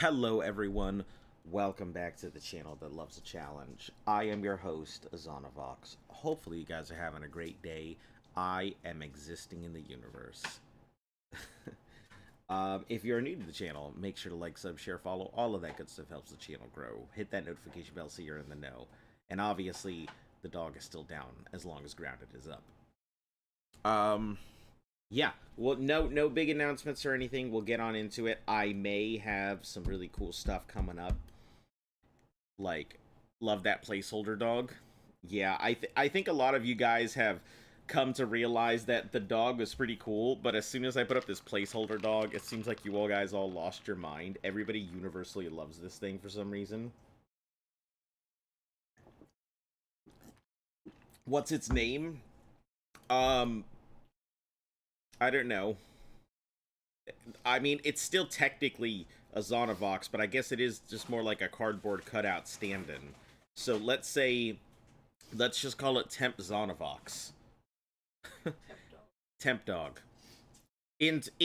Hello everyone, welcome back to the channel that loves a challenge. I am your host, Azanavox. Hopefully you guys are having a great day. I am existing in the universe. If you're new to the channel, make sure to like, sub, share, follow. All of that good stuff helps the channel grow. Hit that notification bell so you're in the know. And obviously, the dog is still down as long as Grounded is up. Yeah, well, no big announcements or anything. We'll get on into it. I may have some really cool stuff coming up. Like, love that placeholder dog. Yeah, I think a lot of you guys have come to realize that the dog was pretty cool, but as soon as I put up this placeholder dog, it seems like you all guys all lost your mind. Everybody universally loves this thing for some reason. What's its name? I don't know. I mean, it's still technically a Zonavox, but I guess it is just more like a cardboard cutout stand-in. So let's just call it Temp Zonavox. Temp Dog. Internavox.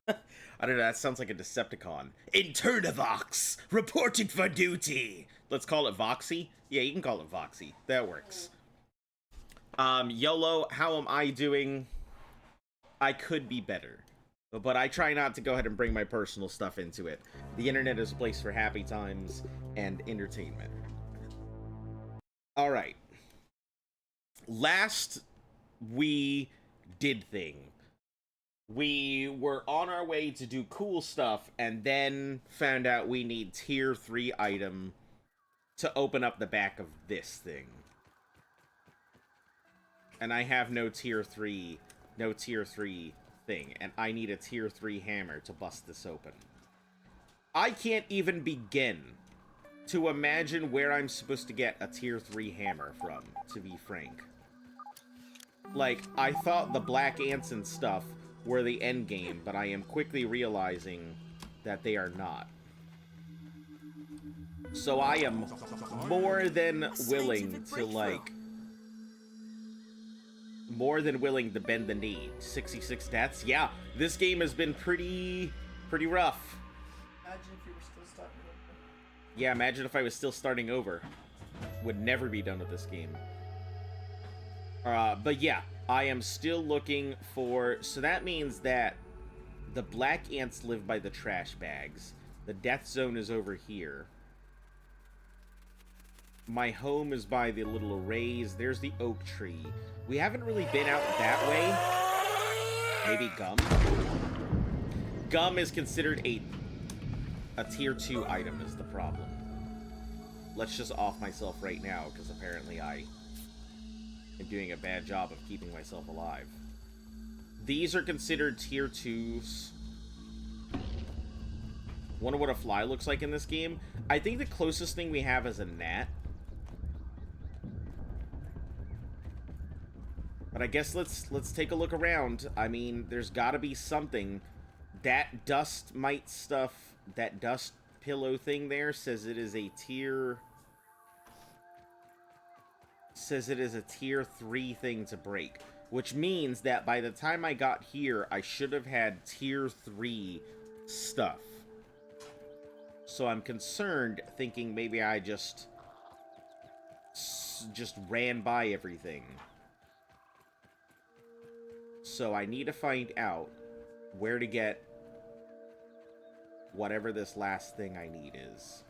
I don't know, that sounds like a Decepticon. Internavox, reporting for duty. Let's call it Voxy. Yeah, you can call it Voxy. That works. YOLO, how am I doing? I could be better. But I try not to go ahead and bring my personal stuff into it. The internet is a place for happy times and entertainment. Alright. Last we did thing. We were on our way to do cool stuff and then found out we need tier 3 item to open up the back of this thing. And I have no tier 3 thing, and I need a tier 3 hammer to bust this open. I can't even begin to imagine where I'm supposed to get a tier 3 hammer from, to be frank. Like, I thought the black ants and stuff were the end game, but I am quickly realizing that they are not. So I am more than willing to, like, bend the knee. 66 deaths? Yeah, this game has been pretty rough. Imagine if you were still starting over. Yeah, imagine if I was still starting over. Would never be done with this game. But yeah, I am still looking for... So that means that the black ants live by the trash bags. The death zone is over here. My home is by the little arrays. There's the oak tree. We haven't really been out that way. Maybe gum? Gum is considered a tier 2 item is the problem. Let's just off myself right now, because apparently I am doing a bad job of keeping myself alive. These are considered tier 2s. Wonder what a fly looks like in this game. I think the closest thing we have is a gnat. But I guess let's take a look around. I mean, there's gotta be something. That dust mite stuff, that dust pillow thing there says it is a tier... Says it is a tier 3 thing to break. Which means that by the time I got here, I should have had tier 3 stuff. So I'm concerned, thinking maybe I just ran by everything. So I need to find out where to get whatever this last thing I need is.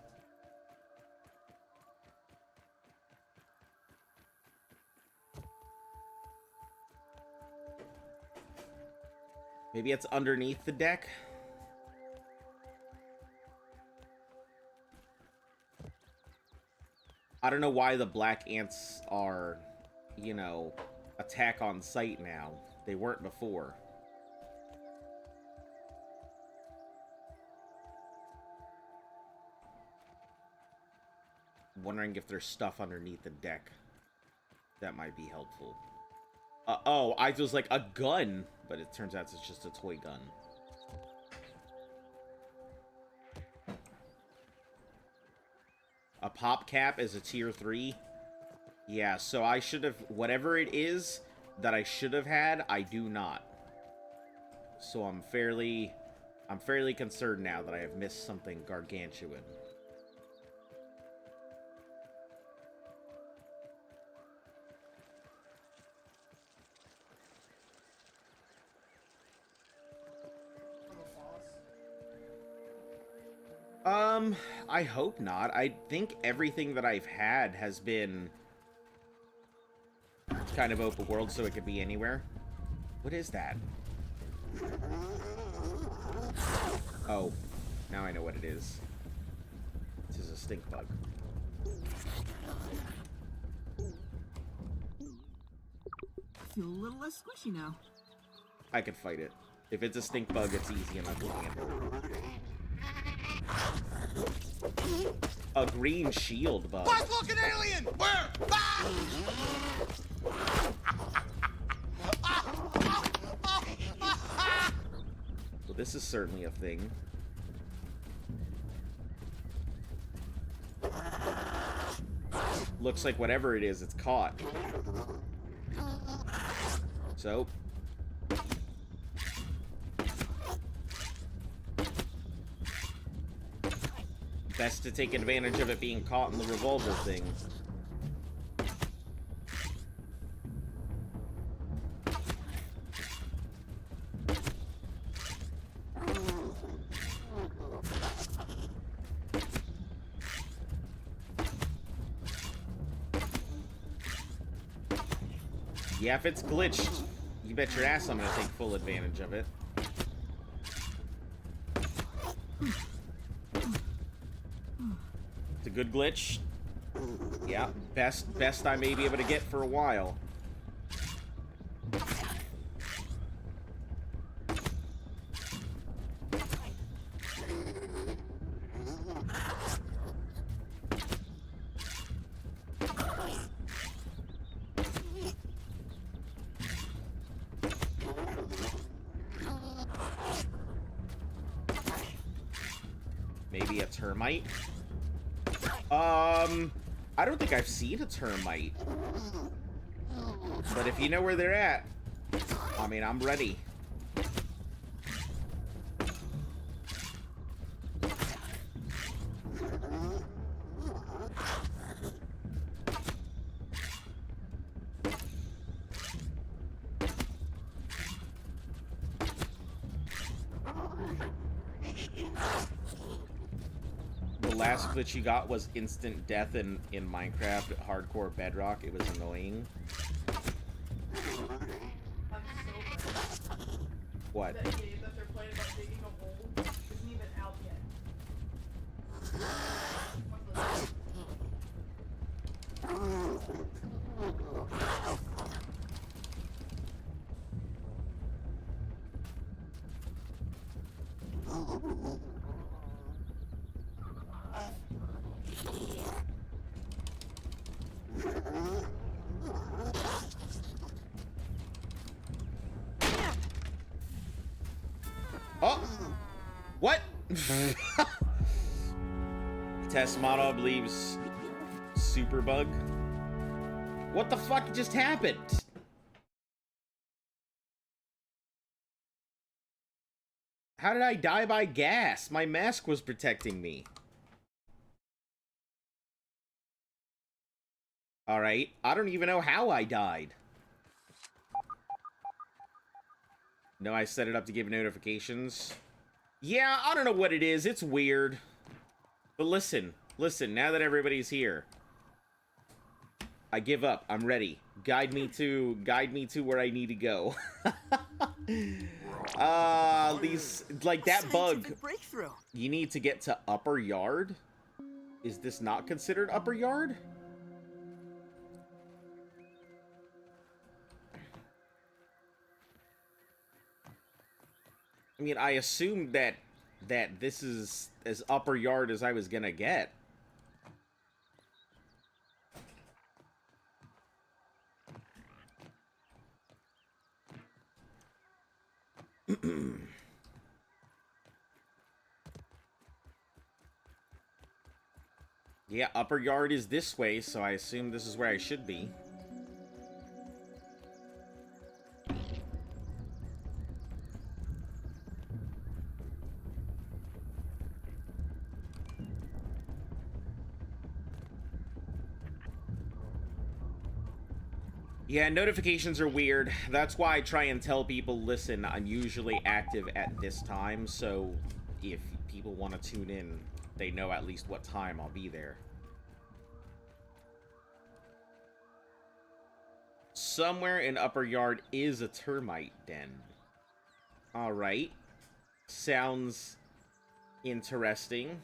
Maybe it's underneath the deck? I don't know why the black ants are, you know, attack on sight now. They weren't before. Wondering if there's stuff underneath the deck that might be helpful. Oh, I was like, a gun! But it turns out it's just a toy gun. A pop cap is a tier 3. Yeah, so I should have... Whatever it is that I should have had, I do not. So I'm fairly concerned now that I have missed something gargantuan. I hope not. I think everything that I've had has been kind of open world, so it could be anywhere. What is that? Oh, now I know what it is. This is a stink bug. Feel a little less squishy now. I could fight it. If it's a stink bug, it's easy enough to handle. A green shield bug. What looking alien? Where? Ah! Well, this is certainly a thing. Looks like whatever it is, it's caught. So... best to take advantage of it being caught in the revolver thing. Yeah, if it's glitched, you bet your ass I'm gonna take full advantage of it. It's a good glitch. Yeah, best I may be able to get for a while. Maybe a termite? I don't think I've seen a termite. But if you know where they're at, I mean, I'm ready. The last glitch you got was instant death in Minecraft Hardcore Bedrock. It was annoying. I'm so mad. What? That game that they're playing about digging a hole isn't even out yet. Oh! What? Test model believes Superbug. What the fuck just happened? How did I die by gas? My mask was protecting me. Alright, I don't even know how I died. No, I set it up to give notifications. Yeah, I don't know what it is. It's weird. But listen, now that everybody's here, I give up. I'm ready. Guide me to where I need to go. These, like that bug. Breakthrough. You need to get to upper yard? Is this not considered upper yard? I mean, I assumed that this is as upper yard as I was gonna get. Yeah, upper yard is this way, so I assume this is where I should be. Yeah, notifications are weird. That's why I try and tell people, listen, I'm usually active at this time, so if people want to tune in, they know at least what time I'll be there. Somewhere in Upper Yard is a termite den. Alright. Sounds interesting.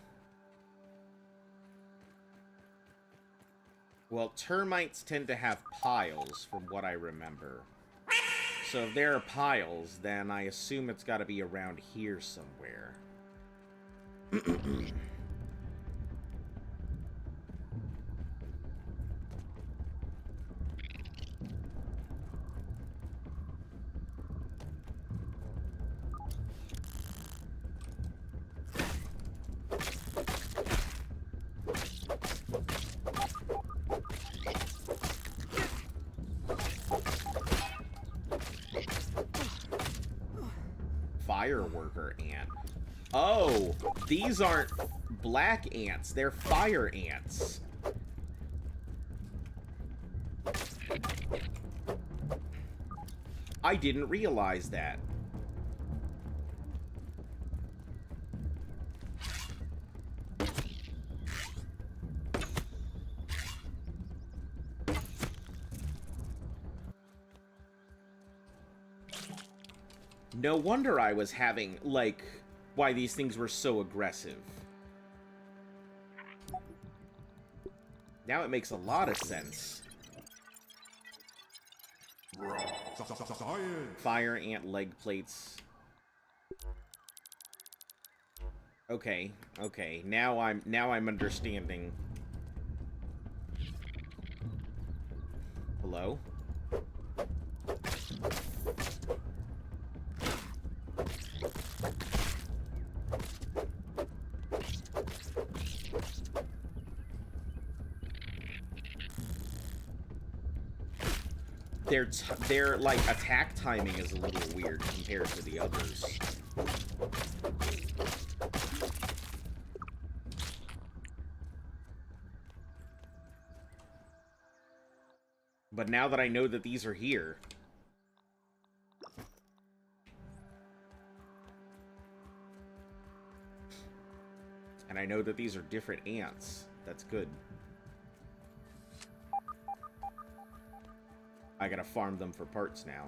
Well, termites tend to have piles, from what I remember. So if there are piles, then I assume it's got to be around here somewhere. Fireworker ant. Oh, these aren't black ants. They're fire ants. I didn't realize that. No wonder I was having, like, why these things were so aggressive. Now it makes a lot of sense. Fire ant leg plates. Okay, okay. Now I'm understanding. Hello? Their like attack timing is a little weird compared to the others. But now that I know that these are here, and I know that these are different ants, that's good. I gotta farm them for parts now.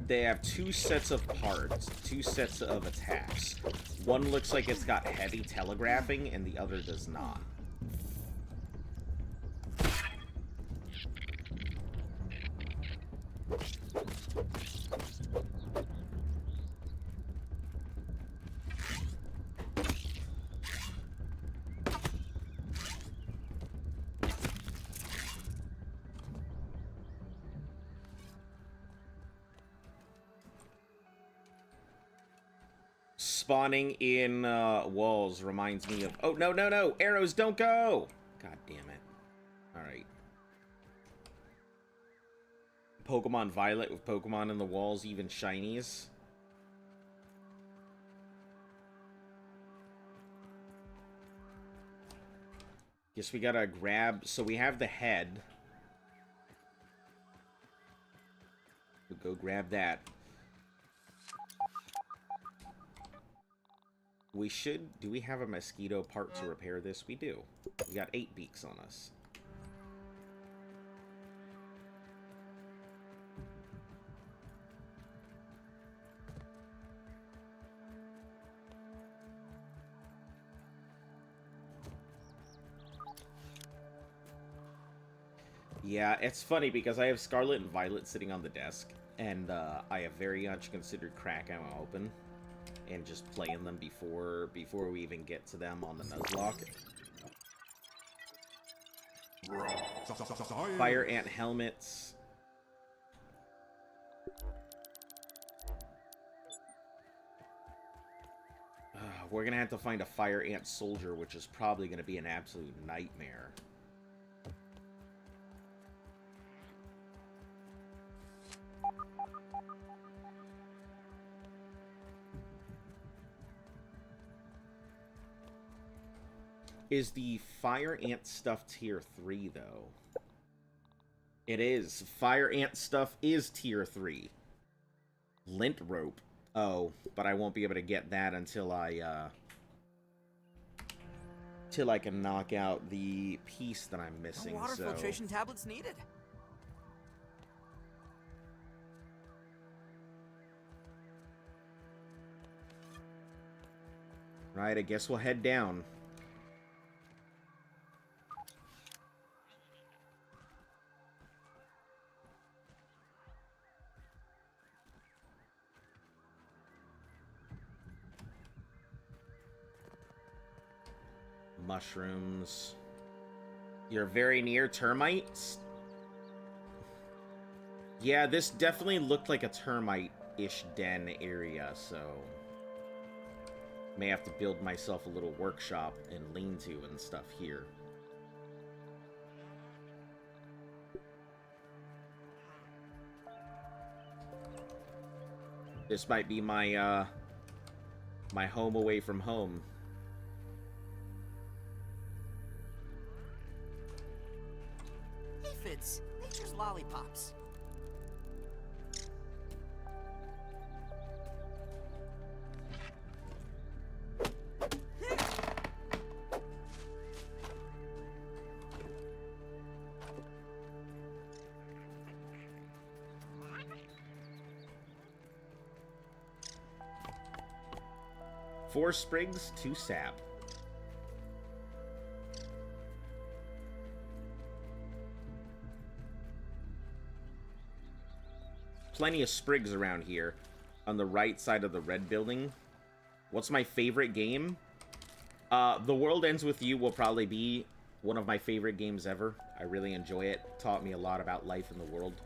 They have two sets of parts, two sets of attacks. One looks like it's got heavy telegraphing, and the other does not. Spawning in walls reminds me of... Oh, no, no, no! Arrows, don't go! God damn it. Alright. Pokemon Violet with Pokemon in the walls, even shinies. Guess we gotta grab... So we have the head. We'll go grab that. We should... Do we have a mosquito part to repair this? We do. We got 8 beaks on us. Yeah, it's funny because I have Scarlet and Violet sitting on the desk, and I have very much considered crack ammo open and just playing them before we even get to them on the Nuzlocke. Fire ant helmets. We're gonna have to find a fire ant soldier, which is probably gonna be an absolute nightmare. Is the fire ant stuff tier 3, though? It is. Fire ant stuff is tier 3. Lint rope. Oh, but I won't be able to get that until till I can knock out the piece that I'm missing. No water filtration tablets needed. Right, I guess we'll head down. Mushrooms. You're very near termites? Yeah, this definitely looked like a termite-ish den area, so... may have to build myself a little workshop and lean-to and stuff here. This might be my, my home away from home. Aphids, nature's lollipops. Four sprigs, 2 sap. Plenty of sprigs around here. On the right side of the red building. What's my favorite game? The World Ends With You will probably be one of my favorite games ever. I really enjoy it. Taught me a lot about life in the world.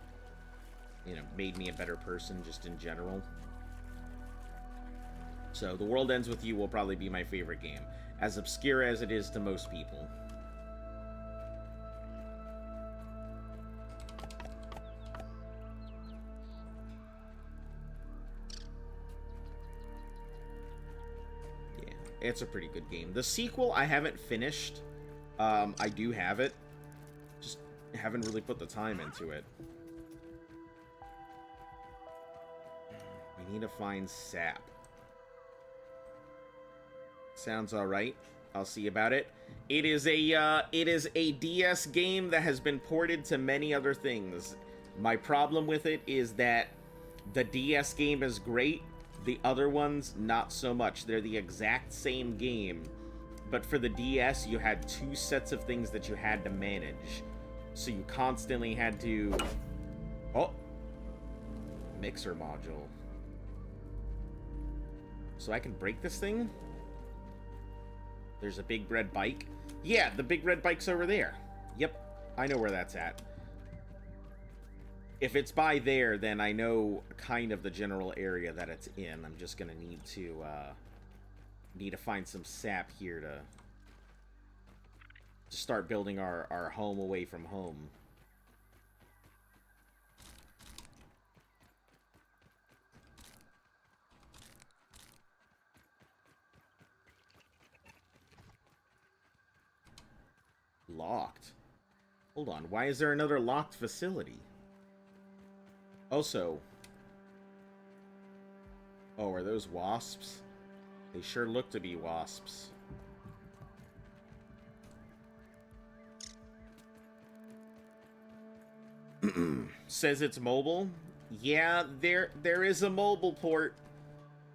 You know, made me a better person just in general. So, The World Ends With You will probably be my favorite game. As obscure as it is to most people. Yeah, it's a pretty good game. The sequel I haven't finished. I do have it. Just haven't really put the time into it. We need to find sap. Sounds alright. I'll see about it. It is a DS game that has been ported to many other things. My problem with it is that the DS game is great, the other ones not so much. They're the exact same game, but for the DS you had 2 sets of things that you had to manage. So you constantly had to... Oh! Mixer module. So I can break this thing? There's a big red bike. Yeah, the big red bike's over there. Yep, I know where that's at. If it's by there, then I know kind of the general area that it's in. I'm just gonna need to find some sap here to start building our home away from home. Locked. Hold on, why is there another locked facility? Also... oh, are those wasps? They sure look to be wasps. Says it's mobile? Yeah, there is a mobile port.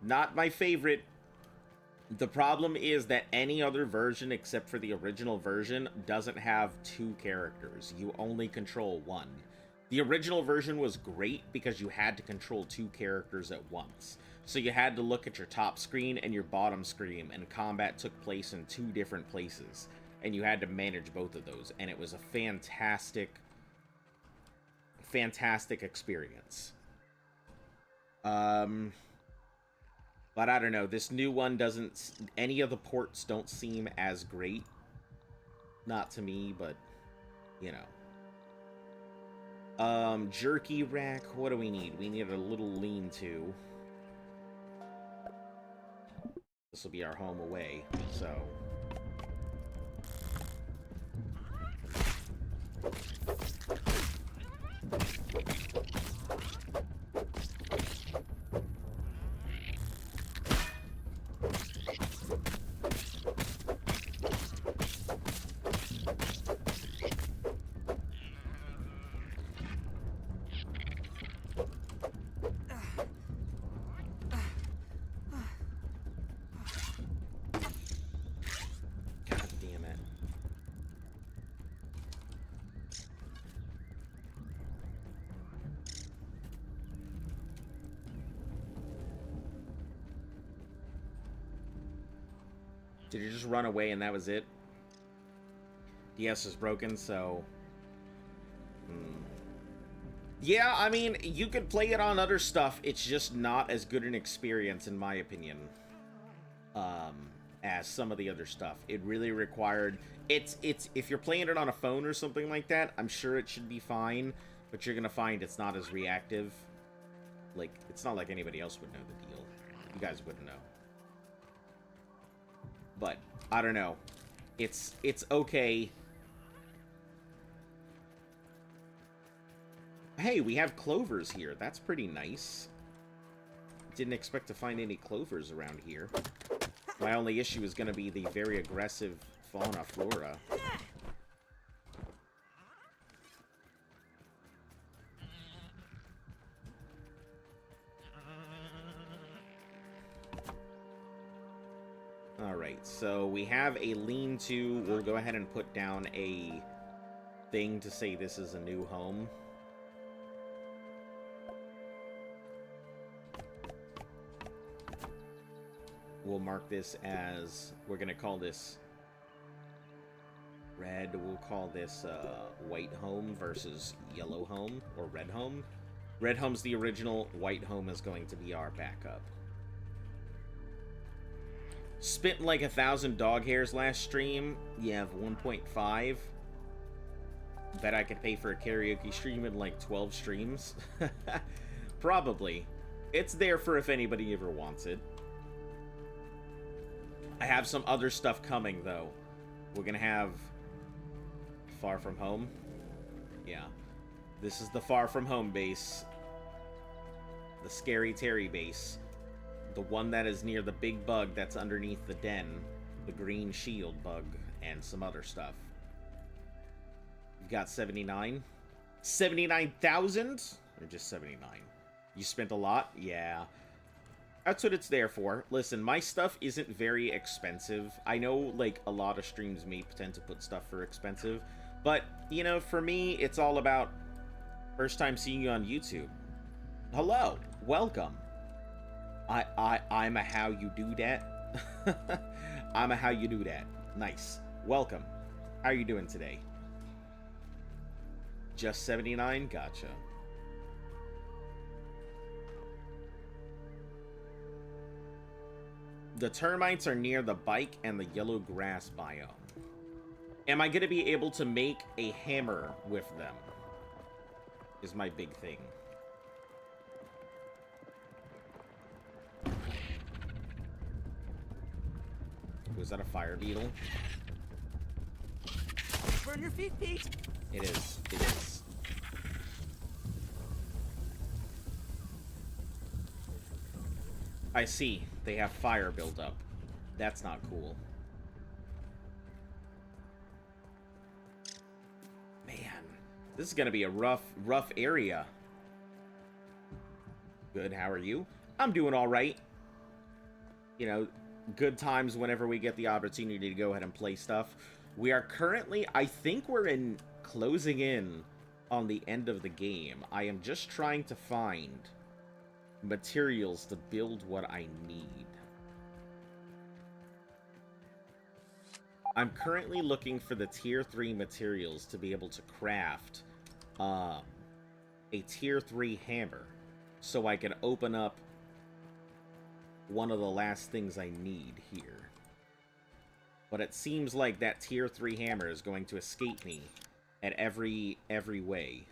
Not my favorite. The problem is that any other version except for the original version doesn't have 2 characters. You only control 1. The original version was great because you had to control 2 characters at once. So you had to look at your top screen and your bottom screen, and combat took place in 2 different places. And you had to manage both of those, and it was a fantastic experience. But I don't know, this new one doesn't... any of the ports don't seem as great. Not to me, but, you know. Jerky rack, what do we need? We need a little lean-to. This will be our home away, so... God damn it. Did you just run away and that was it? DS is broken, so... Yeah, I mean, you could play it on other stuff. It's just not as good an experience, in my opinion, as some of the other stuff. It really required... It's if you're playing it on a phone or something like that, I'm sure it should be fine, but you're gonna find it's not as reactive. Like, it's not like anybody else would know the deal. You guys wouldn't know. But, I don't know. It's okay. Hey, we have clovers here. That's pretty nice. Didn't expect to find any clovers around here. My only issue is going to be the very aggressive fauna flora. Alright, so we have a lean-to. We'll go ahead and put down a thing to say this is a new home. We'll mark this as... We're going to call this red. We'll call this white home versus yellow home, or red home. Red home's the original. White home is going to be our backup. Spent like 1,000 dog hairs last stream. You have 1.5. Bet I could pay for a karaoke stream in like 12 streams. Probably. It's there for if anybody ever wants it. I have some other stuff coming, though. We're gonna have... Far From Home? Yeah. This is the Far From Home base. The Scary Terry base. The one that is near the big bug that's underneath the den. The green shield bug. And some other stuff. You've got 79? 79,000? Or just 79? You spent a lot? Yeah. That's what it's there for. Listen, my stuff isn't very expensive. I know, like, a lot of streams may tend to put stuff for expensive. But, you know, for me, it's all about first time seeing you on YouTube. Hello. Welcome. I'm a how you do that. I'm a how you do that. Nice. Welcome. How are you doing today? Just 79? Gotcha. The termites are near the bike and the yellow grass biome. Am I going to be able to make a hammer with them? Is my big thing. Was that a fire beetle? Burn your feet, Pete. It is. It is. I see. They have fire built up. That's not cool. Man, this is gonna be a rough area. Good, how are you? I'm doing alright. You know, good times whenever we get the opportunity to go ahead and play stuff. We are currently, I think we're closing in on the end of the game. I am just trying to find materials to build what I need. I'm currently looking for the tier 3 materials to be able to craft a tier 3 hammer so I can open up one of the last things I need here. But it seems like that tier 3 hammer is going to escape me at every way.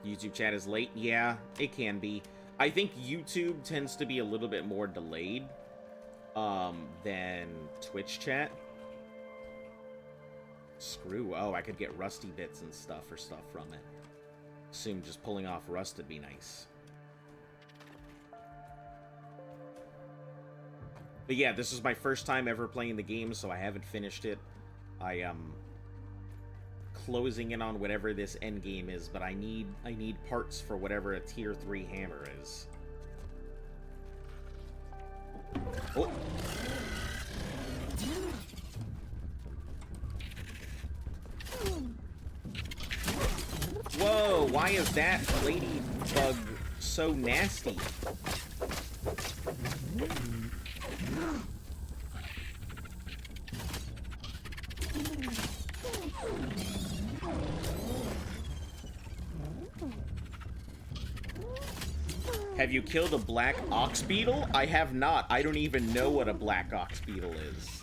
YouTube chat is late. Yeah, it can be. I think YouTube tends to be a little bit more delayed than Twitch chat. Screw. Oh, I could get rusty bits and stuff from it. Assume just pulling off rust would be nice. But yeah, this is my first time ever playing the game, so I haven't finished it. I am closing in on whatever this end game is, but I need parts for whatever a tier 3 hammer is. Oh. Whoa, why is that ladybug so nasty? Have you killed a black ox beetle? I have not. I don't even know what a black ox beetle is.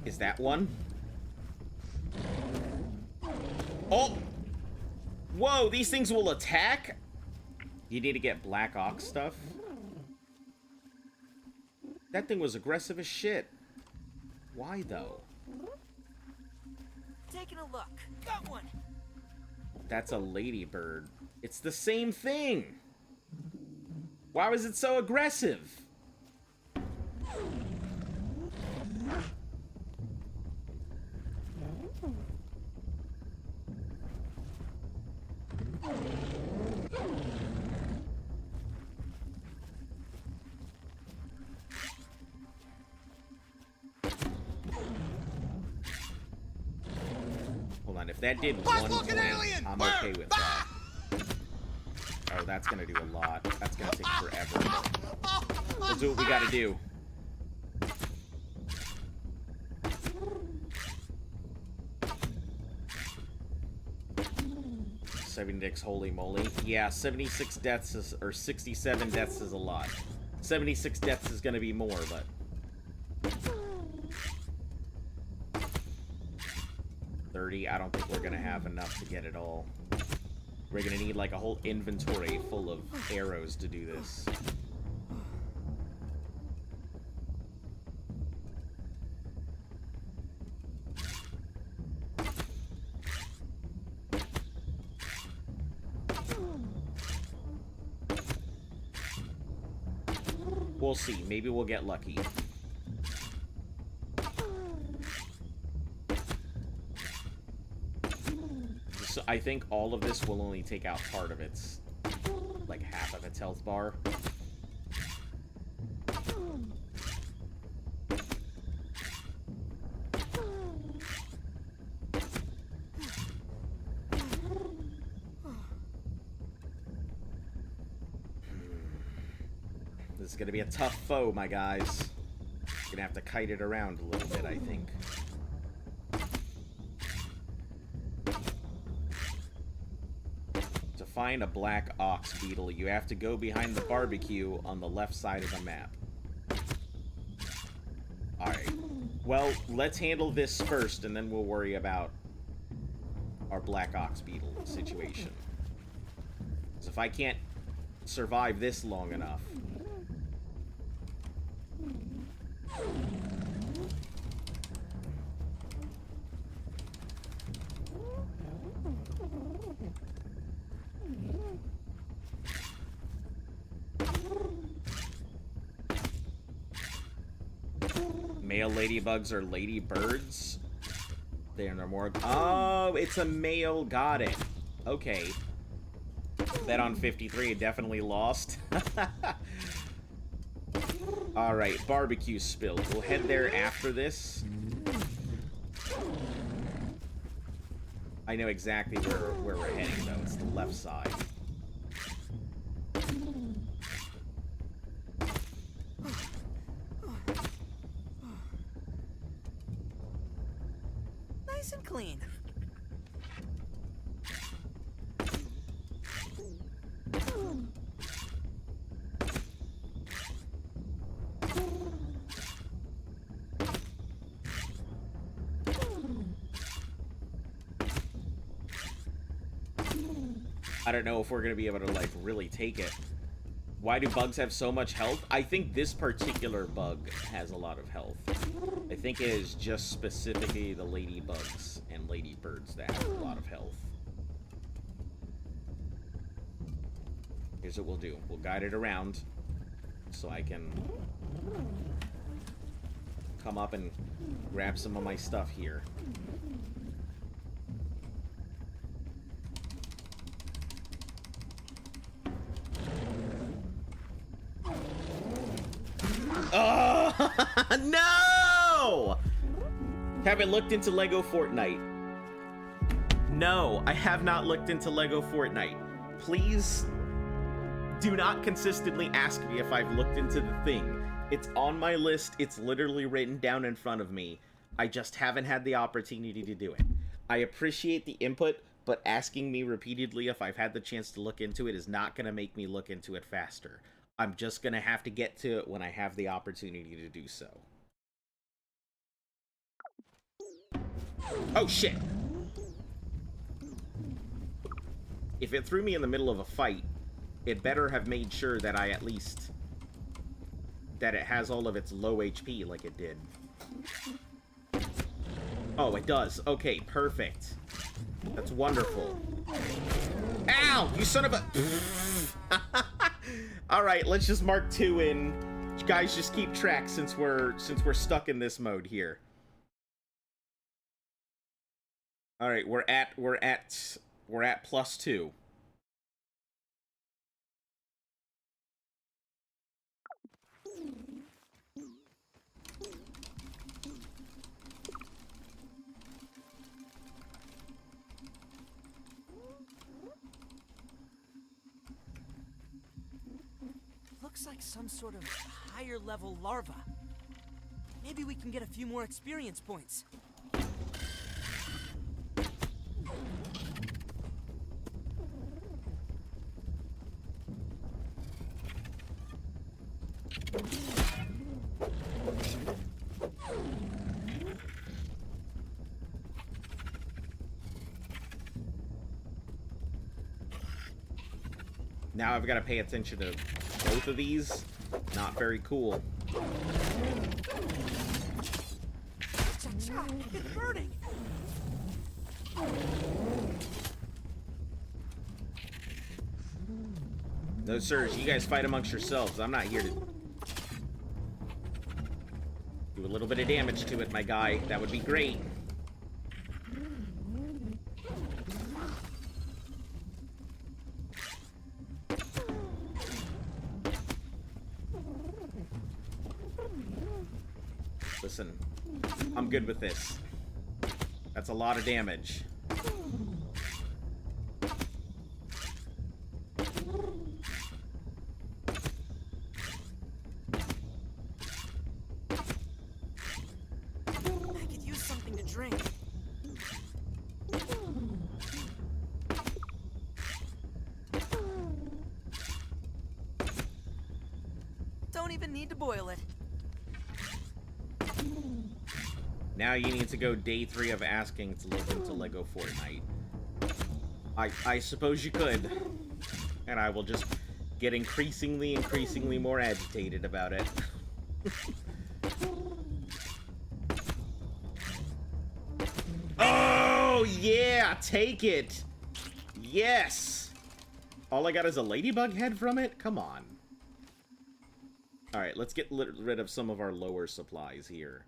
Is that one? Oh! Whoa, these things will attack? You need to get black ox stuff? That thing was aggressive as shit. Why, though? Taking a look. Got one. That's a ladybird. It's the same thing! Why was it so aggressive? Hold on, if that did one point, I'm okay with that. Oh, that's gonna do a lot. That's gonna take forever. We'll do what we gotta do. $76, holy moly. Yeah, 76 deaths is, or 67 deaths is a lot. 76 deaths is gonna be more, but... I don't think we're gonna have enough to get it all. We're gonna need like a whole inventory full of arrows to do this. We'll see. Maybe we'll get lucky. So I think all of this will only take out part of its, like half of its health bar. This is gonna be a tough foe, my guys. Gonna have to kite it around a little bit, I think. To find a black ox beetle, you have to go behind the barbecue on the left side of the map. Alright. Well, let's handle this first, and then we'll worry about our black ox beetle situation. Because if I can't survive this long enough... Male ladybugs are ladybirds? They are more... Oh, it's a male. Got it. Okay. Bet on 53. Definitely lost. Alright, barbecue spill. We'll head there after this. I know exactly where we're heading, though. It's the left side. Nice and clean. I don't know if we're gonna be able to, like, really take it. Why do bugs have so much health? I think this particular bug has a lot of health. I think it is just specifically the ladybugs and ladybirds that have a lot of health. Here's what we'll do. We'll guide it around so I can come up and grab some of my stuff here. Oh, no! Haven't looked into Lego Fortnite. No, I have not looked into Lego Fortnite. Please do not consistently ask me if I've looked into the thing. It's on my list. It's literally written down in front of me. I just haven't had the opportunity to do it. I appreciate the input, but asking me repeatedly if I've had the chance to look into it is not going to make me look into it faster. I'm just going to have to get to it when I have the opportunity to do so. Oh, shit! If it threw me in the middle of a fight, it better have made sure that I at least... that it has all of its low HP like it did. Oh, it does. Okay, perfect. That's wonderful. Ow! You son of a... Alright, let's just mark 2 in. You guys just keep track since we're stuck in this mode here. Alright, we're at +2. Looks like some sort of higher level larva. Maybe we can get a few more experience points. Now I've got to pay attention to both of these. Not very cool. It's burning! No, sirs, you guys fight amongst yourselves. I'm not here to do a little bit of damage to it, my guy. That would be great. Listen, I'm good with this. That's a lot of damage. I could use something to drink. Don't even need to boil it. Now you need to go day 3 of asking to look into Lego Fortnite. I suppose you could. And I will just get increasingly more agitated about it. Oh, yeah! Take it! Yes! All I got is a ladybug head from it? Come on. Alright, let's get rid of some of our lower supplies here.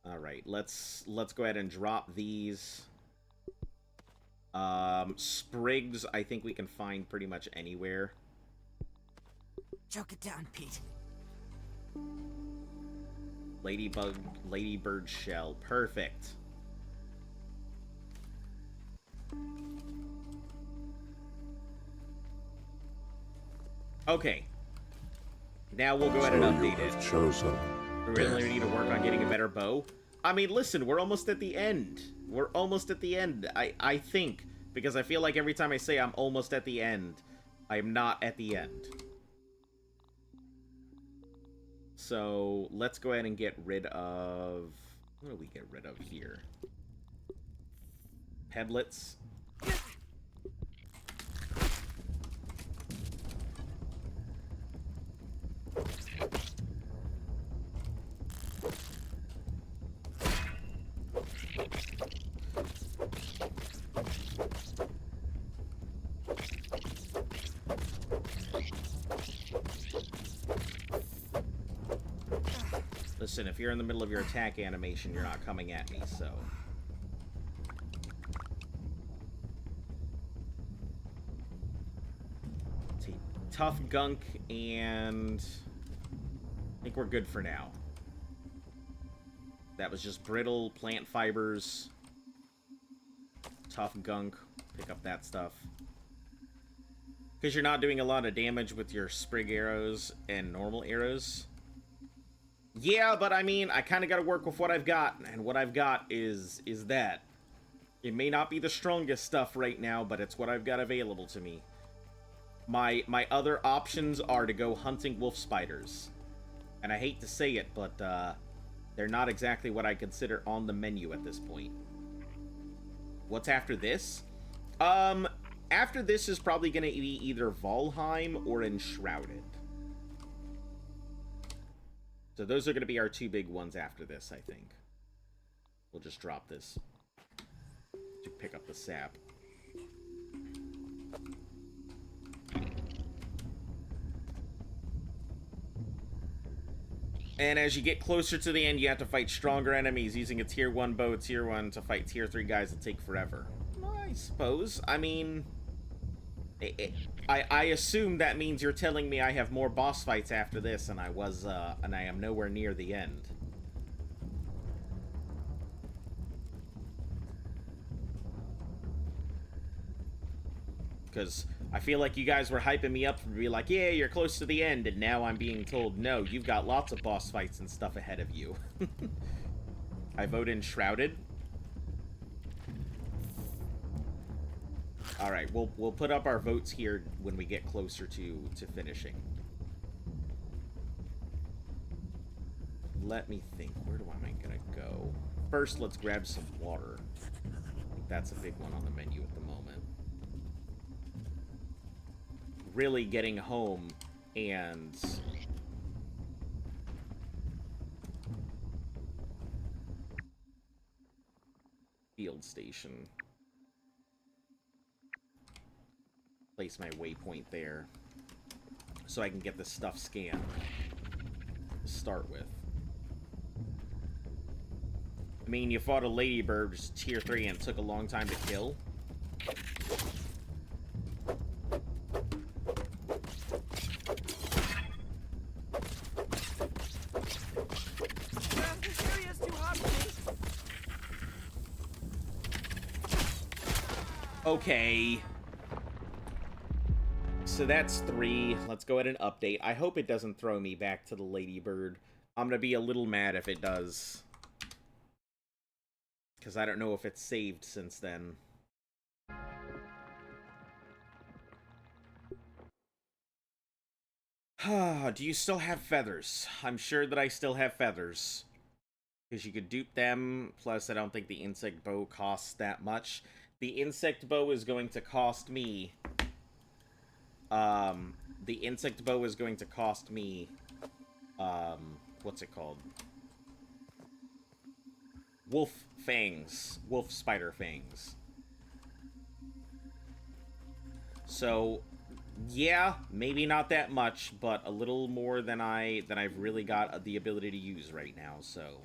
Alright, let's go ahead and drop these. Sprigs, I think we can find pretty much anywhere. Choke it down, Pete. Ladybird shell. Perfect. Okay. Now we'll go ahead and update it. Chosen. We really need to work on getting a better bow. I mean, listen, we're almost at the end. We're almost at the end, I think. Because I feel like every time I say I'm almost at the end, I'm not at the end. So, let's go ahead and get rid of... What do we get rid of here? Pedlets. Listen, if you're in the middle of your attack animation, you're not coming at me, so... Tough gunk, and... I think we're good for now. That was just brittle plant fibers. Tough gunk. Pick up that stuff. Because you're not doing a lot of damage with your sprig arrows and normal arrows. Yeah, but I mean, I kind of got to work with what I've got, and what I've got is that. It may not be the strongest stuff right now, but it's what I've got available to me. My other options are to go hunting wolf spiders. And I hate to say it, but they're not exactly what I consider on the menu at this point. What's after this? After this is probably going to be either Valheim or Enshrouded. So those are going to be our two big ones after this, I think. We'll just drop this to pick up the sap. And as you get closer to the end, you have to fight stronger enemies using a tier 1 bow, tier 1 to fight tier 3 guys that take forever. I suppose. I mean... I assume that means you're telling me I have more boss fights after this, and I am nowhere near the end. Because I feel like you guys were hyping me up to be like, yeah, you're close to the end, and now I'm being told, no, you've got lots of boss fights and stuff ahead of you. I vote Enshrouded. Alright, we'll put up our votes here when we get closer to finishing. Let me think. Where am I gonna go? First, let's grab some water. I think that's a big one on the menu at the moment. Really getting home and... Field station. Place my waypoint there so I can get this stuff scanned to start with. I mean, you fought a ladybird, which is tier 3, and it took a long time to kill. This area's too hot for me. Okay. So that's 3. Let's go ahead and update. I hope it doesn't throw me back to the ladybird. I'm gonna be a little mad if it does. Because I don't know if it's saved since then. Do you still have feathers? I'm sure that I still have feathers. Because you could dupe them. Plus, I don't think the insect bow costs that much. The insect bow is going to cost me... the insect bow is going to cost me, what's it called? Wolf fangs. Wolf spider fangs. So, yeah, maybe not that much, but a little more than I've really got the ability to use right now, so...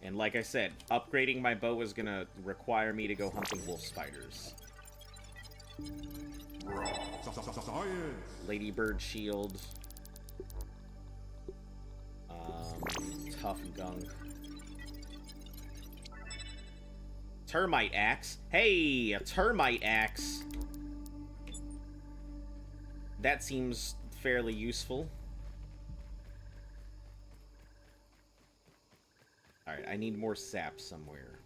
And like I said, upgrading my bow is gonna require me to go hunting wolf spiders. Ladybird shield. Tough gunk. Termite axe. Hey, a termite axe. That seems fairly useful. Alright, I need more sap somewhere.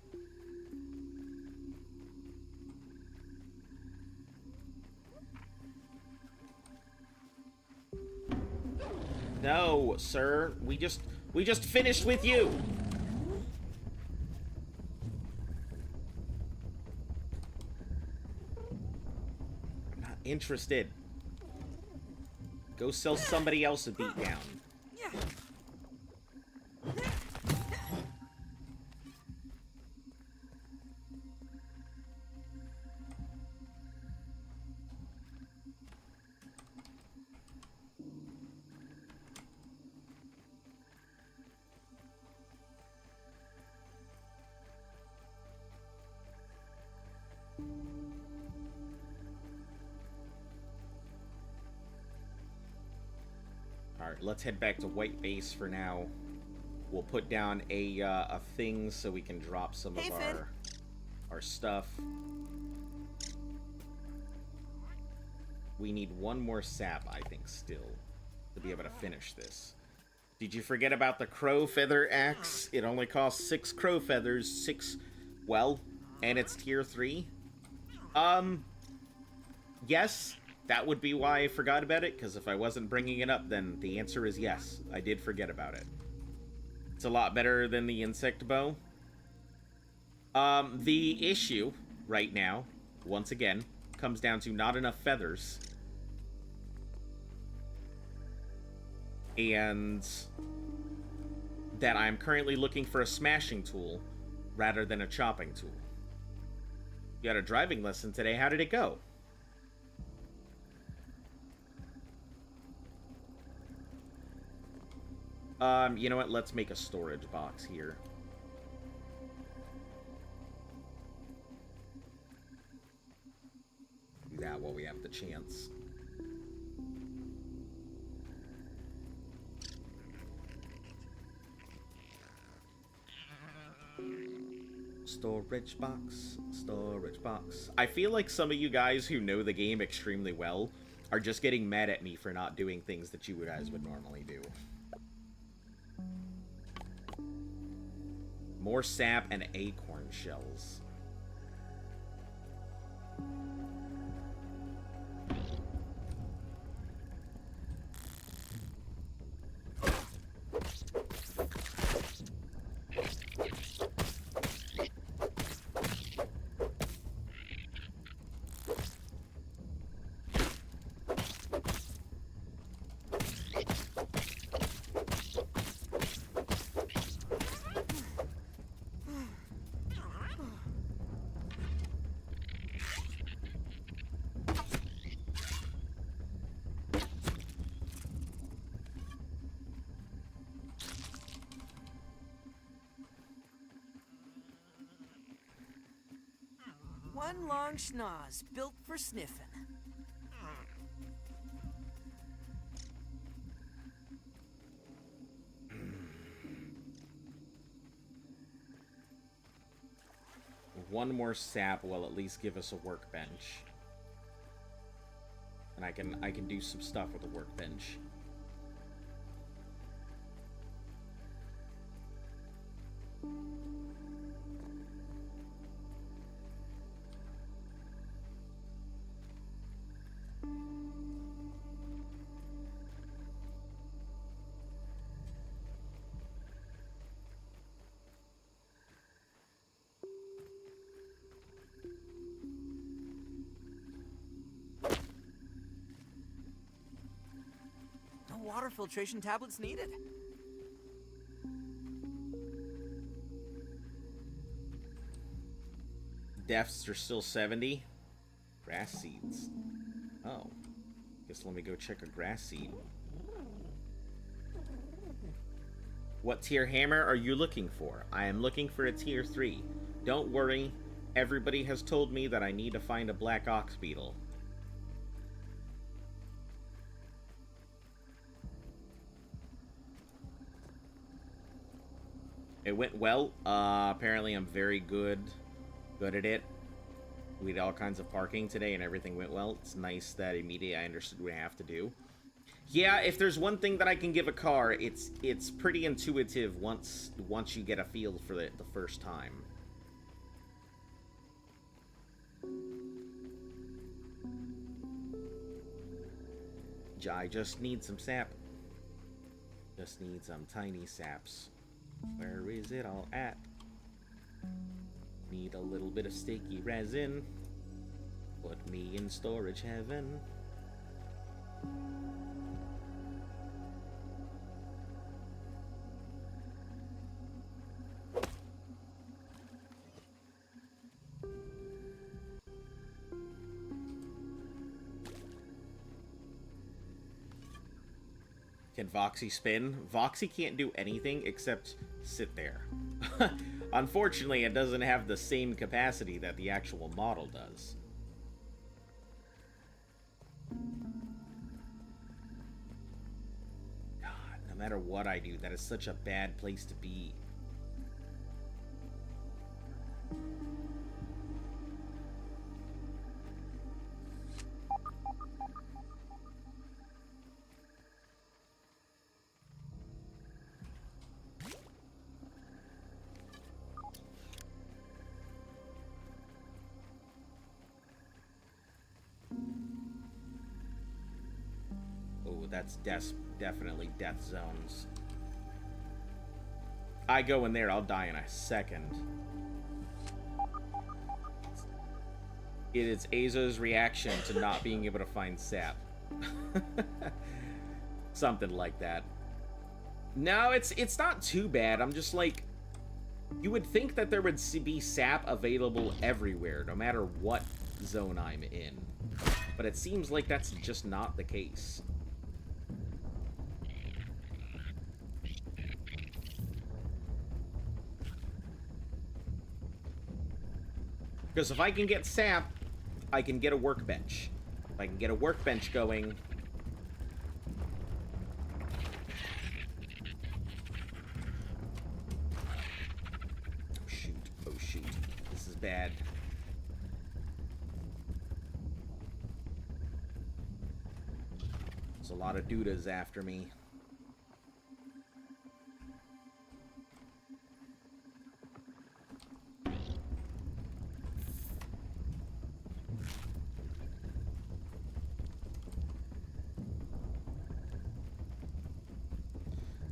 No, sir. We just finished with you. I'm not interested. Go sell somebody else a beatdown. Alright, let's head back to White Base for now. We'll put down a thing so we can drop some of our stuff. We need one more sap, I think, still, to be able to finish this. Did you forget about the crow feather axe? It only costs 6 crow feathers, 6, well, and it's tier 3. Yes, that would be why I forgot about it, because if I wasn't bringing it up, then the answer is yes. I did forget about it. It's a lot better than the insect bow. The issue right now, once again, comes down to not enough feathers. And that I'm currently looking for a smashing tool rather than a chopping tool. You had a driving lesson today. How did it go? You know what? Let's make a storage box here. Do that while we have the chance. Storage box, storage box. I feel like some of you guys who know the game extremely well are just getting mad at me for not doing things that you guys would normally do. More sap and acorn shells. One long schnoz, built for sniffing. One more sap will at least give us a workbench. And I can do some stuff with the workbench. Water filtration tablets needed. Deaths are still 70. Grass seeds. Oh. Guess let me go check a grass seed. What tier hammer are you looking for? I am looking for a tier 3. Don't worry, everybody has told me that I need to find a black ox beetle. It went well. Apparently I'm very good at it. We did all kinds of parking today and everything went well. It's nice that immediately I understood what I have to do. Yeah, if there's one thing that I can give a car, it's pretty intuitive once you get a feel for it the first time. I just need some sap. Just need some tiny saps. Where is it all at? Need a little bit of sticky resin. Put me in storage heaven. Can Voxy spin? Voxy can't do anything except sit there. Unfortunately, it doesn't have the same capacity that the actual model does. God, no matter what I do, that is such a bad place to be. That's definitely death zones. I go in there, I'll die in a second. It is Azo's reaction to not being able to find sap. Something like that. No, it's not too bad. I'm just like, you would think that there would be sap available everywhere, no matter what zone I'm in. But it seems like that's just not the case. Because if I can get sap, I can get a workbench. If I can get a workbench going... Oh shoot, oh shoot. This is bad. There's a lot of dudas after me.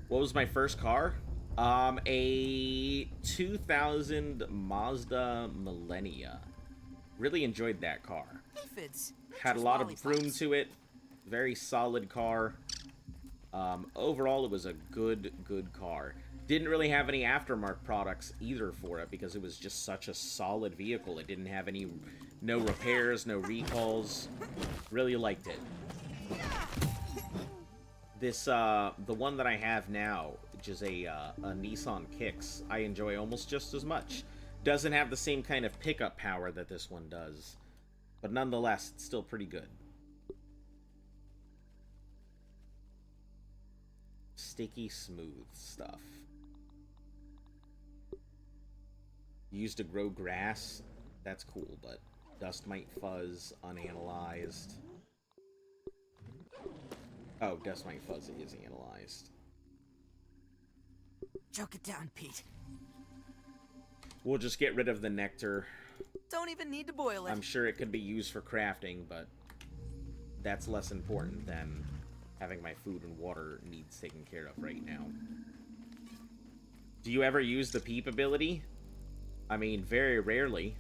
What was my first car? A 2000 Mazda Millennia. Really enjoyed that car. Aphids. Had a lot of room to it. Very solid car. Overall, it was a good car. Didn't really have any aftermarket products either for it because it was just such a solid vehicle. It didn't have no repairs, no recalls. Really liked it. This, the one that I have now, which is a Nissan Kicks, I enjoy almost just as much. Doesn't have the same kind of pickup power that this one does. But nonetheless, it's still pretty good. Sticky smooth stuff. Used to grow grass. That's cool, but dust mite fuzz, unanalyzed. Oh, dust mite fuzz is analyzed. Choke it down, Pete. We'll just get rid of the nectar. Don't even need to boil it. I'm sure it could be used for crafting, but that's less important than having my food and water needs taken care of right now. Do you ever use the peep ability? I mean, very rarely.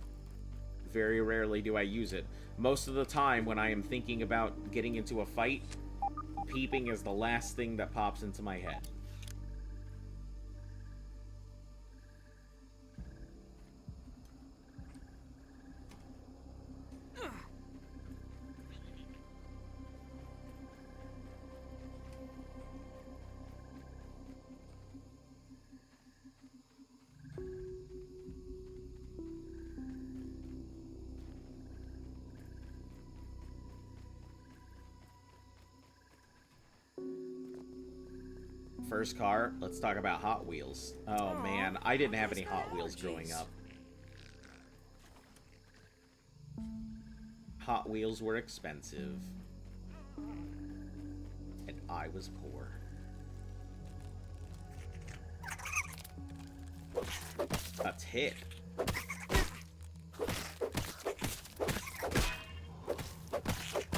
Very rarely do I use it. Most of the time when I am thinking about getting into a fight, peeping is the last thing that pops into my head. First car, let's talk about Hot Wheels. Oh man, I didn't have any Hot Wheels growing up. Hot Wheels were expensive. And I was poor. A tick.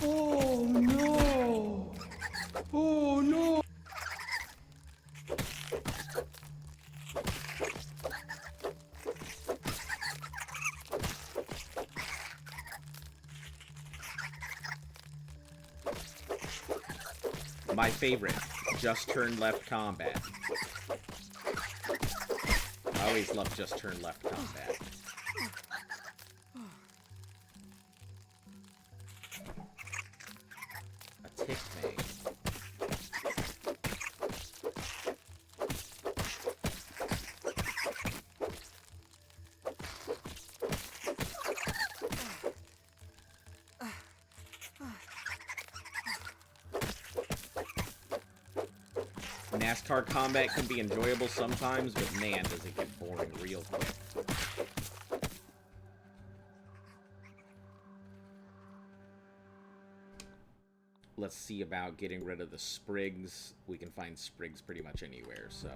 Oh no! Oh no! My favorite, Just Turn Left Combat. I always loved Just Turn Left Combat. A tick thing. NASCAR combat can be enjoyable sometimes, but man, does it get boring real quick. Let's see about getting rid of the sprigs. We can find sprigs pretty much anywhere, so...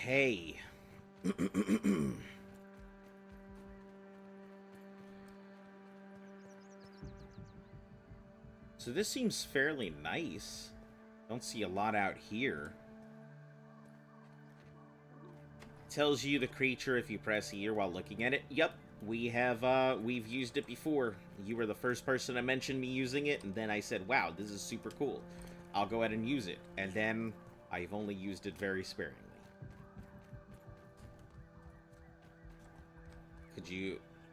Okay. So this seems fairly nice. Don't see a lot out here. Tells you the creature if you press E while looking at it. Yep, we've used it before. You were the first person to mention me using it, and then I said, wow, this is super cool. I'll go ahead and use it. And then I've only used it very sparingly.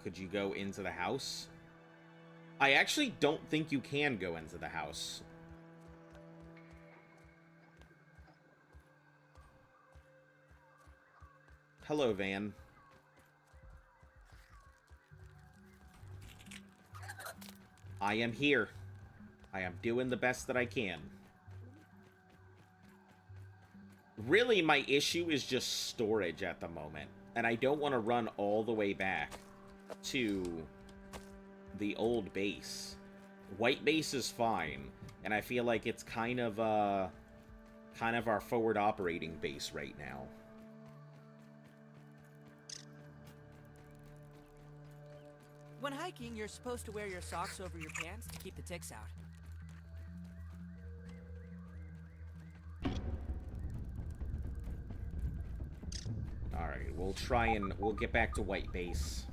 Could you go into the house? I actually don't think you can go into the house. Hello, Van. I am here. I am doing the best that I can. Really, my issue is just storage at the moment. And I don't want to run all the way back to the old base. White base is fine, and I feel like it's kind of our forward operating base right now. When hiking, you're supposed to wear your socks over your pants to keep the ticks out. Alright, we'll get back to white base.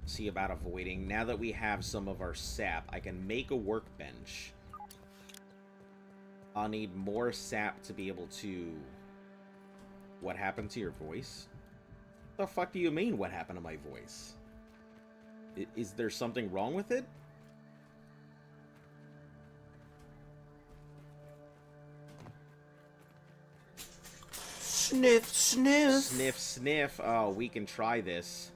See about avoiding. Now that we have some of our sap, I can make a workbench. I'll need more sap to be able to... What happened to your voice? The fuck do you mean, what happened to my voice? Is there something wrong with it? Sniff, sniff. Sniff, sniff. Oh, we can try this.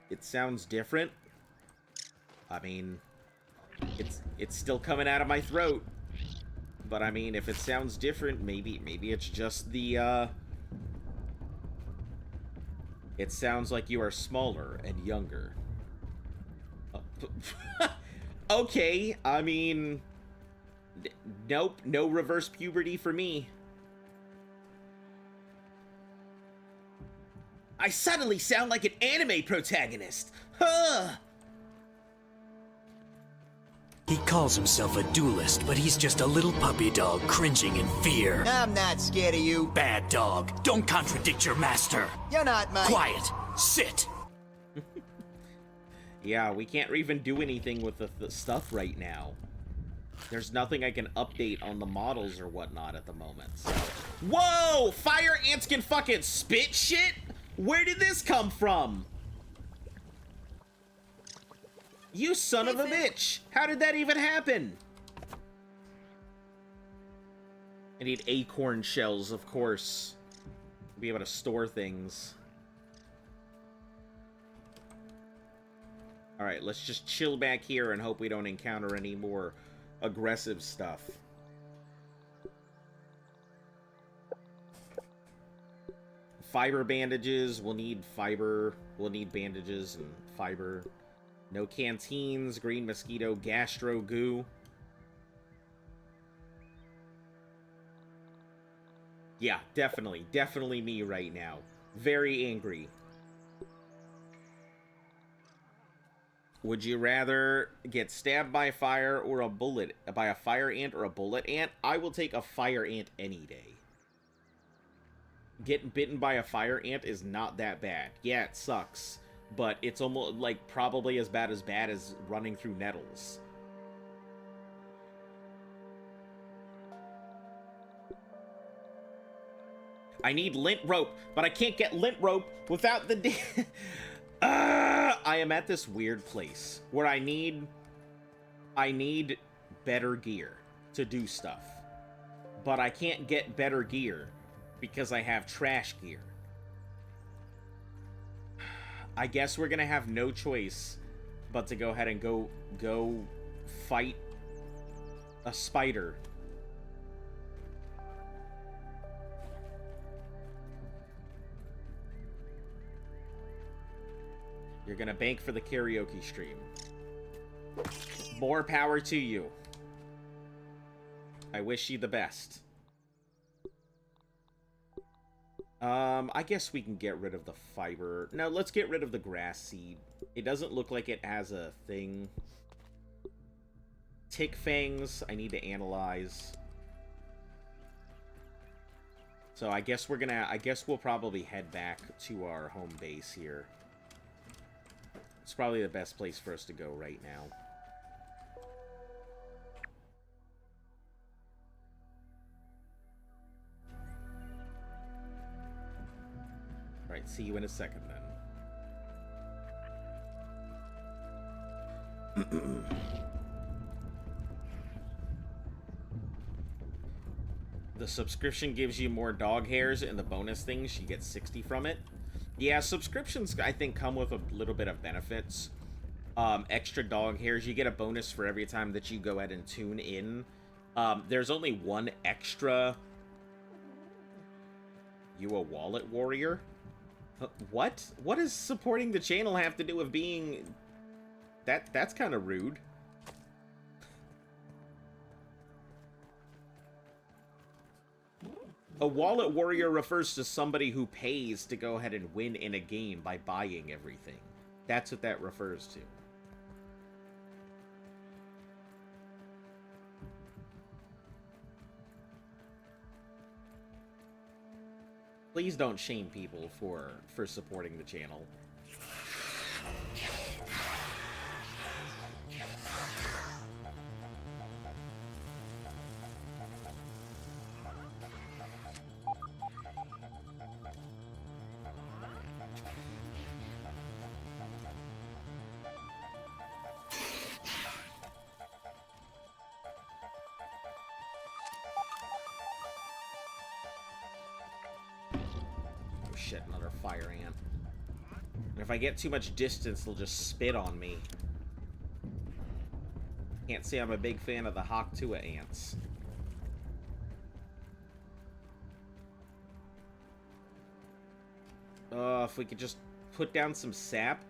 It sounds different. I mean, it's still coming out of my throat. But I mean, if it sounds different, maybe it's just the it sounds like you are smaller and younger. Okay, I mean, nope, no reverse puberty for me. I suddenly sound like an anime protagonist. Huh. He calls himself a duelist, but he's just a little puppy dog cringing in fear. I'm not scared of you. Bad dog, don't contradict your master. You're not my... Quiet, sit. Yeah, we can't even do anything with the stuff right now. There's nothing I can update on the models or whatnot at the moment. So. Whoa! Fire ants can fucking spit shit? Where did this come from? You son of a bitch! How did that even happen? I need acorn shells, of course. To be able to store things. Alright, let's just chill back here and hope we don't encounter any more aggressive stuff. Fiber bandages. We'll need fiber. We'll need bandages and fiber. No canteens, green mosquito, gastro goo. Yeah, definitely. Definitely me right now. Very angry. Would you rather get stabbed by fire or a bullet, by a fire ant or a bullet ant? I will take a fire ant any day. Getting bitten by a fire ant is not that bad. Yeah, it sucks. But it's almost, like, probably as bad as running through nettles. I need lint rope, but I can't get lint rope without the... I am at this weird place where I need better gear to do stuff. But I can't get better gear because I have trash gear. I guess we're gonna have no choice but to go ahead and go fight a spider. You're gonna bank for the karaoke stream. More power to you. I wish you the best. I guess we can get rid of the fiber. No, let's get rid of the grass seed. It doesn't look like it has a thing. Tick fangs, I need to analyze. So I guess we'll probably head back to our home base here. It's probably the best place for us to go right now. Right, see you in a second then. The subscription gives you more dog hairs, and the bonus things, you get 60 from it. Yeah, subscriptions, I think, come with a little bit of benefits. Extra dog hairs, you get a bonus for every time that you go ahead and tune in. There's only one extra... You a wallet warrior? What? What does supporting the channel have to do with being... That's kind of rude. A wallet warrior refers to somebody who pays to go ahead and win in a game by buying everything. That's what that refers to. Please don't shame people for supporting the channel. Shit, another fire ant. And if I get too much distance, they'll just spit on me. Can't say I'm a big fan of the Hawktua ants. If we could just put down some sap.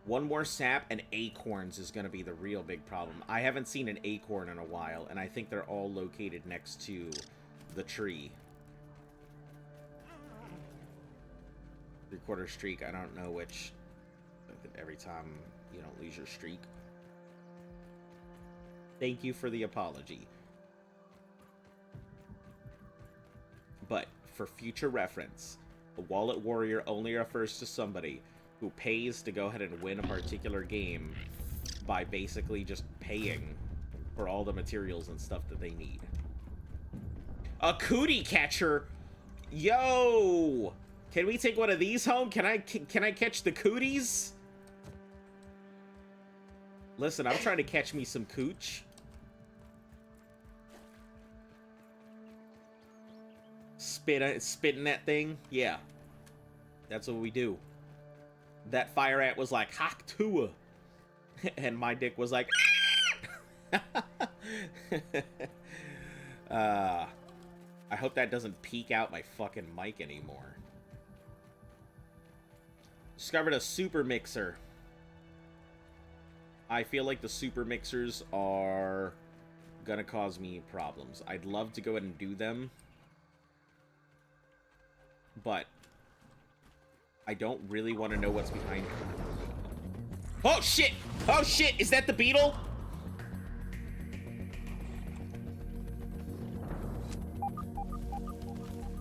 One more sap and acorns is going to be the real big problem. I haven't seen an acorn in a while, and I think they're all located next to the tree. 3/4 streak. I don't know which. Every time you don't lose your streak. Thank you for the apology. But for future reference, a wallet warrior only refers to somebody who pays to go ahead and win a particular game by basically just paying for all the materials and stuff that they need. A cootie catcher? Yo! Can we take one of these home? Can I catch the cooties? Listen, I'm trying to catch me some cooch. Spitting that thing? Yeah. That's what we do. That fire ant was like, "Hak tua." And my dick was like, I hope that doesn't peek out my fucking mic anymore. Discovered a super mixer. I feel like the super mixers are gonna cause me problems. I'd love to go ahead and do them, but I don't really want to know what's behind it. Oh shit! Oh shit! Is that the beetle?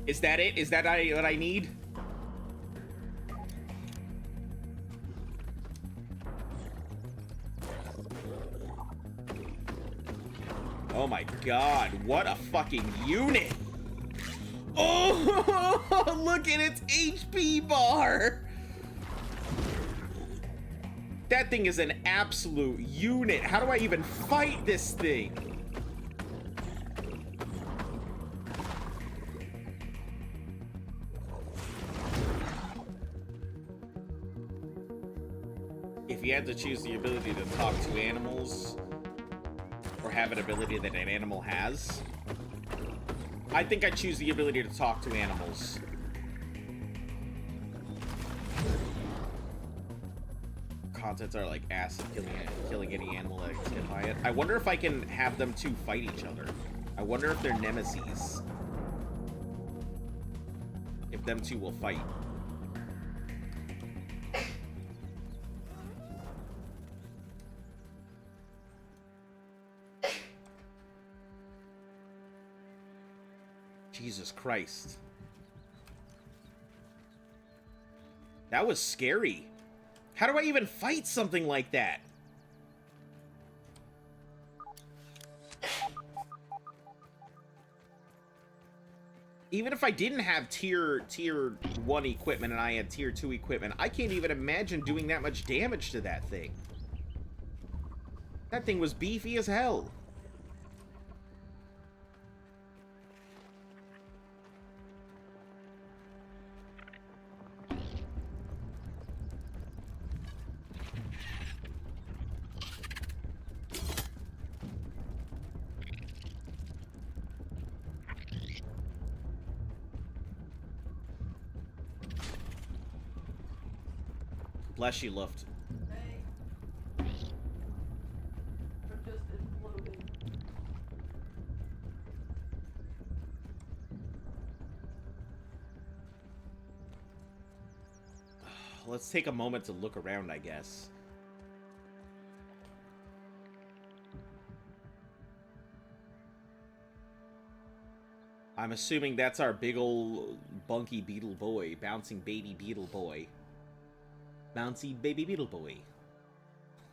Is that it? Is that what I need? Oh my god, what a fucking unit! Oh, look at its HP bar! That thing is an absolute unit. How do I even fight this thing? If you had to choose the ability to talk to animals, or have an ability that an animal has, I think I choose the ability to talk to animals. Contents are like acid killing any animal that gets hit by it. I wonder if I can have them two fight each other. I wonder if they're nemesis. If them two will fight. Jesus Christ. That was scary. How do I even fight something like that? Even if I didn't have tier 1 equipment and I had tier 2 equipment, I can't even imagine doing that much damage to that thing. That thing was beefy as hell. Bless you, Luft. Hey. I'm just imploding. Let's take a moment to look around, I guess. I'm assuming that's our big ol' bunky beetle boy, bouncing baby beetle boy. Bouncy baby beetle boy.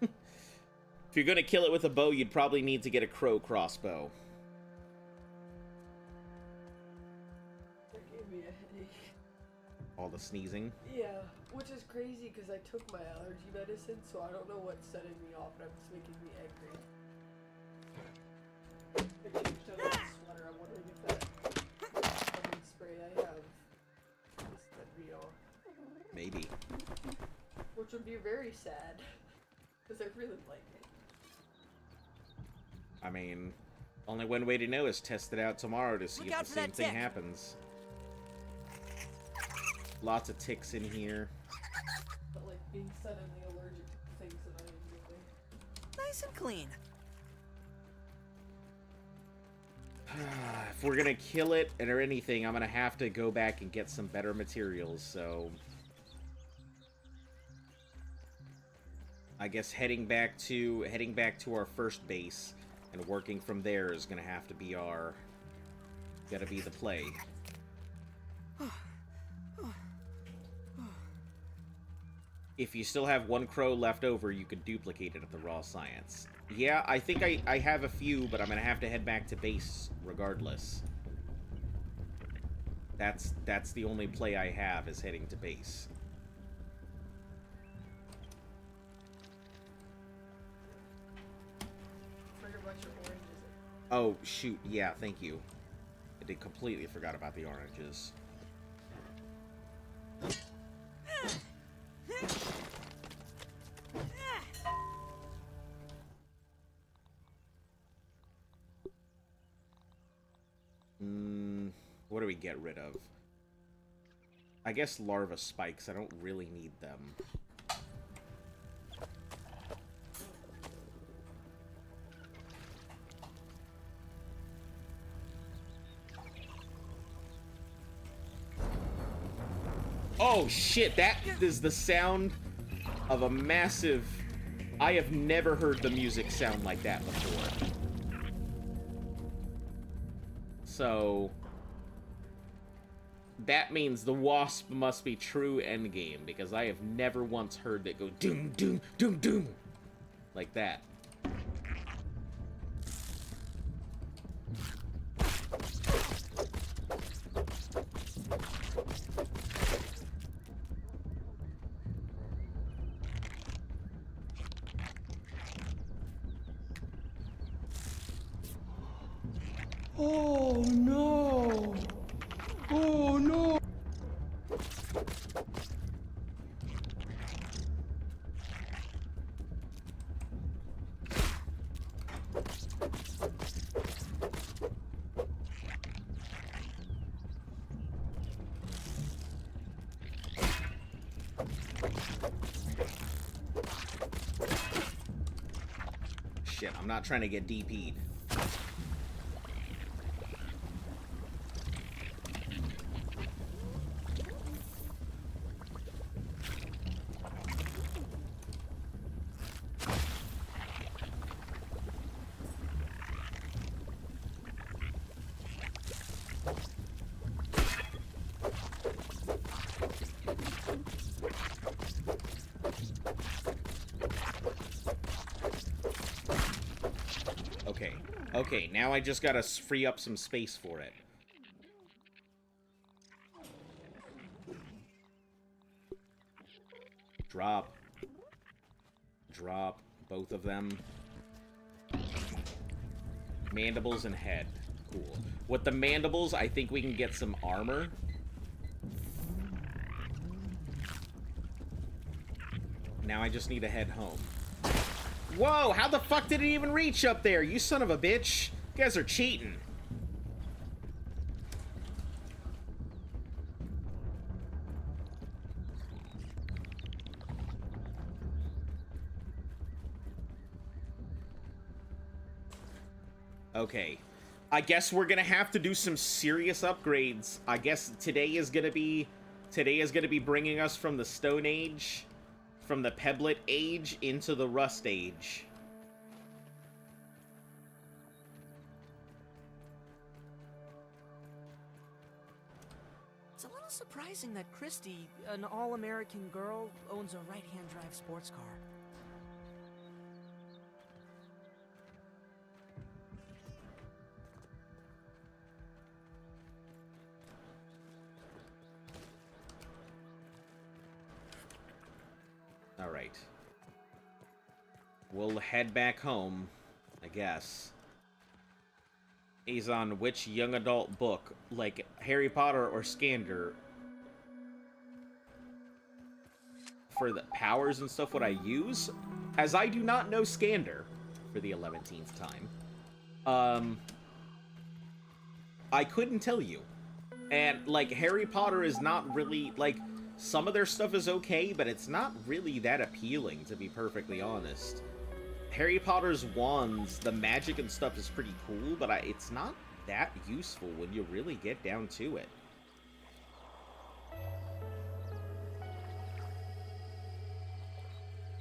If you're gonna kill it with a bow, you'd probably need to get a crow crossbow. That gave me a headache. All the sneezing. Yeah, which is crazy because I took my allergy medicine, so I don't know what's setting me off, and it's making me angry. I changed out of the sweater. I'm wondering if that fucking spray I have is set me off. Maybe. Which would be very sad, because I really like it. I mean, only one way to know is test it out tomorrow to see Look if out the for same that thing tick. happens. Lots of ticks in here. But like being suddenly allergic to things that I enjoy. Nice and clean. If we're gonna kill it or anything, I'm gonna have to go back and get some better materials, so I guess heading back to our first base and working from there is gonna have to be gotta be the play. If you still have one crow left over, you could duplicate it at the raw science. Yeah, I think I have a few, but I'm gonna have to head back to base regardless. That's the only play I have, is heading to base. Forget about your oranges. Oh, shoot. Yeah, thank you. I did completely forgot about the oranges. What do we get rid of? I guess larva spikes. I don't really need them. Oh shit, that is the sound of a massive... I have never heard the music sound like that before. So... that means the wasp must be true endgame, because I have never once heard it go doom, doom, doom, doom. Like that. Oh no! Oh no! Shit, I'm not trying to get DP'd. Okay, now I just gotta free up some space for it. Drop. Drop both of them. Mandibles and head. Cool. With the mandibles, I think we can get some armor. Now I just need to head home. Whoa, how the fuck did it even reach up there? You son of a bitch. You guys are cheating. Okay. I guess we're gonna have to do some serious upgrades. I guess today is gonna be bringing us from the Stone Age, from the Pebblet Age into the Rust Age. It's a little surprising that Christy, an all-American girl, owns a right-hand drive sports car. Alright. We'll head back home, I guess. Is on which young adult book, like Harry Potter or Skander, for the powers and stuff would I use? As I do not know Skander, for the 11th time. I couldn't tell you. And, like, Harry Potter is not really, like... Some of their stuff is okay, but it's not really that appealing, to be perfectly honest. Harry Potter's wands, the magic and stuff is pretty cool, but it's not that useful when you really get down to it.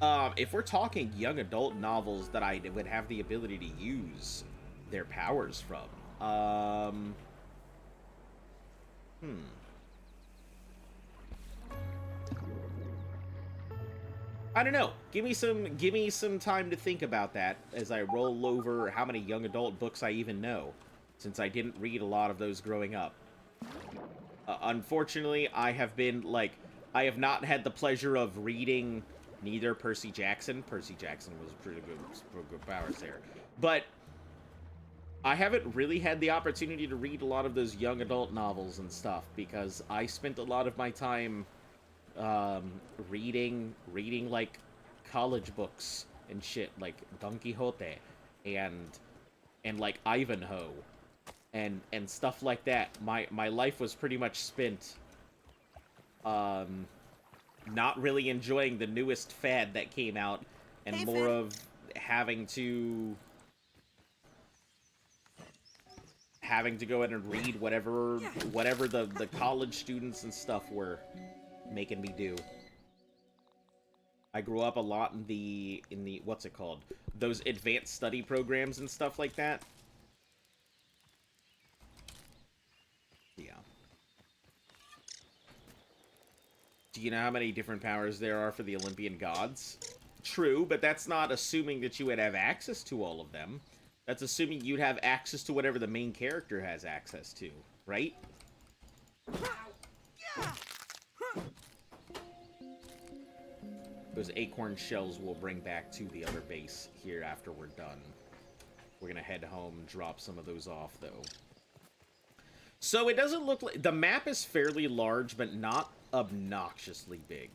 If we're talking young adult novels that I would have the ability to use their powers from, I don't know. Give me some time to think about that as I roll over how many young adult books I even know, since I didn't read a lot of those growing up. Unfortunately, I have not had the pleasure of reading neither Percy Jackson. Percy Jackson was pretty good powers there. But I haven't really had the opportunity to read a lot of those young adult novels and stuff because I spent a lot of my time reading like college books and shit, like Don Quixote and like Ivanhoe and stuff like that. My life was pretty much spent not really enjoying the newest fad that came out and Hey, more Finn. of having to go in and read whatever the college students and stuff were making me do. I grew up a lot in the what's it called? Those advanced study programs and stuff like that. Yeah. Do you know how many different powers there are for the Olympian gods? True, but that's not assuming that you would have access to all of them. That's assuming you'd have access to whatever the main character has access to, right? Those acorn shells we'll bring back to the other base here after we're done. We're gonna head home and drop some of those off, though. So it doesn't look like... The map is fairly large, but not obnoxiously big.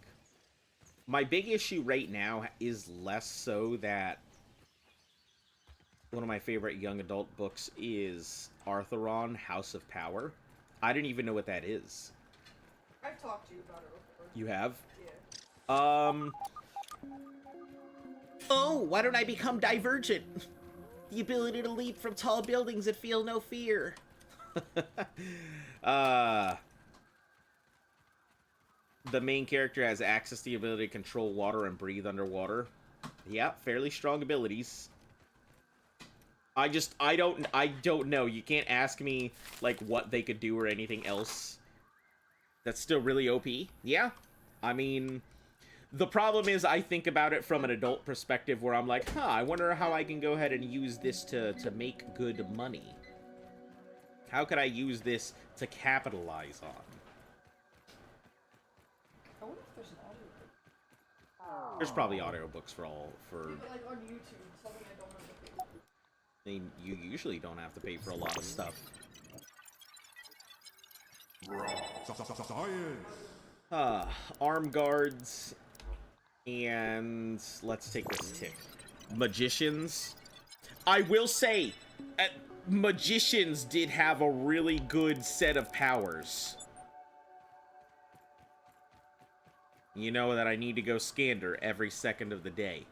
My big issue right now is less so that... One of my favorite young adult books is Artheron, House of Power. I didn't even know what that is. I've talked to you about it before. You have? Yeah. Oh, why don't I become divergent? The ability to leap from tall buildings and feel no fear. The main character has access to the ability to control water and breathe underwater. Yeah, fairly strong abilities. I don't know. You can't ask me, like, what they could do or anything else. That's still really OP. Yeah. I mean, the problem is I think about it from an adult perspective where I'm like, I wonder how I can go ahead and use this to make good money. How could I use this to capitalize on? I wonder if there's an audiobook. There's probably audiobooks for all, Yeah, but like on YouTube, something I don't know what they do. I mean, you usually don't have to pay for a lot of stuff. Arm guards, and let's take this tip. Magicians. I will say, magicians did have a really good set of powers. You know that I need to go scander every second of the day.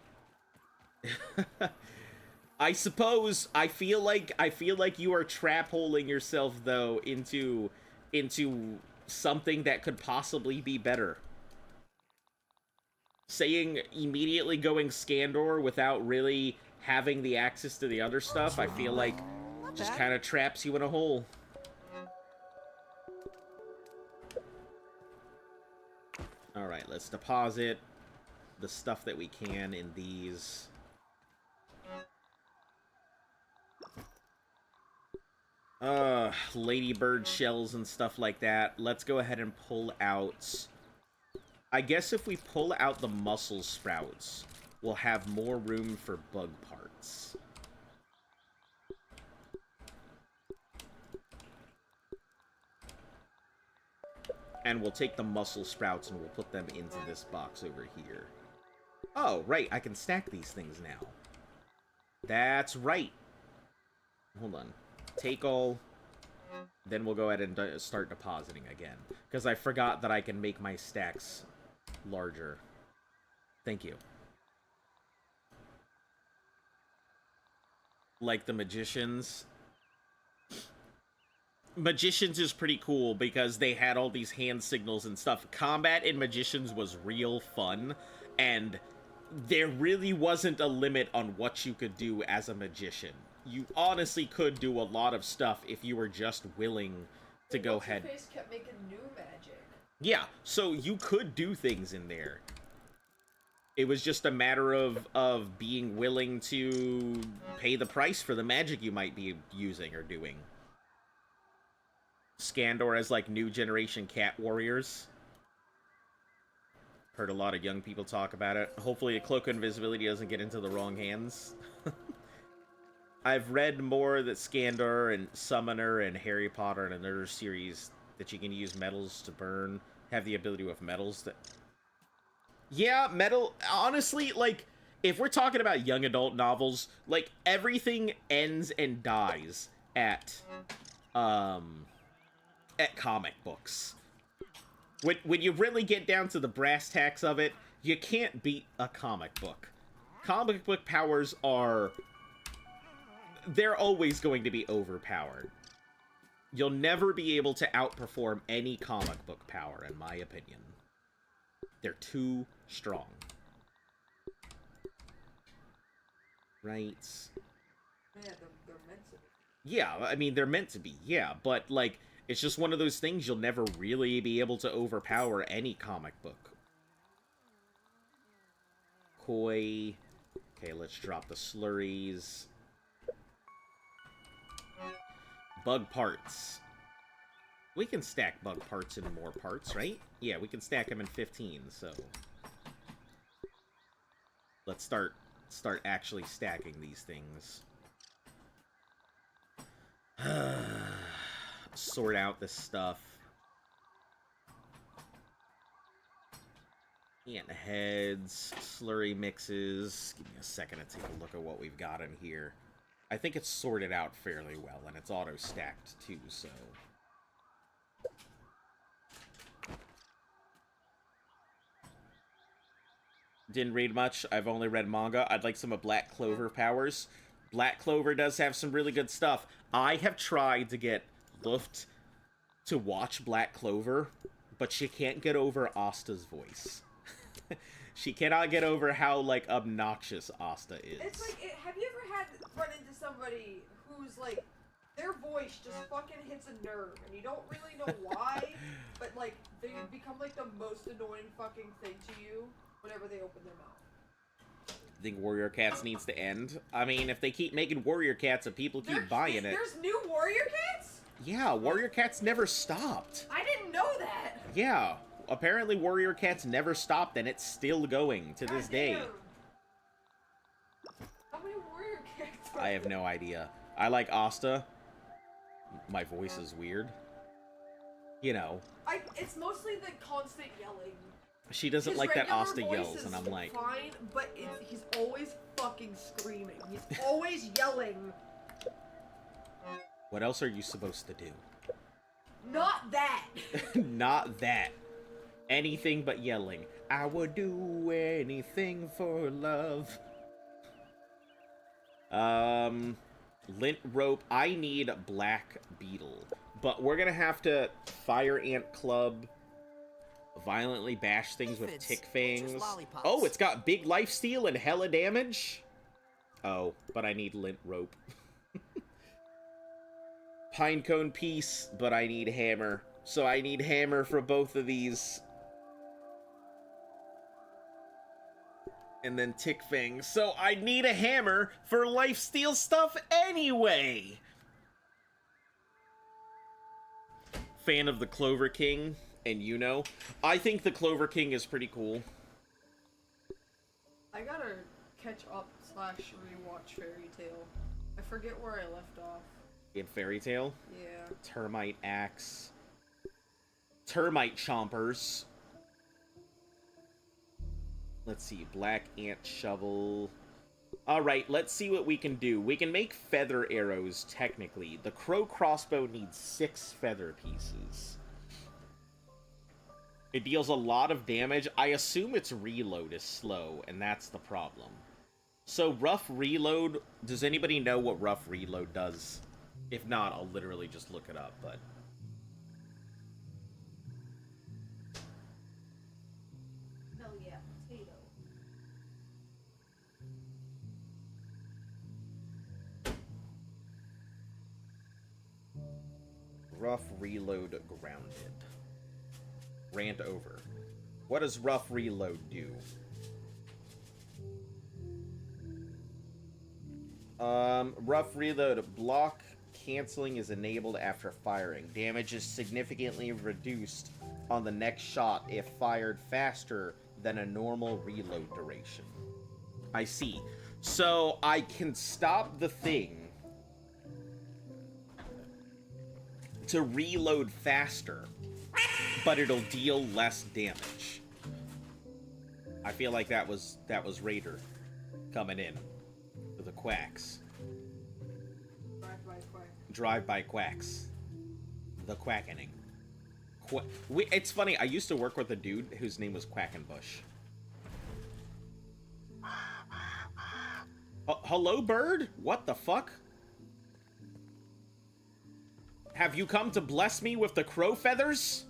I suppose I feel like you are trap-holing yourself though into something that could possibly be better. Saying immediately going Scandor without really having the access to the other stuff, I feel like just kind of traps you in a hole. Alright, let's deposit the stuff that we can in these. Ladybird shells and stuff like that. Let's go ahead and pull out... I guess if we pull out the mussel sprouts, we'll have more room for bug parts. And we'll take the mussel sprouts and we'll put them into this box over here. Oh, right, I can stack these things now. That's right. Hold on. Take all. Then we'll go ahead and start depositing again. Because I forgot that I can make my stacks larger. Thank you. Like the magicians. Magicians is pretty cool because they had all these hand signals and stuff. Combat in Magicians was real fun, and there really wasn't a limit on what you could do as a magician. You honestly could do a lot of stuff if you were just willing to go ahead. What's-her-face kept making new magic. Yeah, so you could do things in there. It was just a matter of being willing to pay the price for the magic you might be using or doing. Scandor as, like, new generation cat warriors. Heard a lot of young people talk about it. Hopefully the Cloak of Invisibility doesn't get into the wrong hands. I've read more that Scandor and Summoner and Harry Potter and another series that you can use metals to burn have the ability with metals that... Yeah, metal... Honestly, like, if we're talking about young adult novels, like, everything ends and dies at comic books. When you really get down to the brass tacks of it, you can't beat a comic book. Comic book powers are... They're always going to be overpowered. You'll never be able to outperform any comic book power, in my opinion. They're too strong. Right? Yeah, they're meant to be. Yeah, I mean, they're meant to be, yeah, but, like, it's just one of those things you'll never really be able to overpower any comic book. Koi. Okay, let's drop the slurries. Bug parts. We can stack bug parts in more parts, right? Yeah, we can stack them in 15, so... Let's start actually stacking these things. Sort out this stuff. Ant heads, slurry mixes. Give me a second to take a look at what we've got in here. I think it's sorted out fairly well, and it's auto-stacked too, so... Didn't read much. I've only read manga. I'd like some of Black Clover powers. Black Clover does have some really good stuff. I have tried to get Luft to watch Black Clover, but she can't get over Asta's voice. She cannot get over how, like, obnoxious Asta is. It's like, have you ever run into somebody who's, like, their voice just fucking hits a nerve, and you don't really know why, but, like, they become, like, the most annoying fucking thing to you whenever they open their mouth. I think Warrior Cats needs to end. I mean, if they keep making Warrior Cats and people keep buying it... There's new Warrior Cats? Yeah, Warrior Cats never stopped. I didn't know that! Yeah, apparently Warrior Cats never stopped, and it's still going to this day. How many Warrior Cats are I have no idea. I like Asta. My voice is weird. You know. It's mostly the constant yelling. She doesn't His like that regular Asta voice yells, is and I'm like... fine, but he's always fucking screaming. He's always yelling. What else are you supposed to do? Not that! Not that. Anything but yelling. I would do anything for love. Lint rope. I need Black Beetle. But we're gonna have to Fire Ant Club... violently bash things with tick fangs. Oh, it's got big lifesteal and hella damage? Oh, but I need lint rope. Pinecone piece, but I need hammer. So I need hammer for both of these. And then tick fangs. So I need a hammer for lifesteal stuff anyway! Fan of the Clover King. And you know, I think the Clover King is pretty cool. I gotta catch up / rewatch Fairy Tail. I forget where I left off. In Fairy Tail? Yeah. Termite axe. Termite chompers. Let's see, black ant shovel. Alright, let's see what we can do. We can make feather arrows, technically. The crow crossbow needs 6 feather pieces. It deals a lot of damage. I assume its reload is slow, and that's the problem. So, rough reload... Does anybody know what rough reload does? If not, I'll literally just look it up, but... Hell yeah, potato. Rough reload grounded. Rant over. What does rough reload do? Rough reload. Block canceling is enabled after firing. Damage is significantly reduced on the next shot if fired faster than a normal reload duration. I see. So I can stop the thing to reload faster, but it'll deal less damage. I feel like that was Raider coming in with the quacks. Drive-by quack. Drive-by quacks. The quackening. It's funny, I used to work with a dude whose name was Quackenbush. Hello, bird? What the fuck? Have you come to bless me with the crow feathers?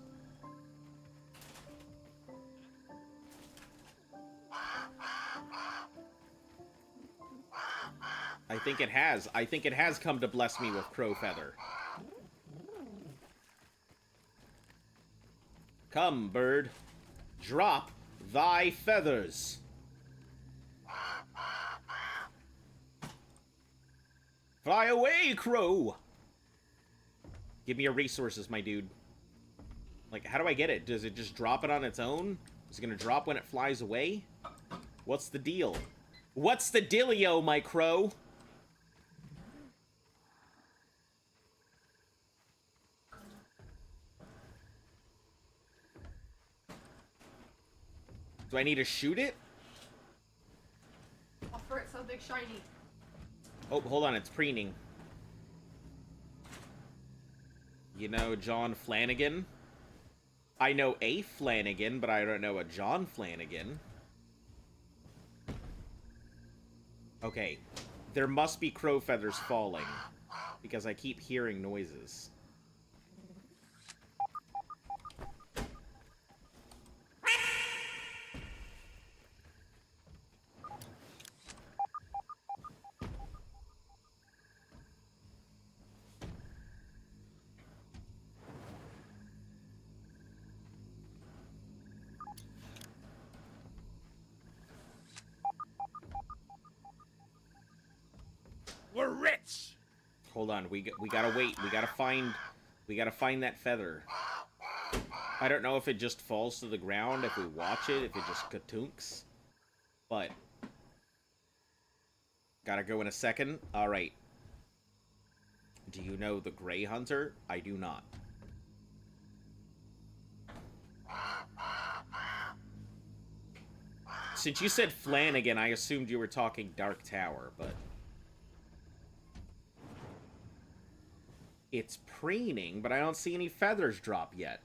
I think it has. I think it has come to bless me with crow feather. Come, bird. Drop thy feathers. Fly away, crow! Give me your resources, my dude. Like, how do I get it? Does it just drop it on its own? Is it gonna drop when it flies away? What's the deal? What's the dealio, my crow? Do I need to shoot it? Offer it something shiny. Oh, hold on, it's preening. You know John Flanagan? I know a Flanagan, but I don't know a John Flanagan. Okay, there must be crow feathers falling, because I keep hearing noises. We're rich. Hold on, we gotta wait. We gotta find that feather. I don't know if it just falls to the ground if we watch it, if it just katunks. But gotta go in a second. All right. Do you know the Gray Hunter? I do not. Since you said Flanagan, I assumed you were talking Dark Tower, but it's preening, but I don't see any feathers drop yet.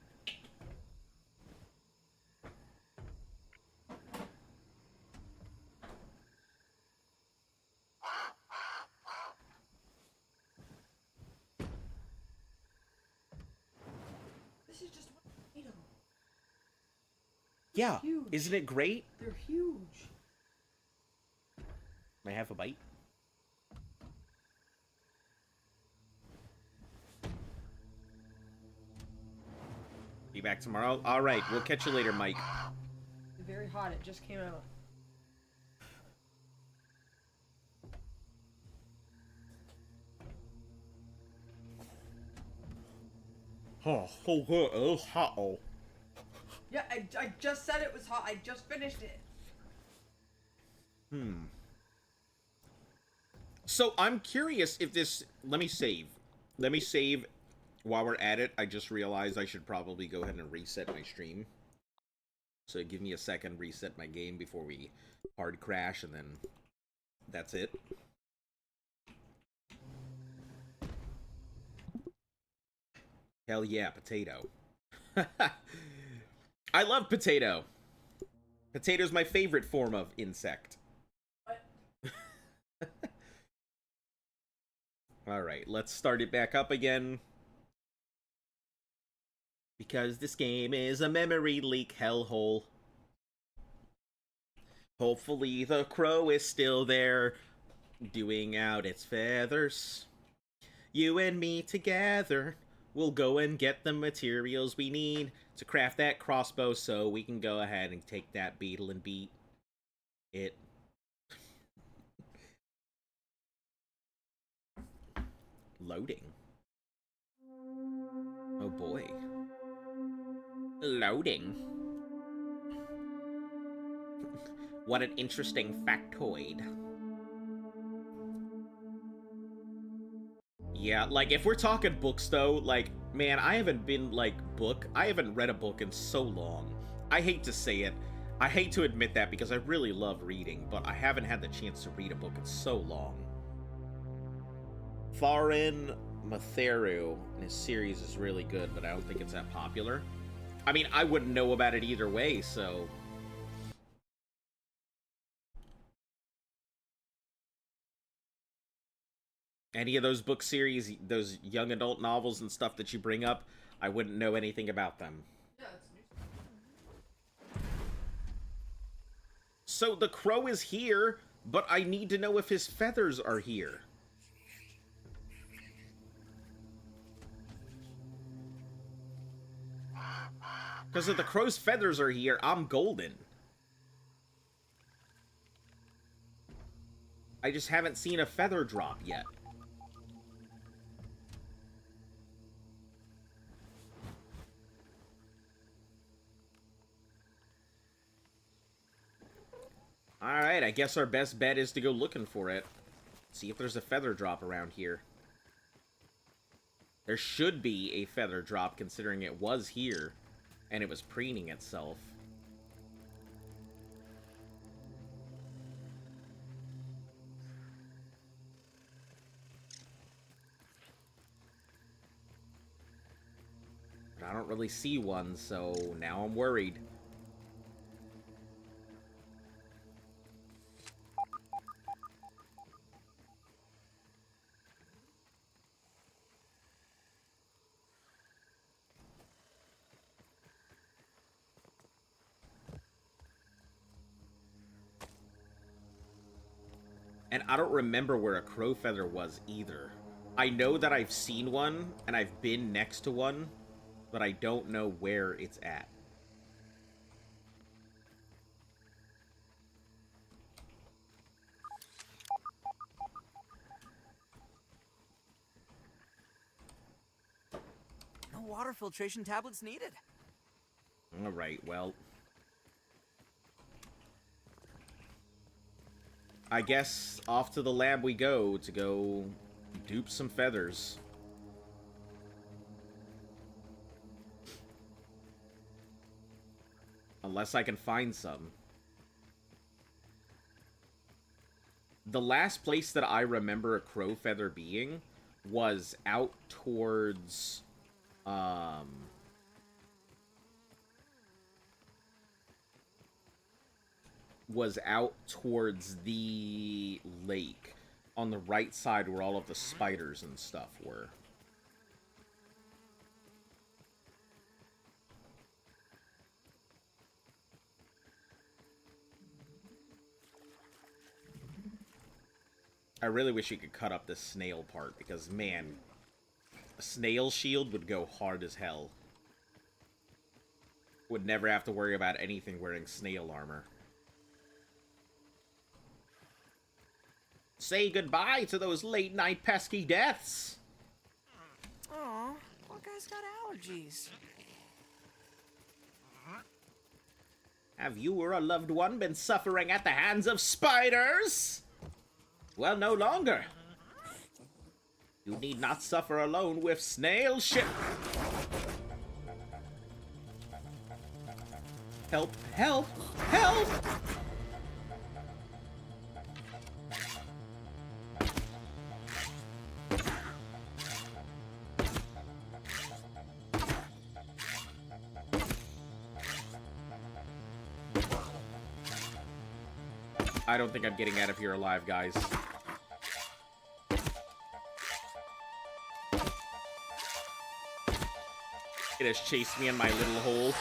This is just one item. Yeah, Huge. isn't it great? They're huge. May I have a bite? Be back tomorrow? Alright, we'll catch you later, Mike. They're very hot. It just came out. Oh, hot. Oh. Yeah, I just said it was hot. I just finished it. So, I'm curious if this... Let me save. Let me save while we're at it. I just realized I should probably go ahead and reset my stream. So, give me a second, reset my game before we hard crash, and then that's it. Hell yeah, potato. I love potato. Potato's my favorite form of insect. What? Alright, let's start it back up again. Because this game is a memory leak hellhole. Hopefully the crow is still there, doing out its feathers. You and me together we'll go and get the materials we need to craft that crossbow so we can go ahead and take that beetle and beat it. Loading. Oh boy. Loading. What an interesting factoid. Yeah, like, if we're talking books, though, like, man, I haven't read a book in so long. I hate to say it. I hate to admit that because I really love reading, but I haven't had the chance to read a book in so long. Farin Matheru and his series is really good, but I don't think it's that popular. I mean, I wouldn't know about it either way, so... Any of those book series, those young adult novels and stuff that you bring up, I wouldn't know anything about them. Yeah, it's new. So the crow is here, but I need to know if his feathers are here. Because if the crow's feathers are here, I'm golden. I just haven't seen a feather drop yet. Alright, I guess our best bet is to go looking for it. See if there's a feather drop around here. There should be a feather drop, considering it was here, and it was preening itself. But I don't really see one, so now I'm worried. And I don't remember where a crow feather was either. I know that I've seen one, and I've been next to one, but I don't know where it's at. No water filtration tablets needed. Alright, well... I guess off to the lab we go to go dupe some feathers. Unless I can find some. The last place that I remember a crow feather being was out towards, the lake on the right side where all of the spiders and stuff were. I really wish you could cut up this snail part because, man, a snail shield would go hard as hell. Would never have to worry about anything wearing snail armor. Say goodbye to those late-night pesky deaths! Aw, poor guy's got allergies. Have you or a loved one been suffering at the hands of spiders? Well, no longer. You need not suffer alone with snail ship. Help, help, help! I don't think I'm getting out of here alive, guys. It has chased me in my little hole.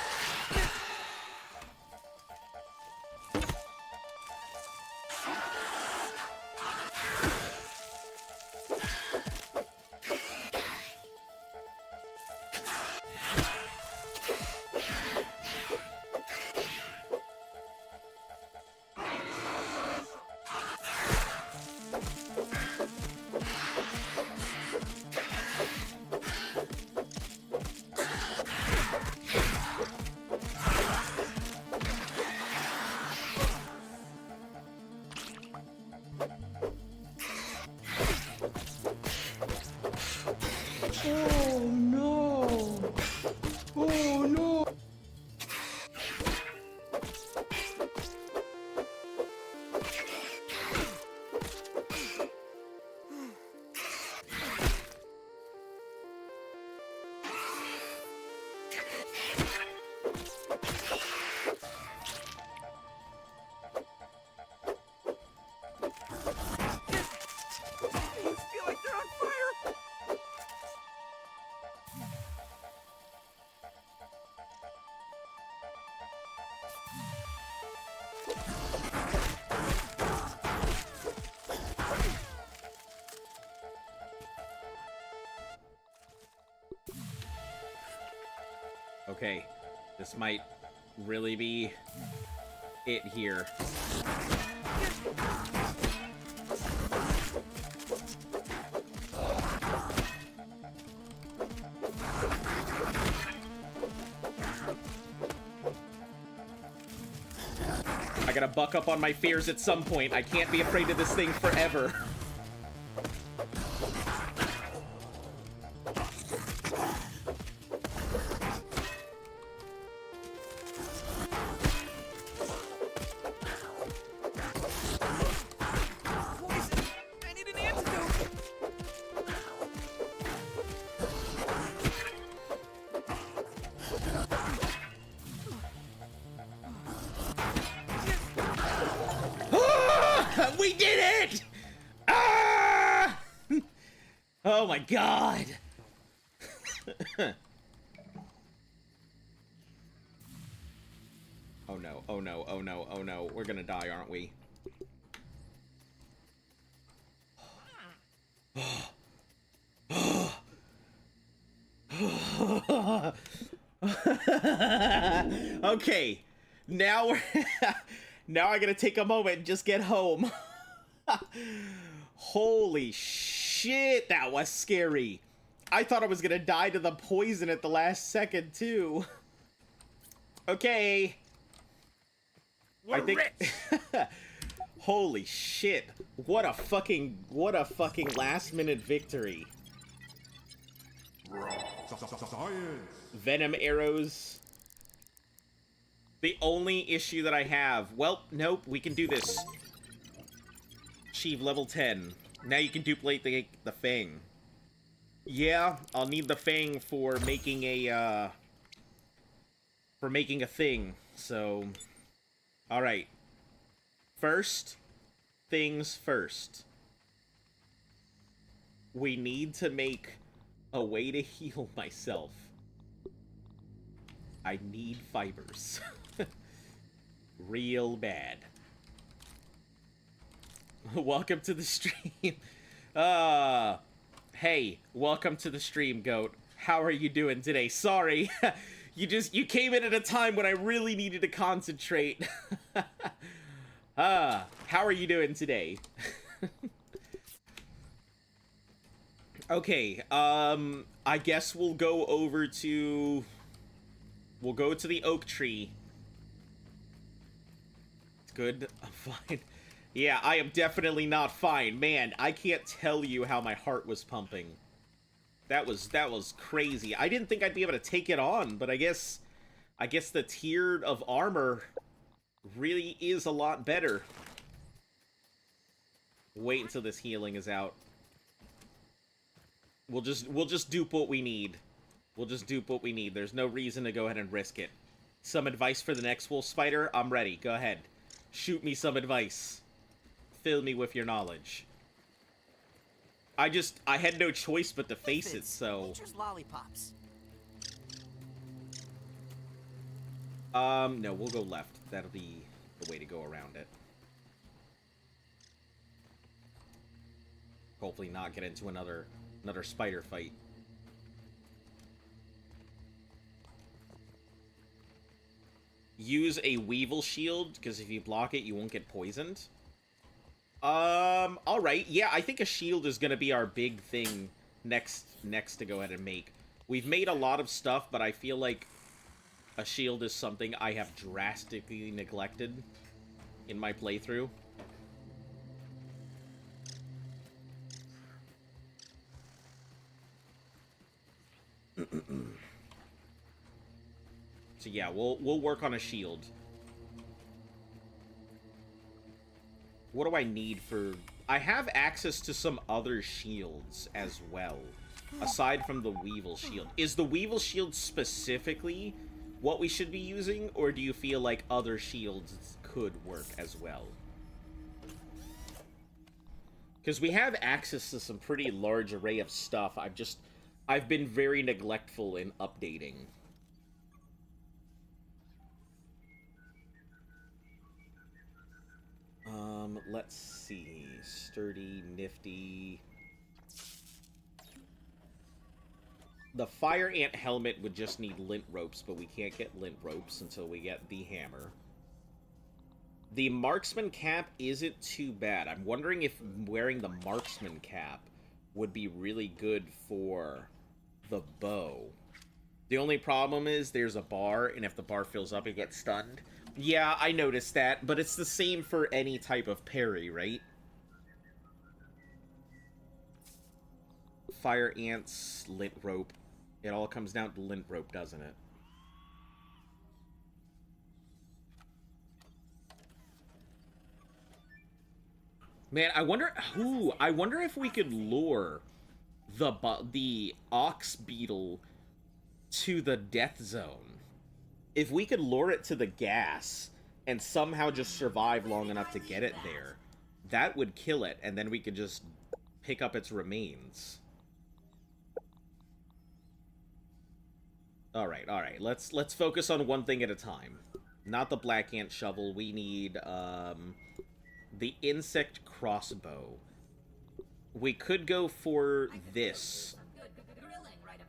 Oh no! Oh no! Things feel like they're on fire. Okay, this might really be it here. I gotta buck up on my fears at some point. I can't be afraid of this thing forever. Poison. I need an antidote. We did it! Ah! Oh my god! Oh no, oh no, oh no, oh no. We're gonna die, aren't we? Okay, now we're now I gotta take a moment and just get home. Holy shit, that was scary. I thought I was gonna die to the poison at the last second too. Okay. We're rich. Holy shit. What a fucking last minute victory. Venom arrows. The only issue that I have... Well, nope, we can do this. Achieve level 10. Now you can duplicate the Fang. Yeah, I'll need the Fang for making a, thing, so... Alright. First things first. We need to make a way to heal myself. I need fibers. Real bad. Welcome to the stream. Hey, welcome to the stream, Goat. How are you doing today? Sorry. You came in at a time when I really needed to concentrate. How are you doing today? Okay, I guess we'll go over to... We'll go to the oak tree. It's good. I'm fine. Yeah, I am definitely not fine. Man, I can't tell you how my heart was pumping. That was crazy. I didn't think I'd be able to take it on, but I guess the tier of armor really is a lot better. Wait until this healing is out. We'll just dupe what we need. We'll just dupe what we need. There's no reason to go ahead and risk it. Some advice for the next wolf spider? I'm ready. Go ahead. Shoot me some advice. Fill me with your knowledge. I had no choice but to face it, so... Nature's lollipops. No, we'll go left. That'll be the way to go around it. Hopefully not get into another spider fight. Use a Weevil shield, because if you block it, you won't get poisoned. Alright. Yeah, I think a shield is gonna be our big thing next to go ahead and make. We've made a lot of stuff, but I feel like a shield is something I have drastically neglected in my playthrough. So yeah, we'll work on a shield. What do I need for... I have access to some other shields as well, aside from the Weevil shield. Is the Weevil shield specifically what we should be using, or do you feel like other shields could work as well? Because we have access to some pretty large array of stuff. I've been very neglectful in updating. Let's see. Sturdy, nifty. The fire ant helmet would just need lint ropes, but we can't get lint ropes until we get the hammer. The marksman cap isn't too bad. I'm wondering if wearing the marksman cap would be really good for the bow. The only problem is there's a bar, and if the bar fills up, it gets stunned. Yeah, I noticed that, but it's the same for any type of parry, right? Fire ants, lint rope. It all comes down to lint rope, doesn't it? Man, I wonder if we could lure the ox beetle to the death zone. If we could lure it to the gas and somehow just survive long enough to get it there, that would kill it, and then we could just pick up its remains. All right. Let's focus on one thing at a time. Not the black ant shovel. We need the insect crossbow. We could go for this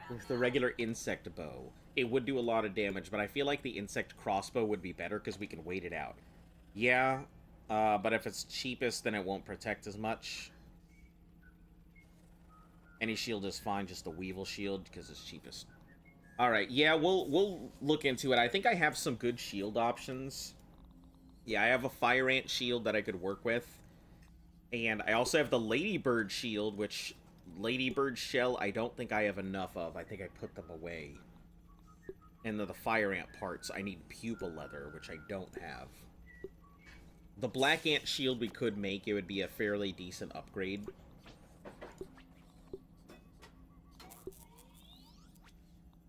with the regular insect bow. It would do a lot of damage, but I feel like the insect crossbow would be better because we can wait it out. Yeah, but if it's cheapest, then it won't protect as much. Any shield is fine, just the Weevil shield because it's cheapest. All right, yeah, we'll look into it. I think I have some good shield options. Yeah, I have a fire ant shield that I could work with. And I also have the ladybird shield, which ladybird shell I don't think I have enough of. I think I put them away. And the fire ant parts, I need pupa leather, which I don't have. The black ant shield we could make. It would be a fairly decent upgrade.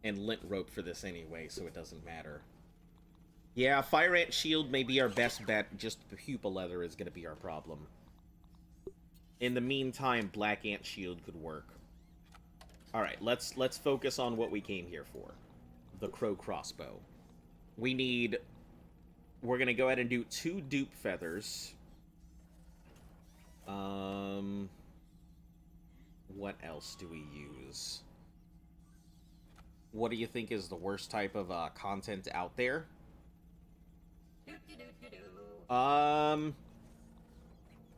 And lint rope for this anyway, so it doesn't matter. Yeah, fire ant shield may be our best bet. Just pupa leather is going to be our problem. In the meantime, black ant shield could work. Alright, let's focus on what we came here for. The crow crossbow. We're going to go ahead and do 2 dupe feathers. What else do we use? What do you think is the worst type of content out there? I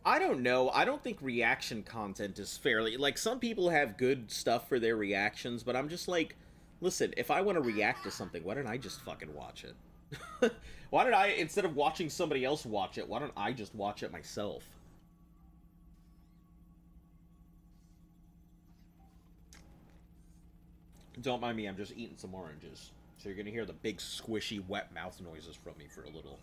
don't know. I don't think reaction content is fairly... Like, some people have good stuff for their reactions, but I'm just like, listen, if I want to react to something, why don't I just fucking watch it? Why don't I, instead of watching somebody else watch it, why don't I just watch it myself? Don't mind me, I'm just eating some oranges. So you're gonna hear the big, squishy, wet mouth noises from me for a little.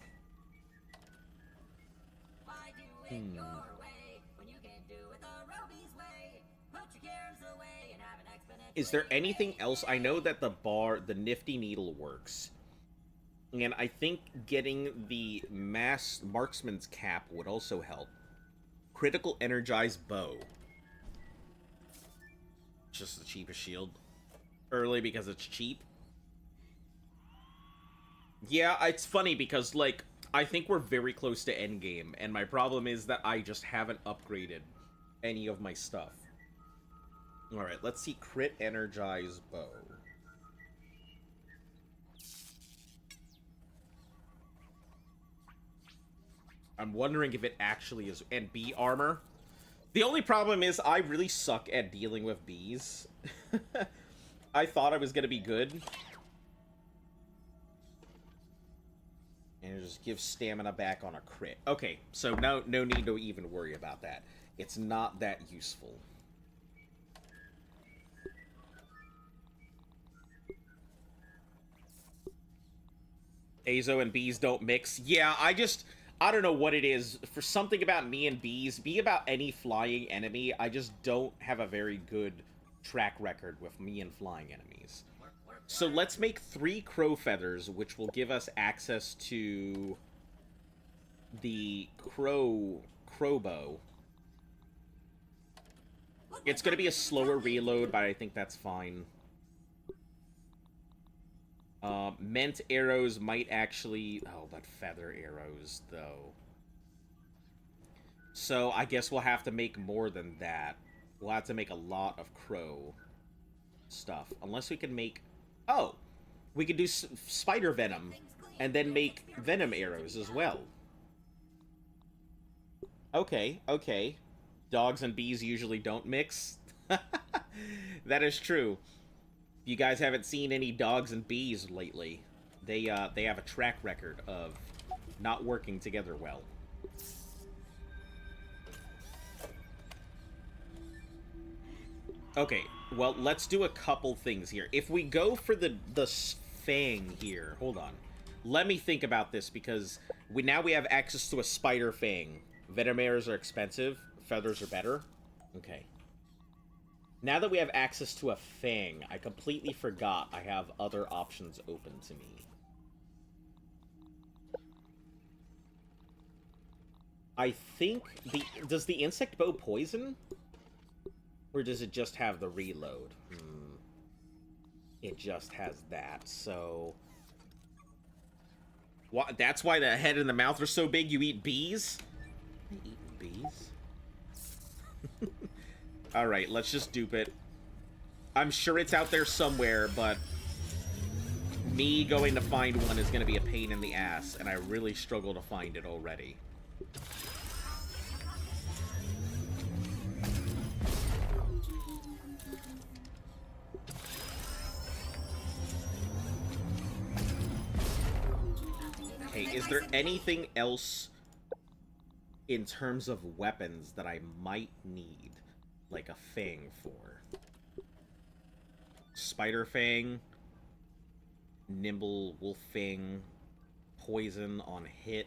Why do it your way when you can do it the Roby's way? Put your cares away and have an exponential. Is there anything else? I know that the nifty needle works. And I think getting the marksman's cap would also help. Critical energized bow. Just the cheapest shield. Early because it's cheap. Yeah, it's funny because, like, I think we're very close to endgame, and my problem is that I just haven't upgraded any of my stuff. Alright, let's see crit energized bow. I'm wondering if it actually is... And bee armor. The only problem is I really suck at dealing with bees. I thought I was going to be good. And it just gives stamina back on a crit. Okay, so no need to even worry about that. It's not that useful. Azo and bees don't mix. Yeah, I don't know what it is. For something about me and bees, be about any flying enemy, I just don't have a very good track record with me and flying enemies. So let's make 3 crow feathers, which will give us access to the crowbow. It's going to be a slower reload, but I think that's fine. Mint arrows might actually... Oh, but feather arrows, though. So I guess we'll have to make more than that. We'll have to make a lot of crow stuff. Unless we can make... Oh! We could do spider venom, and then make venom arrows as well. Okay, okay. Dogs and bees usually don't mix. That is true. You guys haven't seen any dogs and bees lately. They have a track record of not working together well. Okay, well, let's do a couple things here. If we go for the fang here, hold on. Let me think about this, because now we have access to a spider fang. Venom arrows are expensive. Feathers are better. Okay. Now that we have access to a fang, I completely forgot I have other options open to me. I think does the insect bow poison? Or does it just have the reload? It just has that, so... That's why the head and the mouth are so big, you eat bees? I eat bees? Alright, let's just dupe it. I'm sure it's out there somewhere, but... me going to find one is going to be a pain in the ass, and I really struggle to find it already. Okay, is there anything else in terms of weapons that I might need, like a fang for? Spider fang, nimble wolf fang, poison on hit.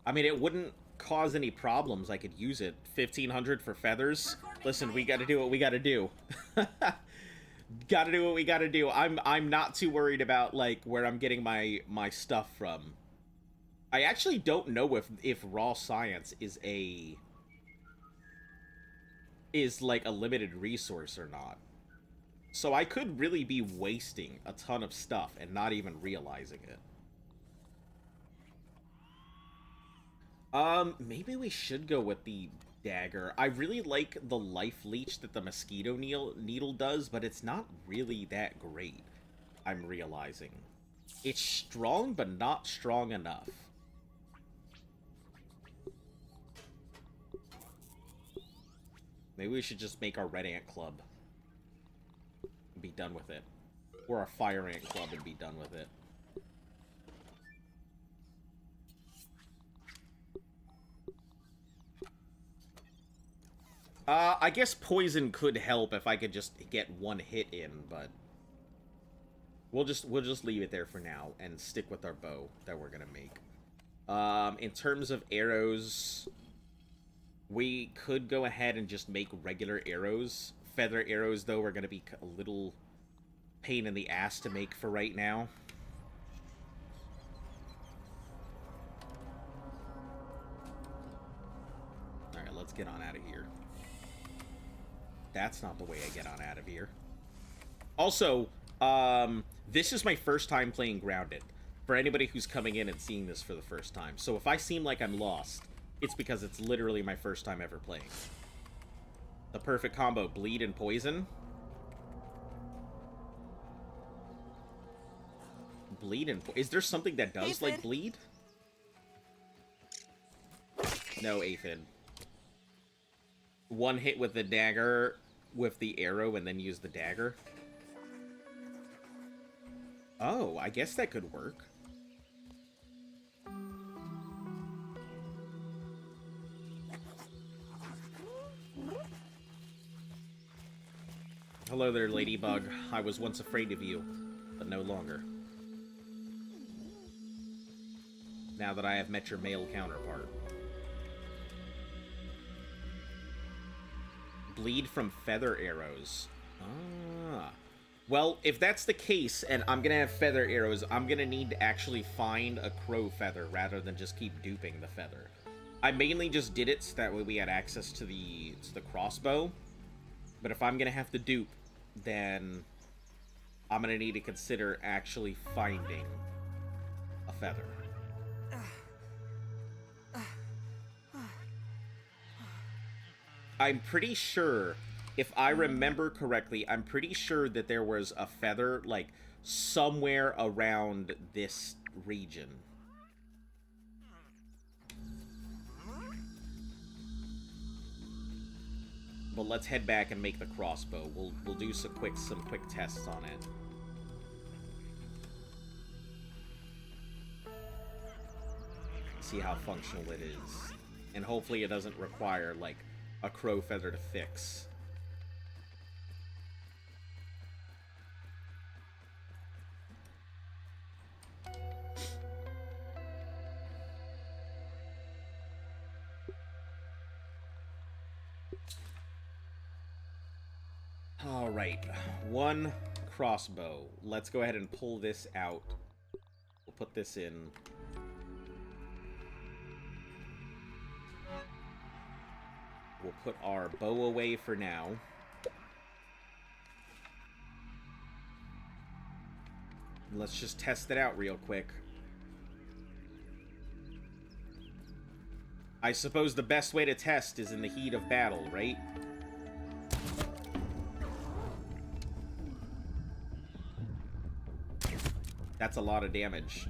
I mean, it wouldn't cause any problems. I could use it. 1500 for feathers. Listen, we got to do what we got to do. Got to do what we got to do. I'm not too worried about like where I'm getting my stuff from. I actually don't know if raw science is like a limited resource or not. So I could really be wasting a ton of stuff and not even realizing it. Maybe we should go with the dagger. I really like the life leech that the mosquito needle does, but it's not really that great, I'm realizing. It's strong, but not strong enough. Maybe we should just make our red ant club. And be done with it. Or a fire ant club and be done with it. I guess poison could help if I could just get one hit in, but we'll just leave it there for now and stick with our bow that we're gonna make. In terms of arrows, we could go ahead and just make regular arrows. Feather arrows, though, are gonna be a little pain in the ass to make for right now. Alright, let's get on out of here. That's not the way I get on out of here. Also, this is my first time playing Grounded. For anybody who's coming in and seeing this for the first time. So if I seem like I'm lost, it's because it's literally my first time ever playing. The perfect combo, bleed and poison. Bleed and is there something that does like bleed? No, aphid. One hit with the dagger with the arrow and then use the dagger. Oh, I guess that could work. Hello there, Ladybug. I was once afraid of you, but no longer. now that I have met your male counterpart. Bleed from feather arrows. Ah. Well, if that's the case, and I'm gonna have feather arrows, I'm gonna need to actually find a crow feather rather than just keep duping the feather. I mainly just did it so that way we had access to the crossbow. But if I'm gonna have to dupe, then I'm gonna need to consider actually finding a feather. I'm pretty sure, if I remember correctly, I'm pretty sure that there was a feather, like, somewhere around this region. But let's head back and make the crossbow. We'll do some quick tests on it. See how functional it is. And hopefully it doesn't require, like, a crow feather to fix. Alright, one crossbow. Let's go ahead and pull this out. We'll put this in. We'll put our bow away for now. Let's just test it out real quick. I suppose the best way to test is in the heat of battle, right? That's a lot of damage.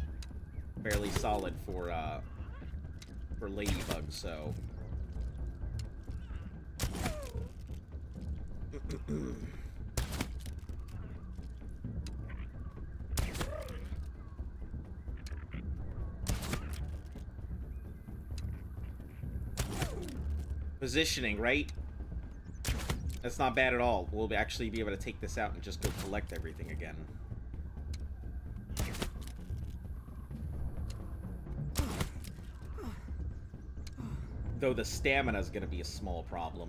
Barely solid for Ladybug, so... Positioning, right? That's not bad at all. We'll actually be able to take this out and just go collect everything again. Though the stamina is going to be a small problem.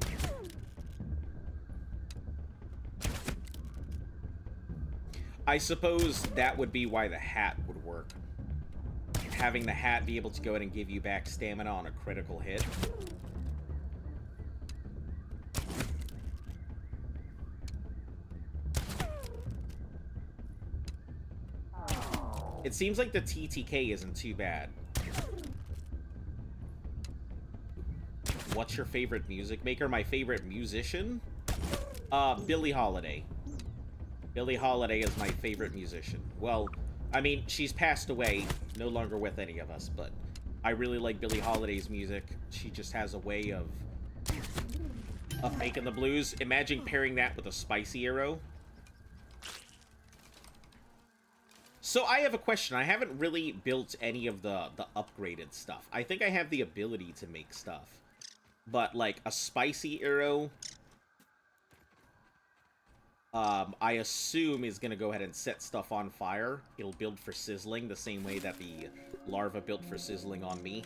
I suppose that would be why the hat would work. Having the hat be able to go ahead and give you back stamina on a critical hit. It seems like the TTK isn't too bad. What's your favorite music maker? My favorite musician? Billie Holiday. Billie Holiday is my favorite musician. Well, I mean, she's passed away, no longer with any of us, but I really like Billie Holiday's music. She just has a way of making the blues. Imagine pairing that with a spicy arrow. So I have a question. I haven't really built any of the upgraded stuff. I think I have the ability to make stuff. But, like, a spicy arrow, I assume is going to go ahead and set stuff on fire. It'll build for sizzling the same way that the larva built for sizzling on me.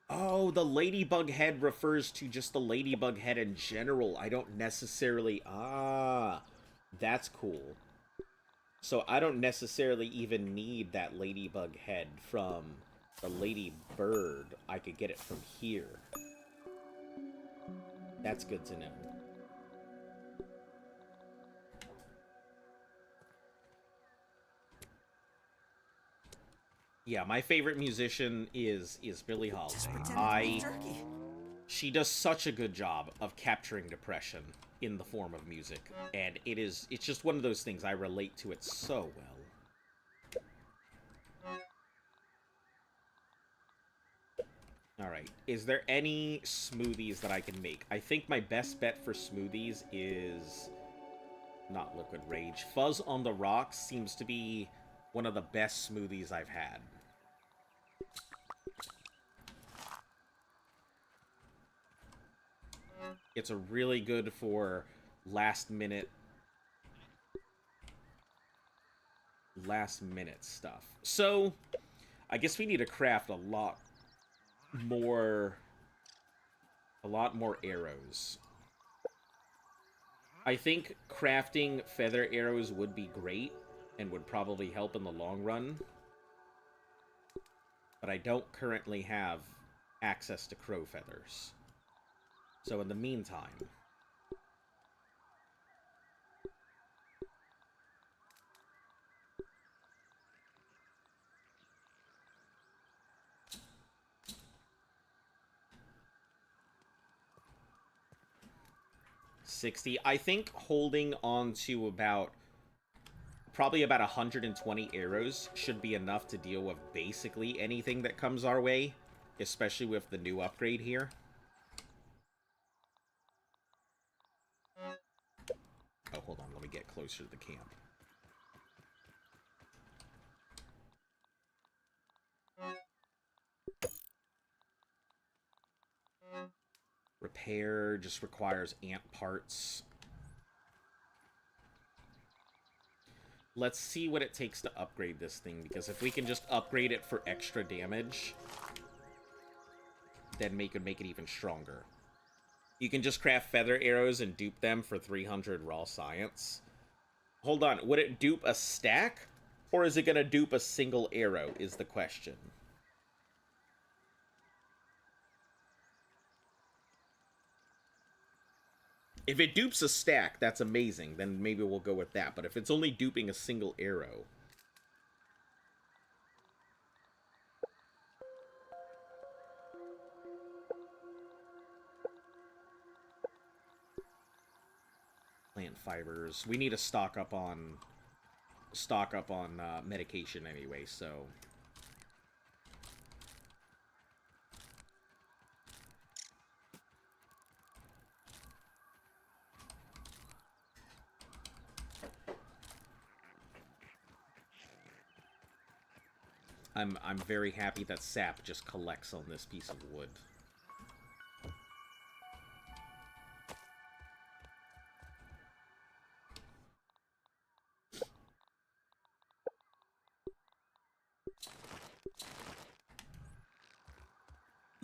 Oh, the ladybug head refers to just the ladybug head in general. I don't necessarily... Ah, that's cool. So I don't necessarily even need that ladybug head from the ladybird. I could get it from here. That's good to know. Yeah, my favorite musician is Billie Holiday. She does such a good job of capturing depression in the form of music, and it's just one of those things. I relate to it so well. Alright, is there any smoothies that I can make? I think my best bet for smoothies is not Liquid Rage. Fuzz on the Rocks seems to be one of the best smoothies I've had. It's a really good for last minute stuff. So, I guess we need to craft a lot more arrows. I think crafting feather arrows would be great and would probably help in the long run. But I don't currently have access to crow feathers. So in the meantime... $60. I think holding on to probably about 120 arrows should be enough to deal with basically anything that comes our way, especially with the new upgrade here. Oh, hold on, let me get closer to the camp. Repair just requires ant parts. Let's see what it takes to upgrade this thing, because if we can just upgrade it for extra damage, then we could make it even stronger. You can just craft feather arrows and dupe them for 300 raw science. Hold on, would it dupe a stack? Or is it going to dupe a single arrow, is the question. If it dupes a stack, that's amazing. Then maybe we'll go with that. But if it's only duping a single arrow... Plant fibers. We need to stock up on medication anyway, so... I'm very happy that sap just collects on this piece of wood.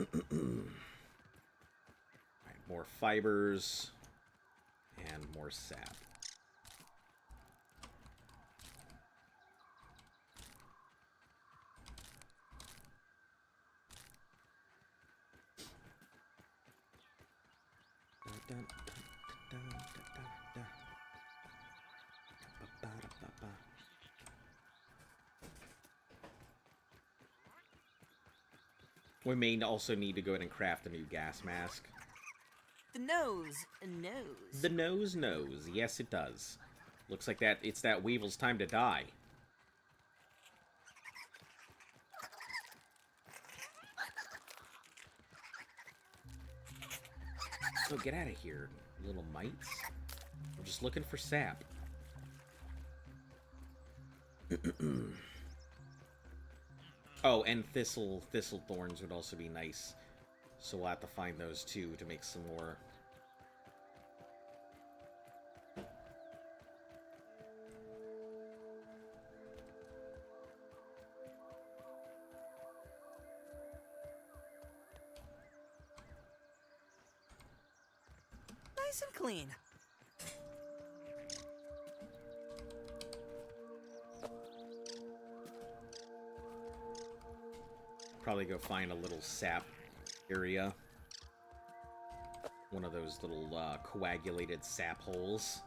Alright, more fibers and more sap. We may also need to go ahead and craft a new gas mask. The nose knows. The nose knows. Yes, it does. Looks like it's that Weevil's time to die. So get out of here, little mites. I'm just looking for sap. Oh, and thistle thorns would also be nice. So we'll have to find those too to make some more. Nice and clean. Probably go find a little sap area. One of those little coagulated sap holes.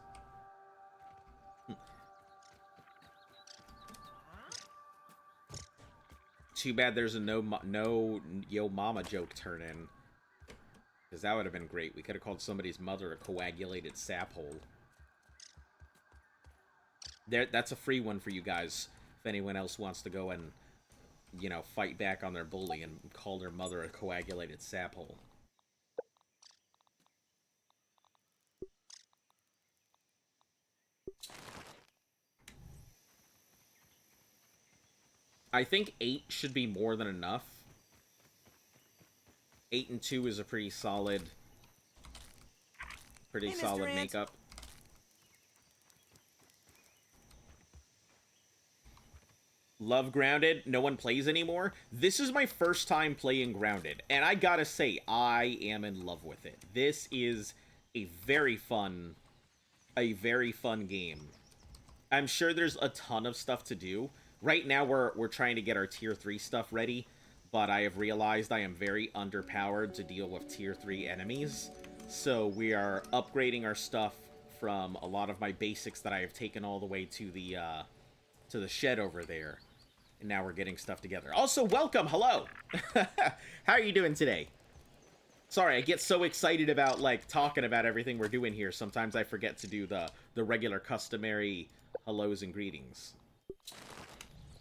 Too bad there's a no yo mama joke turn in. Because that would have been great. We could have called somebody's mother a coagulated sap hole. That's a free one for you guys. If anyone else wants to go and, you know, fight back on their bully and call their mother a coagulated sap hole. I think 8 should be more than enough. 8 and 2 is a pretty solid Pretty Hey, Mr. solid Ant. makeup. Love Grounded. No one plays anymore. This is my first time playing Grounded, and I gotta say, I am in love with it. This is a very fun game. I'm sure there's a ton of stuff to do. Right now, we're trying to get our Tier 3 stuff ready, but I have realized I am very underpowered to deal with Tier 3 enemies. So we are upgrading our stuff from a lot of my basics that I have taken all the way to the shed over there. And now we're getting stuff together. Also, welcome! Hello! How are you doing today? Sorry, I get so excited about, like, talking about everything we're doing here. Sometimes I forget to do the regular customary hellos and greetings.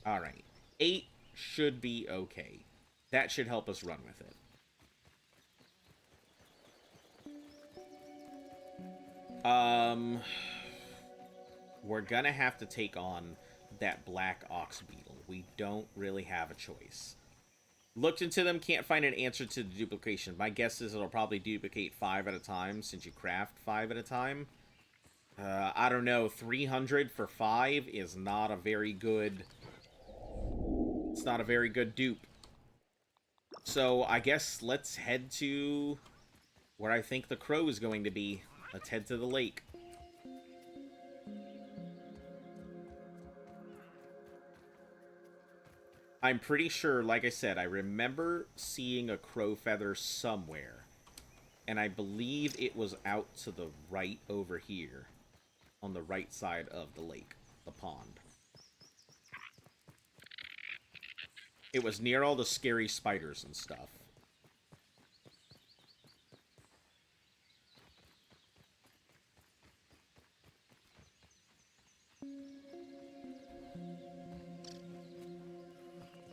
Alright. 8 should be okay. That should help us run with it. We're gonna have to take on that black ox beetle. We don't really have a choice. Looked into them, can't find an answer to the duplication. My guess is it'll probably duplicate 5 at a time since you craft 5 at a time. I don't know, 300 for 5 is not a very good... It's not a very good dupe. So I guess let's head to where I think the crow is going to be. Let's head to the lake. I'm pretty sure, like I said, I remember seeing a crow feather somewhere. And I believe it was out to the right over here. On the right side of the lake. The pond. It was near all the scary spiders and stuff.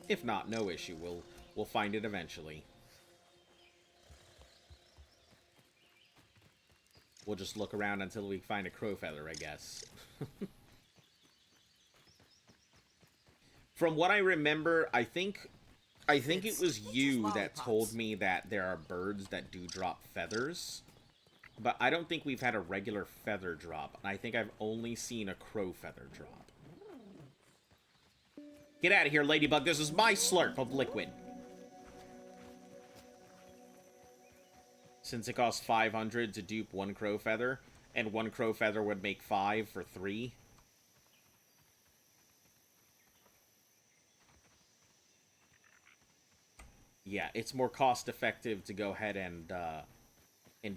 If not, no issue. We'll find it eventually. We'll just look around until we find a crow feather, I guess. From what I remember, I think it was you that told me that there are birds that do drop feathers. But I don't think we've had a regular feather drop. And I think I've only seen a crow feather drop. Get out of here, Ladybug. This is my slurp of liquid. Since it costs 500 to dupe 1 crow feather, and 1 crow feather would make 5 for 3. Yeah, it's more cost effective to go ahead and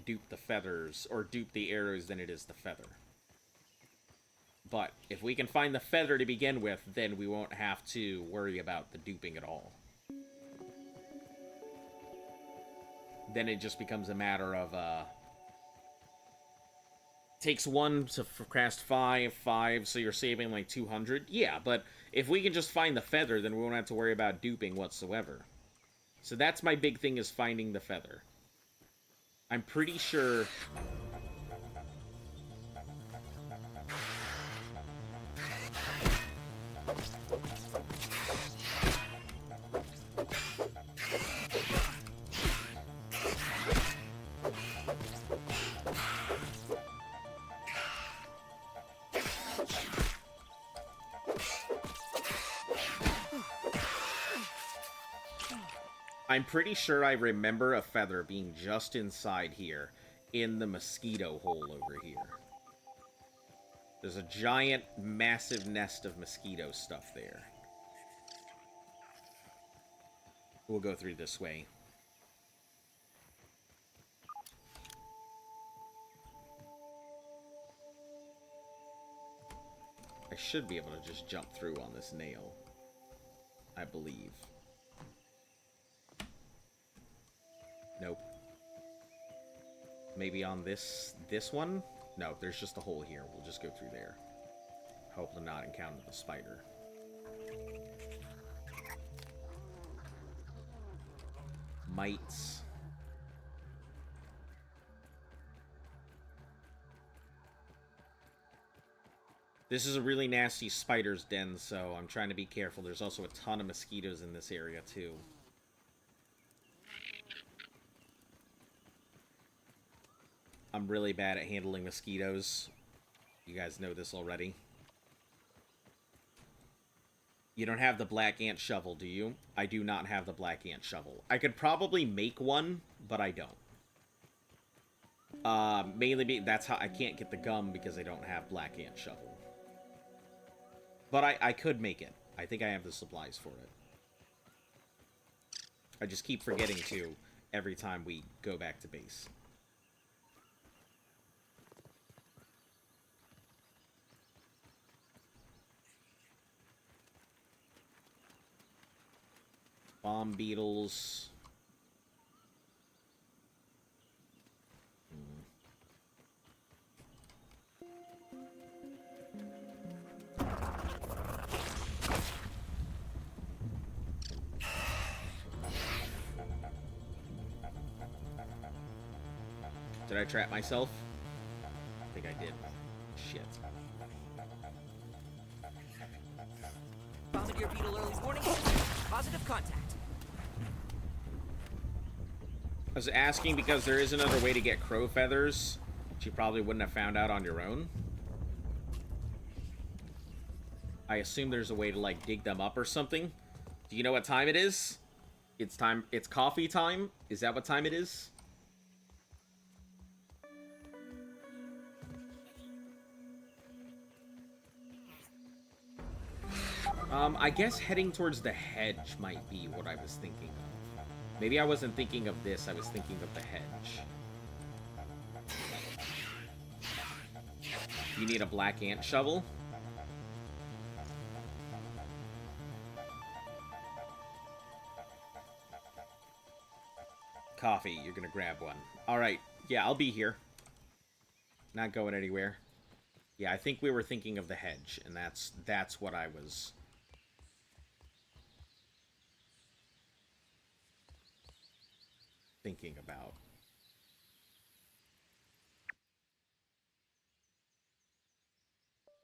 dupe the feathers, or dupe the arrows than it is the feather. But if we can find the feather to begin with, then we won't have to worry about the duping at all. Then it just becomes a matter of, takes 1 to cast 5, so you're saving like 200. Yeah, but if we can just find the feather, then we won't have to worry about duping whatsoever. So that's my big thing, is finding the feather. I'm pretty sure... I'm pretty sure I remember a feather being just inside here, in the mosquito hole over here. There's a giant, massive nest of mosquito stuff there. We'll go through this way. I should be able to just jump through on this nail. I believe. Nope. Maybe on this one? No, there's just a hole here. We'll just go through there. Hope to not encounter the spider. Mites. This is a really nasty spider's den, so I'm trying to be careful. There's also a ton of mosquitoes in this area, too. I'm really bad at handling mosquitoes. You guys know this already. You don't have the black ant shovel, do you? I do not have the black ant shovel. I could probably make one, but I don't. Mainly that's how I can't get the gum, because I don't have black ant shovel. But I could make it. I think I have the supplies for it. I just keep forgetting to every time we go back to base. Bomb beetles. Did I trap myself? I think I did. Shit. Bombardier beetle early warning. Positive contact. I was asking because there is another way to get crow feathers, which you probably wouldn't have found out on your own. I assume there's a way to, like, dig them up or something. Do you know what time it is? It's coffee time? Is that what time it is? I guess heading towards the hedge might be what I was thinking of. Maybe I wasn't thinking of this, I was thinking of the hedge. You need a black ant shovel? Coffee, you're gonna grab one. Alright, yeah, I'll be here. Not going anywhere. Yeah, I think we were thinking of the hedge, and that's what I was thinking about.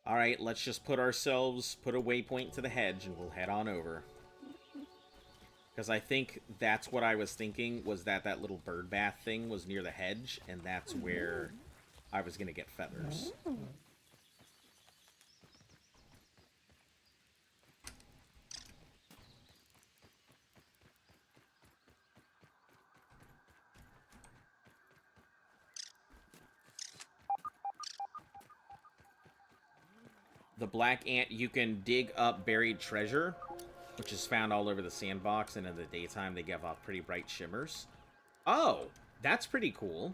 Alright, let's just put a waypoint to the hedge, and we'll head on over. Because I think that's what I was thinking, was that little bird bath thing was near the hedge, and that's where I was going to get feathers. The black ant, you can dig up buried treasure, which is found all over the sandbox, and in the daytime they give off pretty bright shimmers. Oh, that's pretty cool.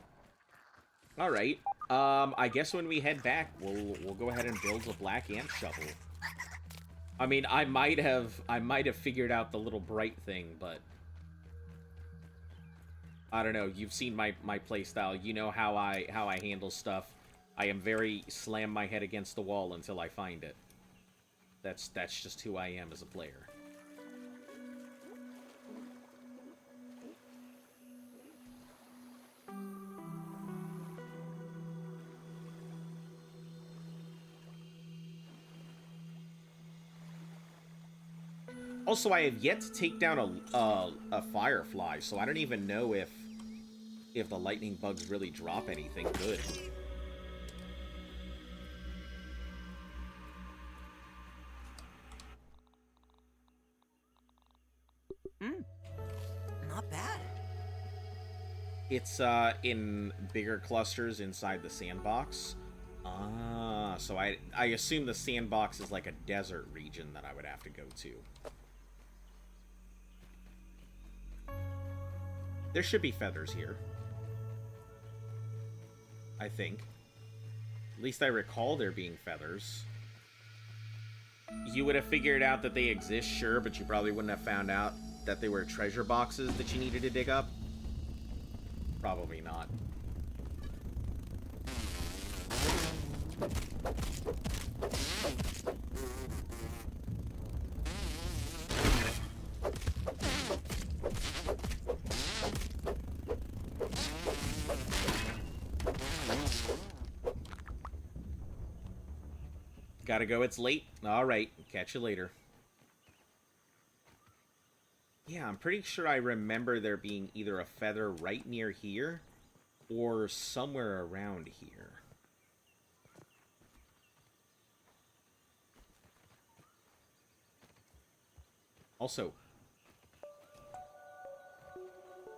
All right. I guess when we head back, we'll go ahead and build a black ant shovel. I mean, I might have figured out the little bright thing, but I don't know. You've seen my playstyle. You know how I handle stuff. I am very slam my head against the wall until I find it. That's just who I am as a player. Also, I have yet to take down a firefly, so I don't even know if the lightning bugs really drop anything good. Not bad. It's in bigger clusters inside the sandbox. Ah, so I assume the sandbox is like a desert region that I would have to go to. There should be feathers here. I think. At least I recall there being feathers. You would have figured out that they exist, sure, but you probably wouldn't have found out that they were treasure boxes that you needed to dig up. Probably not. Gotta go, it's late. Alright, catch you later. Yeah, I'm pretty sure I remember there being either a feather right near here or somewhere around here. Also,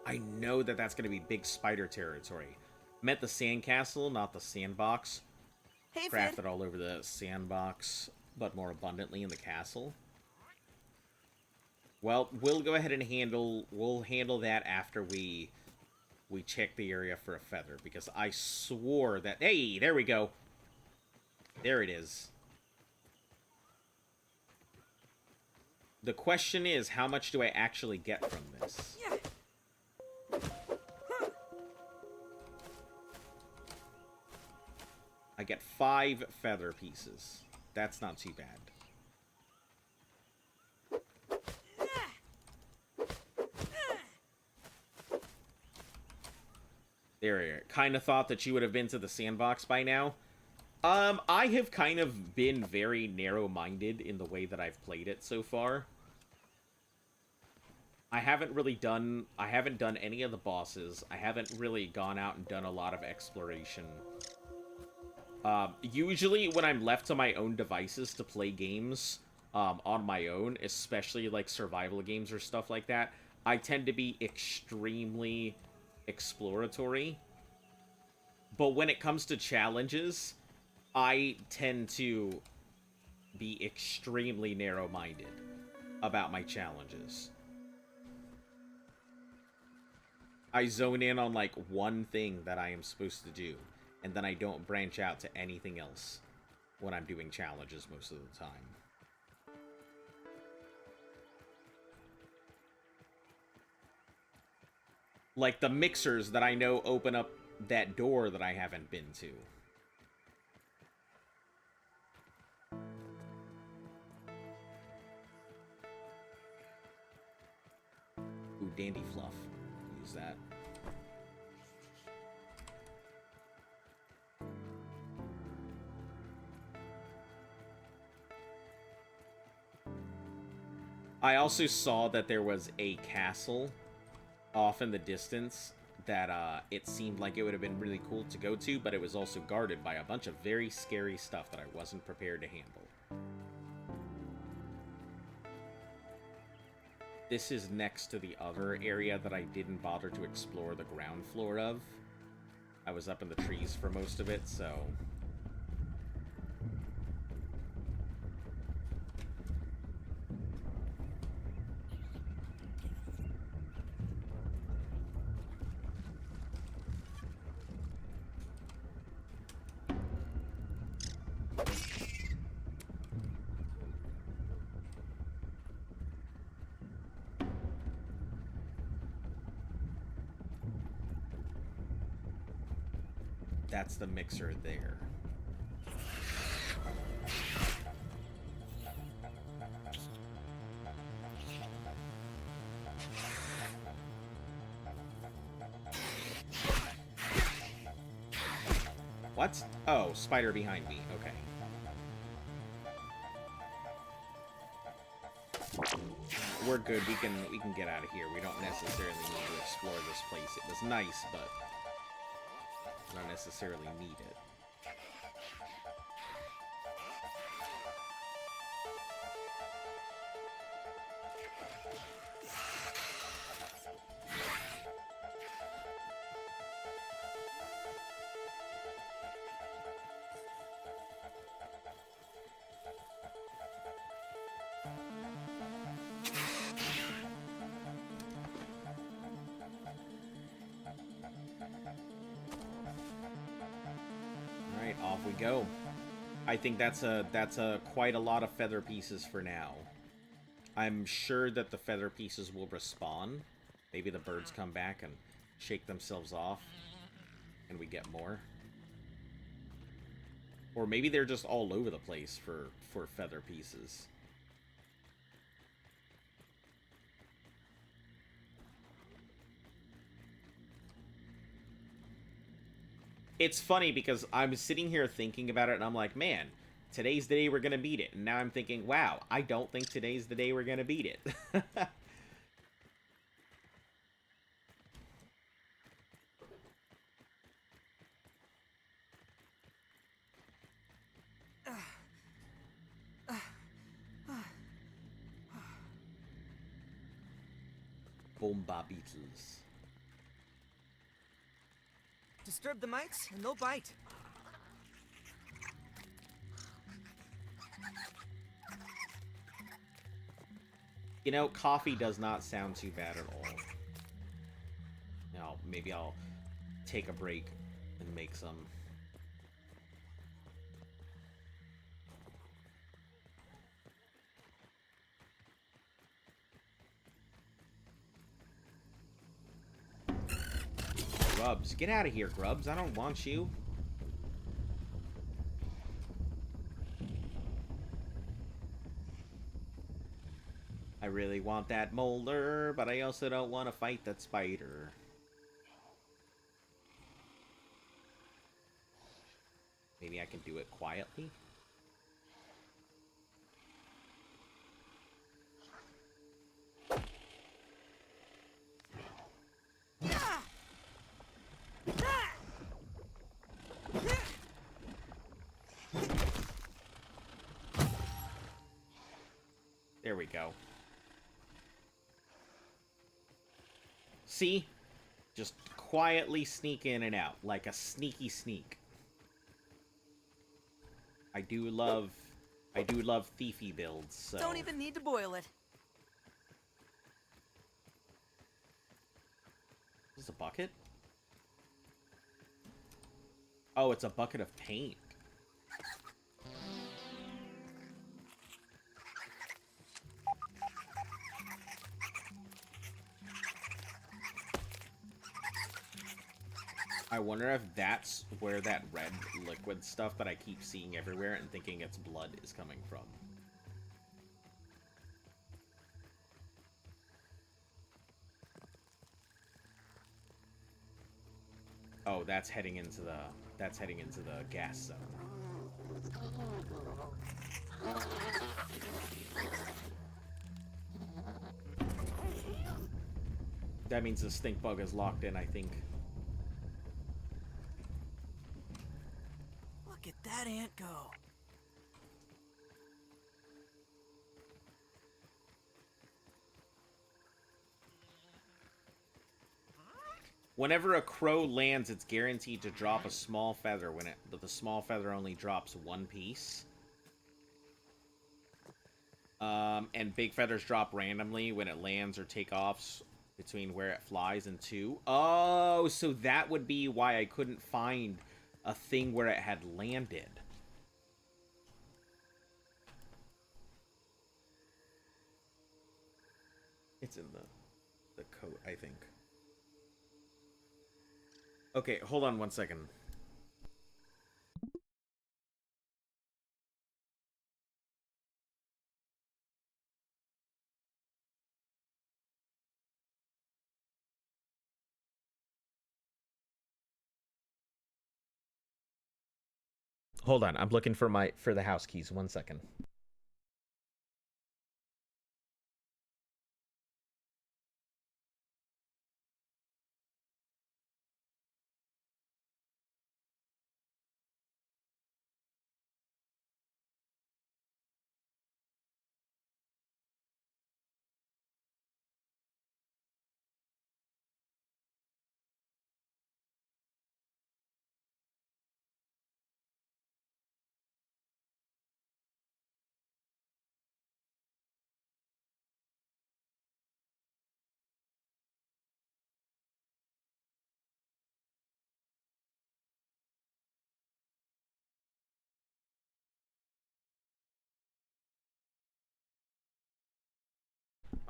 I know that that's going to be big spider territory. Meant the sandcastle, not the sandbox. Hey, Crafted Finn. all over the sandbox, but more abundantly in the castle. Well, we'll go ahead and we'll handle that after we check the area for a feather, because I swore that... Hey, there we go. There it is. The question is, how much do I actually get from this? Yeah. I get 5 feather pieces. That's not too bad. There, kind of thought that you would have been to the sandbox by now. I have kind of been very narrow-minded in the way that I've played it so far. I haven't done any of the bosses. I haven't really gone out and done a lot of exploration. Usually when I'm left to my own devices to play games, on my own, especially like survival games or stuff like that, I tend to be extremely exploratory. But when it comes to challenges, I tend to be extremely narrow-minded about my challenges. I zone in on like one thing that I am supposed to do, and then I don't branch out to anything else when I'm doing challenges most of the time. Like the mixers that I know open up that door that I haven't been to. Ooh, dandy fluff. Use that. I also saw that there was a castle off in the distance that it seemed like it would have been really cool to go to, but it was also guarded by a bunch of very scary stuff that I wasn't prepared to handle. This is next to the other area that I didn't bother to explore the ground floor of. I was up in the trees for most of it, so... That's the mixer there. What? Oh, spider behind me. Okay. We're good. We can get out of here. We don't necessarily need to explore this place. It was nice, but not necessarily need it. Off we go. I think that's quite a lot of feather pieces for now. I'm sure that the feather pieces will respawn. Maybe the birds come back and shake themselves off and we get more. Or maybe they're just all over the place for feather pieces. It's funny because I'm sitting here thinking about it and I'm like, man, today's the day we're going to beat it. And now I'm thinking, wow, I don't think today's the day we're going to beat it. Bomba beetles. Disturb the mites and they'll bite. You know, coffee does not sound too bad at all. Now, maybe I'll take a break and make some. Grubs. Get out of here, Grubs. I don't want you. I really want that molder, but I also don't want to fight that spider. Maybe I can do it quietly? There we go. See? Just quietly sneak in and out, like a sneaky sneak. I do love thiefy builds, so... Don't even need to boil it. Is this a bucket? Oh, it's a bucket of paint. I wonder if that's where that red liquid stuff that I keep seeing everywhere and thinking it's blood is coming from. Oh, that's heading into the gas zone. That means the stink bug is locked in, I think. Look at that ant go. Whenever a crow lands, it's guaranteed to drop a small feather but the small feather only drops one piece. And big feathers drop randomly when it lands or takeoffs between where it flies and two. Oh, so that would be why I couldn't find a thing where it had landed. It's in the coat, I think. Okay, hold on 1 second. Hold on, I'm looking for the house keys. 1 second.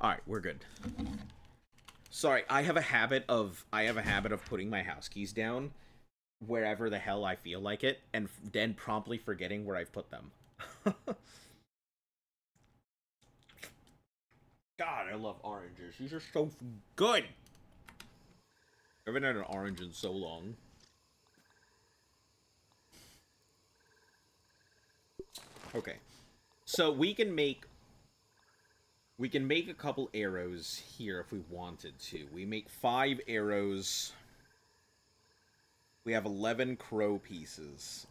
All right, we're good. Sorry, I have a habit of putting my house keys down wherever the hell I feel like it, and then promptly forgetting where I've put them. God, I love oranges. These are so good. I haven't had an orange in so long. Okay, so we can make a couple arrows here if we wanted to. We make 5 arrows. We have 11 crow pieces.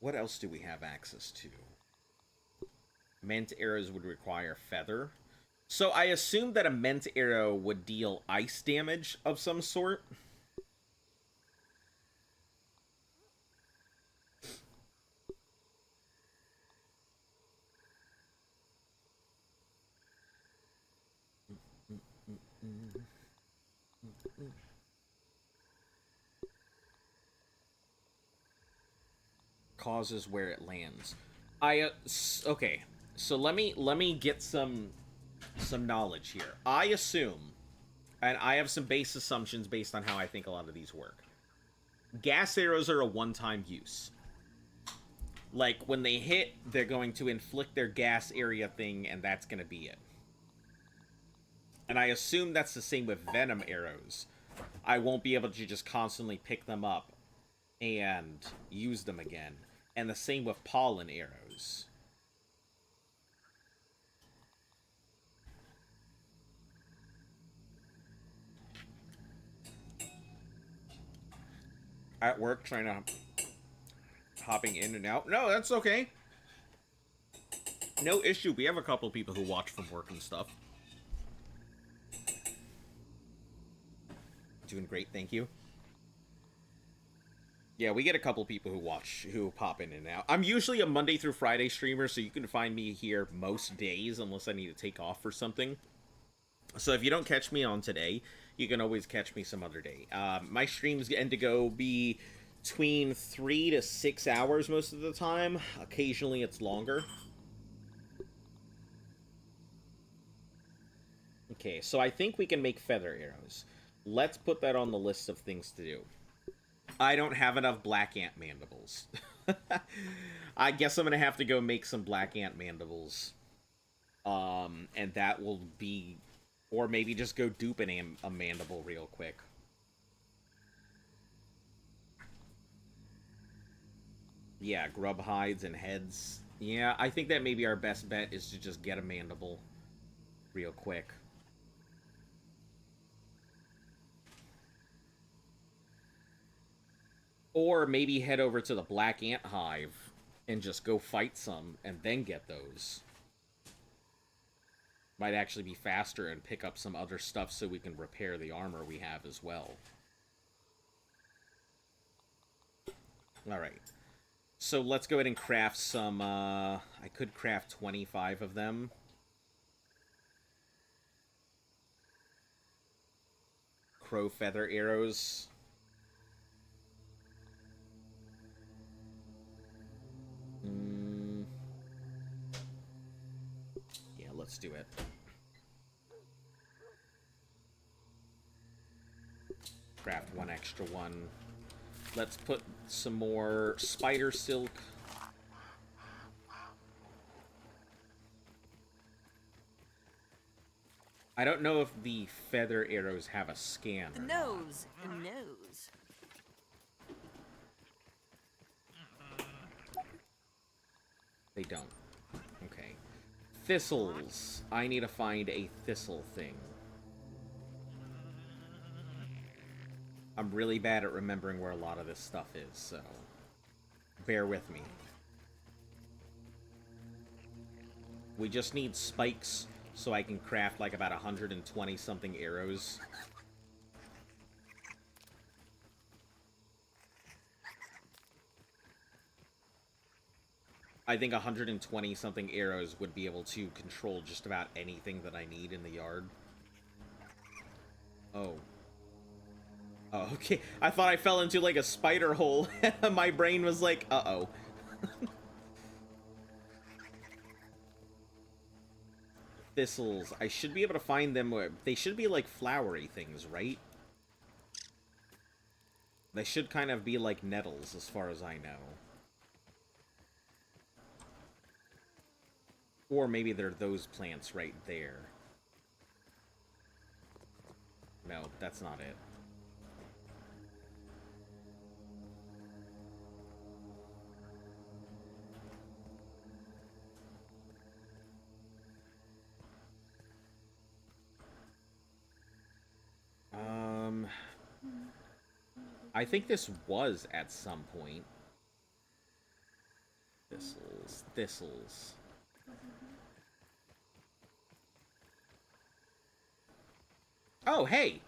What else do we have access to? Meant arrows would require feather. So I assumed that a Ment arrow would deal ice damage of some sort. Causes where it lands. Okay. So let me get some knowledge here. I assume, and I have some base assumptions based on how I think a lot of these work. Gas arrows are a one-time use. Like, when they hit, they're going to inflict their gas area thing, and that's going to be it. And I assume that's the same with venom arrows. I won't be able to just constantly pick them up and use them again. And the same with pollen arrows. At work, trying to... hopping in and out. No, that's okay. No issue. We have a couple people who watch from work and stuff. Doing great, thank you. Yeah, we get a couple people who pop in and out. I'm usually a Monday through Friday streamer, so you can find me here most days unless I need to take off for something. So if you don't catch me on today, you can always catch me some other day. My streams tend to go between 3 to 6 hours most of the time. Occasionally it's longer. Okay, so I think we can make feather arrows. Let's put that on the list of things to do. I don't have enough black ant mandibles. I guess I'm gonna have to go make some black ant mandibles. And that will be... Or maybe just go dupe a mandible real quick. Yeah, grub hides and heads. Yeah, I think that maybe our best bet is to just get a mandible real quick. Or maybe head over to the Black Ant Hive and just go fight some and then get those. Might actually be faster and pick up some other stuff so we can repair the armor we have as well. Alright. So let's go ahead and craft some, I could craft 25 of them. Crow feather arrows. Yeah, let's do it. Craft one extra one. Let's put some more spider silk. I don't know if the feather arrows have a scan or not. Nose. They don't. Okay. Thistles. I need to find a thistle thing. I'm really bad at remembering where a lot of this stuff is, so bear with me. We just need spikes so I can craft like about 120 something arrows. I think 120 something arrows would be able to control just about anything that I need in the yard. Oh. Oh, okay. I thought I fell into like a spider hole. My brain was like, uh-oh. Thistles. I should be able to find them where... They should be like flowery things, right? They should kind of be like nettles, as far as I know. Or maybe they're those plants right there. No, that's not it. I think this was at some point. Thistles. Oh, hey!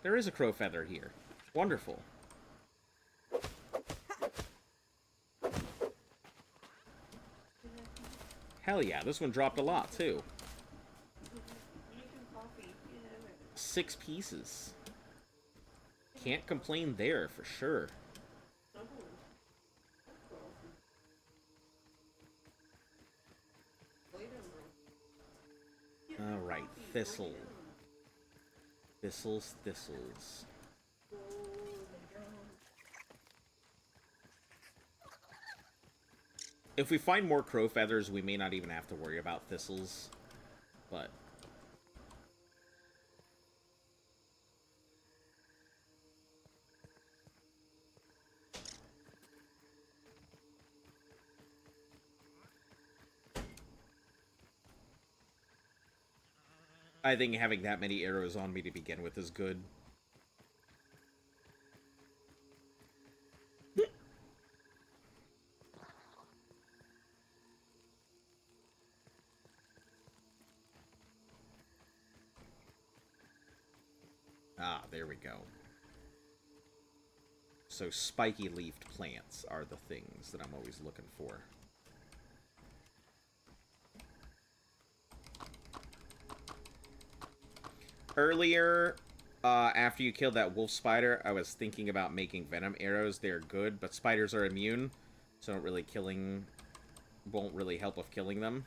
There is a crow feather here. Wonderful. Hell yeah, this one dropped a lot, too. Making coffee. Yeah. 6 pieces. Can't complain there, for sure. Oh. Alright, thistle. Thistles, thistles. If we find more crow feathers, we may not even have to worry about thistles. But... I think having that many arrows on me to begin with is good. Ah, there we go. So spiky-leafed plants are the things that I'm always looking for. Earlier, after you killed that wolf spider, I was thinking about making venom arrows. They're good, but spiders are immune, so won't really help with killing them.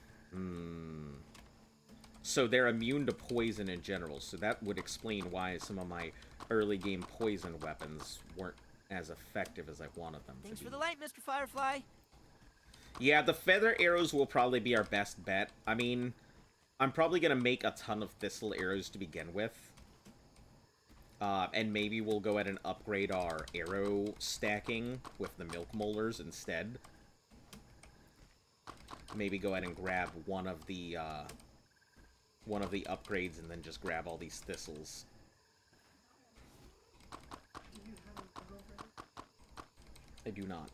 So they're immune to poison in general, so that would explain why some of my early game poison weapons weren't as effective as I wanted them to be. Thanks for the light, Mr. Firefly. Yeah, the feather arrows will probably be our best bet. I mean, I'm probably going to make a ton of thistle arrows to begin with. And maybe we'll go ahead and upgrade our arrow stacking with the milk molars instead. Maybe go ahead and grab one of the upgrades and then just grab all these thistles. I do not.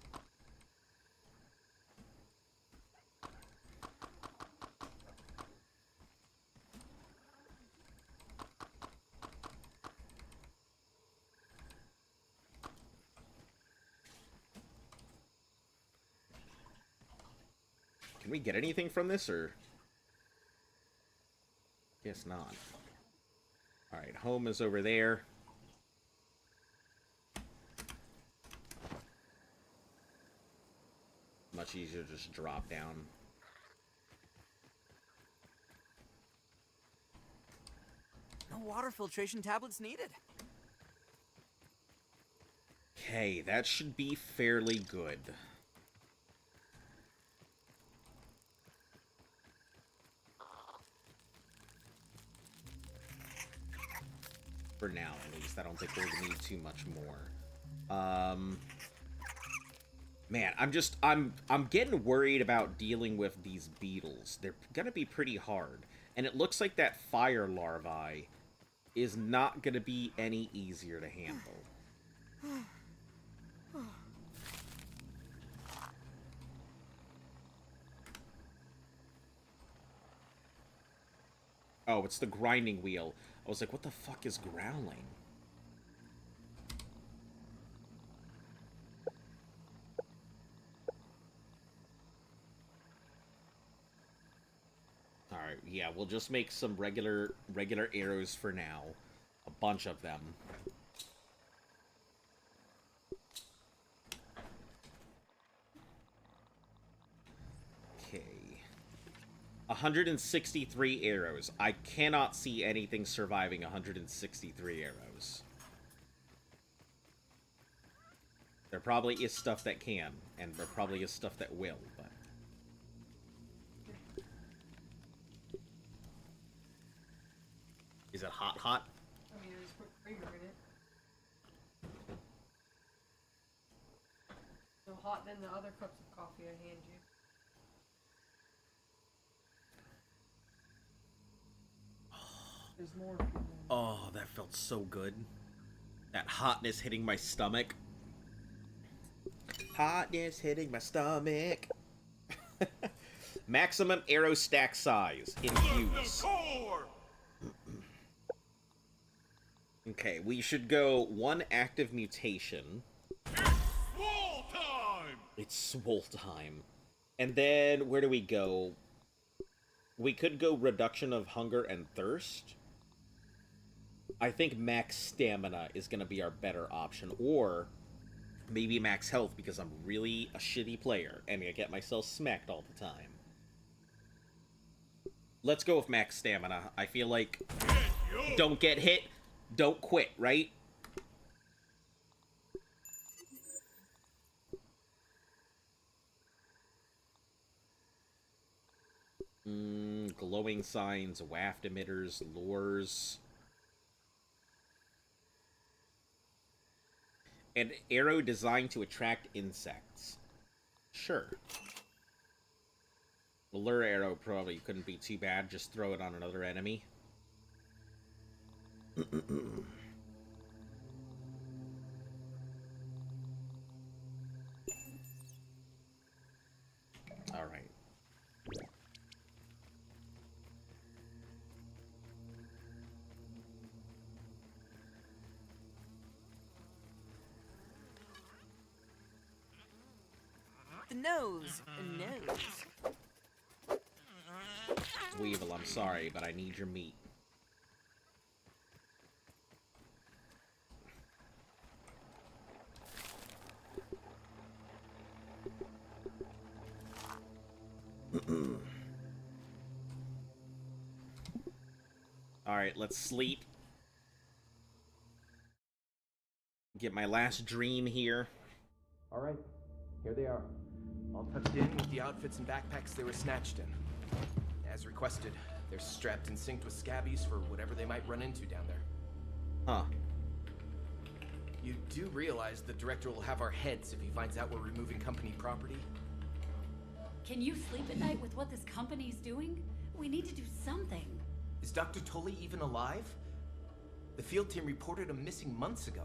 Can we get anything from this, or...? Guess not. Alright, home is over there. Much easier to just drop down. No water filtration tablets needed. Okay, that should be fairly good. For now, at least. I don't think we're gonna need too much more. Man, I'm getting worried about dealing with these beetles. They're gonna be pretty hard. And it looks like that fire larvae is not gonna be any easier to handle. Oh, it's the grinding wheel. I was like, what the fuck is growling? Alright, yeah, we'll just make some regular arrows for now. A bunch of them. Okay. 163 arrows. I cannot see anything surviving 163 arrows. There probably is stuff that can, and there probably is stuff that will, but... Is it hot? I mean, I just put creamer in it. So hot than the other cups of coffee I hand you. There's more. Oh, that felt so good. That hotness hitting my stomach. Hotness hitting my stomach. Maximum arrow stack size. Infuse. Okay, we should go 1 active mutation. Swole time! It's swole time. And then, where do we go? We could go reduction of hunger and thirst. I think max stamina is going to be our better option. Or maybe max health, because I'm really a shitty player and I get myself smacked all the time. Let's go with max stamina. I feel like don't get hit, don't quit, right? Glowing signs, waft emitters, lures. An arrow designed to attract insects. Sure. The lure arrow probably couldn't be too bad. Just throw it on another enemy. Alright. The nose. Weevil, I'm sorry, but I need your meat. Alright, let's sleep. Get my last dream here. All right, here they are. All tucked in with the outfits and backpacks they were snatched in. As requested, they're strapped and synced with scabbies for whatever they might run into down there. Huh. You do realize the director will have our heads if he finds out we're removing company property? Can you sleep at night with what this company's doing? We need to do something. Is Dr. Tully even alive? The field team reported him missing months ago.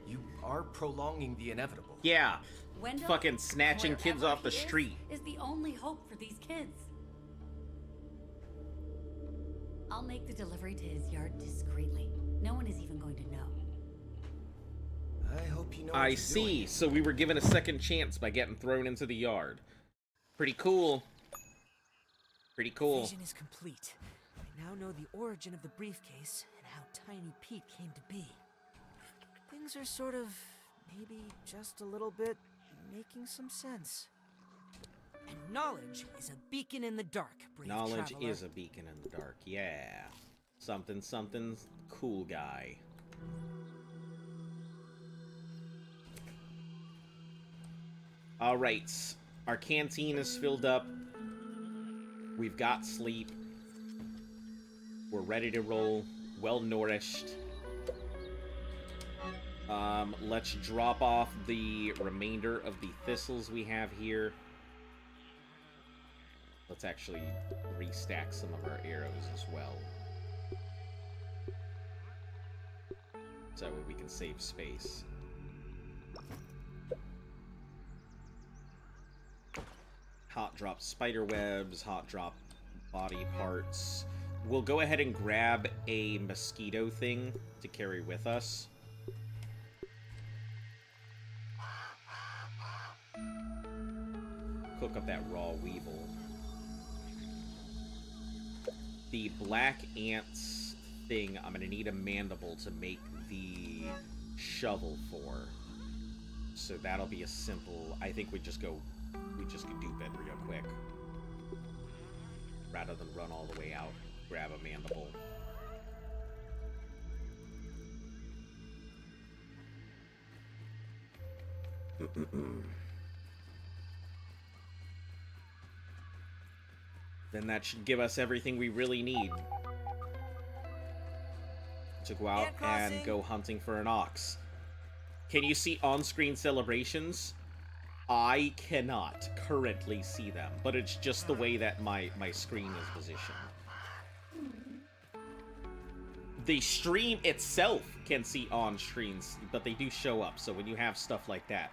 You are prolonging the inevitable. Yeah. Wendell, Fucking snatching kids wherever off the he street. is the only hope for these kids. I'll make the delivery to his yard discreetly. No one is even going to know. I hope you know what I you're see. doing. So we were given a second chance by getting thrown into the yard. Pretty cool. Pretty cool. Vision is complete. I now know the origin of the briefcase and how Tiny Pete came to be. Things are sort of, maybe just a little bit, making some sense. And knowledge is a beacon in the dark, brave Knowledge traveler. is a beacon in the dark. Yeah. Something, something, cool guy. Alright. Our canteen is filled up. We've got sleep. We're ready to roll. Well nourished. Let's drop off the remainder of the thistles we have here. Let's actually restack some of our arrows as well. So we can save space. Hot drop spider webs, hot drop body parts. We'll go ahead and grab a mosquito thing to carry with us. Cook up that raw weevil. The black ants thing, I'm gonna need a mandible to make the shovel for. So that'll be a simple, I think we just could dupe it real quick. Rather than run all the way out, grab a mandible. Then that should give us everything we really need to go out and go hunting for an ox. Can you see on-screen celebrations? I cannot currently see them, but it's just the way that my screen is positioned. The stream itself can see on-screens, but they do show up, so when you have stuff like that,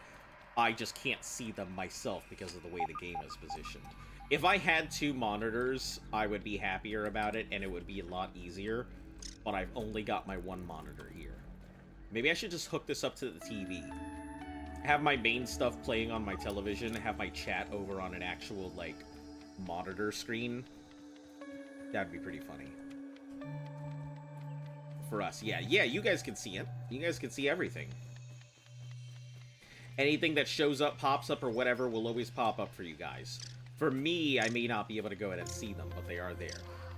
I just can't see them myself because of the way the game is positioned. If I had 2 monitors, I would be happier about it, and it would be a lot easier. but I've only got my one monitor here. Maybe I should just hook this up to the TV. Have my main stuff playing on my television, have my chat over on an actual, like, monitor screen. That'd be pretty funny. For us, yeah, you guys can see it. You guys can see everything. Anything that shows up, pops up, or whatever will always pop up for you guys. For me, I may not be able to go ahead and see them, but they are there.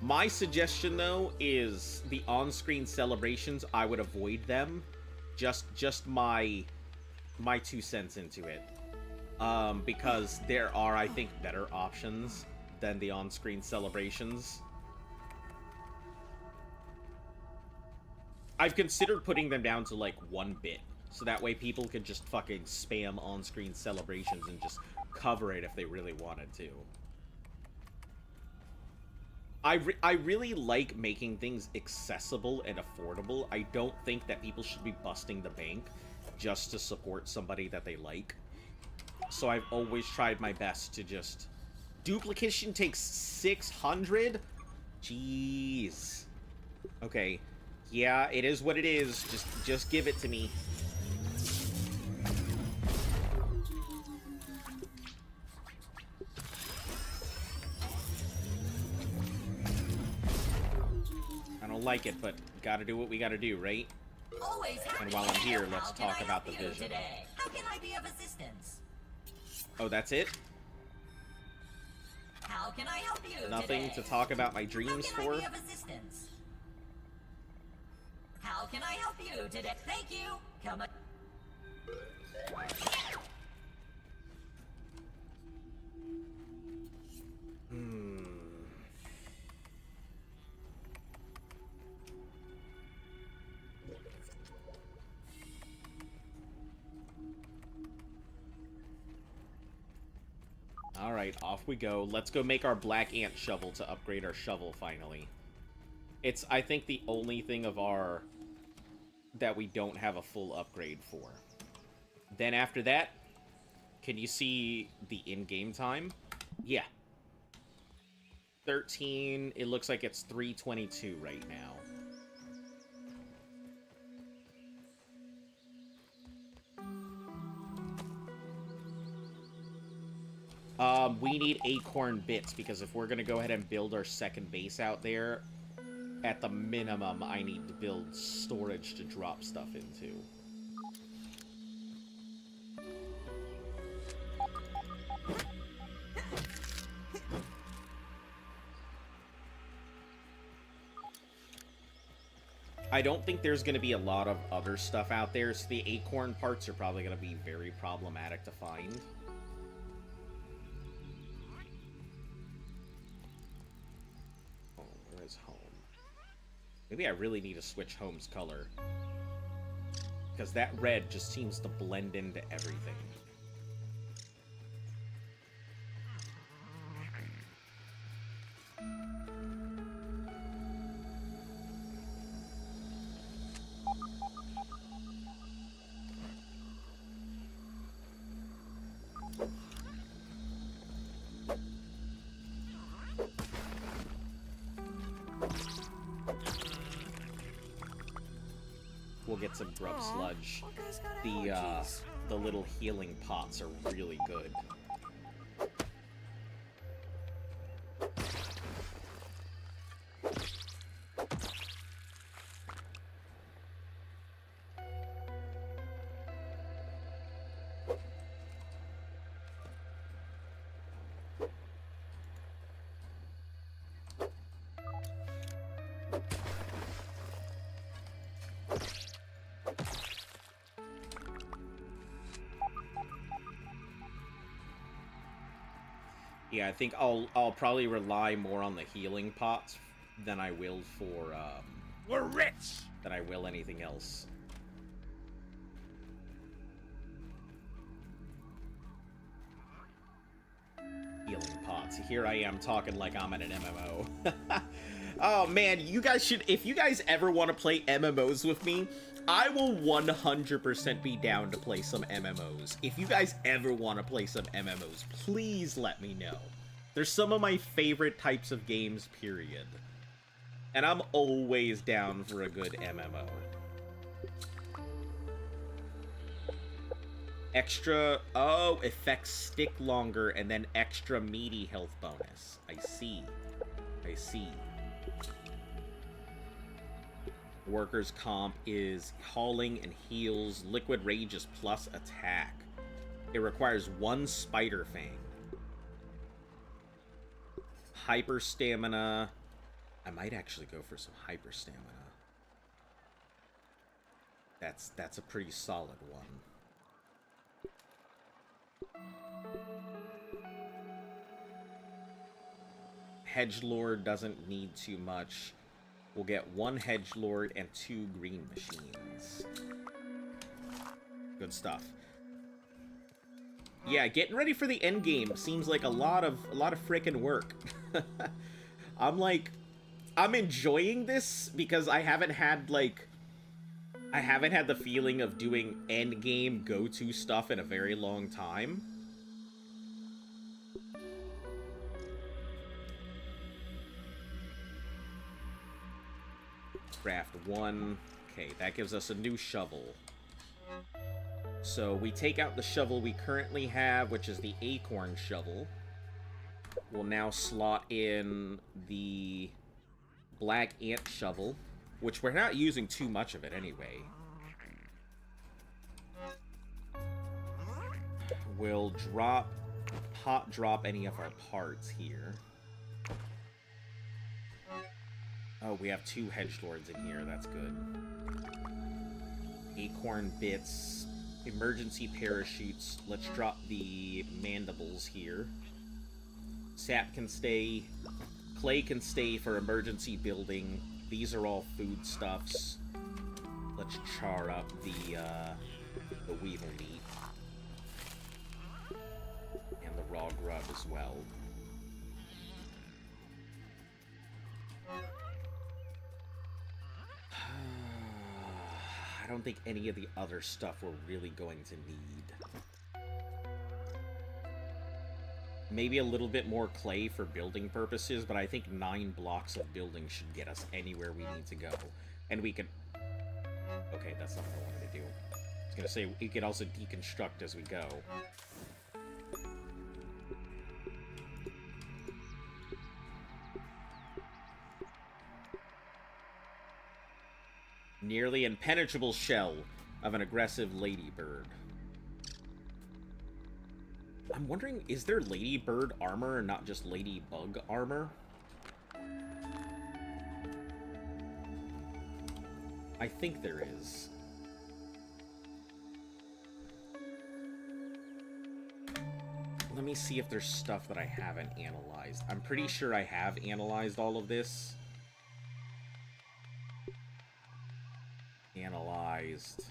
My suggestion, though, is the on-screen celebrations, I would avoid them. Just my 2 cents into it. Because there are, I think, better options than the on-screen celebrations. I've considered putting them down to, like, 1 bit. So that way people can just fucking spam on-screen celebrations and just cover it if they really wanted to. I really like making things accessible and affordable. I don't think that people should be busting the bank just to support somebody that they like. So I've always tried my best to just... Duplication takes 600? Jeez. Okay. Yeah, it is what it is. Just give it to me. I don't like it, but gotta do what we gotta do, right? Always happy. And while I'm here, How let's can talk I about the help you vision. today? How can I be of assistance? Oh, that's it? How can I help you Nothing today? to talk about my dreams How can for? I be of assistance? How can I help you today? Thank you. Come on. Alright, off we go. Let's go make our black ant shovel to upgrade our shovel, finally. It's, I think, the only thing of our... that we don't have a full upgrade for. Then after that, can you see the in-game time? Yeah. 13, it looks like it's 3:22 right now. We need acorn bits, because if we're going to go ahead and build our second base out there, at the minimum, I need to build storage to drop stuff into. I don't think there's going to be a lot of other stuff out there, so the acorn parts are probably going to be very problematic to find. Home. Maybe I really need to switch Home's color. Because that red just seems to blend into everything. We'll get some grub sludge. The little healing pots are really good. Yeah, I think I'll probably rely more on the healing pots than I will for We're rich! than I will anything else. Healing pots. Here I am talking like I'm in an MMO. Oh man, you guys should, if you guys ever want to play MMOs with me, I will 100% be down to play some MMOs. If you guys ever want to play some MMOs, please let me know. They're some of my favorite types of games, period. And I'm always down for a good MMO. Extra... Oh, effects stick longer and then extra meaty health bonus. I see. I see. Workers' comp is hauling and heals. Liquid rage is plus attack. It requires 1 spider fang. Hyper stamina. I might actually go for some hyper stamina. That's a pretty solid one. Hedgelord doesn't need too much. We'll get 1 Hedgelord and 2 green machines. Good stuff. Yeah, getting ready for the end game seems like a lot of frickin' work. I'm enjoying this because I haven't had the feeling of doing end game go-to stuff in a very long time. Craft 1. Okay, that gives us a new shovel. So we take out the shovel we currently have, which is the acorn shovel. We'll now slot in the black ant shovel, which we're not using too much of it anyway. We'll hot drop any of our parts here. Oh, we have 2 hedgelords in here. That's good. Acorn bits. Emergency parachutes. Let's drop the mandibles here. Sap can stay. Clay can stay for emergency building. These are all foodstuffs. Let's char up the weevil meat. And the raw grub as well. I don't think any of the other stuff we're really going to need. Maybe a little bit more clay for building purposes, but I think 9 blocks of building should get us anywhere we need to go. And we could... Okay, that's not what I wanted to do. I was gonna say, we could also deconstruct as we go. Nearly impenetrable shell of an aggressive ladybird. I'm wondering, is there ladybird armor and not just ladybug armor? I think there is. Let me see if there's stuff that I haven't analyzed. I'm pretty sure I have analyzed all of this. Analyzed.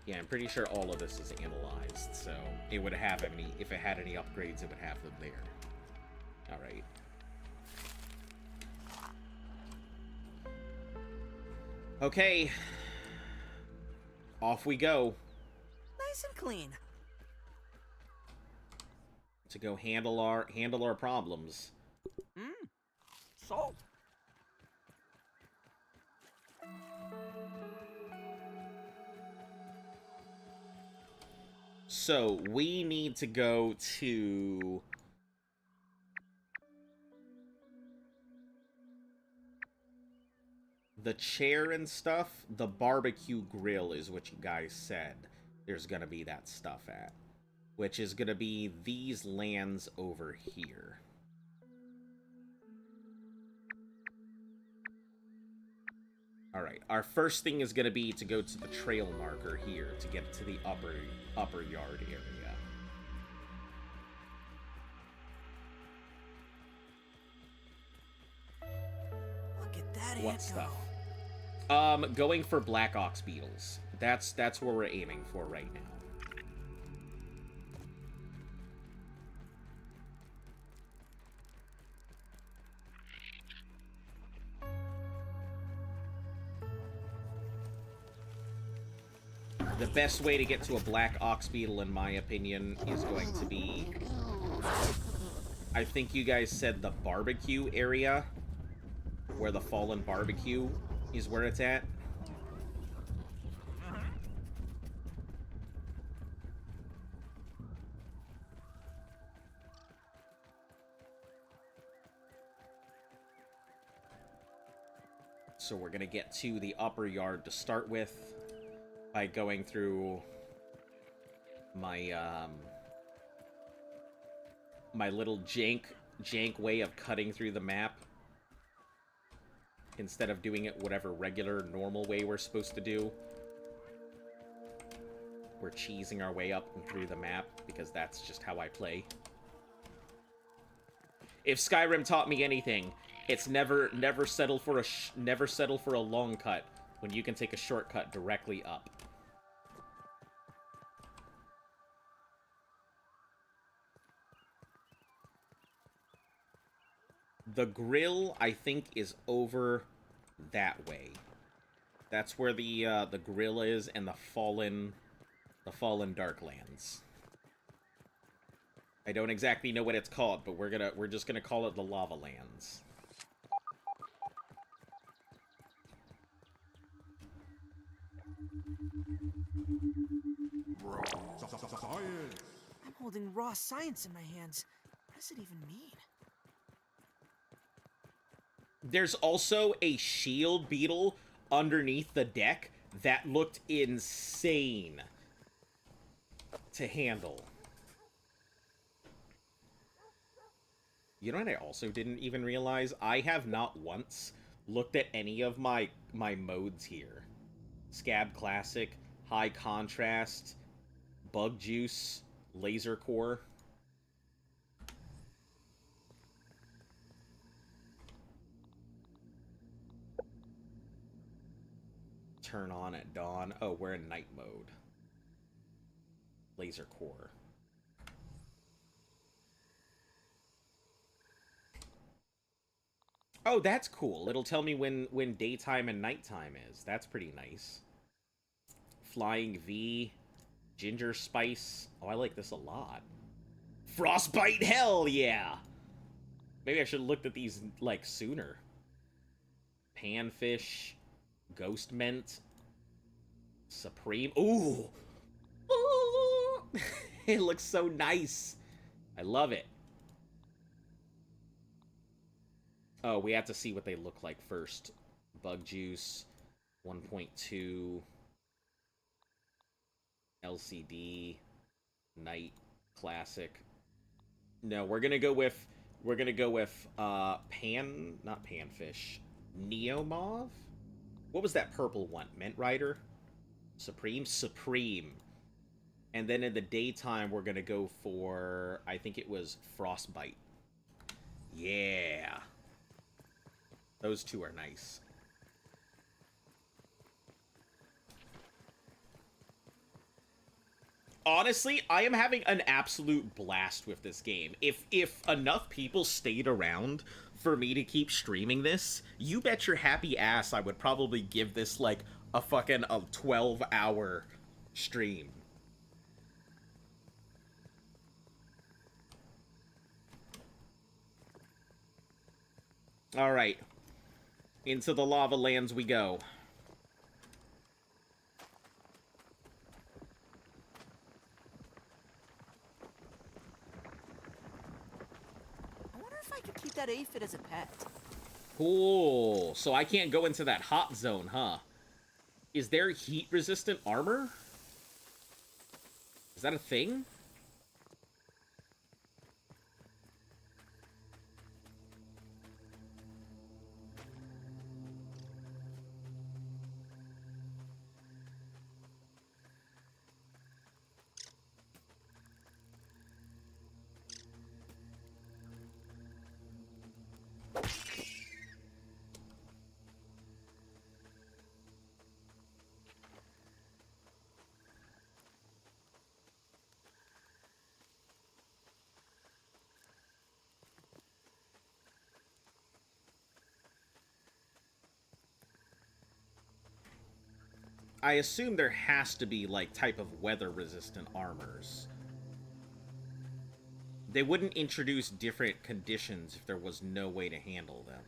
Yeah, I'm pretty sure all of this is analyzed, so it would have any, if it had any upgrades, it would have them there. Alright. Okay. Off we go. Nice and clean. To go handle our problems. Salt. So, we need to go to... the chair and stuff. The barbecue grill is what you guys said there's gonna be that stuff at. Which is gonna be these lands over here. Alright, our first thing is gonna be to go to the trail marker here to get to the upper yard area. Look at that What ant stuff? go. Going for black ox beetles. That's where we're aiming for right now. The best way to get to a black ox beetle, in my opinion, is going to be... I think you guys said the barbecue area, where the fallen barbecue is where it's at. So we're gonna get to the upper yard to start with by going through my my little jank way of cutting through the map instead of doing it whatever regular normal way we're supposed to do. We're cheesing our way up and through the map because that's just how I play. If Skyrim taught me anything, it's never settle for a long cut when you can take a shortcut directly up. The grill, I think, is over that way. That's where the grill is, and the fallen Darklands. I don't exactly know what it's called, but we're just gonna call it the Lava Lands. I'm holding raw science in my hands. What does it even mean? There's also a shield beetle underneath the deck that looked insane to handle. You know what I also didn't even realize? I have not once looked at any of my modes here. Scab Classic, High Contrast, Bug Juice, Laser Core. Turn on at dawn. Oh, we're in night mode. Laser Core. Oh, that's cool. It'll tell me when daytime and nighttime is. That's pretty nice. Flying V. Ginger Spice. Oh, I like this a lot. Frostbite, hell yeah! Maybe I should have looked at these, like, sooner. Panfish. Ghost Mint. Supreme. Ooh! Ooh! It looks so nice. I love it. Oh, we have to see what they look like first. Bug Juice. 1.2. LCD. Night. Classic. No, we're gonna go with not Panfish. Neo Mauve? What was that purple one? Mint Rider? Supreme? Supreme. And then in the daytime, we're gonna go for, I think it was Frostbite. Yeah. Those two are nice. Honestly, I am having an absolute blast with this game. If enough people stayed around for me to keep streaming this, you bet your happy ass I would probably give this, like, a fucking 12-hour stream. Alright. Into the lava lands we go. I wonder if I could keep that aphid as a pet. Cool. So I can't go into that hot zone, huh? Is there heat-resistant armor? Is that a thing? I assume there has to be, like, type of weather-resistant armors. They wouldn't introduce different conditions if there was no way to handle them.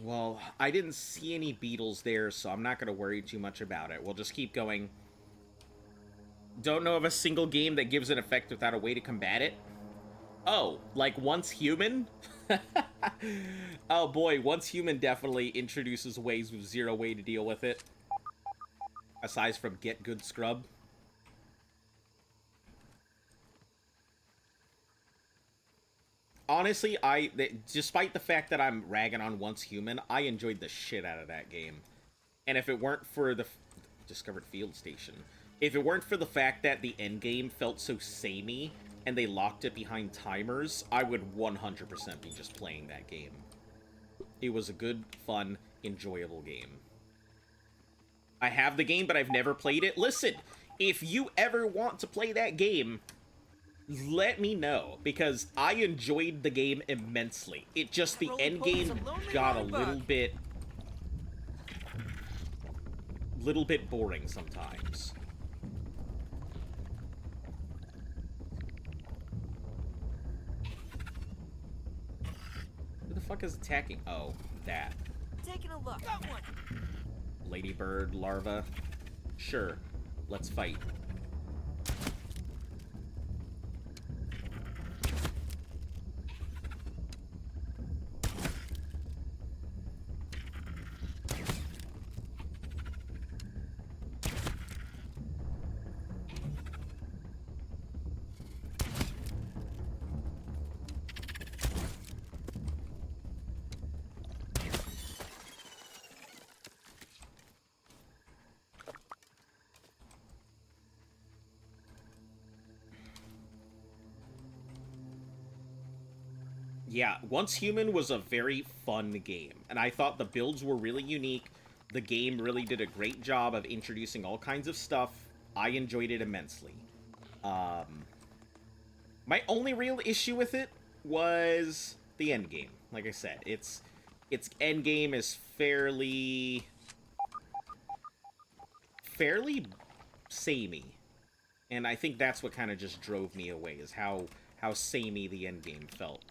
Well, I didn't see any beetles there, so I'm not going to worry too much about it. We'll just keep going. Don't know of a single game that gives an effect without a way to combat it. Oh, like Once Human? Oh boy, Once Human definitely introduces ways with zero way to deal with it. Aside from Get Good Scrub. Honestly, despite the fact that I'm ragging on Once Human, I enjoyed the shit out of that game. And if it weren't for the Discovered Field Station, if it weren't for the fact that the endgame felt so samey and they locked it behind timers, I would 100% be just playing that game. It was a good, fun, enjoyable game. I have the game, but I've never played it. Listen, if you ever want to play that game, let me know, because I enjoyed the game immensely. It just, the end game got a little bit boring sometimes. Who the fuck is attacking? Oh, that. Taking a look. Got one. Ladybird larva. Sure, let's fight. Yeah, Once Human was a very fun game, and I thought the builds were really unique. The game really did a great job of introducing all kinds of stuff. I enjoyed it immensely. My only real issue with it was the end game. Like I said, its end game is fairly samey, and I think that's what kind of just drove me away, is how samey the end game felt.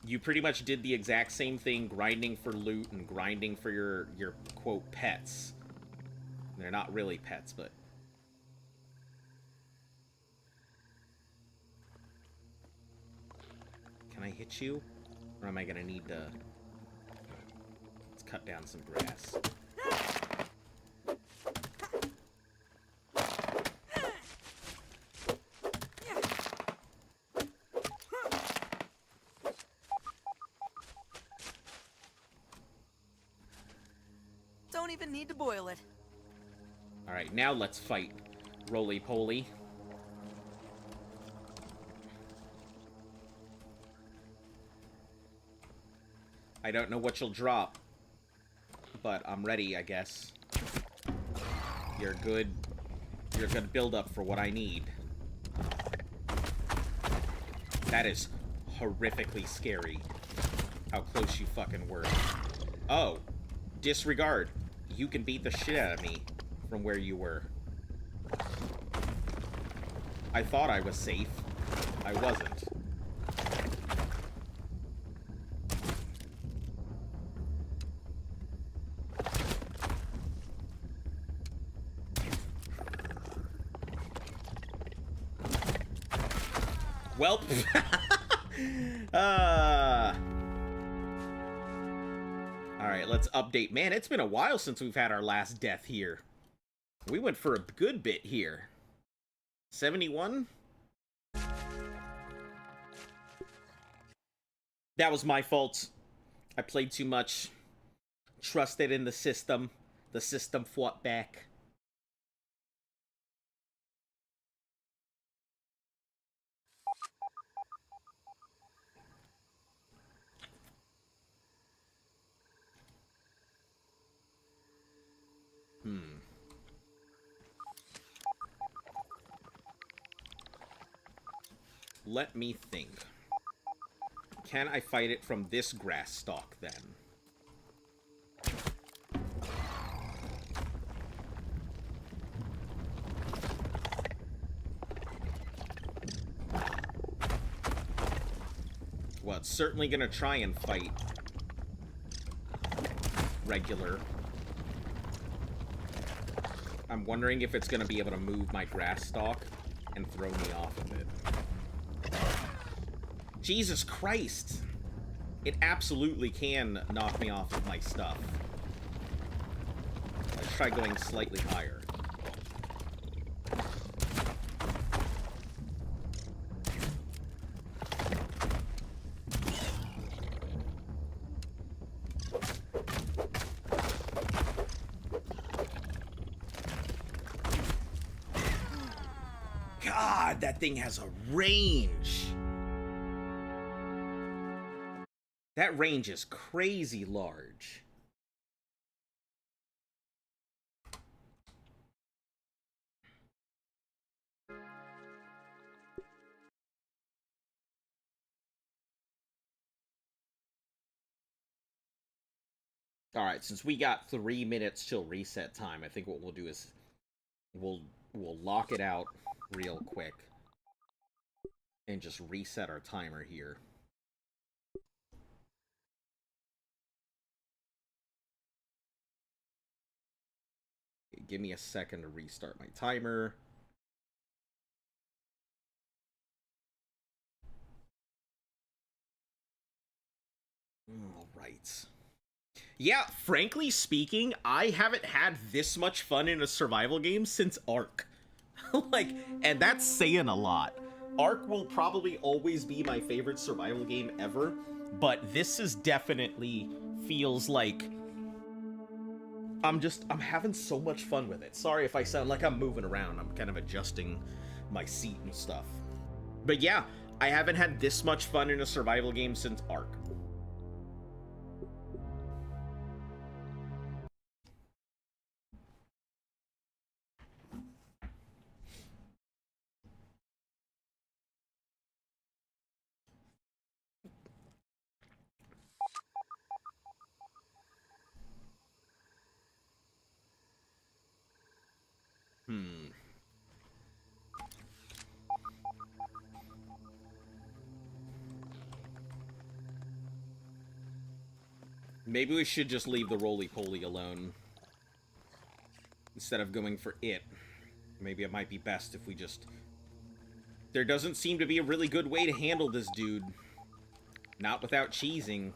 You pretty much did the exact same thing, grinding for loot and grinding for your quote, pets. They're not really pets, but... Can I hit you? Or am I gonna need to... Let's cut down some grass. Don't even need to boil it. Alright, now let's fight, roly-poly. I don't know what you'll drop, but I'm ready, I guess. You're good build-up for what I need. That is horrifically scary, how close you fucking were. Oh, disregard. You can beat the shit out of me from where you were. I thought I was safe. I wasn't. Welp. Alright, let's update. Man, it's been a while since we've had our last death here. We went for a good bit here. 71? That was my fault. I played too much. Trusted in the system. The system fought back. Let me think. Can I fight it from this grass stalk, then? Well, it's certainly gonna try and fight regular. I'm wondering if it's gonna be able to move my grass stalk and throw me off of it. Jesus Christ! It absolutely can knock me off of my stuff. Let's try going slightly higher. God, that thing has a range. That range is crazy large. All right, since we got 3 minutes till reset time, I think what we'll do is we'll lock it out real quick and just reset our timer here. Give me a second to restart my timer. All right. Yeah, frankly speaking, I haven't had this much fun in a survival game since Ark. Like, and that's saying a lot. Ark will probably always be my favorite survival game ever, but this is definitely feels like I'm having so much fun with it. Sorry if I sound like I'm moving around. I'm kind of adjusting my seat and stuff. But yeah, I haven't had this much fun in a survival game since Ark. Maybe we should just leave the roly-poly alone instead of going for it. Maybe it might be best if we just... There doesn't seem to be a really good way to handle this dude. Not without cheesing.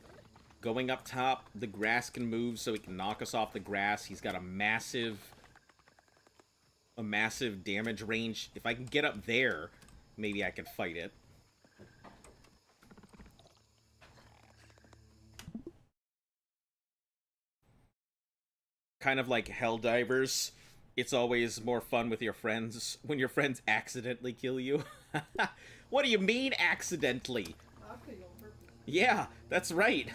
Going up top, the grass can move so he can knock us off the grass. He's got a massive damage range. If I can get up there, maybe I can fight it. Kind of like Helldivers. It's always more fun with your friends when your friends accidentally kill you. What do you mean, accidentally? I'll kill you on purpose. Yeah, that's right.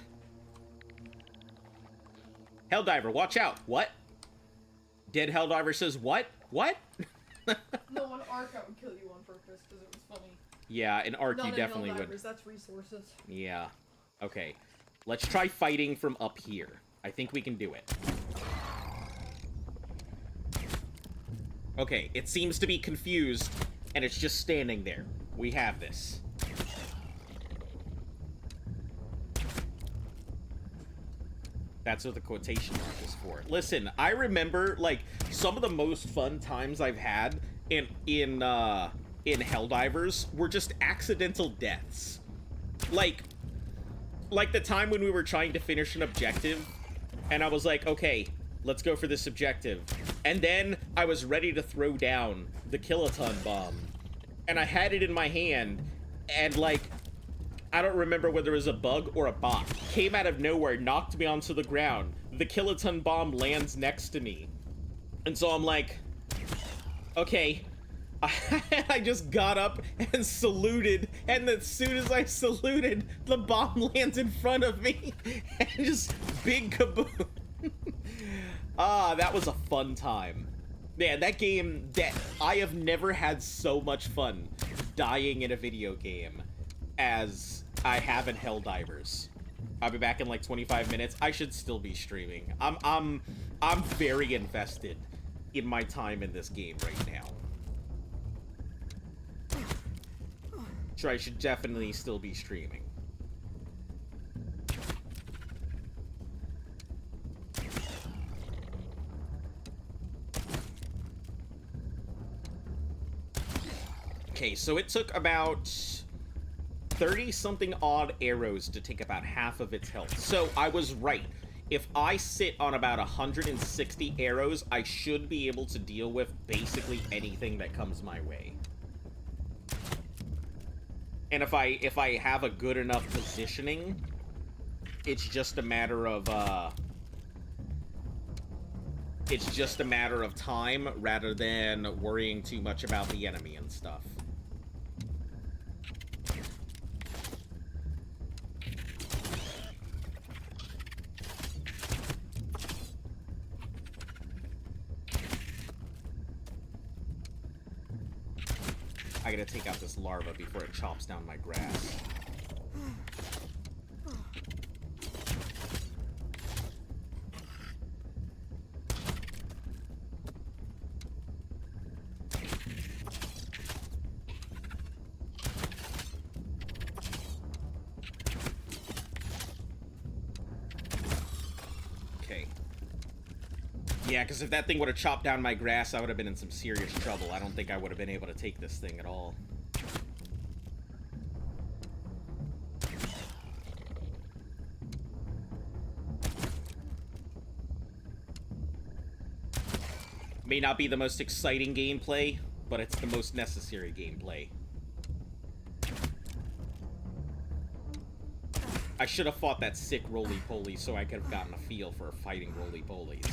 Helldiver, watch out. What? Dead Helldiver says what? What? No, on Ark I would kill you on purpose because it was funny. Yeah, in Ark you definitely would. That's resources. Yeah. Okay. Let's try fighting from up here. I think we can do it. Okay, it seems to be confused, and it's just standing there. We have this. That's what the quotation mark is for. Listen, I remember, like, some of the most fun times I've had in Helldivers were just accidental deaths. Like the time when we were trying to finish an objective, and I was like, okay, let's go for this objective. And then I was ready to throw down the kiloton bomb. And I had it in my hand, and, like, I don't remember whether it was a bug or a bot. Came out of nowhere, knocked me onto the ground. The kiloton bomb lands next to me. And so I'm like, okay. I just got up and saluted, and as soon as I saluted, the bomb lands in front of me. And just big kaboom. Ah, that was a fun time. Man, that game, I have never had so much fun dying in a video game as I have in Helldivers. I'll be back in like 25 minutes. I should still be streaming. I'm very invested in my time in this game right now. So I should definitely still be streaming. Okay, so it took about 30-something odd arrows to take about half of its health. So I was right. If I sit on about 160 arrows, I should be able to deal with basically anything that comes my way. And if I have a good enough positioning, it's just a matter of time rather than worrying too much about the enemy and stuff. I gotta take out this larva before it chops down my grass. Okay. Yeah, because if that thing would have chopped down my grass, I would have been in some serious trouble. I don't think I would have been able to take this thing at all. May not be the most exciting gameplay, but it's the most necessary gameplay. I should have fought that sick roly-poly so I could have gotten a feel for fighting roly-polies.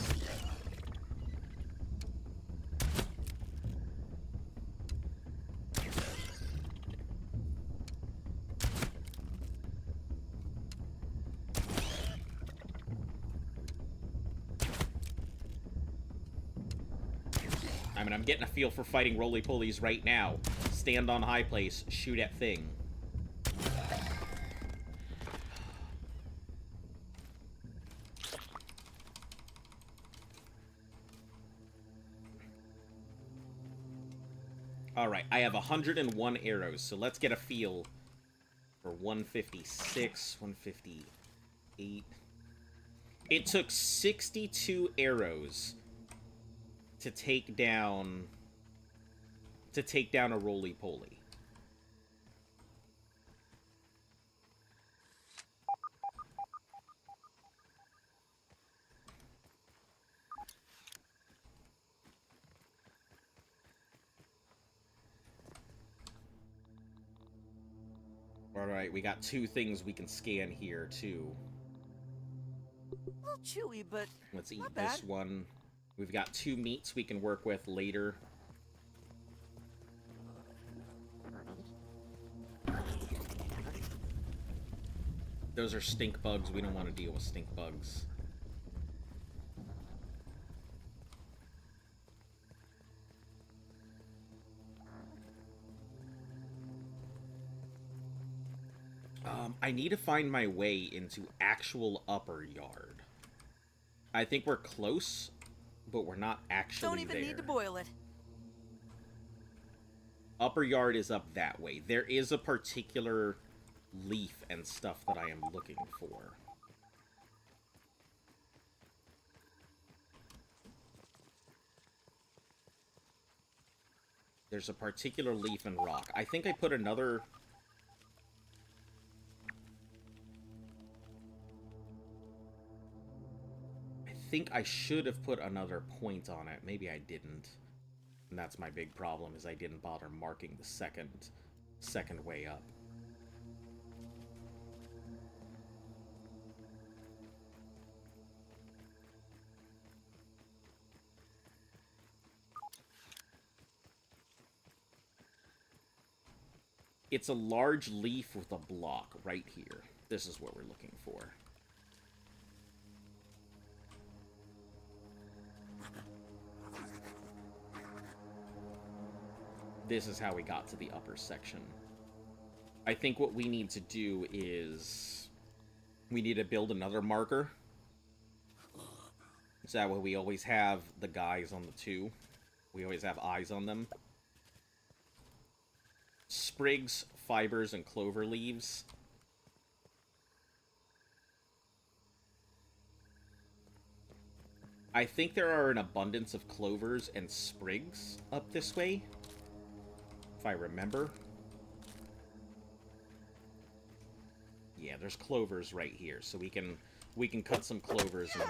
I mean, I'm getting a feel for fighting roly-polies right now. Stand on high place, shoot at thing. Alright, I have 101 arrows, so let's get a feel for 156, 158. It took 62 arrows to take down a roly-poly. Alright, we got 2 things we can scan here, too. A little chewy, but Let's eat not this bad. one. We've got 2 meats we can work with later. Those are stink bugs. We don't want to deal with stink bugs. I need to find my way into actual upper yard. I think we're close, but we're not actually Don't even there. need to boil it. Upper yard is up that way. There is a particular leaf and stuff that I am looking for. There's a particular leaf and rock. I think I put another... I think I should have put another point on it. Maybe I didn't. And that's my big problem, is I didn't bother marking the second way up. It's a large leaf with a block right here. This is what we're looking for. this is how we got to the upper section. I think what we need to do is we need to build another marker. So that way we always have the guys on the two. We always have eyes on them. Sprigs, fibers, and clover leaves. I think there are an abundance of clovers and sprigs up this way, if I remember. Yeah, there's clovers right here, so we can cut some clovers and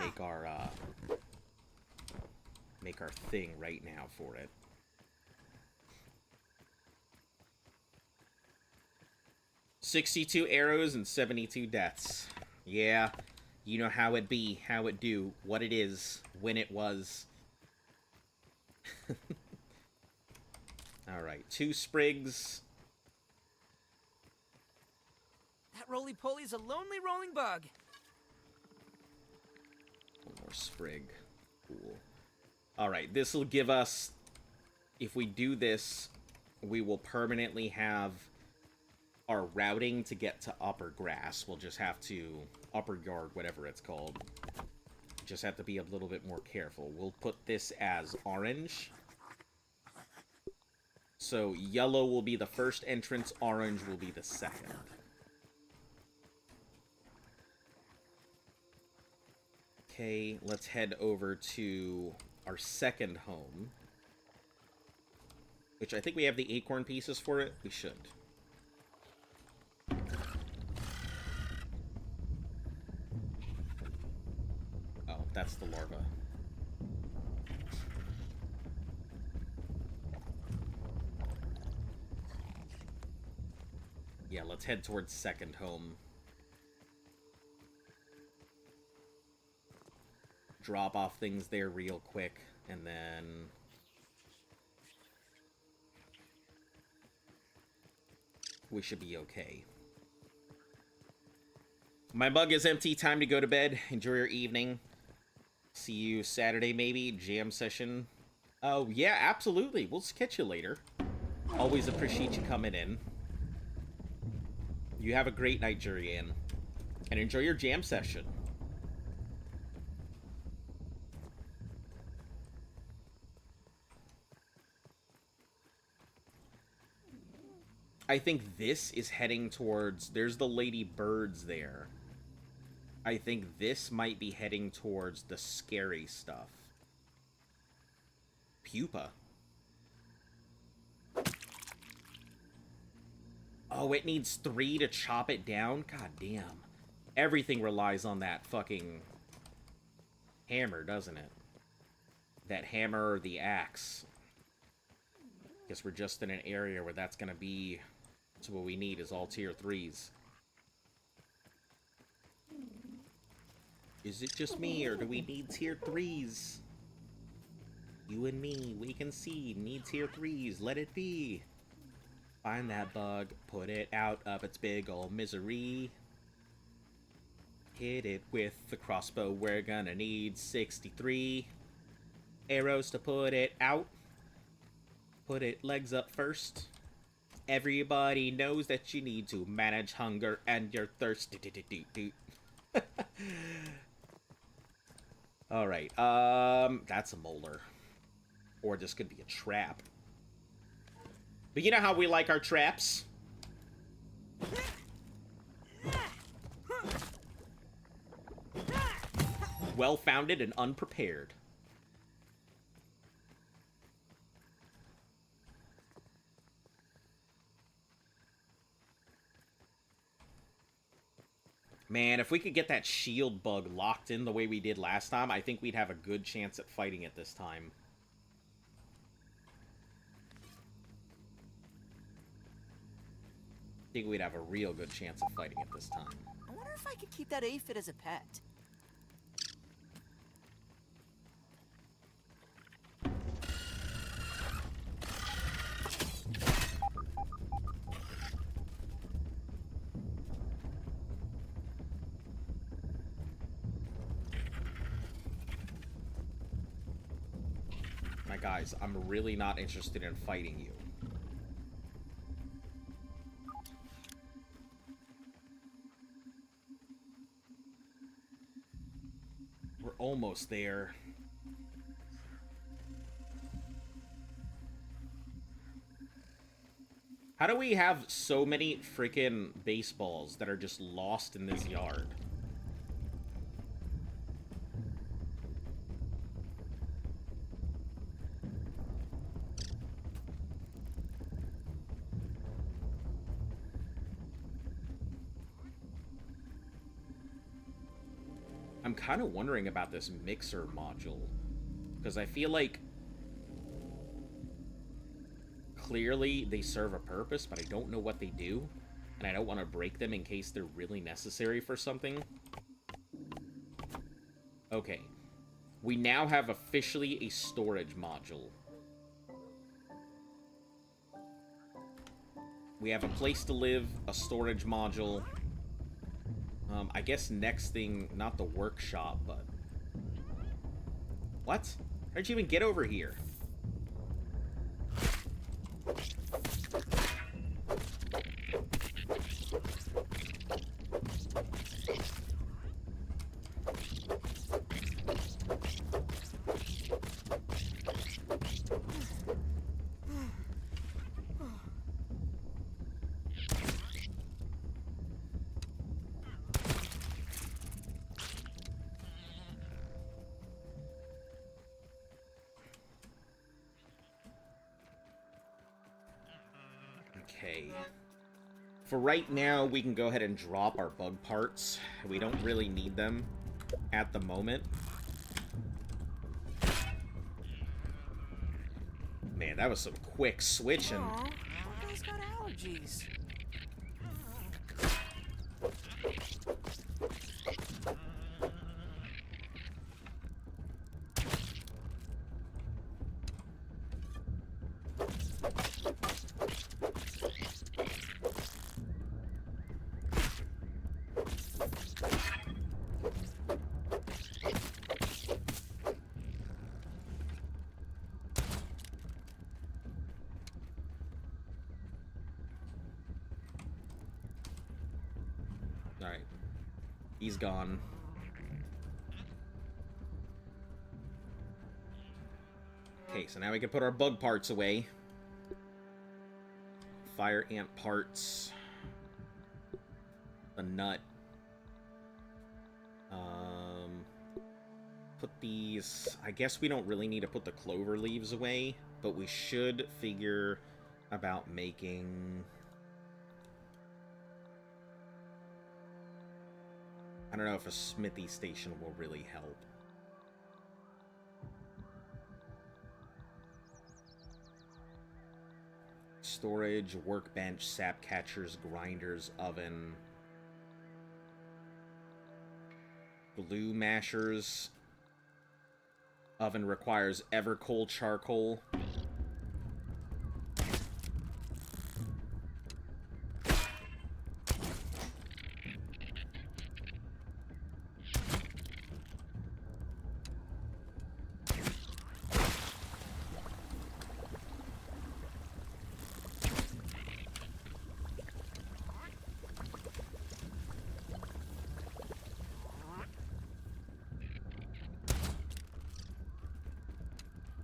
make our thing right now for it. "62 arrows and 72 deaths. Yeah, you know how it be, how it do, what it is, when it was." Alright, 2 sprigs. That roly-poly's a lonely rolling bug. 1 more sprig. Cool. Alright, this will give us... If we do this, we will permanently have our routing to get to upper grass. We'll just have to... Upper yard, whatever it's called. Just have to be a little bit more careful. We'll put this as orange. So yellow will be the first entrance, orange will be the second. Okay, let's head over to our second home. Which I think we have the acorn pieces for it. We should. Oh, that's the larva. Yeah, let's head towards second home. Drop off things there real quick, and then... we should be okay. My mug is empty. Time to go to bed. Enjoy your evening. See you Saturday, maybe. Jam session. Oh, yeah, absolutely. We'll catch you later. Always appreciate you coming in. You have a great night, Jurian. And enjoy your jam session. I think this is heading towards... There's the lady birds there. I think this might be heading towards the scary stuff. Pupa. Oh, it needs 3 to chop it down? God damn. Everything relies on that fucking hammer, doesn't it? That hammer or the axe. Guess we're just in an area where that's gonna be... So what we need is all tier 3s. Is it just me, or do we need tier 3s? You and me, we can see. Need tier 3s. Let it be. Find that bug. Put it out of its big ol' misery. Hit it with the crossbow. We're gonna need 63 arrows to put it out. Put it legs up first. Everybody knows that you need to manage hunger and your thirst. Alright, that's a molar. Or this could be a trap. But you know how we like our traps? Well-founded and unprepared. Man, if we could get that shield bug locked in the way we did last time, I think we'd have a good chance at fighting it this time. I think we'd have a real good chance of fighting it this time. I wonder if I could keep that aphid as a pet. My guys, I'm really not interested in fighting you. almost there. How do we have so many freaking baseballs that are just lost in this yard? I'm kind of wondering about this mixer module, because I feel like clearly they serve a purpose, but I don't know what they do, and I don't want to break them in case they're really necessary for something. Okay. We now have officially a storage module. We have a place to live, a storage module. I guess next thing, not the workshop, but... What? How'd you even get over here? Okay. For right now, we can go ahead and drop our bug parts. We don't really need them at the moment. Man, that was some quick switching. Aw, Bucko's got allergies. Alright. He's gone. Okay, so now we can put our bug parts away. Fire ant parts. The nut. Put these... I guess we don't really need to put the clover leaves away, but we should figure about making... I don't know if a smithy station will really help. Storage, workbench, sap catchers, grinders, oven. Glue mashers. Oven requires Evercoal charcoal.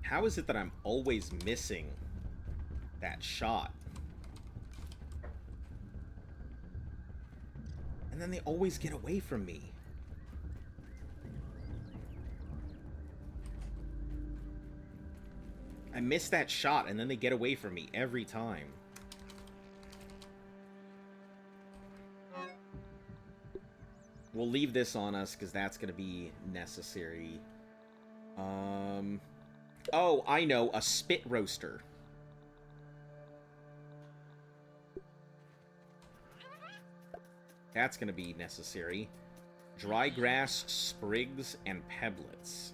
How is it that I'm always missing that shot? And then they always get away from me. I miss that shot and then they get away from me every time. We'll leave this on us because that's going to be necessary. Oh, I know, a spit roaster. That's going to be necessary. Dry grass, sprigs, and pebblets.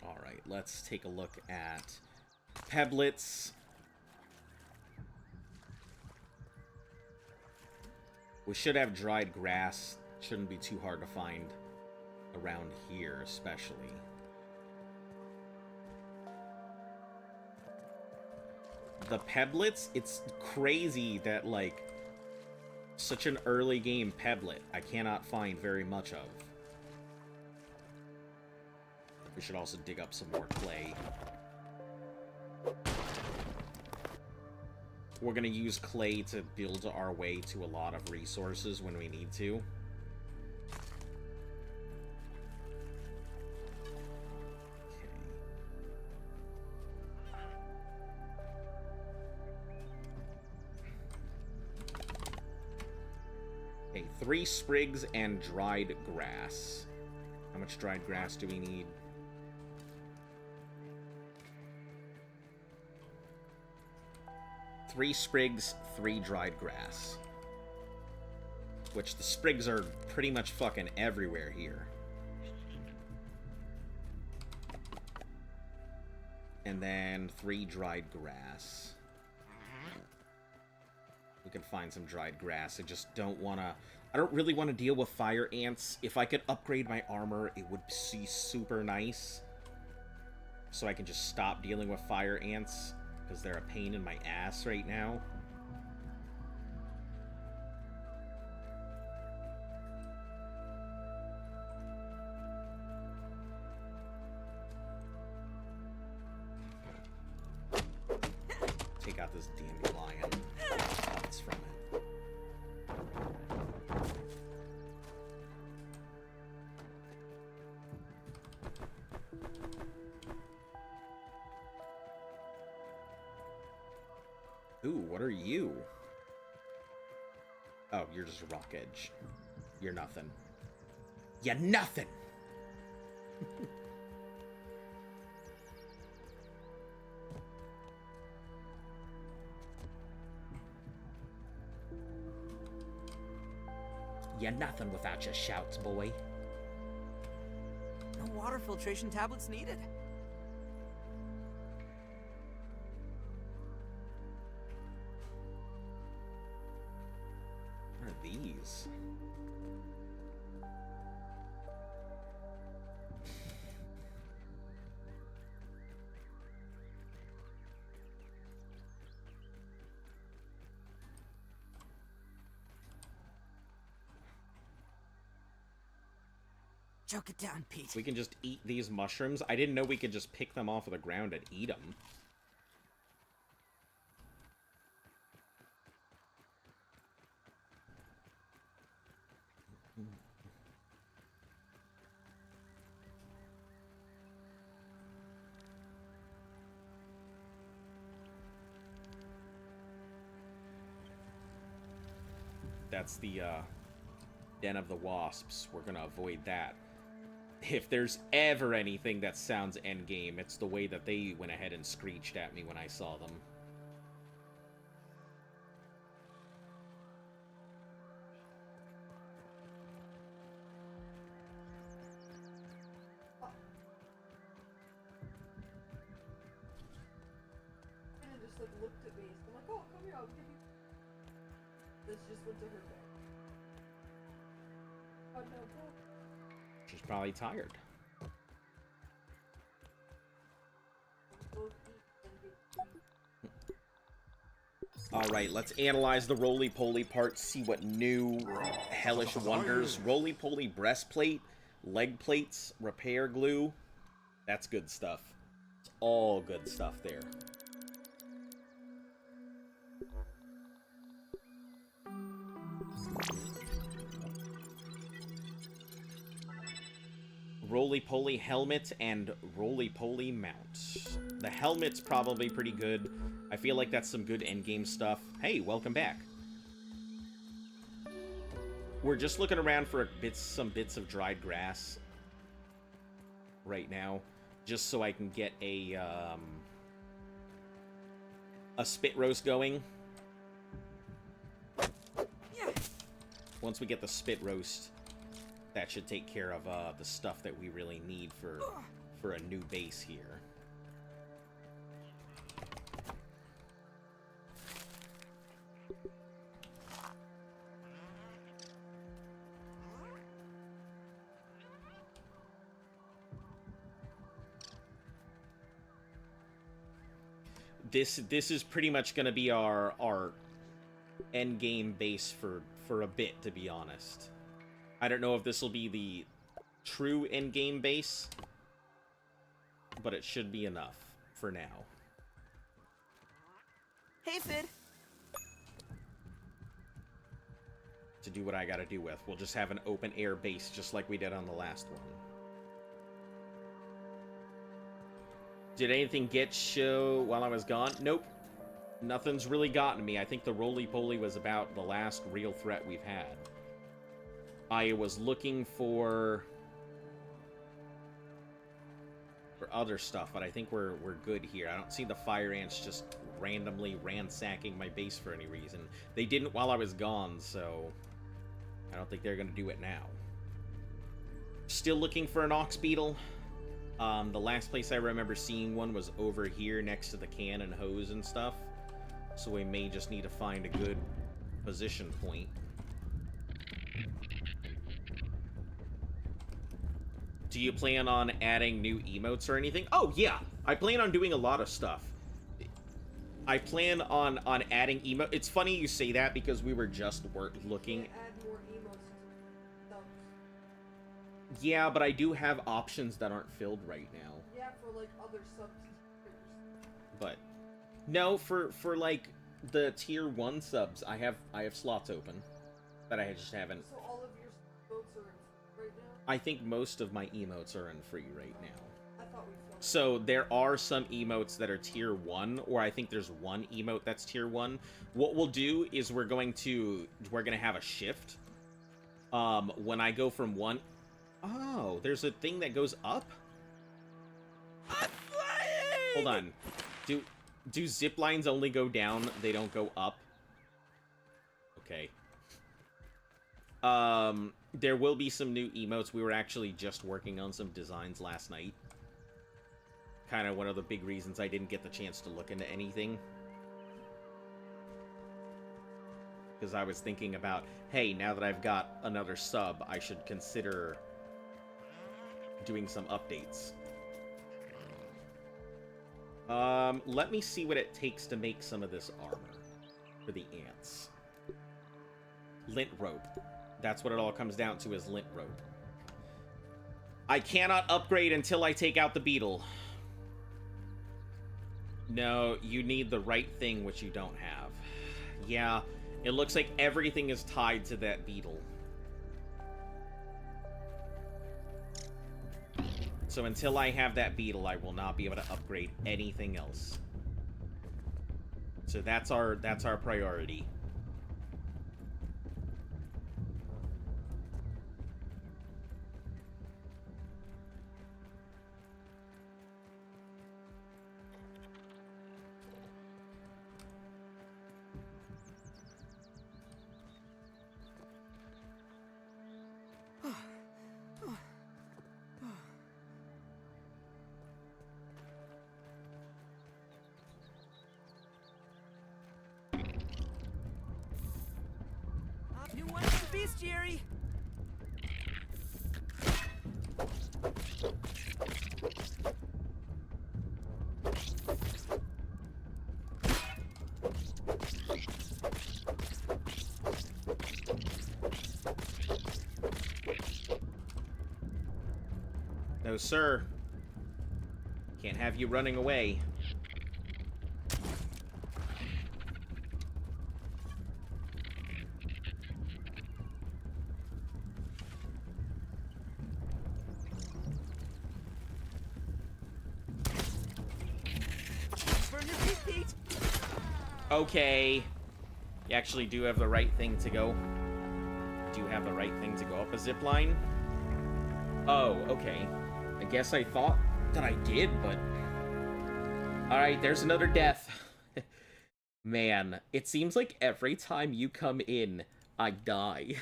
Alright, let's take a look at pebblets. We should have dried grass. Shouldn't be too hard to find around here, especially. The Pebblets, it's crazy that, like, such an early game Pebblet I cannot find very much of. We should also dig up some more clay. We're gonna use clay to build our way to a lot of resources when we need to. Okay, 3 sprigs and dried grass. How much dried grass do we need? Three sprigs, 3 dried grass. Which the sprigs are pretty much fucking everywhere here. And then 3 dried grass. We can find some dried grass. I just don't want to... I don't really want to deal with fire ants. If I could upgrade my armor, it would be super nice. So I can just stop dealing with fire ants. Because they're a pain in my ass right now. Take out this dandelion. That's from it. Ooh, what are you? Oh, you're just a rock edge. You're nothing. You're nothing! You're nothing without your shouts, boy. No water filtration tablets needed. What are these? Choke it down, Pete. We can just eat these mushrooms. I didn't know we could just pick them off of the ground and eat them. That's the Den of the Wasps. We're gonna avoid that. If there's ever anything that sounds endgame, it's the way that they went ahead and screeched at me when I saw them. And it just like looked at me. So I'm like, oh, come here, I'll give you. This just went to her bed. Oh no, bro. She's probably tired. Alright, let's analyze the roly-poly part, see what new hellish wonders. Roly-poly breastplate, leg plates, repair glue. That's good stuff. It's all good stuff there. Roly-poly helmet and roly-poly mount. The helmet's probably pretty good. I feel like that's some good endgame stuff. Hey, welcome back. We're just looking around for some bits of dried grass right now, just so I can get a spit roast going. Once we get the spit roast, that should take care of the stuff that we really need for a new base here. this is pretty much gonna be our end game base for a bit, to be honest. I don't know if this will be the true end game base, but it should be enough for now. Hey, Fid. To do what I gotta do with. We'll just have an open air base just like we did on the last one. Did anything get show while I was gone? Nope. Nothing's really gotten me. I think the roly-poly was about the last real threat we've had. I was looking for other stuff, but I think we're good here. I don't see the fire ants just randomly ransacking my base for any reason. They didn't while I was gone, so I don't think they're gonna do it now. Still looking for an ox beetle. The last place I remember seeing one was over here next to the can and hose and stuff. So we may just need to find a good position point. Do you plan on adding new emotes or anything? Oh, yeah. I plan on doing a lot of stuff. I plan on adding emotes. It's funny you say that because we were just looking. Add more emotes to subs. Yeah, but I do have options that aren't filled right now. Yeah, for like other subs. But no, for like the tier 1 subs, I have slots open, but I just haven't. So all of your emotes are in right now? I think most of my emotes are in free right now. I thought we filled. So there are some emotes that are tier 1, or I think there's one emote that's tier 1. What we'll do is we're gonna have a shift. When I go from one. Oh, there's a thing that goes up? I'm flying! Hold on. Do zip lines only go down? They don't go up? Okay. There will be some new emotes. We were actually just working on some designs last night. Kind of one of the big reasons I didn't get the chance to look into anything. Because I was thinking about, hey, now that I've got another sub, I should consider doing some updates. Let me see what it takes to make some of this armor for the ants. Lint rope. That's what it all comes down to, is lint rope. I cannot upgrade until I take out the beetle. No, you need the right thing, which you don't have. Yeah, it looks like everything is tied to that beetle. So until I have that beetle, I will not be able to upgrade anything else. So that's our priority. New one for the bestiary! No, sir. Can't have you running away. Burn your feet, Pete! Okay. You actually do have the right thing to go. Do you have the right thing to go up a zip line? Oh, okay. I guess I thought that I did, but... Alright, there's another death. Man, it seems like every time you come in, I die.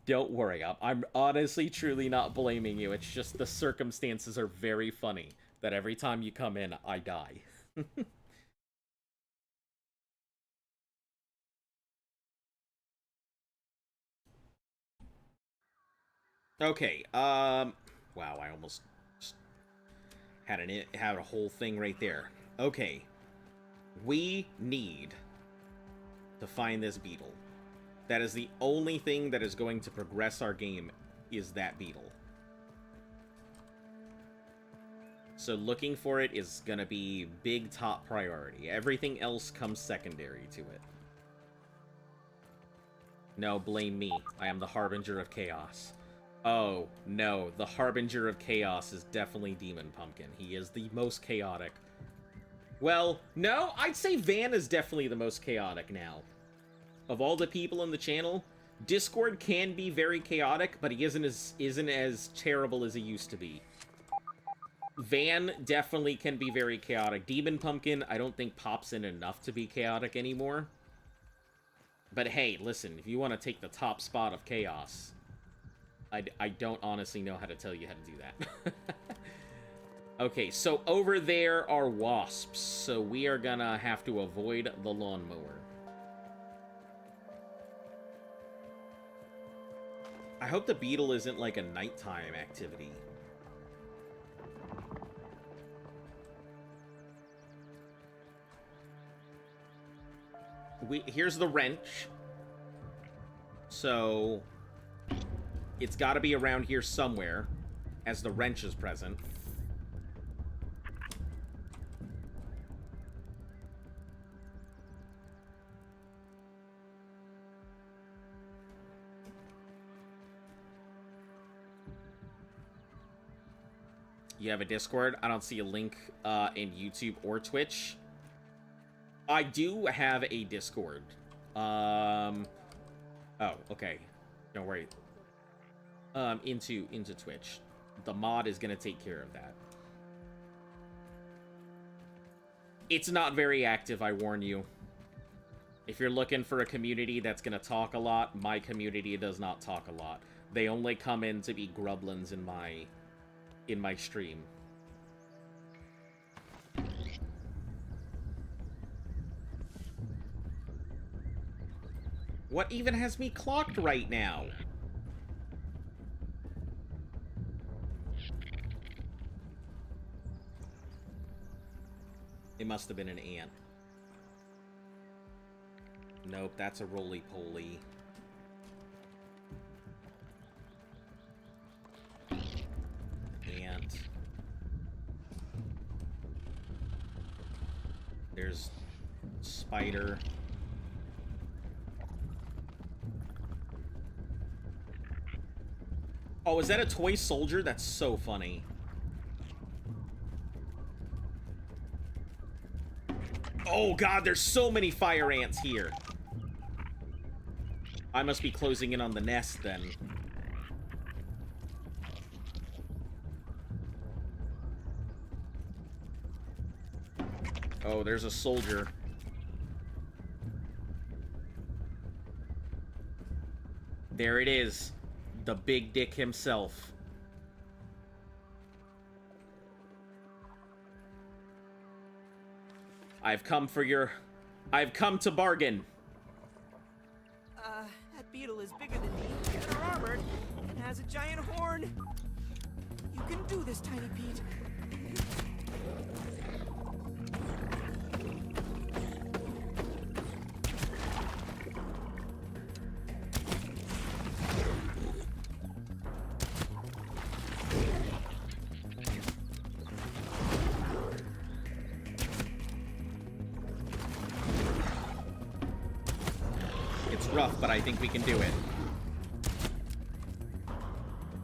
Don't worry, I'm honestly, truly not blaming you. It's just the circumstances are very funny that every time you come in, I die. Okay, wow, I almost Had a whole thing right there. Okay. We need to find this beetle. That is the only thing that is going to progress our game, is that beetle. So looking for it is gonna be big top priority. Everything else comes secondary to it. No, blame me. I am the Harbinger of Chaos. Oh, no. The Harbinger of Chaos is definitely Demon Pumpkin. He is the most chaotic. Well, no, I'd say Van is definitely the most chaotic now. Of all the people in the channel, Discord can be very chaotic, but he isn't as terrible as he used to be. Van definitely can be very chaotic. Demon Pumpkin, I don't think pops in enough to be chaotic anymore. But hey, listen, if you want to take the top spot of chaos, I don't honestly know how to tell you how to do that. Okay, so over there are wasps, so we are gonna have to avoid the lawnmower. I hope the beetle isn't like a nighttime activity. Here's the wrench. So it's got to be around here somewhere, as the wrench is present. You have a Discord? I don't see a link in YouTube or Twitch. I do have a Discord. Oh, okay. Don't worry. Into Twitch. The mod is gonna take care of that. It's not very active, I warn you. If you're looking for a community that's gonna talk a lot, my community does not talk a lot. They only come in to be grublins in my stream. What even has me clocked right now? It must have been an ant. Nope, that's a roly-poly. Ant. There's spider. Oh, is that a toy soldier? That's so funny. Oh god, there's so many fire ants here. I must be closing in on the nest then. Oh, there's a soldier. There it is. The big dick himself. I've come to bargain. That beetle is bigger than me, better armored, and has a giant horn. You can do this, Tiny Pete. Rough, but I think we can do it.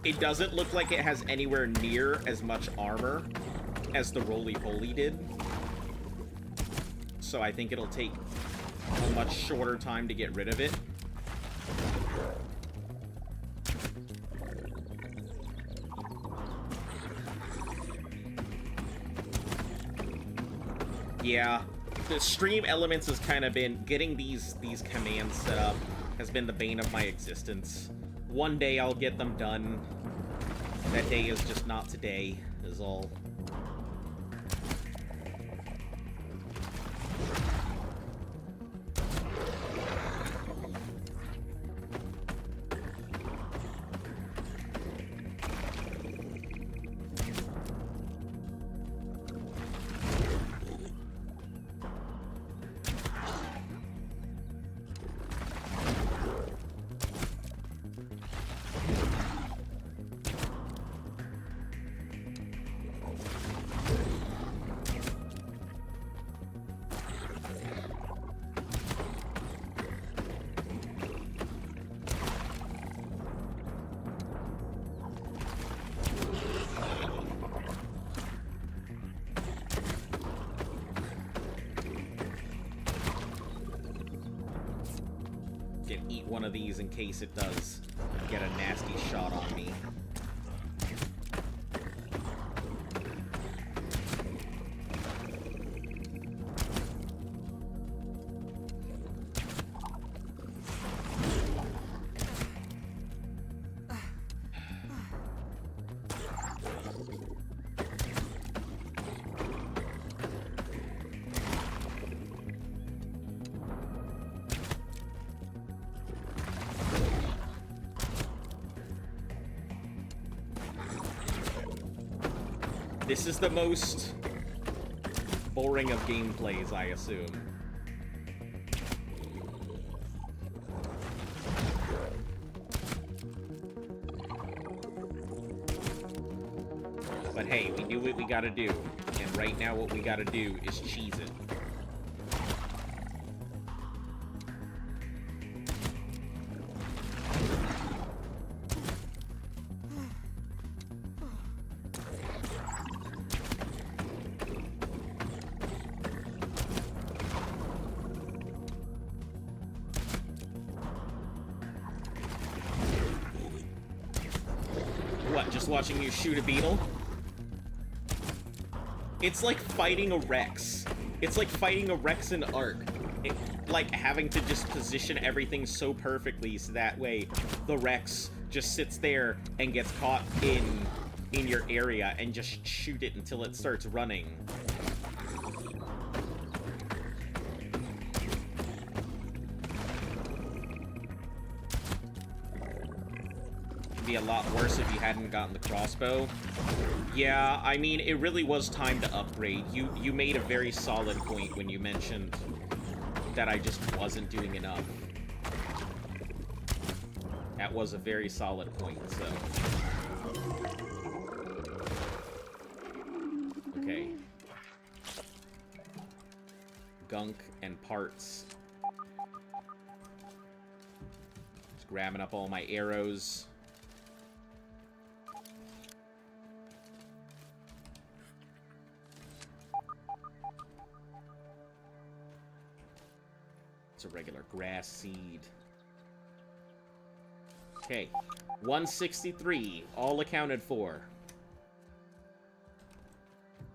It doesn't look like it has anywhere near as much armor as the roly-poly did. So I think it'll take a much shorter time to get rid of it. Yeah. The stream elements has kind of been getting these commands set up has been the bane of my existence. One day I'll get them done. That day is just not today, is all. fucking eat one of these in case it does get a nasty shot on me. This is the most boring of gameplays, I assume. But hey, we do what we gotta do. And right now what we gotta do is cheese it. What, just watching you shoot a beetle? It's like fighting a Rex. It's like fighting a Rex in Ark. Like having to just position everything so perfectly so that way the Rex just sits there and gets caught in your area and just shoot it until it starts running. It'd be a lot worse if you hadn't gotten the crossbow. Yeah, I mean, it really was time to upgrade. You made a very solid point when you mentioned that I just wasn't doing enough. That was a very solid point, so... Okay. Gunk and parts. Just grabbing up all my arrows. A regular grass seed. Okay, 163, all accounted for.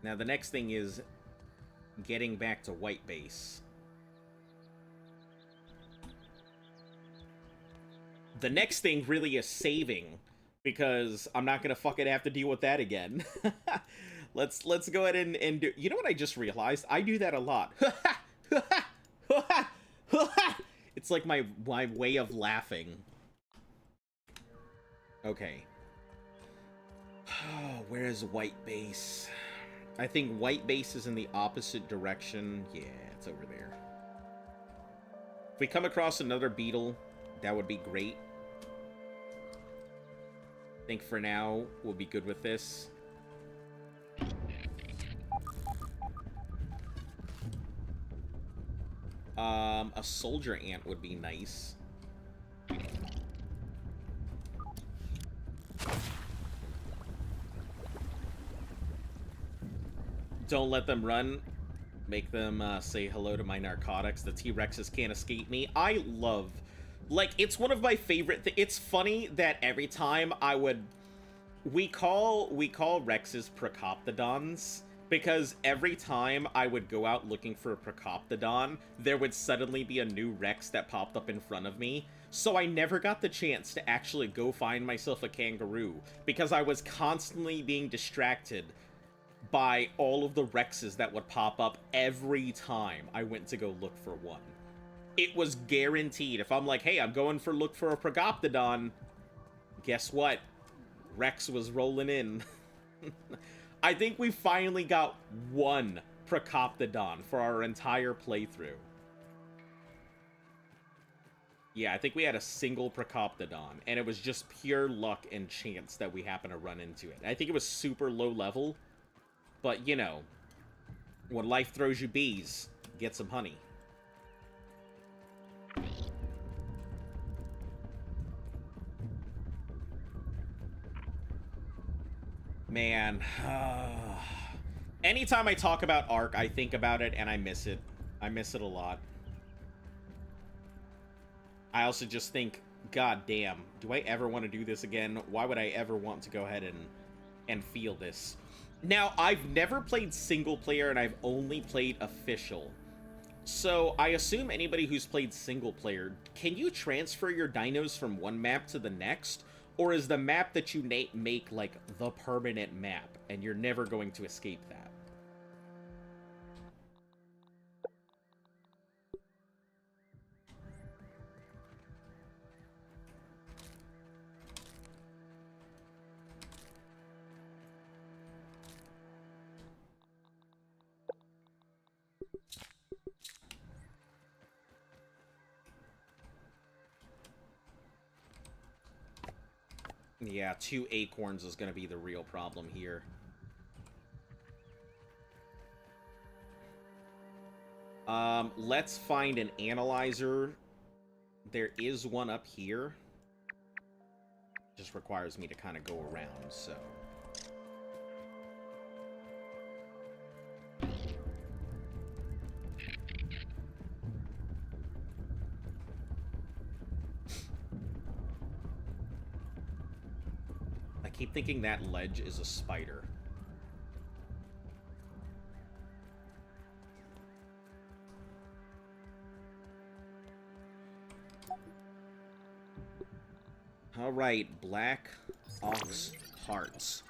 Now the next thing is getting back to white base. The next thing really is saving, because I'm not gonna fucking have to deal with that again. Let's go ahead and do. You know what I just realized? I do that a lot. It's like my way of laughing. Okay. Where is white base? I think white base is in the opposite direction. Yeah, it's over there. If we come across another beetle, that would be great. I think for now, we'll be good with this. A soldier ant would be nice. Don't let them run. Make them say hello to my narcotics. The T-Rexes can't escape me. I love... Like, it's one of my favorite... It's funny that every time I would... We call Rexes Procoptodons. Because every time I would go out looking for a Procoptodon, there would suddenly be a new Rex that popped up in front of me. So I never got the chance to actually go find myself a kangaroo, because I was constantly being distracted by all of the Rexes that would pop up every time I went to go look for one. It was guaranteed. If I'm like, hey, I'm going for look for a Procoptodon, guess what? Rex was rolling in. I think we finally got one Procoptodon for our entire playthrough. Yeah, I think we had a single Procoptodon, and it was just pure luck and chance that we happened to run into it. I think it was super low level, but, you know, when life throws you bees, get some honey. Man, anytime I talk about Ark, I think about it and I miss it. I miss it a lot. I also just think, god damn, do I ever want to do this again? Why would I ever want to go ahead and feel this? Now, I've never played single player, and I've only played official. So, I assume anybody who's played single player, can you transfer your dinos from one map to the next? Or is the map that you make, like, the permanent map, and you're never going to escape that? Yeah, 2 acorns is going to be the real problem here. Let's find an analyzer. There is one up here. Just requires me to kind of go around, so... I keep thinking that ledge is a spider. Alright, black ox hearts.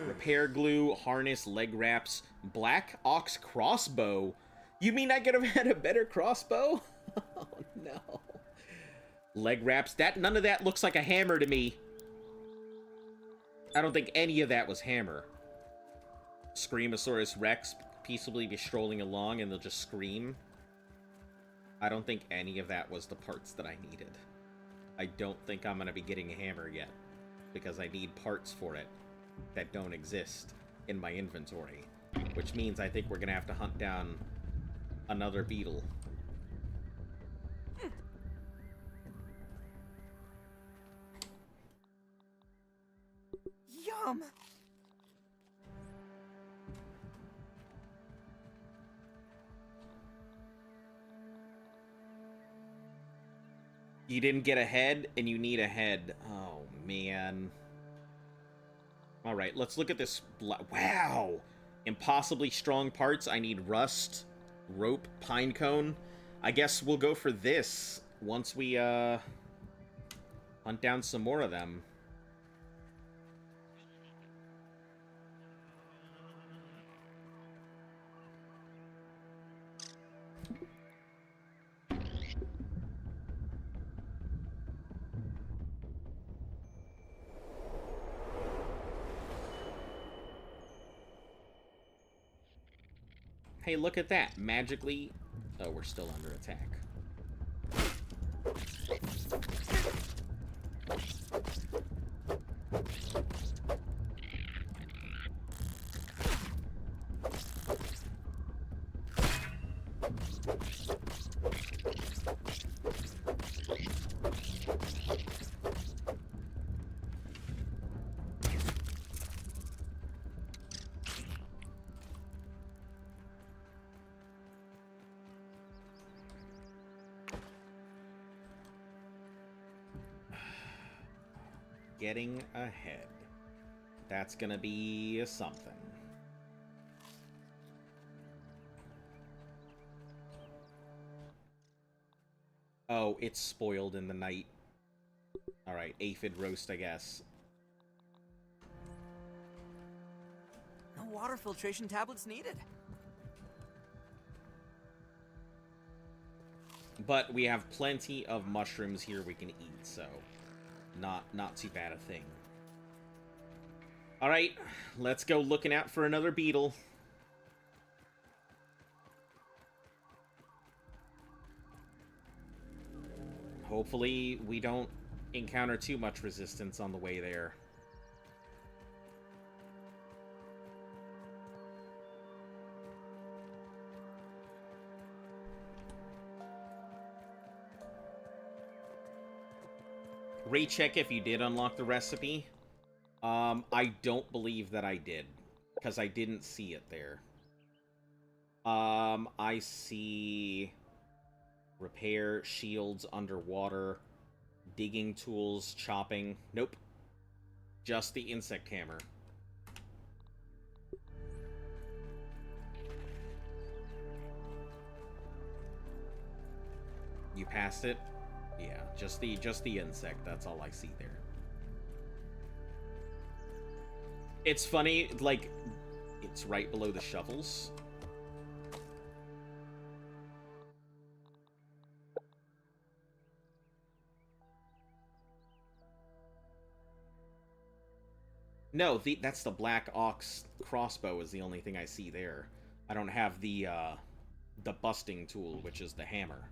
Repair glue, harness, leg wraps, black ox crossbow. You mean I could have had a better crossbow? Oh no. Leg wraps. None of that looks like a hammer to me. I don't think any of that was hammer. Screamosaurus Rex peaceably be strolling along and they'll just scream. I don't think any of that was the parts that I needed. I don't think I'm going to be getting a hammer yet, because I need parts for it that don't exist in my inventory, which means I think we're going to have to hunt down another beetle. Yum! You didn't get a head, and you need a head. Oh, man. Alright, let's look at this. Wow! Impossibly strong parts. I need rust, rope, pine cone. I guess we'll go for this once we, hunt down some more of them. Hey, look at that. Magically... Oh, we're still under attack. Getting ahead. That's gonna be something. Oh, it's spoiled in the night. Alright, aphid roast, I guess. No water filtration tablets needed. But we have plenty of mushrooms here we can eat, so... Not too bad a thing. Alright, let's go looking out for another beetle. Hopefully we don't encounter too much resistance on the way there. Recheck if you did unlock the recipe. I don't believe that I did, because I didn't see it there. I see Repair, shields, underwater, digging tools, chopping. Nope. Just the insect hammer. You passed it? Yeah, just the insect. That's all I see there. It's funny, like, it's right below the shovels. No, that's the Black Ox crossbow is the only thing I see there. I don't have the busting tool, which is the hammer.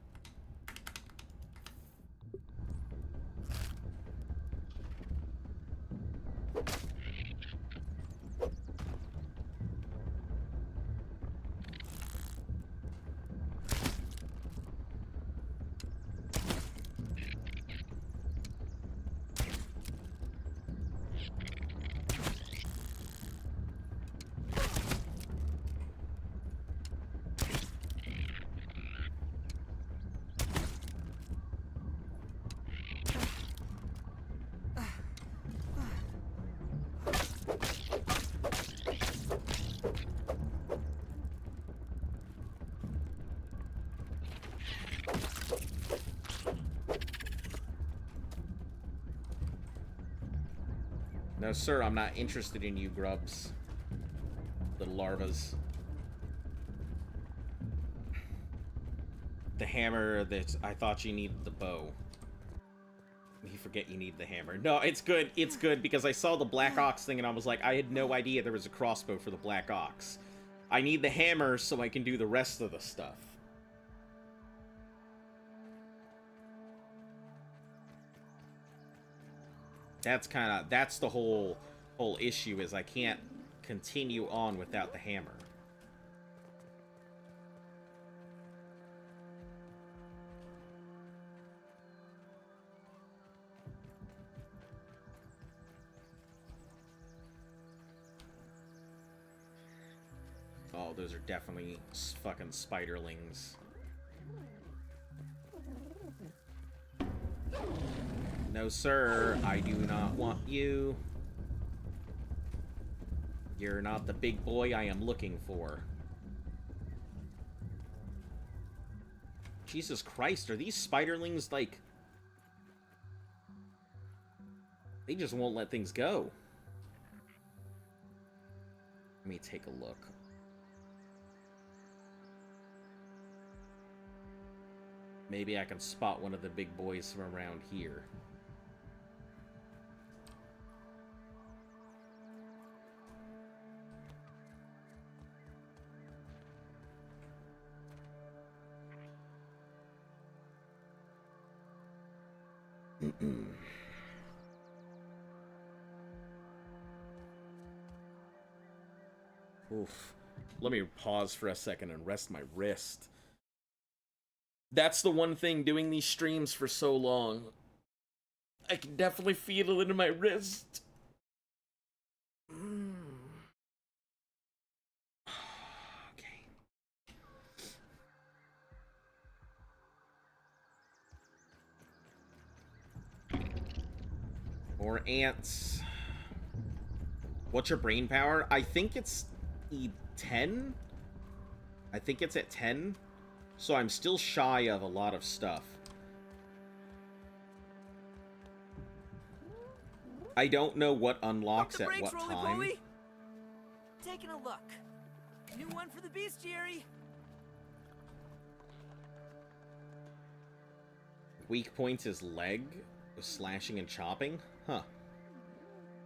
No, sir, I'm not interested in you grubs. Little larvas. The hammer that I thought you needed the bow. You forget you need the hammer. No, it's good. It's good because I saw the Black Ox thing and I was like, I had no idea there was a crossbow for the Black Ox. I need the hammer so I can do the rest of the stuff. That's the whole issue is I can't continue on without the hammer. Oh, those are definitely fucking spiderlings. No, sir, I do not want you. You're not the big boy I am looking for. Jesus Christ, are these spiderlings, like... They just won't let things go. Let me take a look. Maybe I can spot one of the big boys from around here. Oof. Let me pause for a second and rest my wrist. That's the one thing doing these streams for so long. I can definitely feel it in my wrist. Okay. More ants. What's your brain power? I think it's 10. I think it's at 10. So I'm still shy of a lot of stuff. I don't know what unlocks at what time. Taking a look. New one for the bestiary. Weak points is leg, slashing and chopping. Huh.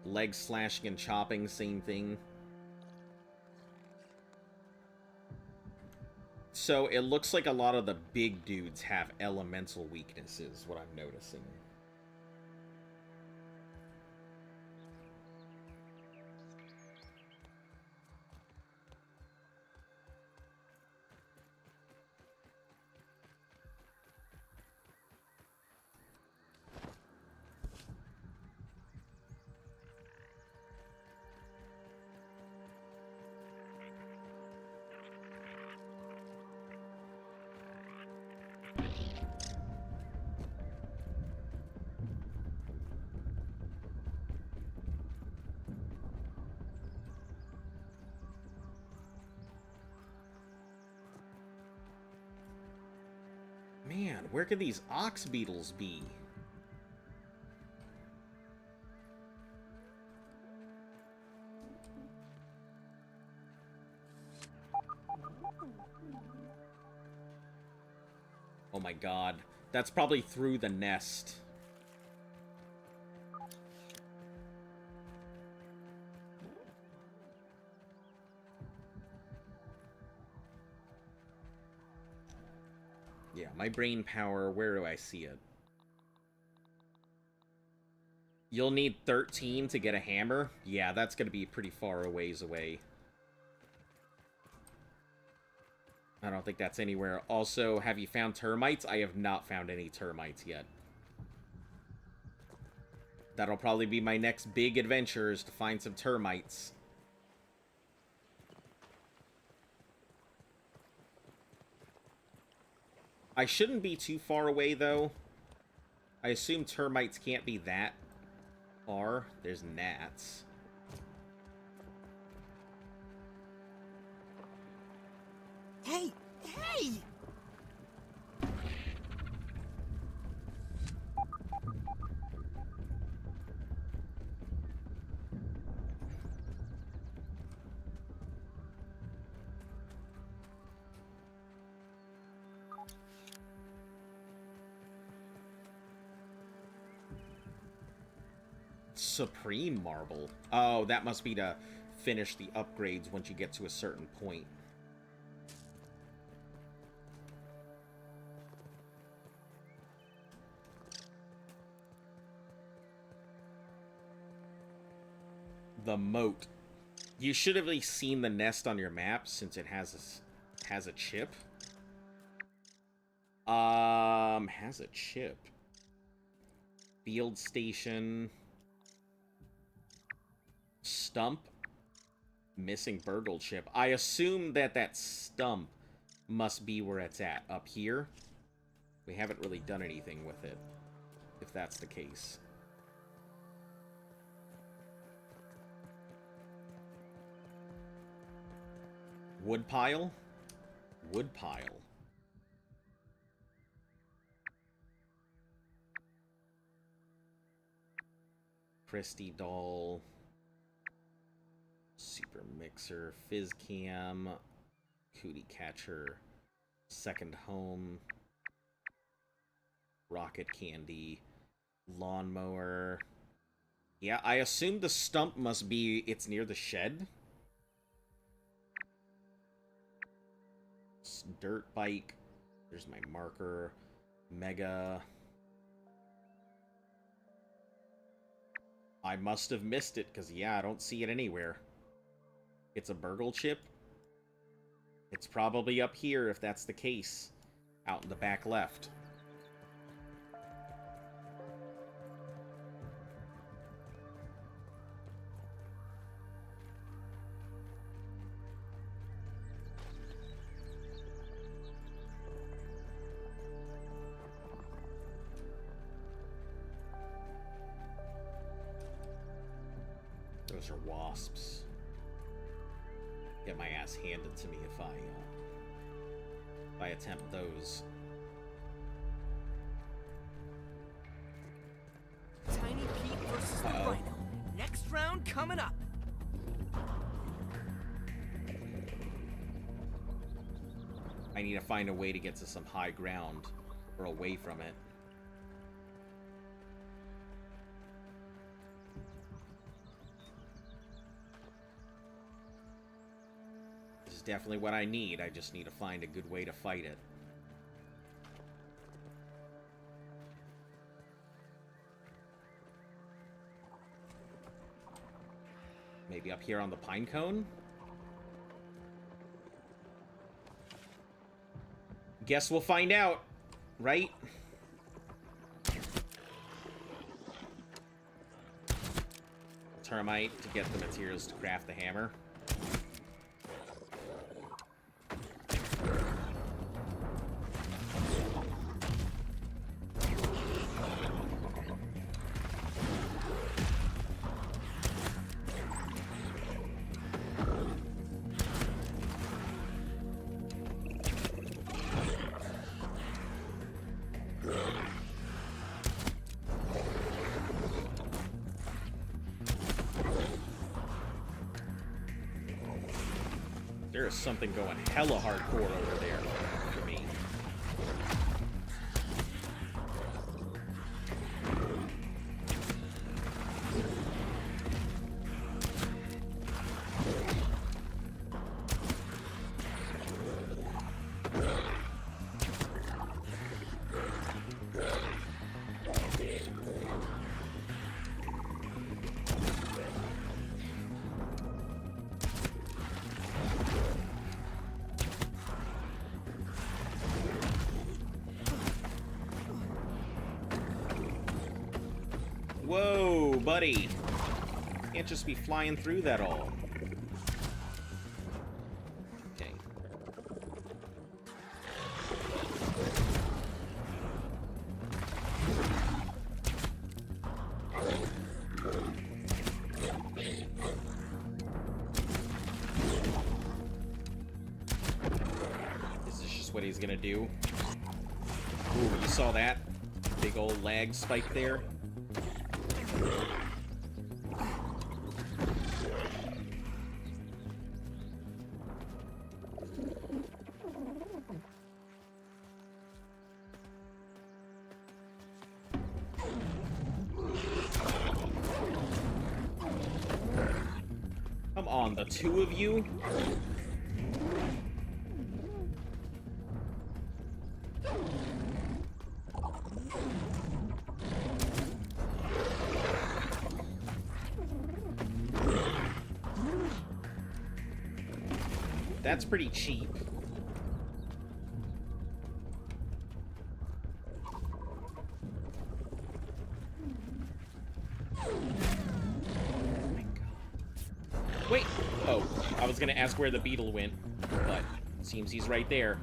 Leg slashing and chopping, same thing. So it looks like a lot of the big dudes have elemental weaknesses, what I'm noticing. Man, where could these ox beetles be? Oh my god. That's probably through the nest. Yeah, my brain power, where do I see it? You'll need 13 to get a hammer? Yeah, that's gonna be pretty far a ways away. I don't think that's anywhere. Also, have you found termites? I have not found any termites yet. That'll probably be my next big adventure, is to find some termites. I shouldn't be too far away, though. I assume termites can't be that far. There's gnats. Hey! Hey! Supreme Marble. Oh, that must be to finish the upgrades once you get to a certain point. The moat. You should have at least seen the nest on your map since it has a chip. Has a chip. Field station. Stump. Missing burgle chip. I assume that stump must be where it's at. Up here. We haven't really done anything with it, if that's the case. Woodpile? Woodpile. Christy doll. Super mixer. Fizz cam. Cootie catcher. Second home. Rocket candy. Lawnmower. Yeah, I assume the stump must be... It's near the shed. Dirt bike. There's my marker. Mega. I must have missed it, because, yeah, I don't see it anywhere. It's a burgle chip. It's probably up here, if that's the case. Out in the back left. Those are wasps. Get my ass handed to me if I attempt those. Tiny Pete versus the Rhino. Next round coming up. I need to find a way to get to some high ground or away from it. Definitely what I need. I just need to find a good way to fight it. Maybe up here on the pine cone? Guess we'll find out, right? Termite to get the materials to craft the hammer. There is something going hella hardcore over there for me. Whoa, buddy. Can't just be flying through that all. Okay. This is just what he's gonna do. Ooh, you saw that? Big old lag spike there. Come on, the two of you? That's pretty cheap. Wait! Oh, I was gonna ask where the beetle went, but seems he's right there.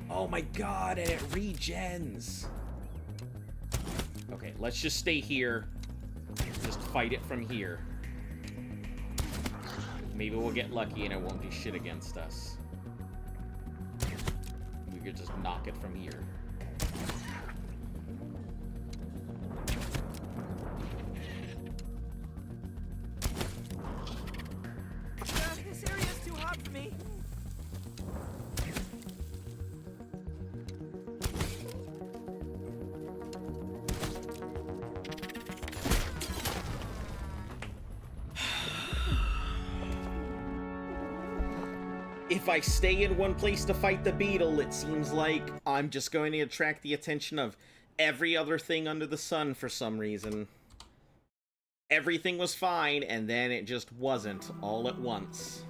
Oh my god, and it regens! Okay, let's just stay here. Just fight it from here. Maybe we'll get lucky and it won't do shit against us. We could just knock it from here. This area's too hot for me. If I stay in one place to fight the beetle, it seems like I'm just going to attract the attention of every other thing under the sun for some reason. Everything was fine, and then it just wasn't all at once.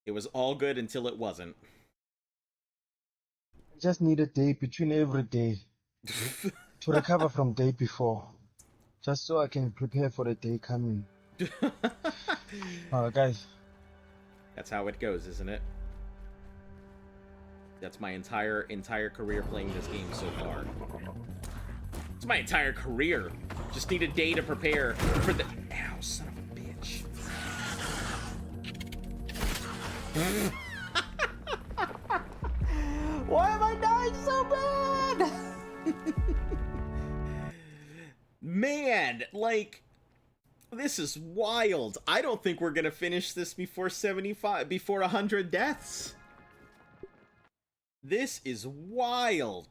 It was all good until it wasn't. I just need a day between every day to recover from day before. Just so I can prepare for the day coming. Guys. That's how it goes, isn't it? That's my entire career playing this game so far. It's my entire career. Just need a day to prepare for the... Ow, son of a bitch. Why am I dying so bad? Man, like, this is wild. I don't think we're gonna finish this before 100 deaths. This is wild.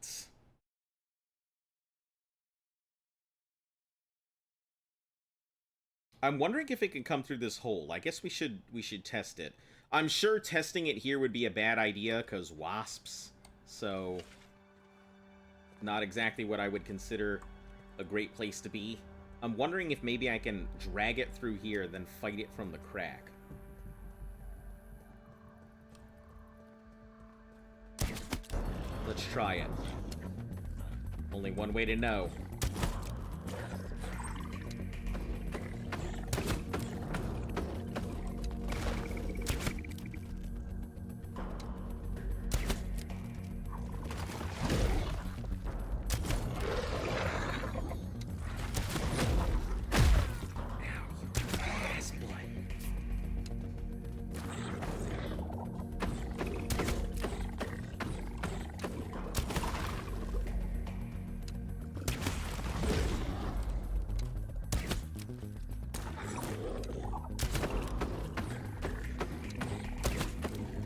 I'm wondering if it can come through this hole. I guess we should test it. I'm sure testing it here would be a bad idea because wasps. So, not exactly what I would consider a great place to be. I'm wondering if maybe I can drag it through here, then fight it from the crack. Let's try it. Only one way to know.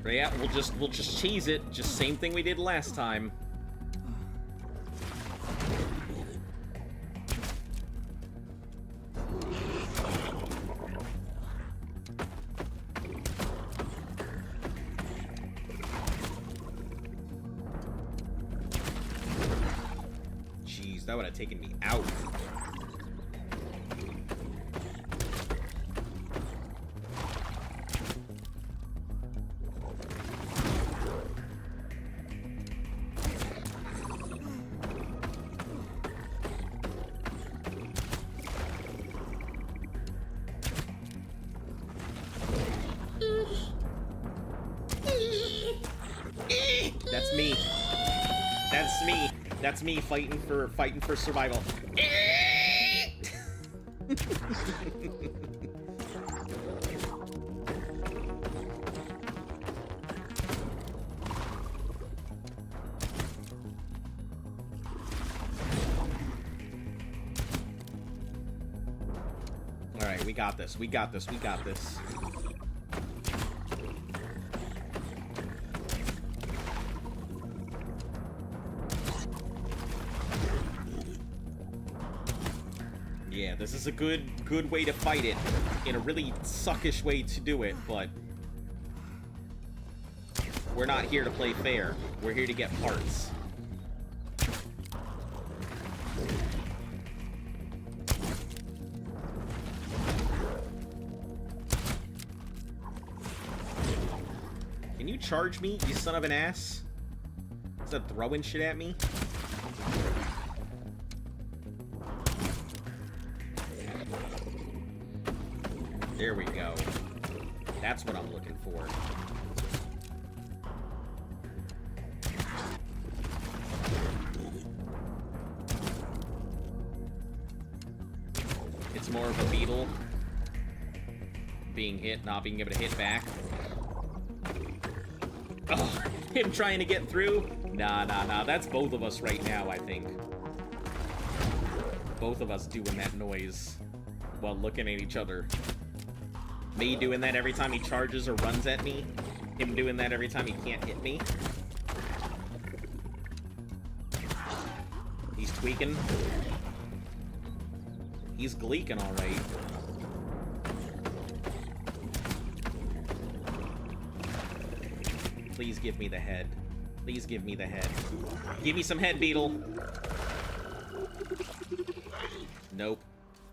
Yeah, we'll just cheese it. Just same thing we did last time. Jeez, that would have taken me out. That's me. That's me. That's me fighting for survival. All right, we got this. We got this. We got this. Yeah, this is a good way to fight it. In a really suckish way to do it, but we're not here to play fair. We're here to get parts. Can you charge me, you son of an ass? Instead of throwing shit at me? There we go. That's what I'm looking for. It's more of a beetle being hit, not being able to hit back. Oh, him trying to get through? Nah. That's both of us right now, I think. Both of us doing that noise while looking at each other. Me doing that every time he charges or runs at me. Him doing that every time he can't hit me. He's tweaking. He's gleeking alright. Please give me the head. Please give me the head. Give me some head, beetle. Nope.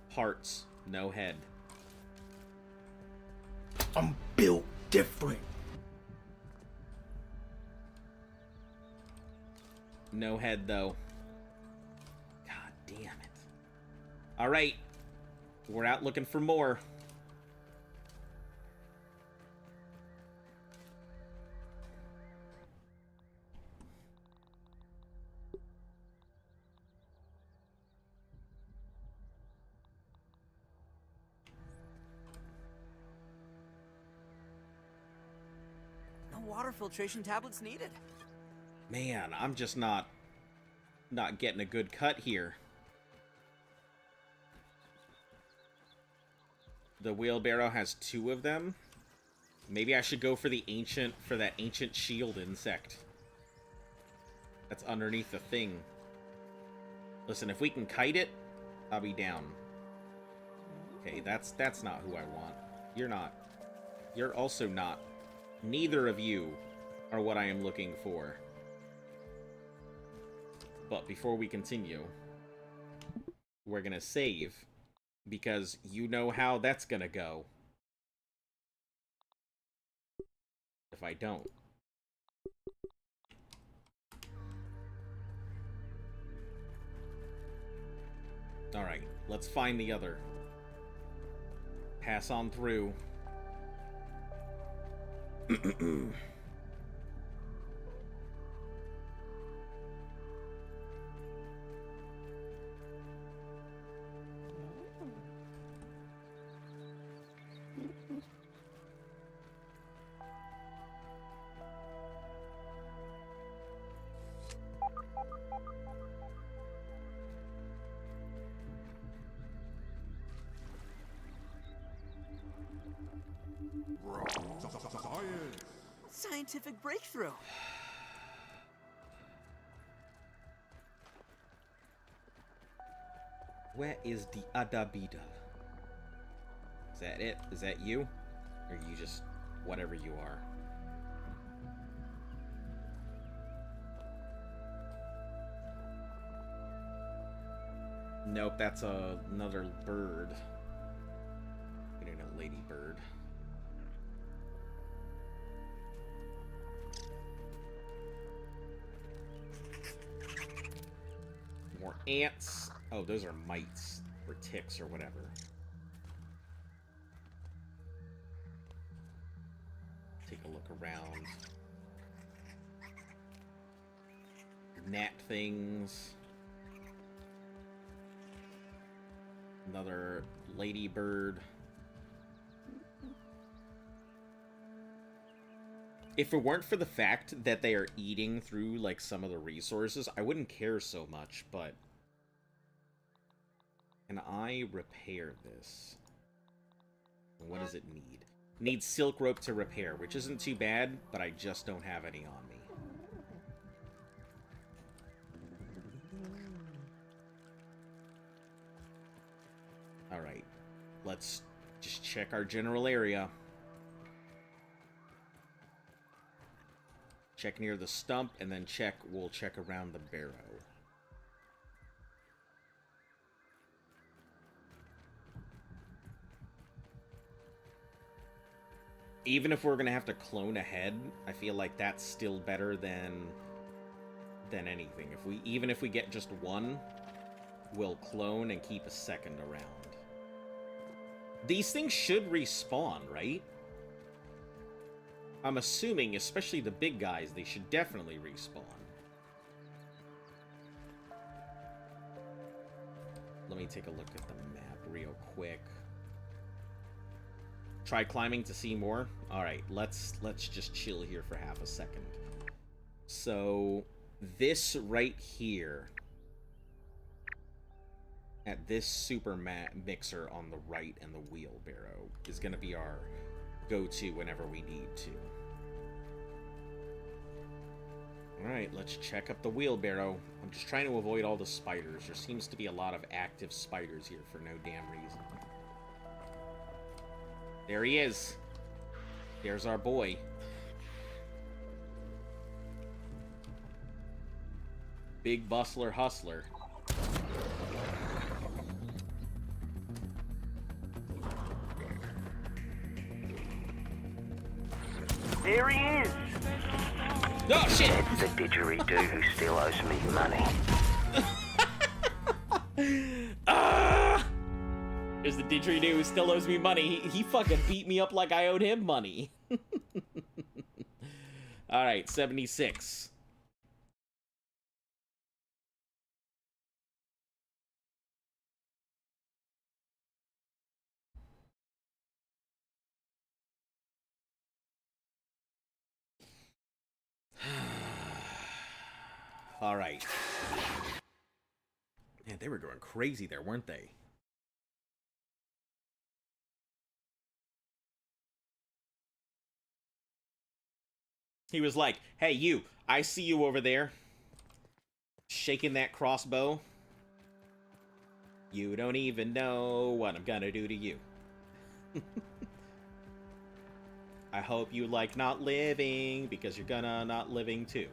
Parts. No head. I'm built different. No head, though. God damn it. Alright. We're out looking for more. Water filtration tablets needed. Man, I'm just not getting a good cut here. The wheelbarrow has 2 of them. Maybe I should go for that ancient shield insect that's underneath the thing. Listen, if we can kite it, I'll be down. Okay, that's not who I want. You're not. You're also not. Neither of you are what I am looking for. But before we continue, we're gonna save, because you know how that's gonna go if I don't. Alright, let's find the other. Pass on through. scientific breakthrough. Where is the other beetle? Is that it? Is that you? Or are you just whatever you are? Nope, that's another bird. You know, lady bird. More ants. Oh, those are mites or ticks or whatever. Take a look around. Gnat things. Another ladybird. If it weren't for the fact that they are eating through, like, some of the resources, I wouldn't care so much, but... Can I repair this? What does it need? Needs silk rope to repair, which isn't too bad, but I just don't have any on me. Alright, let's just check our general area. Check near the stump, and then we'll check around the barrow. Even if we're gonna have to clone ahead, I feel like that's still better than anything. Even if we get just one, we'll clone and keep a second around. These things should respawn, right? I'm assuming, especially the big guys, they should definitely respawn. Let me take a look at the map real quick. Try climbing to see more? Alright, let's just chill here for half a second. So, this right here, at this super mixer on the right and the wheelbarrow, is going to be our go-to whenever we need to. Alright, let's check up the wheelbarrow. I'm just trying to avoid all the spiders. There seems to be a lot of active spiders here for no damn reason. There he is. There's our boy. Big bustler hustler. There he is! Oh, shit! That's the didgeridoo who still owes me money. There's the didgeridoo who still owes me money. He fucking beat me up like I owed him money. Alright, 76. Alright. Man, they were going crazy there, weren't they? He was like, hey, you, I see you over there. Shaking that crossbow. You don't even know what I'm gonna do to you. I hope you like not living, because you're gonna not living too.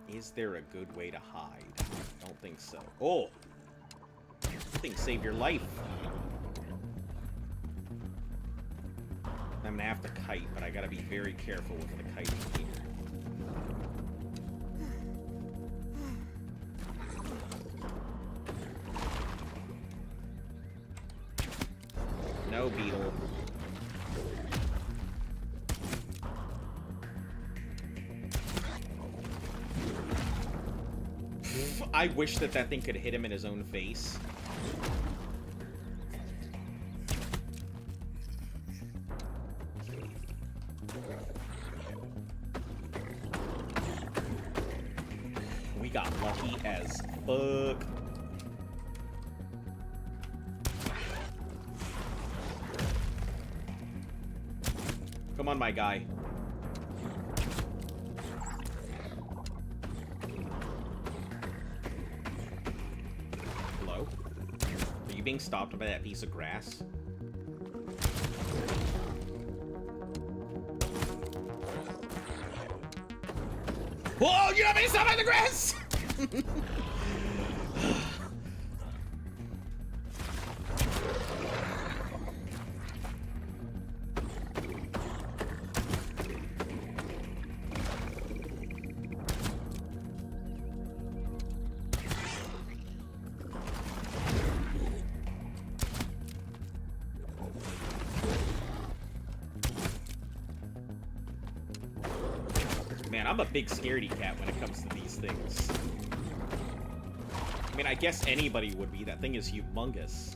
Is there a good way to hide? I don't think so. Oh! This thing saved your life. I'm gonna have to kite, but I gotta be very careful with the kiting here. No beetle. I wish that thing could hit him in his own face. We got lucky as fuck. Come on, my guy. Hello? Are you being stopped by that piece of grass? Whoa! You're not being stopped by the grass! Man, I'm a big scaredy cat when it comes to these things. I mean, I guess anybody would be. That thing is humongous.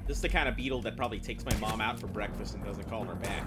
This is the kind of beetle that probably takes my mom out for breakfast and doesn't call her back.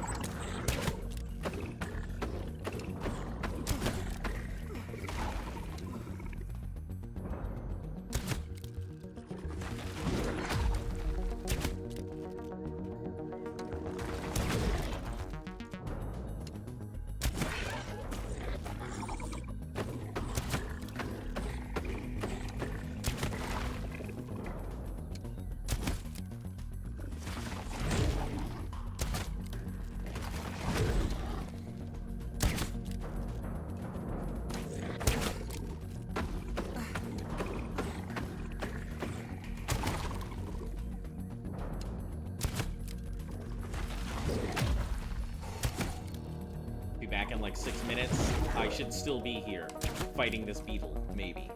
Back in like 6 minutes. I should still be here fighting this beetle, maybe.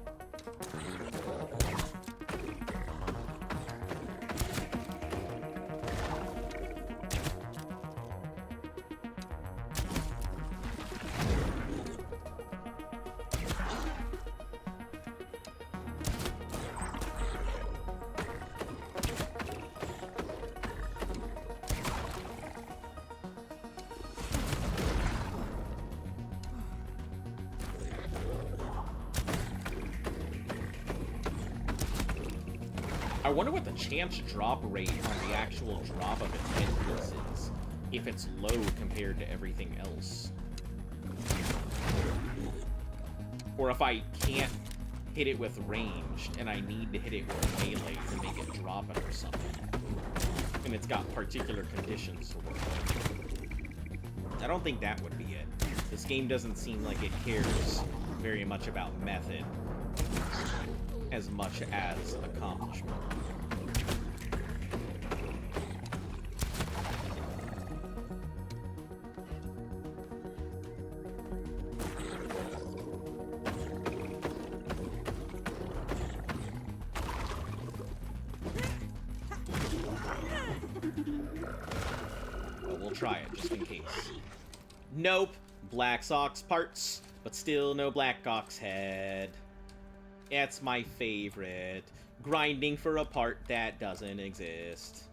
I wonder what the chance drop rate on the actual drop of its hit piece is, if it's low compared to everything else. Or if I can't hit it with ranged, and I need to hit it with melee to make it drop it or something. And it's got particular conditions to work with. I don't think that would be it. This game doesn't seem like it cares very much about method as much as accomplishment. But we'll try it just in case. Nope. Black Ox parts, but still no Black Ox head. That's my favorite. Grinding for a part that doesn't exist.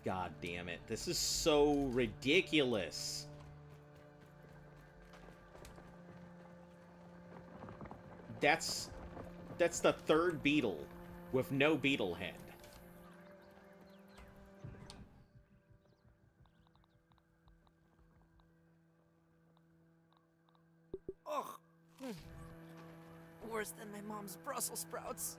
God damn it. This is so ridiculous. That's the third beetle with no beetle head. Ugh. Worse than my mom's Brussels sprouts.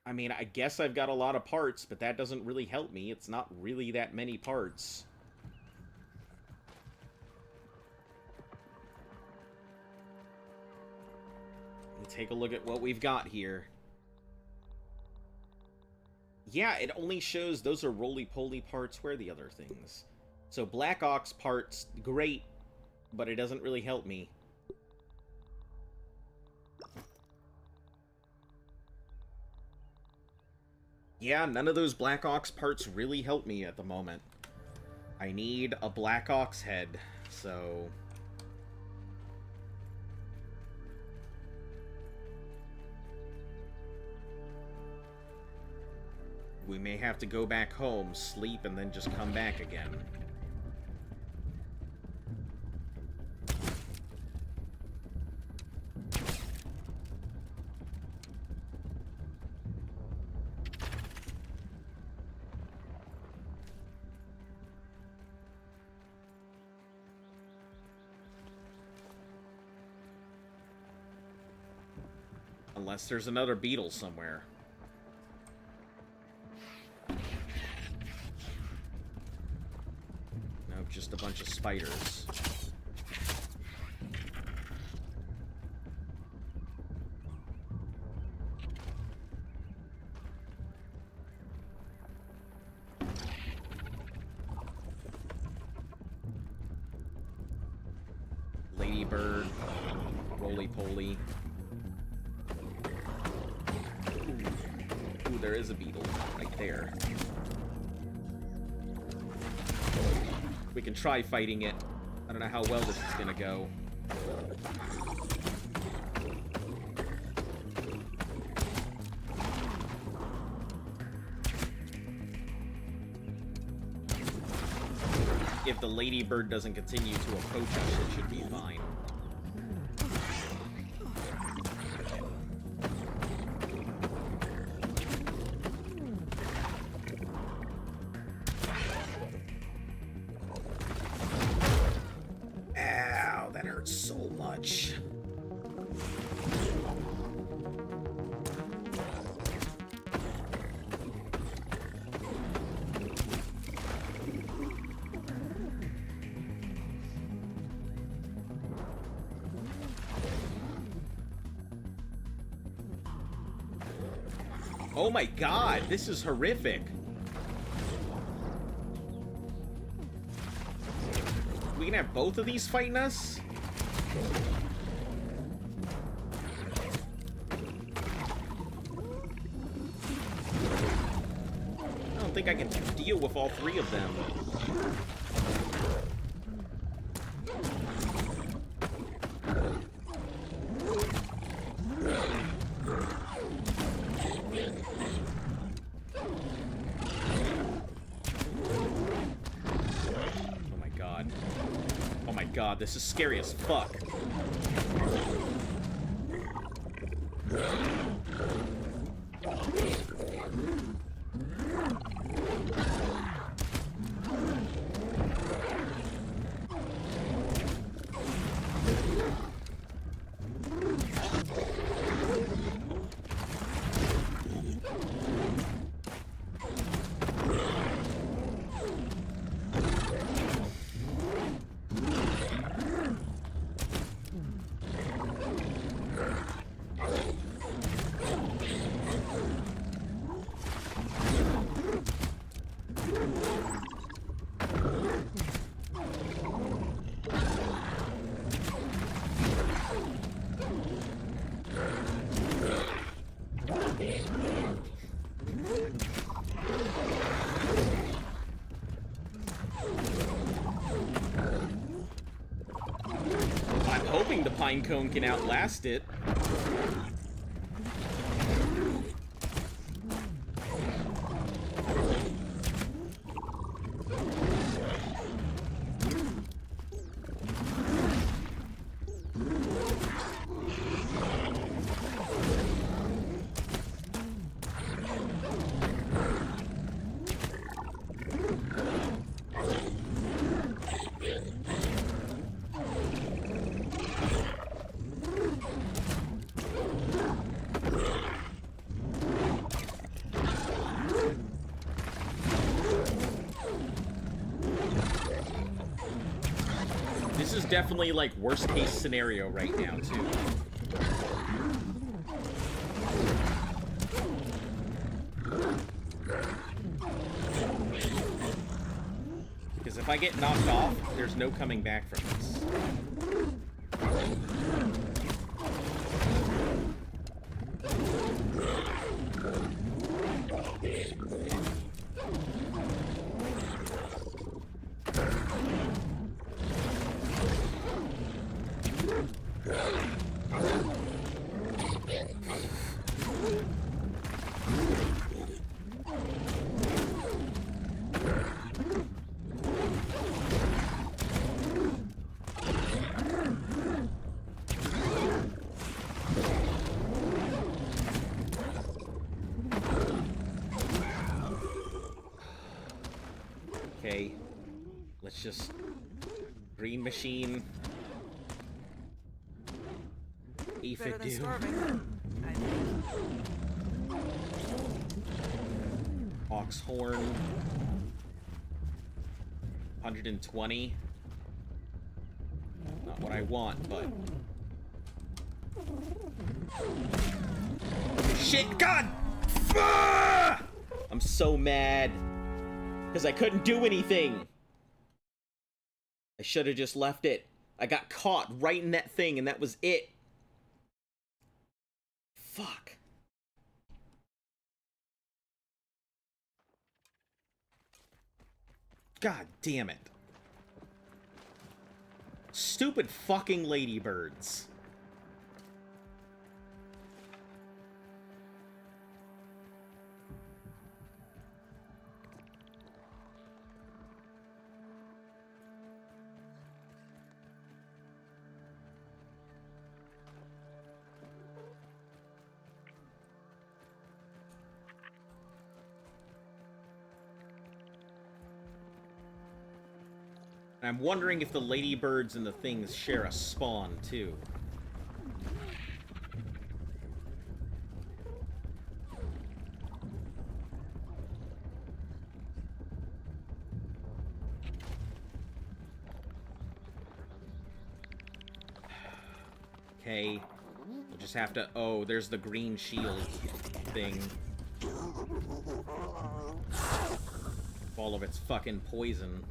I mean, I guess I've got a lot of parts, but that doesn't really help me. It's not really that many parts. Let's take a look at what we've got here. Yeah, it only shows those are roly-poly parts. Where are the other things? So Black Ox parts, great, but it doesn't really help me. Yeah, none of those Black Ox parts really help me at the moment. I need a Black Ox head, so... we may have to go back home, sleep, and then just come back again. Unless there's another beetle somewhere. Nope, just a bunch of spiders. Ladybird, roly-poly. Ooh, there is a beetle right there. We can try fighting it. I don't know how well this is gonna go. If the ladybird doesn't continue to approach us, it should be fine. Ow, that hurts so much. Oh my god, this is horrific. We can have both of these fighting us? I don't think I can deal with all three of them. God, this is scary as fuck. I'm hoping the pine cone can outlast it. This is definitely, like, worst-case scenario right now, too. Because if I get knocked off, there's no coming back from this. Okay, let's just... Green machine. Better than starving. I think. Ox horn. 120. Not what I want, but... Shit, God! Ah! I'm so mad. Because I couldn't do anything. I should have just left it. I got caught right in that thing, and that was it. Fuck. God damn it. Stupid fucking ladybirds. And I'm wondering if the ladybirds and the things share a spawn, too. Okay. We'll just have to... Oh, there's the green shield thing. All of its fucking poison.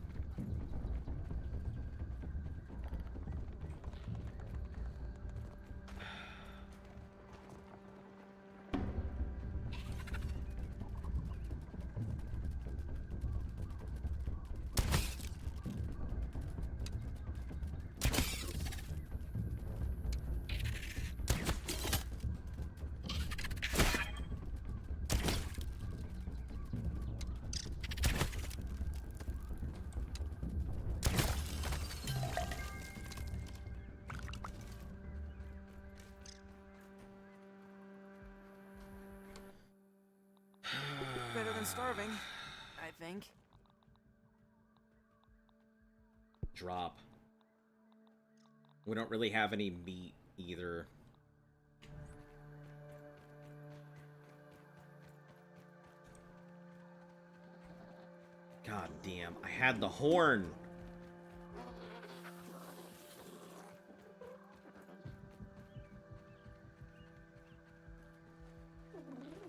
Better than starving, I think. Drop. We don't really have any meat either. God damn, I had the horn.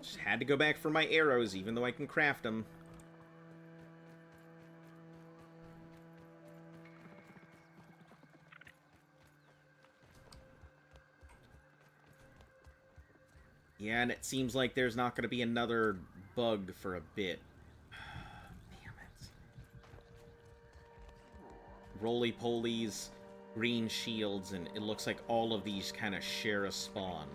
Just had to go back for my arrows, even though I can craft them. Yeah, and it seems like there's not going to be another bug for a bit. Damn it. Roly-polies, green shields, and it looks like all of these kind of share a spawn.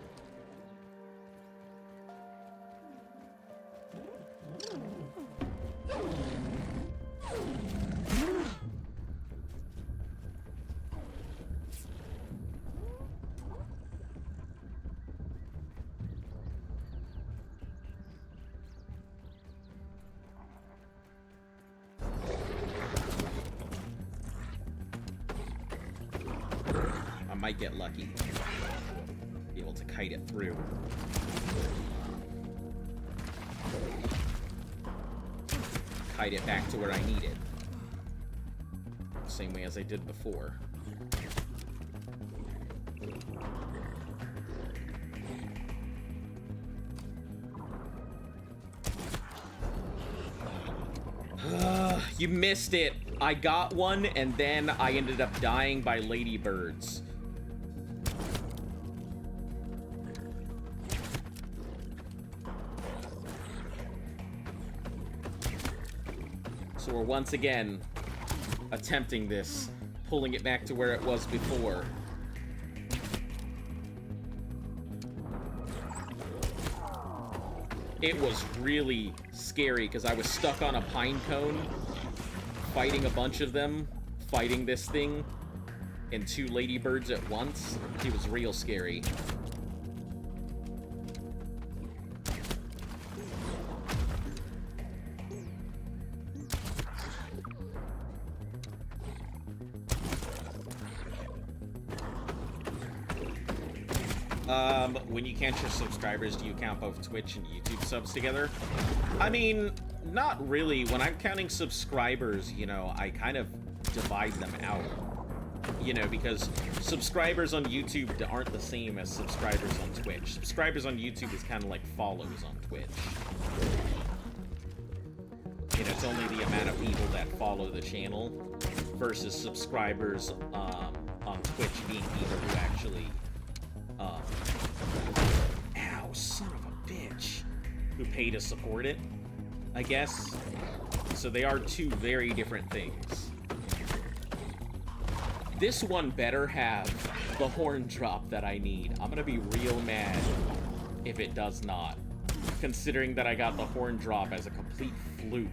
I might get lucky. Be able to kite it through. Kite it back to where I need it. Same way as I did before. You missed it! I got one, and then I ended up dying by ladybirds. So we're once again attempting this, pulling it back to where it was before. It was really scary because I was stuck on a pine cone, fighting a bunch of them, fighting this thing, and 2 ladybirds at once. It was real scary. When you count your subscribers, do you count both Twitch and YouTube subs together? I mean, not really. When I'm counting subscribers, you know, I kind of divide them out. You know, because subscribers on YouTube aren't the same as subscribers on Twitch. Subscribers on YouTube is kind of like follows on Twitch. You know, it's only the amount of people that follow the channel versus subscribers on Twitch being people who actually, ow, son of a bitch, who pay to support it, I guess. So they are two very different things. This one better have the horn drop that I need. I'm gonna be real mad if it does not, considering that I got the horn drop as a complete fluke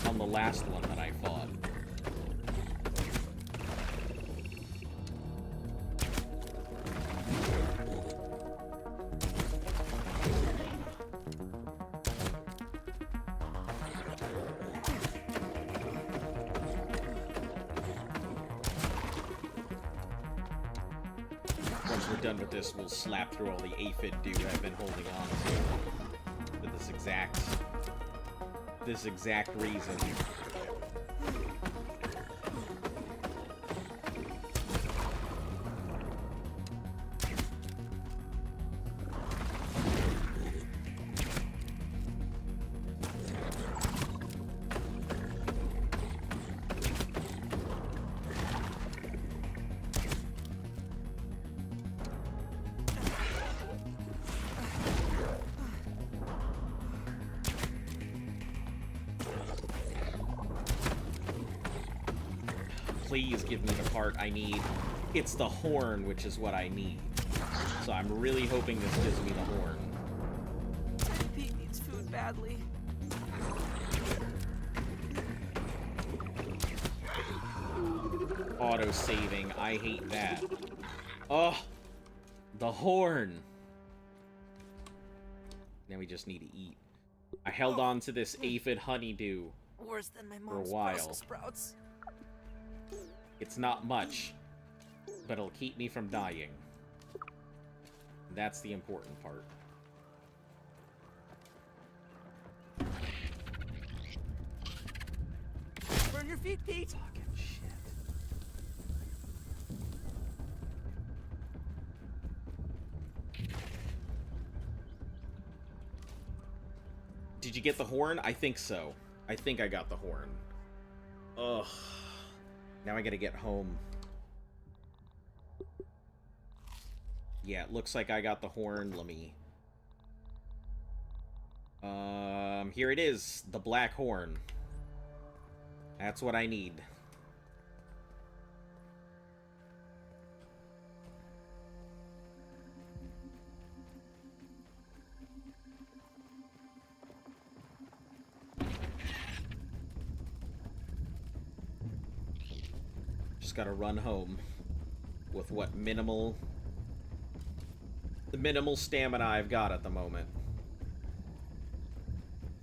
on the last one that I fought. Once we're done with this, we'll slap through all the aphid dude I've been holding on to for this exact reason. Please give me the part I need. It's the horn, which is what I need. So I'm really hoping this gives me the horn. Tiny Pete needs food badly. Auto-saving, I hate that. Oh, the horn. Now we just need to eat. I held on to this aphid honeydew Worse than my for a mom's while. Brussels sprouts. It's not much, but it'll keep me from dying. That's the important part. Burn your feet, Pete! Fucking shit. Did you get the horn? I think so. I think I got the horn. Ugh. Now I gotta get home. Yeah, it looks like I got the horn. Let me... here it is. The black horn. That's what I need. Just gotta run home with what minimal... the minimal stamina I've got at the moment.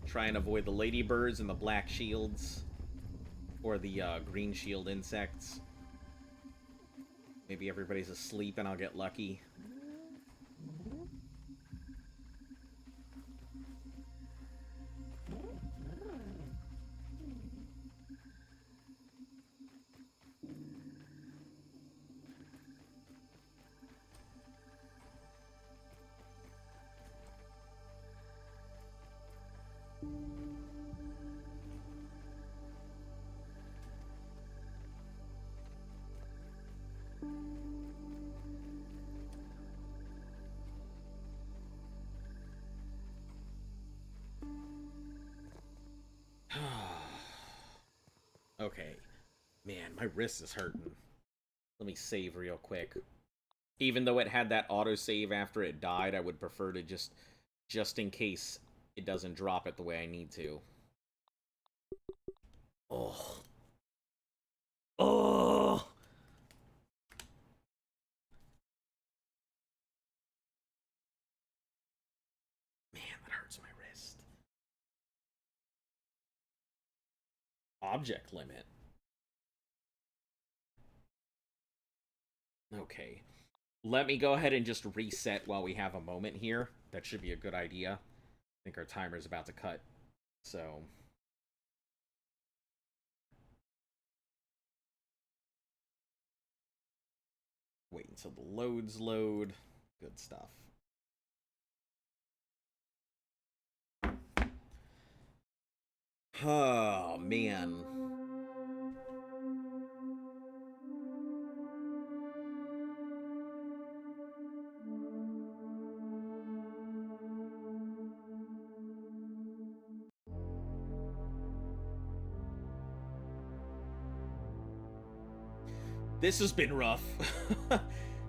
Try and avoid the ladybirds and the black shields. Or the green shield insects. Maybe everybody's asleep and I'll get lucky. Okay. Man, my wrist is hurting. Let me save real quick. Even though it had that autosave after it died, I would prefer to just in case it doesn't drop it the way I need to. Oh. Oh! Man, that hurts my wrist. Object limit. Okay. Let me go ahead and just reset while we have a moment here. That should be a good idea. I think our timer's about to cut. So... wait until the loads load. Good stuff. Oh, man. This has been rough.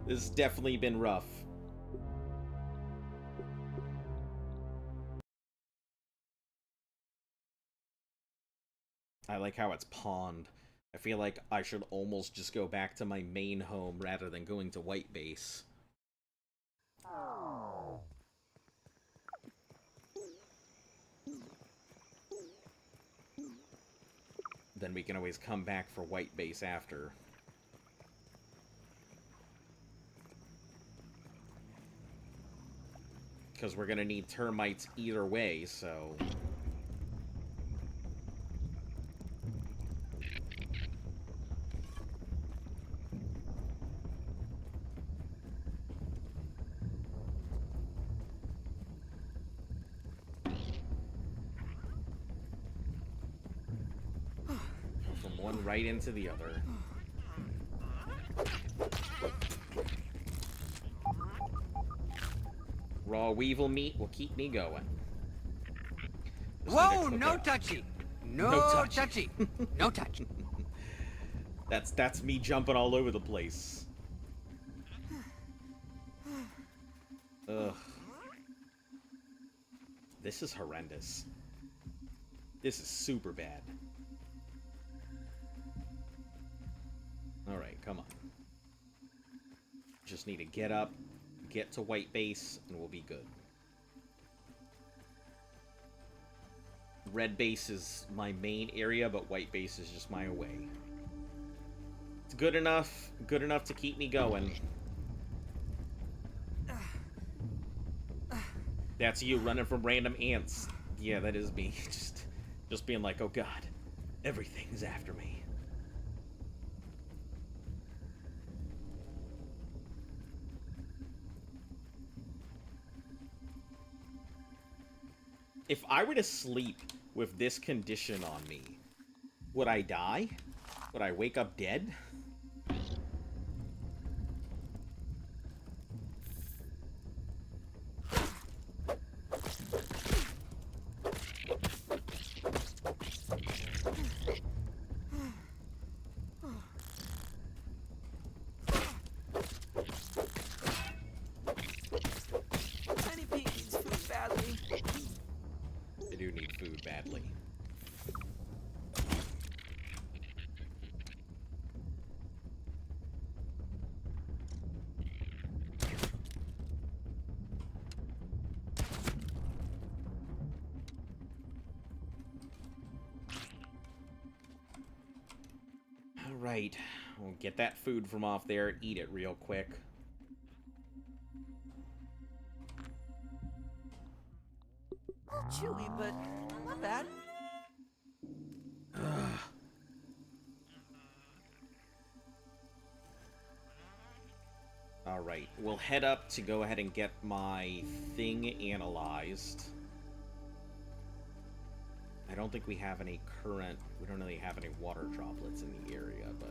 This has definitely been rough. I like how it's pond. I feel like I should almost just go back to my main home rather than going to White Base. Then we can always come back for White Base after. Because we're gonna need termites either way, so... from one right into the other. Raw weevil meat will keep me going. Whoa, no touchy. No touchy. No touch. That's me jumping all over the place. Ugh. This is horrendous. This is super bad. Alright, come on. Just need to get up, get to White Base, and we'll be good. Red Base is my main area, but White Base is just my away. It's good enough to keep me going. That's you running from random ants. Yeah, that is me. Just being like, oh god, everything's after me. If I were to sleep with this condition on me, would I die? Would I wake up dead? Tiny Pete needs food badly. They do need food badly. Alright, we'll get that food from off there, eat it real quick. A little chewy, but not bad. Alright, we'll head up to go ahead and get my thing analyzed. I don't think we have any current... we don't really have any water droplets in the area, but...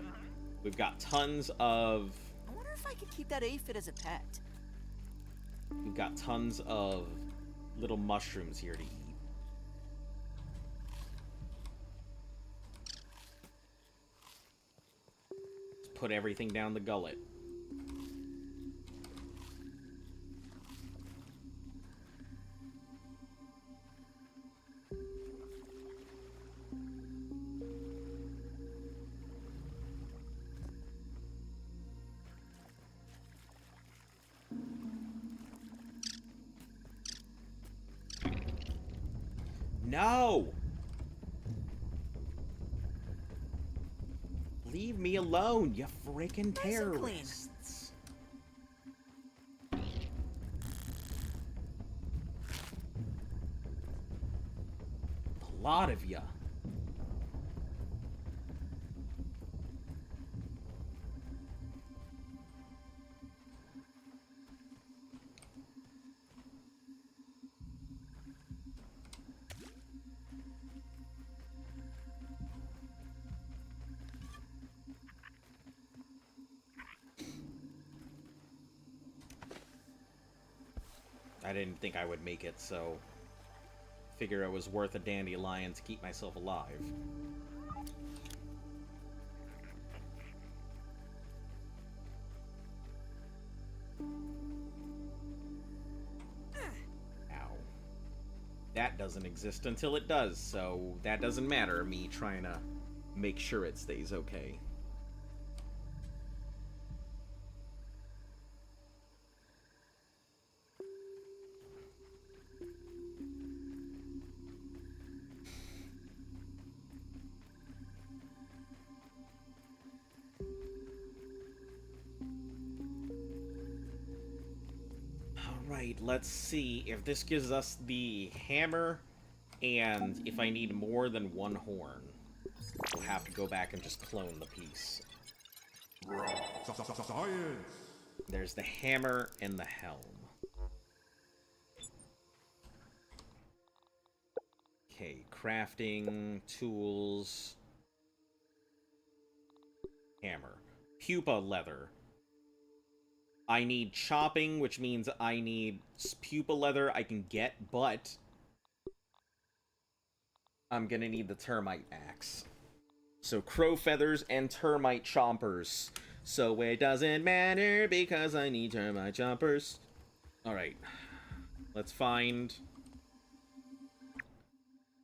we've got tons of... I wonder if I could keep that aphid as a pet. we've got tons of little mushrooms here to eat. Just put everything down the gullet. No! Leave me alone, you freaking Nice and clean. terrorists. lot of ya. I didn't think I would make it, so figure it was worth a dandelion to keep myself alive. Ow. That doesn't exist until it does, so that doesn't matter, me trying to make sure it stays okay. Alright, let's see if this gives us the hammer, and if I need more than one horn, we'll have to go back and just clone the piece. Science. There's the hammer and the helm. Okay, crafting, tools, hammer. Pupa leather. I need chopping, which means I need pupa leather I can get, but I'm gonna need the termite axe. So crow feathers and termite chompers. So it doesn't matter because I need termite chompers. Alright. Let's find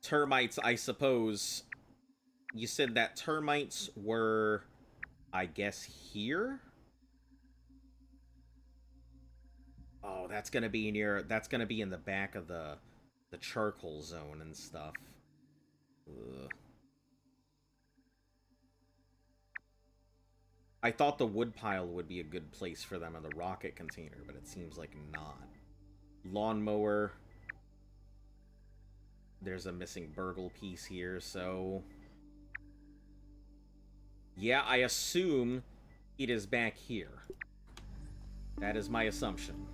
termites, I suppose. You said that termites were, I guess, here? Oh, that's gonna be in the back of the charcoal zone and stuff. Ugh. I thought the wood pile would be a good place for them in the rocket container, but it seems like not. Lawnmower. There's a missing burgle piece here, so... yeah, I assume it is back here. That is my assumption.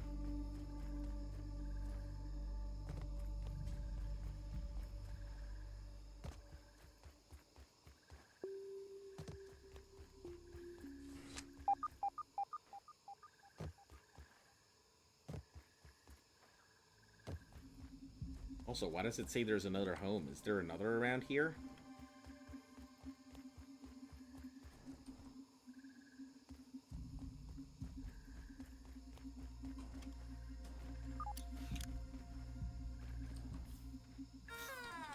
Also, why does it say there's another home? Is there another around here?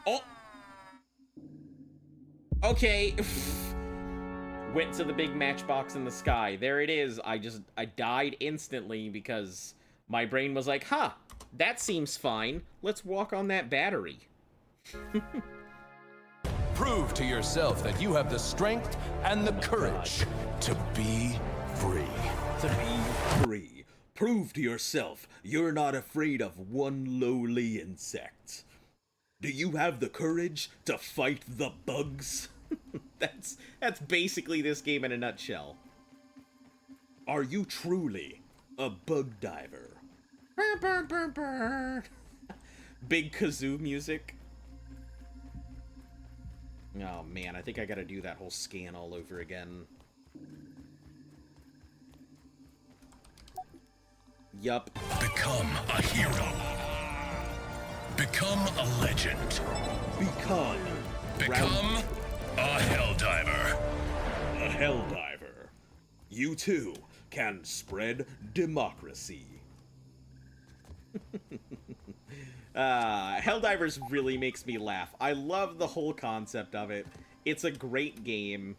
Oh! Okay. Went to the big matchbox in the sky. There it is. I died instantly because my brain was like, huh, that seems fine. Let's walk on that battery. Prove to yourself that you have the strength and the courage to be free. To be free. Prove to yourself you're not afraid of one lowly insect. Do you have the courage to fight the bugs? That's basically this game in a nutshell. Are you truly a bug diver? Burr, burr, burr, burr. Big kazoo music. Oh man, I think I gotta do that whole scan all over again. Yup. Become a hero. Become a legend. Become a helldiver. A helldiver. You too can spread democracy. Helldivers really makes me laugh. I love the whole concept of it. It's a great game.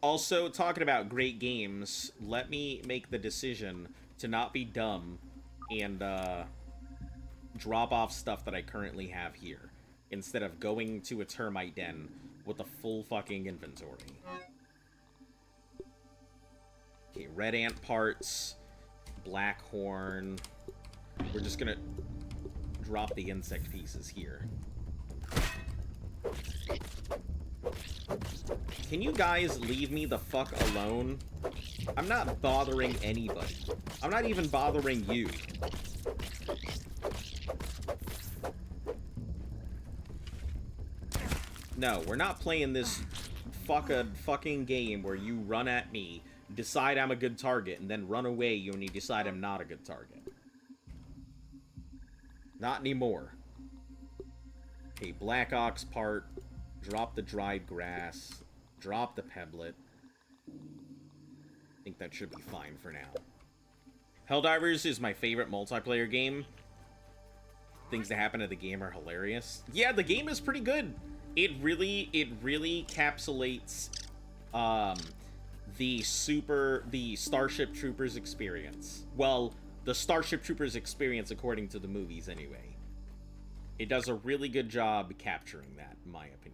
Also, talking about great games, let me make the decision to not be dumb and drop off stuff that I currently have here, instead of going to a termite den with a full fucking inventory. Okay, red ant parts, black horn. We're just gonna drop the insect pieces here. Can you guys leave me the fuck alone? I'm not bothering anybody. I'm not even bothering you. No, we're not playing this fucking game where you run at me, decide I'm a good target, and then run away when you decide I'm not a good target. Not anymore. Okay, Black Ox part. Drop the dried grass. Drop the pebblet. I think that should be fine for now. Helldivers is my favorite multiplayer game. Things that happen to the game are hilarious. Yeah, the game is pretty good. It really encapsulates the Starship Troopers experience. Well, the Starship Troopers experience according to the movies anyway. It does a really good job capturing that, in my opinion.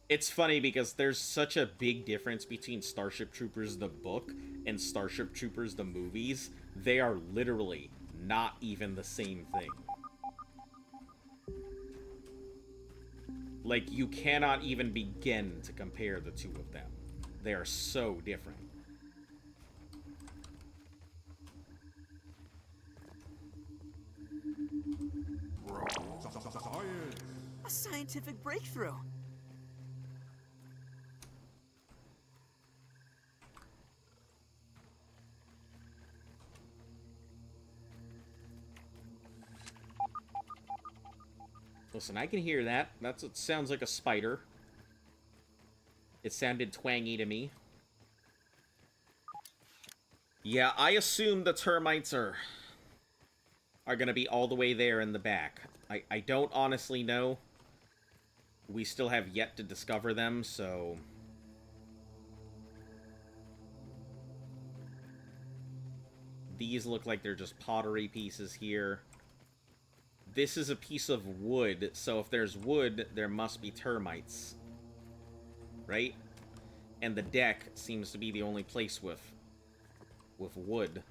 It's funny because there's such a big difference between Starship Troopers the book and Starship Troopers the movies. They are literally not even the same thing. Like, you cannot even begin to compare the two of them. They are so different. A scientific breakthrough. Listen, I can hear that. It sounds like a spider. It sounded twangy to me. Yeah, I assume the termites are gonna be all the way there in the back. I don't honestly know. We still have yet to discover them, so... These look like they're just pottery pieces here. This is a piece of wood, so if there's wood, there must be termites. Right? And the deck seems to be the only place with wood.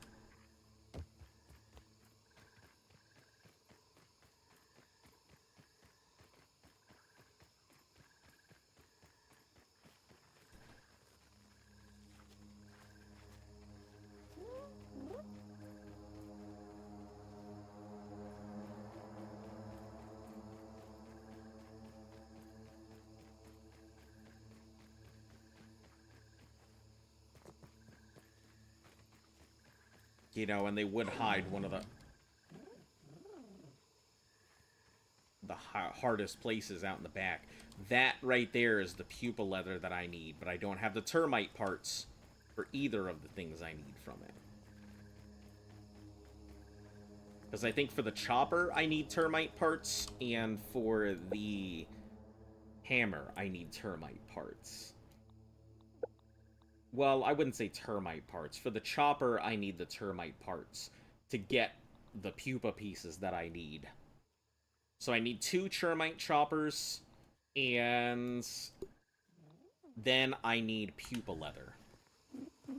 You know, and they would hide one of the hardest places out in the back. That right there is the pupa leather that I need, but I don't have the termite parts for either of the things I need from it. Because I think for the chopper, I need termite parts, and for the hammer, I need termite parts. Well, I wouldn't say termite parts. For the chopper, I need the termite parts to get the pupa pieces that I need. So I need 2 termite choppers, and then I need pupa leather. So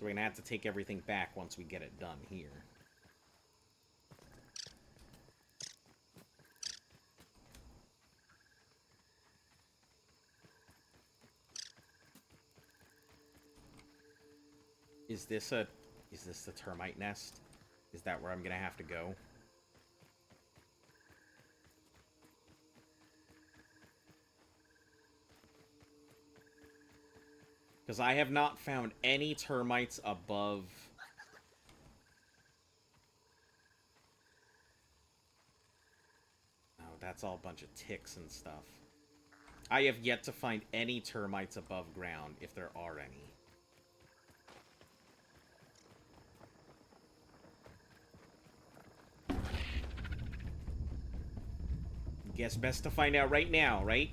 we're gonna have to take everything back once we get it done here. Is this the termite nest? Is that where I'm gonna have to go? Because I have not found any termites above... Oh, that's all a bunch of ticks and stuff. I have yet to find any termites above ground, if there are any. Guess best to find out right now, right?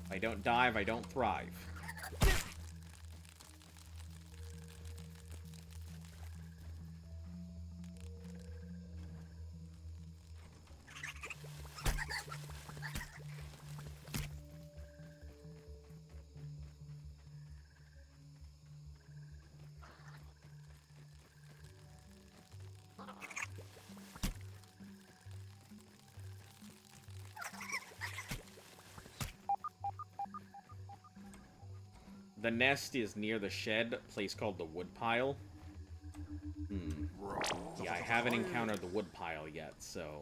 If I don't dive, I don't thrive. The nest is near the shed, a place called the woodpile. Yeah, I haven't encountered the woodpile yet, so...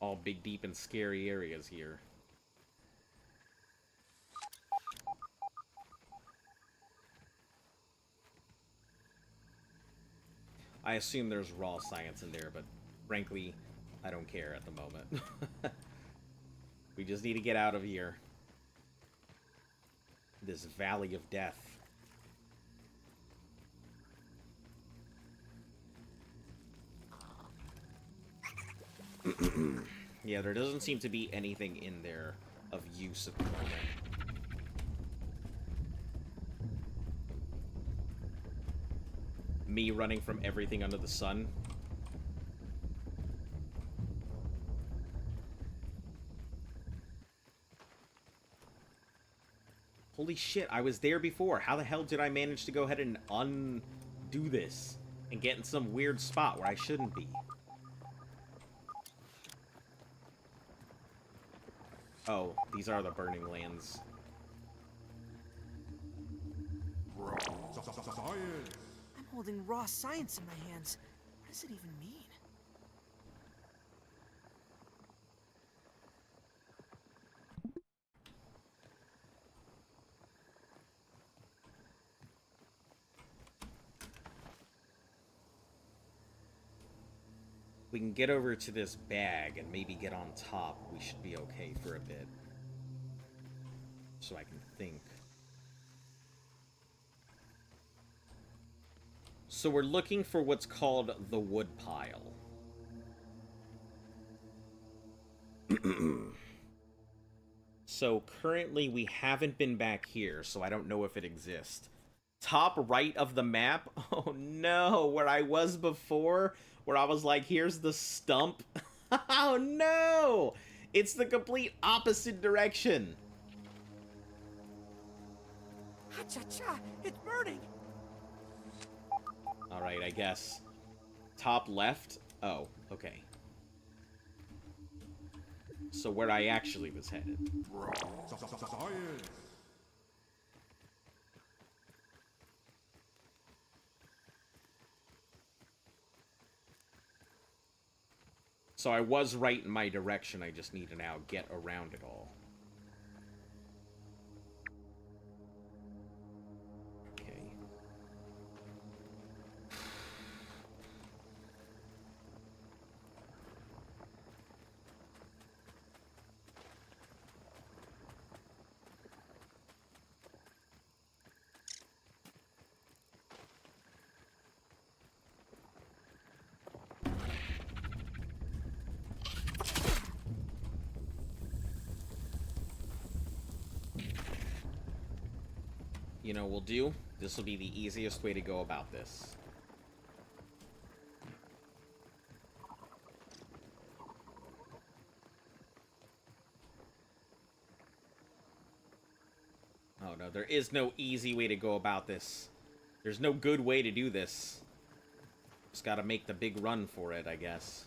all big, deep, and scary areas here. I assume there's raw science in there, but frankly, I don't care at the moment. We just need to get out of here. This valley of death. Yeah, there doesn't seem to be anything in there of use at the moment. Me running from everything under the sun. Holy shit, I was there before. How the hell did I manage to go ahead and undo this and get in some weird spot where I shouldn't be? Oh, these are the burning lands. I'm holding raw science in my hands. What does it even mean? We can get over to this bag and maybe get on top. We should be okay for a bit. So I can think. So we're looking for what's called the wood pile. So currently we haven't been back here, so I don't know if it exists. Top right of the map? Oh no, where I was before, where I was like, here's the stump. Oh no! It's the complete opposite direction. Ha-cha-cha! It's burning! Alright, I guess. Top left? Oh, okay. So where I actually was headed. So I was right in my direction, I just need to now get around it all. Okay. You know, we'll do. This will be the easiest way to go about this. Oh no, there is no easy way to go about this. There's no good way to do this. Just gotta make the big run for it, I guess.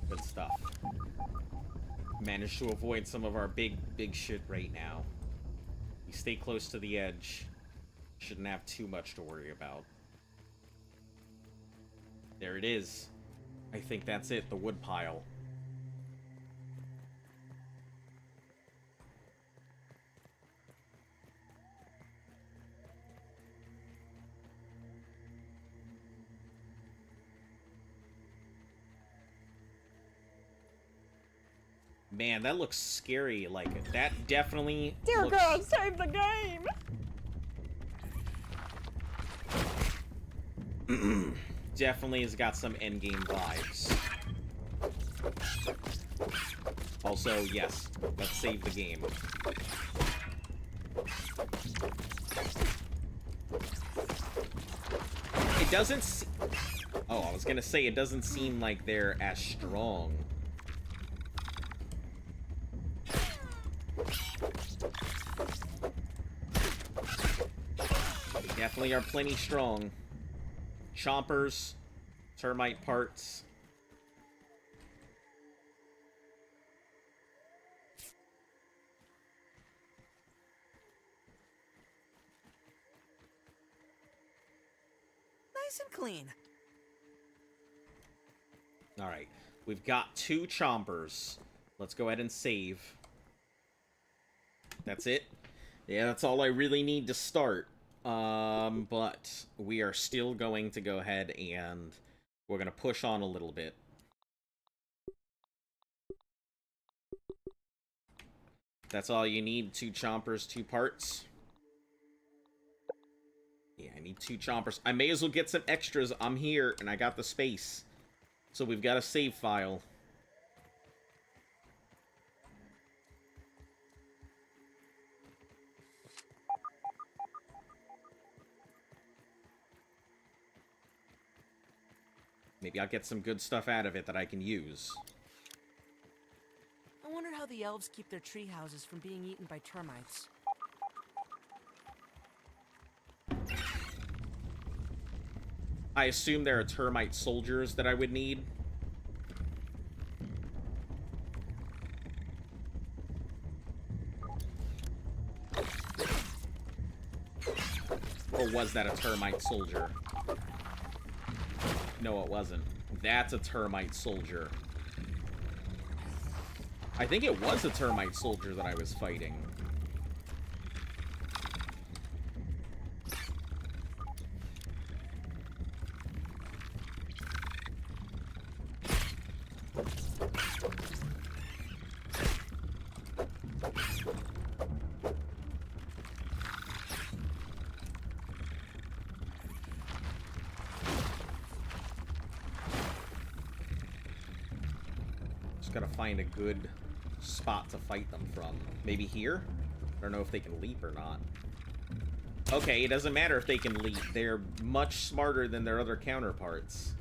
Good stuff. Managed to avoid some of our big shit right now. We stay close to the edge. Shouldn't have too much to worry about. There it is. I think that's it, the wood pile. Man, that looks scary. Like, that definitely Dear looks... God, save the game! Definitely has got some endgame vibes. Also, yes, let's save the game. It doesn't Oh, I was gonna say, it doesn't seem like they're as strong. They definitely are plenty strong. Chompers, termite parts. Nice and clean. Alright, we've got 2 chompers. Let's go ahead and save. That's it? Yeah, that's all I really need to start. But we are still going to go ahead and we're going to push on a little bit. That's all you need, 2 chompers, 2 parts. Yeah, I need 2 chompers. I may as well get some extras. I'm here, and I got the space. So we've got a save file. Maybe I'll get some good stuff out of it that I can use. I wonder how the elves keep their tree houses from being eaten by termites. I assume there are termite soldiers that I would need. Or was that a termite soldier? No, it wasn't. That's a termite soldier. I think it was a termite soldier that I was fighting. Gotta find a good spot to fight them from. Maybe here? I don't know if they can leap or not. Okay, it doesn't matter if they can leap. They're much smarter than their other counterparts.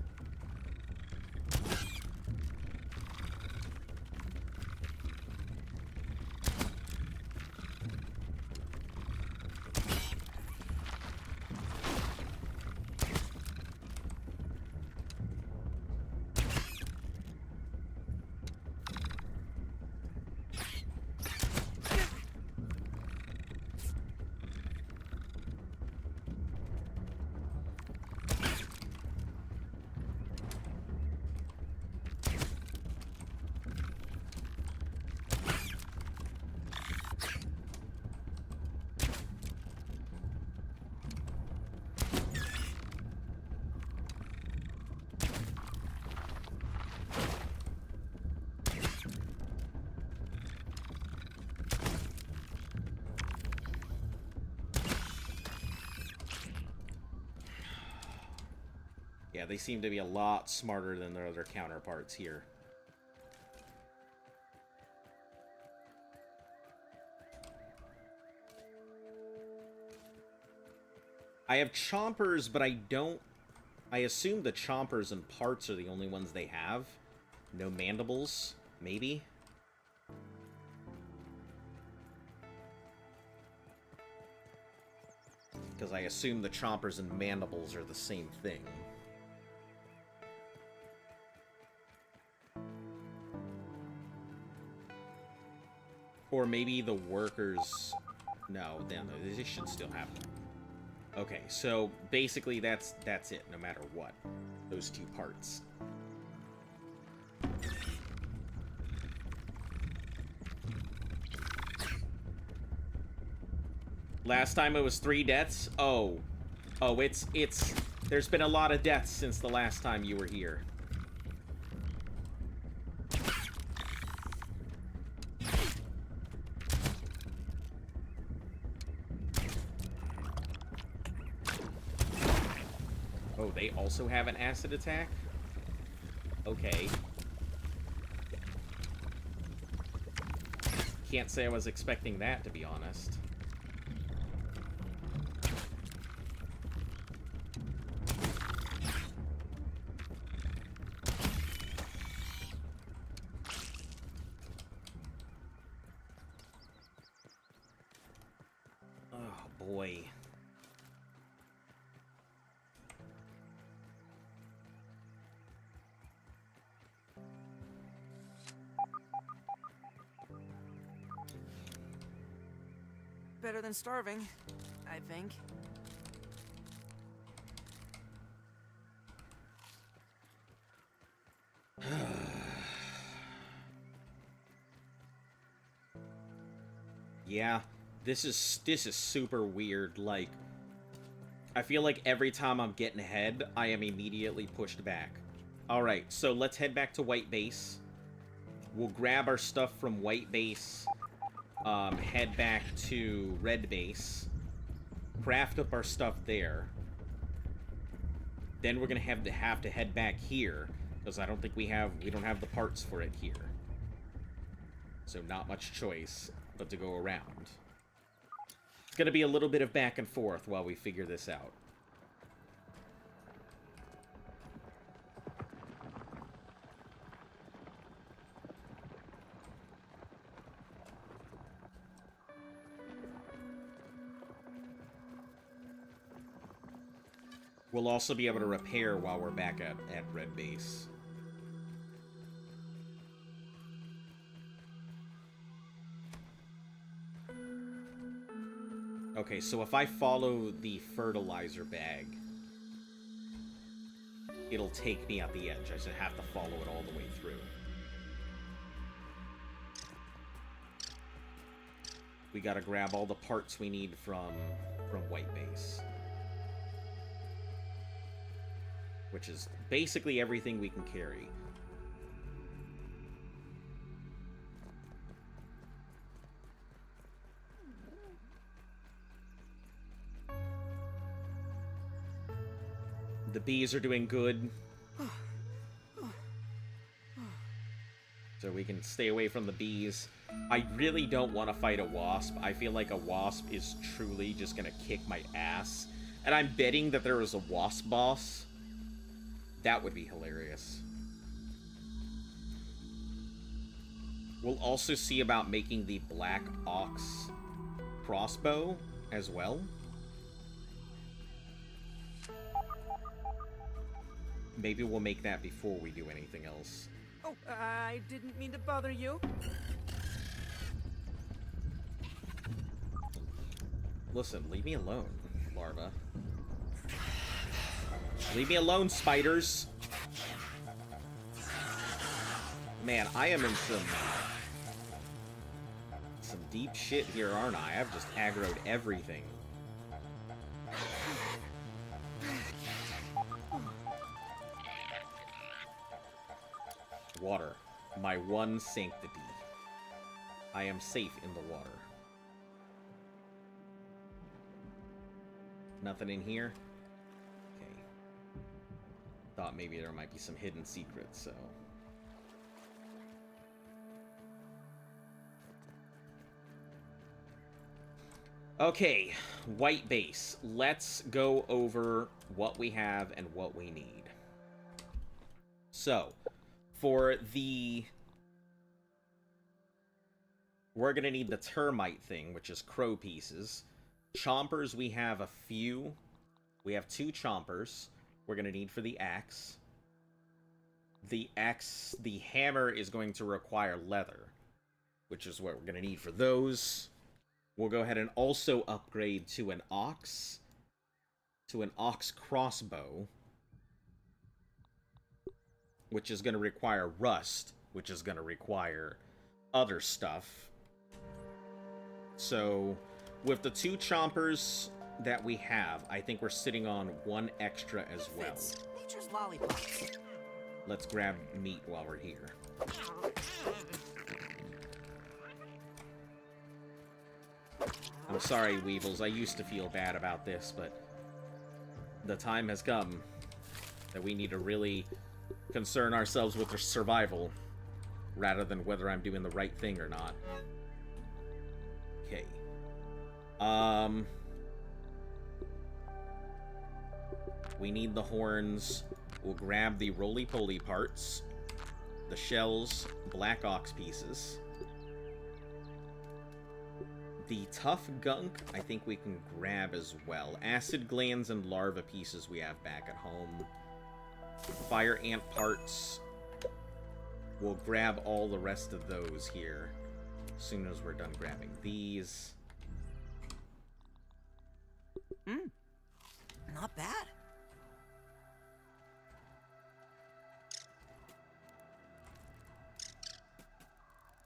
Yeah, they seem to be a lot smarter than their other counterparts here. I have chompers, but I don't... I assume the chompers and parts are the only ones they have. No mandibles, maybe? Because I assume the chompers and mandibles are the same thing. Or maybe the workers... No, then they should still have them. Okay, so basically that's it, no matter what. Those 2 parts. Last time it was 3 deaths? Oh, it's... There's been a lot of deaths since the last time you were here. Oh, they also have an acid attack? Okay. Can't say I was expecting that, to be honest. Oh, boy. Better than starving, I think. Yeah, this is super weird. Like, I feel like every time I'm getting ahead, I am immediately pushed back. Alright, so let's head back to White Base. We'll grab our stuff from White Base, head back to Red Base, craft up our stuff there. Then we're gonna have to head back here, because I don't think we don't have the parts for it here. So not much choice but to go around. It's gonna be a little bit of back and forth while we figure this out. We'll also be able to repair while we're back at Red Base. Okay, so if I follow the fertilizer bag, it'll take me at the edge. I just have to follow it all the way through. We gotta grab all the parts we need from White Base. Which is basically everything we can carry. The bees are doing good. So we can stay away from the bees. I really don't want to fight a wasp. I feel like a wasp is truly just gonna kick my ass. And I'm betting that there is a wasp boss. That would be hilarious. We'll also see about making the Black Ox crossbow as well. Maybe we'll make that before we do anything else. Oh, I didn't mean to bother you. Listen, leave me alone, larva. Leave me alone, spiders. Man, I am in some deep shit here, aren't I? I've just aggroed everything. Water. My one sanctity. I am safe in the water. Nothing in here? Okay. Thought maybe there might be some hidden secrets, so... Okay, White Base. Let's go over what we have and what we need. So, for the... We're gonna need the termite thing, which is crow pieces. Chompers, we have a few. We have 2 chompers. We're gonna need for the axe. The hammer is going to require leather, which is what we're gonna need for those. We'll go ahead and also upgrade to an ox crossbow, which is going to require rust, which is going to require other stuff. So, with the 2 chompers that we have, I think we're sitting on 1 extra as well. Nature's lollipops. Let's grab meat while we're here. I'm sorry, Weevils. I used to feel bad about this, but the time has come. That we need to really concern ourselves with their survival, rather than whether I'm doing the right thing or not. Okay. We need the horns. We'll grab the roly-poly parts, the shells, black ox pieces. The tough gunk, I think we can grab as well. Acid glands and larva pieces we have back at home. Fire ant parts. We'll grab all the rest of those here as soon as we're done grabbing these. Not bad.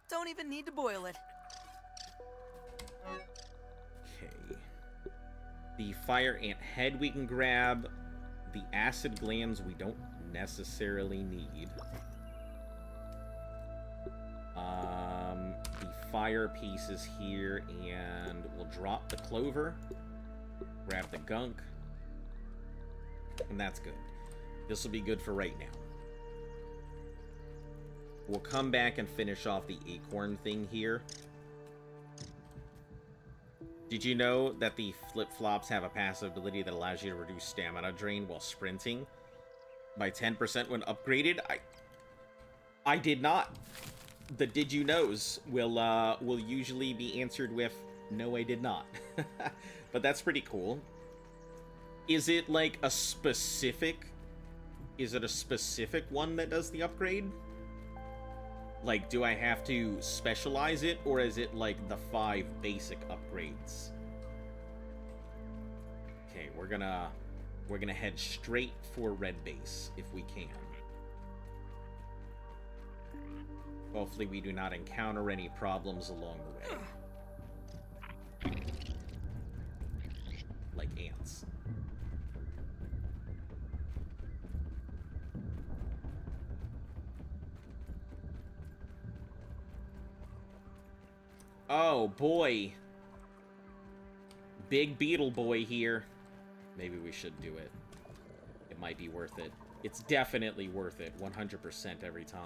Don't even need to boil it. Okay. The fire ant head we can grab. The acid glands we don't necessarily need. The fire pieces here, and we'll drop the clover. Grab the gunk. And that's good. This will be good for right now. We'll come back and finish off the acorn thing here. Did you know that the flip-flops have a passive ability that allows you to reduce stamina drain while sprinting by 10% when upgraded? I did not. The did you knows will usually be answered with no, I did not. But that's pretty cool. Is it like a specific? Is it a specific one that does the upgrade? Like, do I have to specialize it, or is it like the 5 basic upgrades? Okay, we're gonna head straight for red base if we can. Hopefully we do not encounter any problems along the way. Like ants. Oh, boy. Big beetle boy here. Maybe we should do it. It might be worth it. It's definitely worth it. 100% every time.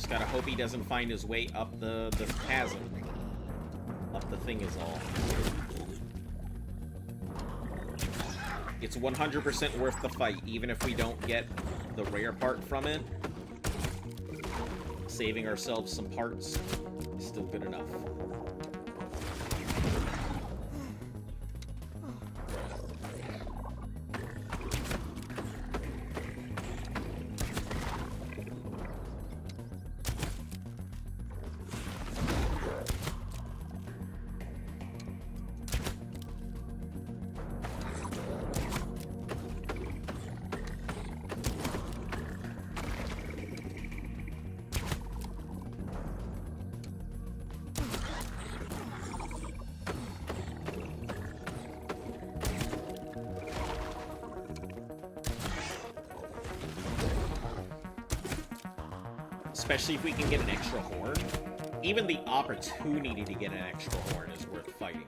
Gotta hope he doesn't find his way up the chasm. Up the thing is all. It's 100% worth the fight, even if we don't get the rare part from it. Saving ourselves some parts is still good enough. Especially if we can get an extra horn. Even the opportunity to get an extra horn is worth fighting.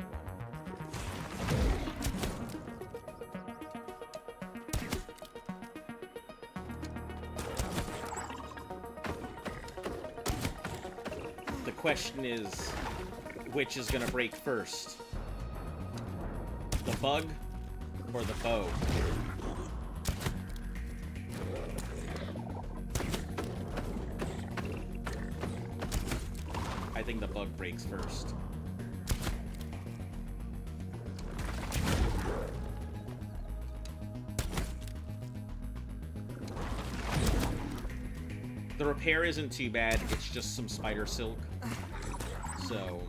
The question is, which is gonna break first? The bug or the bow? I think the bug breaks first. The repair isn't too bad, it's just some spider silk. So...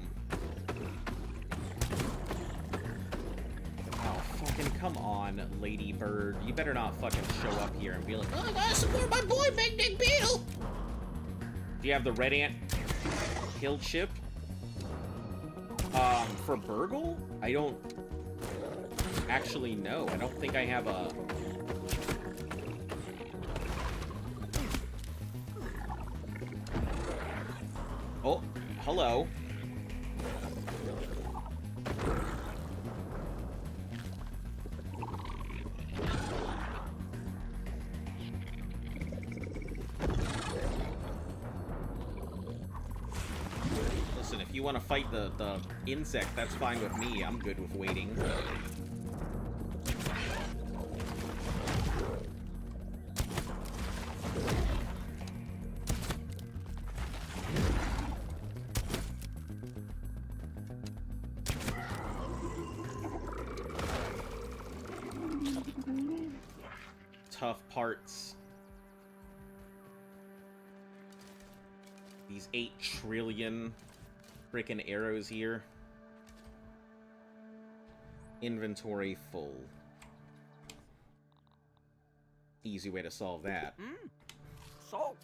Oh, fucking come come on, Lady Bird. You better not fucking show up here and be like, oh, I gotta support my boy, Big Dick Beetle! Do you have the red ant kill chip? For Burgle? I don't actually know. I don't think I have a... Oh, hello. Listen, if you want to fight the insect, that's fine with me. I'm good with waiting. Tough parts. These 8 trillion freaking arrows here. Inventory full. Easy way to solve that. Salt.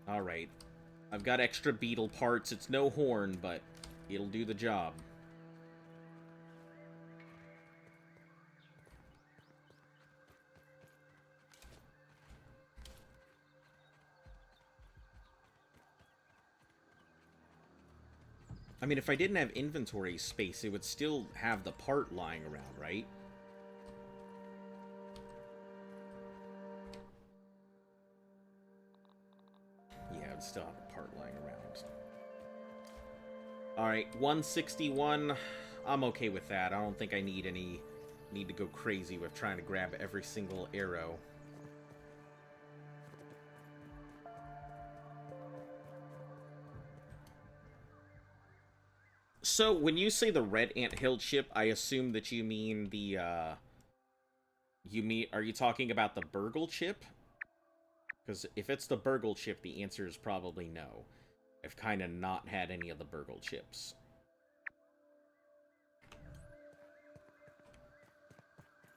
Alright. I've got extra beetle parts. It's no horn, but it'll do the job. I mean, if I didn't have inventory space, it would still have the part lying around, right? Yeah, it would still have a part lying around. Alright, 161. I'm okay with that. I don't think I need to go crazy with trying to grab every single arrow. So, when you say the red anthill chip, I assume that you mean the, are you talking about the Burgle chip? Because if it's the Burgle chip, the answer is probably no. I've kind of not had any of the Burgle chips.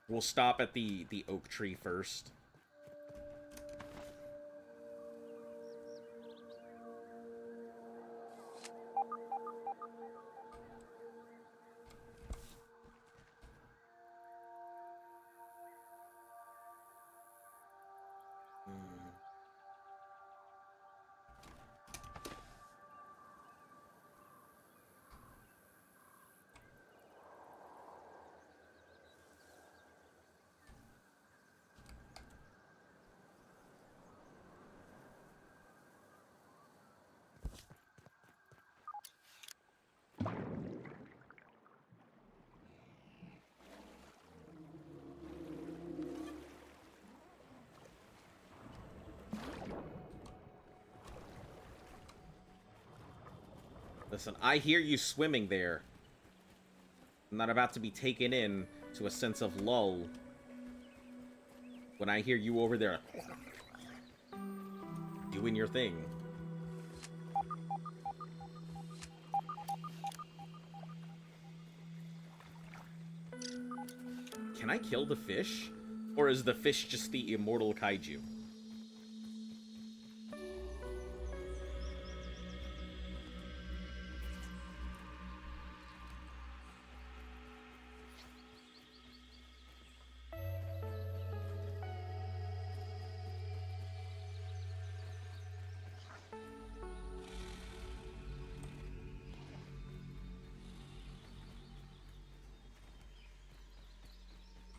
We'll stop at the oak tree first. Listen, I hear you swimming there. I'm not about to be taken in to a sense of lull when I hear you over there doing your thing. Can I kill the fish? Or is the fish just the immortal kaiju?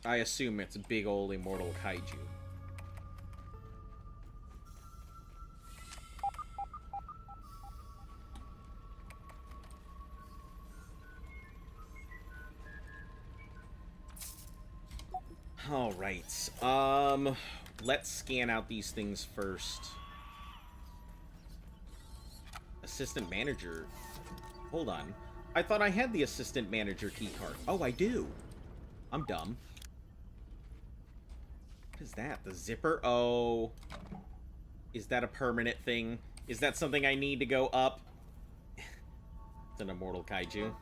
I assume it's big ol' immortal kaiju. Alright, let's scan out these things first. Assistant manager. Hold on. I thought I had the assistant manager keycard. Oh, I do. I'm dumb. What is that? The zipper? Oh. Is that a permanent thing? Is that something I need to go up? It's an immortal kaiju.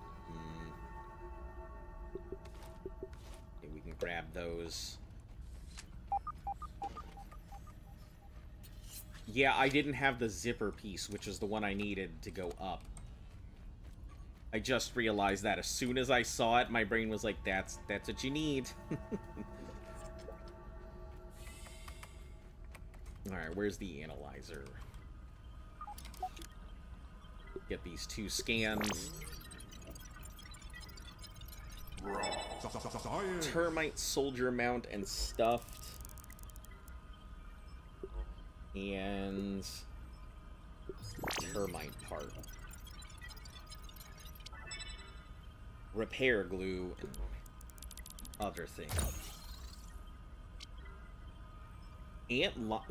Okay, we can grab those. Yeah, I didn't have the zipper piece, which is the one I needed to go up. I just realized that as soon as I saw it, my brain was like, that's what you need. Alright, where's the analyzer? Get these 2 scans. Termite soldier mount and stuffed. And termite part. Repair glue and other things.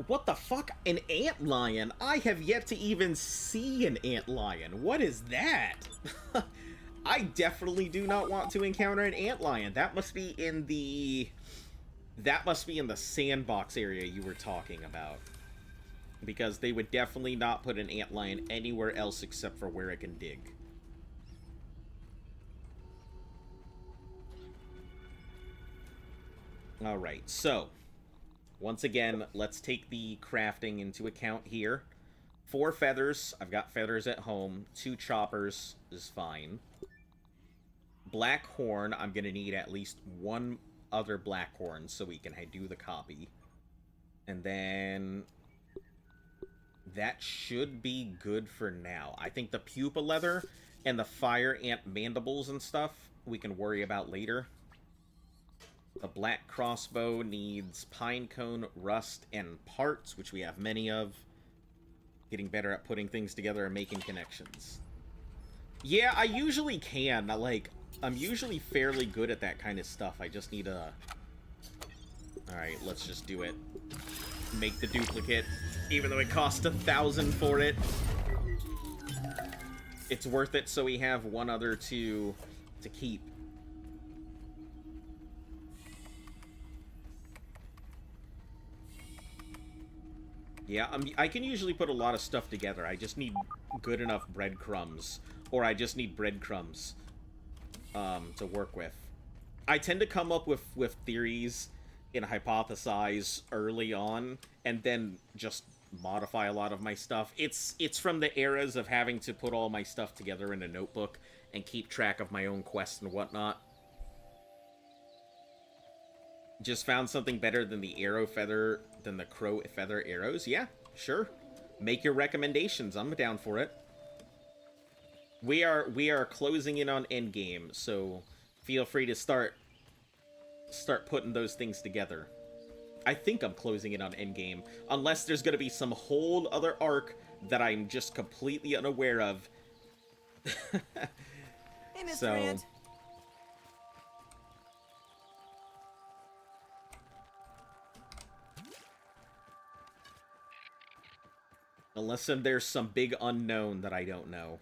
What the fuck? An antlion? I have yet to even see an antlion. What is that? I definitely do not want to encounter an antlion. That must be in the... That must be in the sandbox area you were talking about. Because they would definitely not put an antlion anywhere else except for where it can dig. Alright, so... Once again, let's take the crafting into account here. 4 feathers. I've got feathers at home. 2 choppers is fine. Black horn. I'm going to need at least 1 other black horn so we can do the copy. And then... that should be good for now. I think the pupa leather and the fire ant mandibles and stuff we can worry about later. The black crossbow needs pine cone, rust, and parts, which we have many of. Getting better at putting things together and making connections. Yeah, I usually can. Like, I'm usually fairly good at that kind of stuff. I just need a... Alright, let's just do it. Make the duplicate, even though it costs 1,000 for it. It's worth it, so we have 1 other to keep. Yeah, I can usually put a lot of stuff together. I just need good enough breadcrumbs. Or I just need breadcrumbs to work with. I tend to come up with theories and hypothesize early on, and then just modify a lot of my stuff. It's from the eras of having to put all my stuff together in a notebook and keep track of my own quests and whatnot. Just found something better than the arrow feather, than the crow feather arrows? Yeah, sure. Make your recommendations. I'm down for it. We are closing in on endgame, so feel free to start putting those things together. I think I'm closing in on endgame, unless there's going to be some whole other arc that I'm just completely unaware of. Hey, Mr. So... Ant. Unless there's some big unknown that I don't know.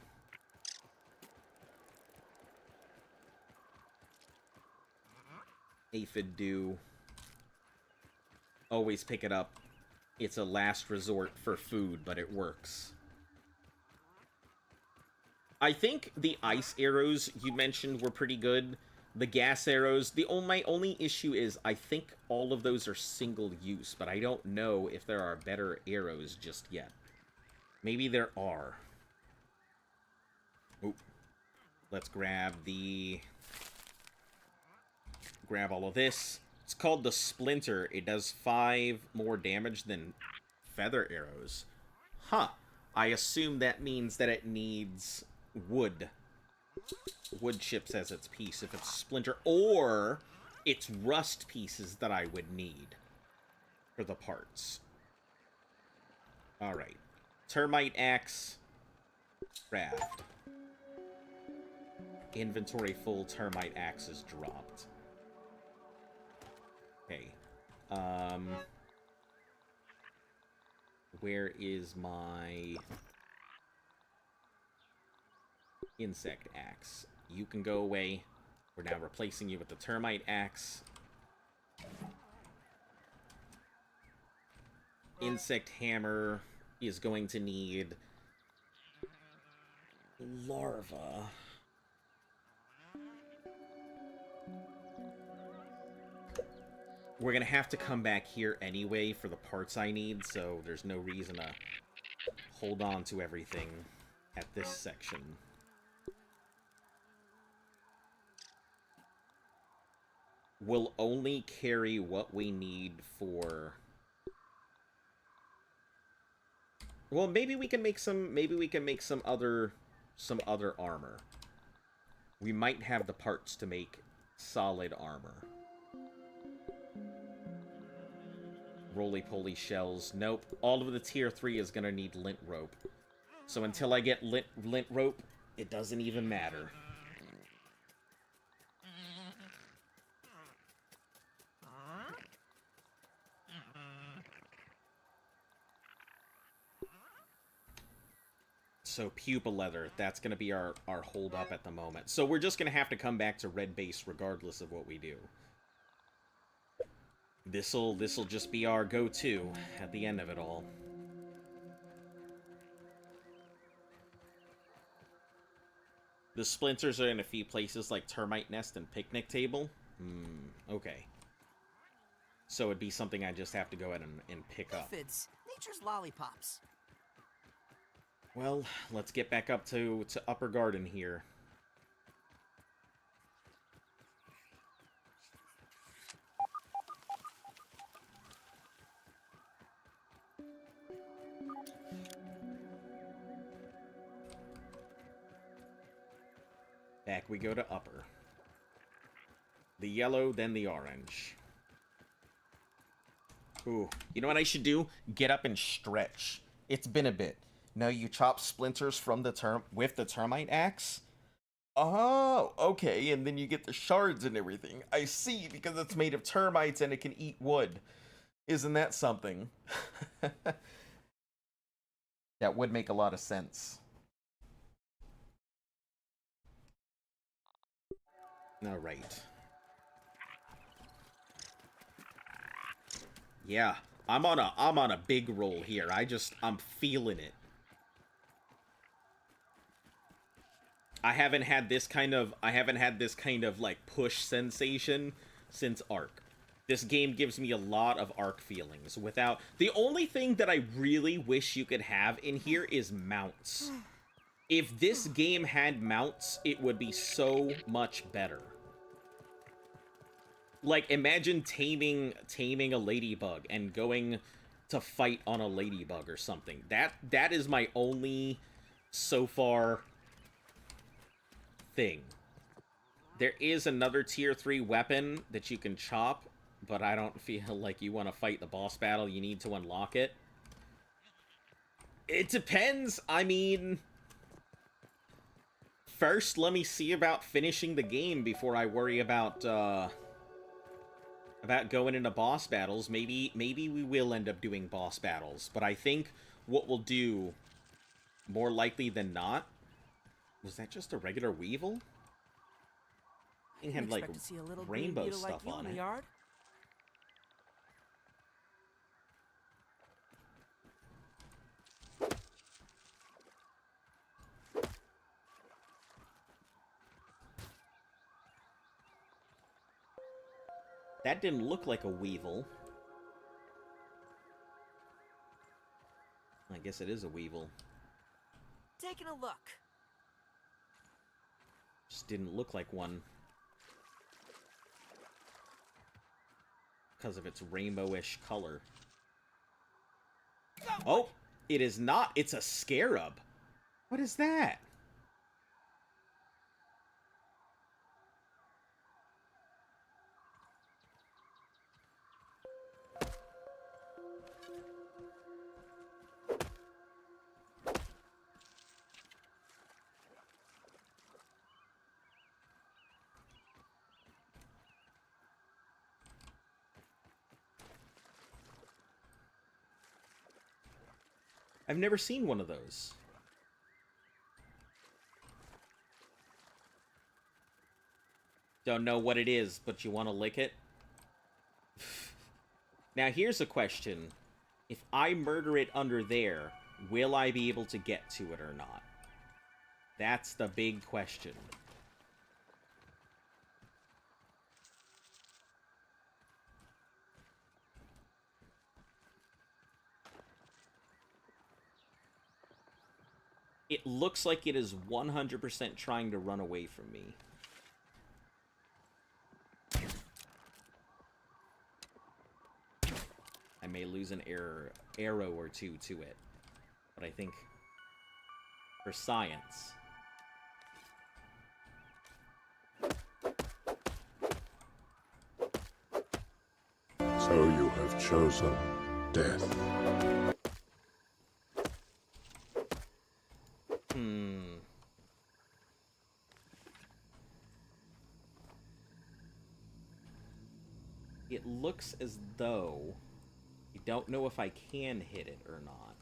Aphid dew. Always pick it up. It's a last resort for food, but it works. I think the ice arrows you mentioned were pretty good. The gas arrows, my only issue is I think all of those are single use, but I don't know if there are better arrows just yet. Maybe there are. Oop. Let's grab all of this. It's called the Splinter. It does 5 more damage than feather arrows. Huh. I assume that means that it needs wood. Wood chips as its piece if it's Splinter. Or it's rust pieces that I would need for the parts. Alright. Termite axe. Craft. Inventory full, termite axe is dropped. Okay. Where is my insect axe? You can go away. We're now replacing you with the termite axe. insect hammer is going to need larva. We're gonna have to come back here anyway for the parts I need, so there's no reason to hold on to everything at this section. We'll only carry what we need for... Well, maybe we can make some... Maybe we can make some other armor. We might have the parts to make solid armor. Roly-poly shells. Nope. All of the tier 3 is gonna need lint rope. So until I get lint rope, it doesn't even matter. So pupa leather, that's gonna be our hold up at the moment. So we're just gonna have to come back to red base regardless of what we do. This'll just be our go-to at the end of it all. The splinters are in a few places like termite nest and picnic table. Okay. So it'd be something I just have to go ahead and pick up. Aphids, nature's lollipops. Well, let's get back up to Upper Garden here. Back we go to Upper. The yellow, then the orange. Ooh, you know what I should do? Get up and stretch. It's been a bit. No, you chop splinters from the with the termite axe? Oh, okay, and then you get the shards and everything. I see, because it's made of termites and it can eat wood. Isn't that something? That would make a lot of sense. All right. Yeah, I'm on a big roll here. I'm feeling it. I haven't had this kind of like push sensation since Ark. This game gives me a lot of Ark feelings without... The only thing that I really wish you could have in here is mounts. If this game had mounts, it would be so much better. Like, imagine taming a ladybug and going to fight on a ladybug or something. That is my only, so far, thing. There is another tier 3 weapon that you can chop, but I don't feel like you want to fight the boss battle. You need to unlock it. It depends. I mean... First, let me see about finishing the game before I worry about going into boss battles. Maybe we will end up doing boss battles, but I think what we'll do, more likely than not... Was that just a regular weevil? It had, like, rainbow stuff on it. Yard? That didn't look like a weevil. I guess it is a weevil. Taking a look. Just didn't look like one. Because of its rainbowish color. Oh! It is not! It's a scarab! What is that? I've never seen one of those. Don't know what it is, but you want to lick it? Now, here's a question. If I murder it under there, will I be able to get to it or not? That's the big question. It looks like it is 100% trying to run away from me. I may lose an arrow or two to it. But I think for science. So you have chosen death. It looks as though I don't know if I can hit it or not.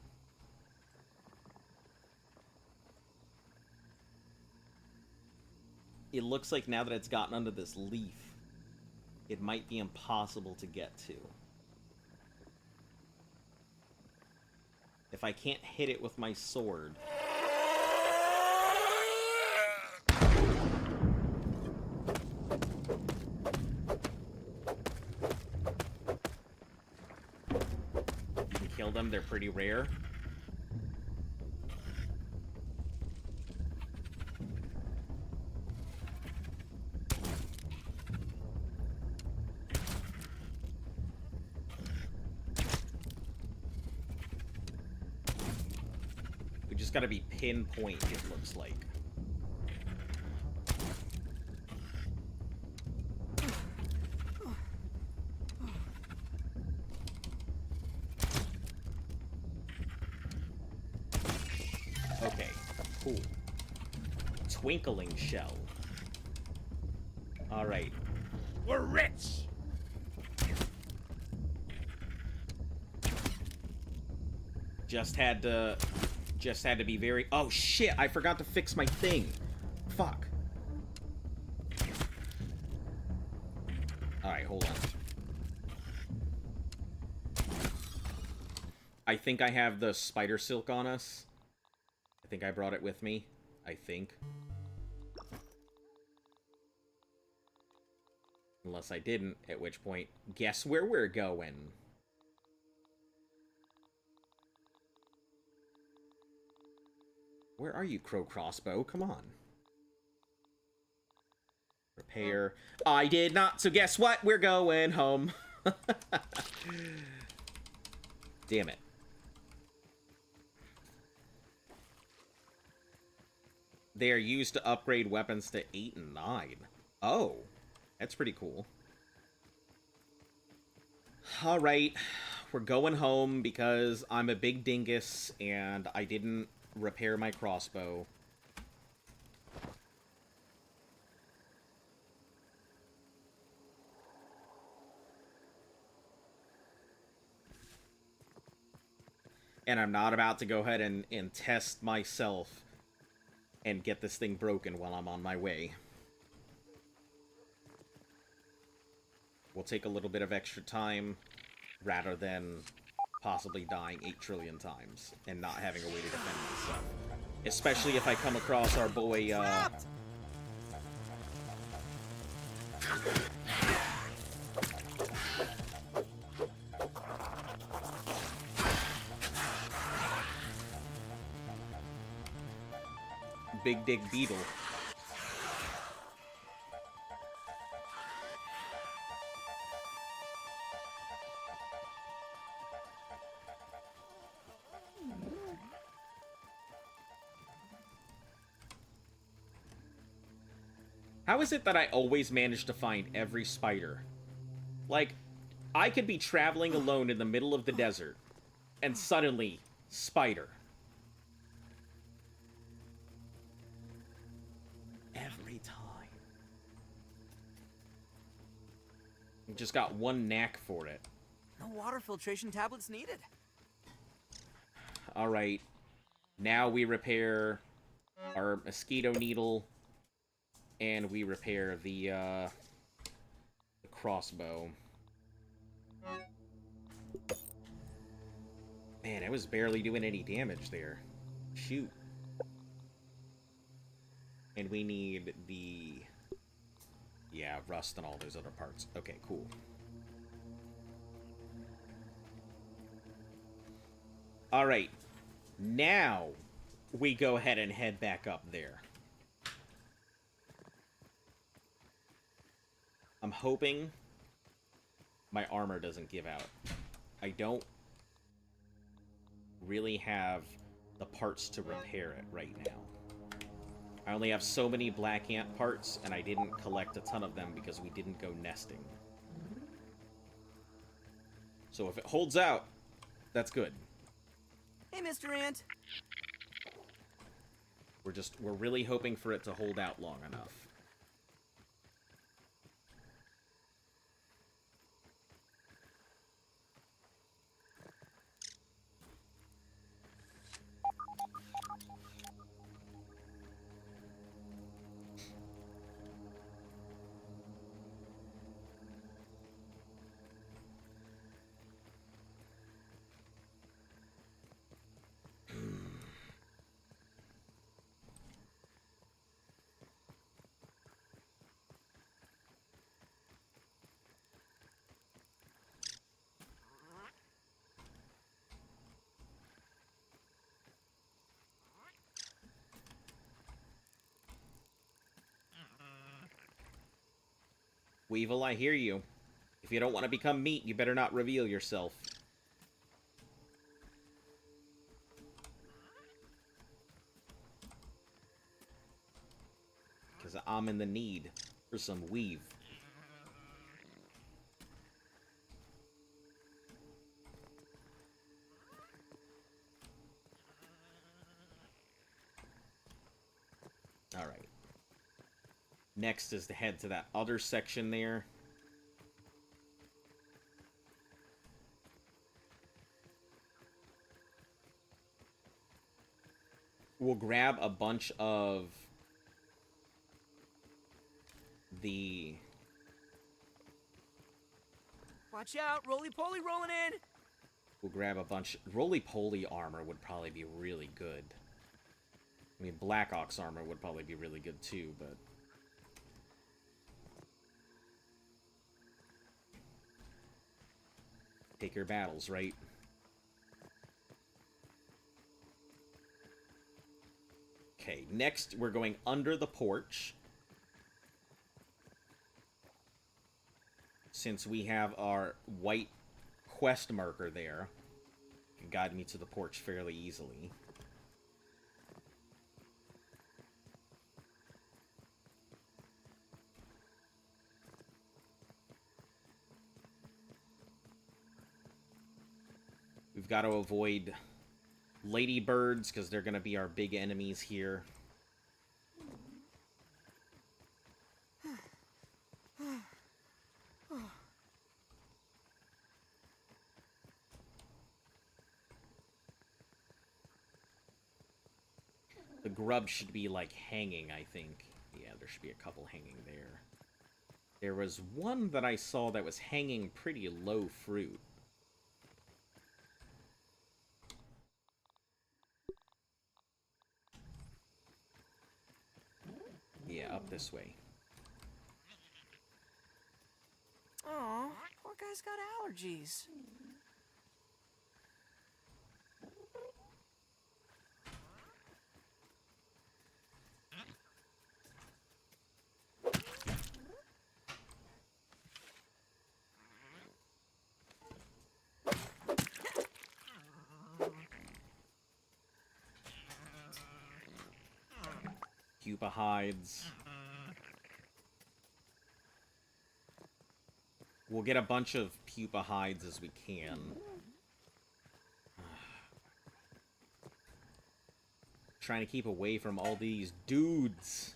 It looks like now that it's gotten under this leaf, it might be impossible to get to. If I can't hit it with my sword... You can kill them, they're pretty rare. We just gotta be pinpoint, it looks like. Okay, cool. Twinkling shell. Alright. We're rich! Just had to be very... Oh, shit! I forgot to fix my thing. Fuck. Alright, hold on. I think I have the spider silk on us. I think I brought it with me. I think. Unless I didn't, at which point, guess where we're going? Where are you, Crow Crossbow? Come on. Repair. I did not, so guess what? We're going home. Damn it. They are used to upgrade weapons to 8 and 9. Oh, that's pretty cool. Alright, we're going home because I'm a big dingus and I didn't repair my crossbow. And I'm not about to go ahead and test myself and get this thing broken while I'm on my way. We'll take a little bit of extra time rather than possibly dying 8 trillion times and not having a way to defend myself. Especially if I come across our boy, Big Dig Beetle. How is it that I always manage to find every spider? Like, I could be traveling alone in the middle of the desert, and suddenly, spider. Every time. I've just got one knack for it. No water filtration tablets needed. Alright. Now we repair our mosquito needle. And we repair the crossbow. Man, I was barely doing any damage there. Shoot. And we need the... Yeah, rust and all those other parts. Okay, cool. Alright. Now, we go ahead and head back up there. I'm hoping my armor doesn't give out. I don't really have the parts to repair it right now. I only have so many black ant parts, and I didn't collect a ton of them because we didn't go nesting. So if it holds out, that's good. Hey, Mr. Ant. We're really hoping for it to hold out long enough. Weevil, I hear you. If you don't want to become meat, you better not reveal yourself. Because I'm in the need for some weave. Alright. Next is to head to that other section there. We'll grab a bunch of the... Watch out, roly-poly rolling in! We'll grab a bunch... Roly-poly armor would probably be really good. I mean, Black Ox armor would probably be really good too, but... Take your battles, right? Okay, next we're going under the porch. Since we have our white quest marker there, it can guide me to the porch fairly easily. We've got to avoid ladybirds, because they're going to be our big enemies here. The grub should be, like, hanging, I think. Yeah, there should be a couple hanging there. There was one that I saw that was hanging pretty low fruit. Yeah, up this way. Aw, poor guy's got allergies. Pupa hides. We'll get a bunch of pupa hides as we can. Trying to keep away from all these dudes.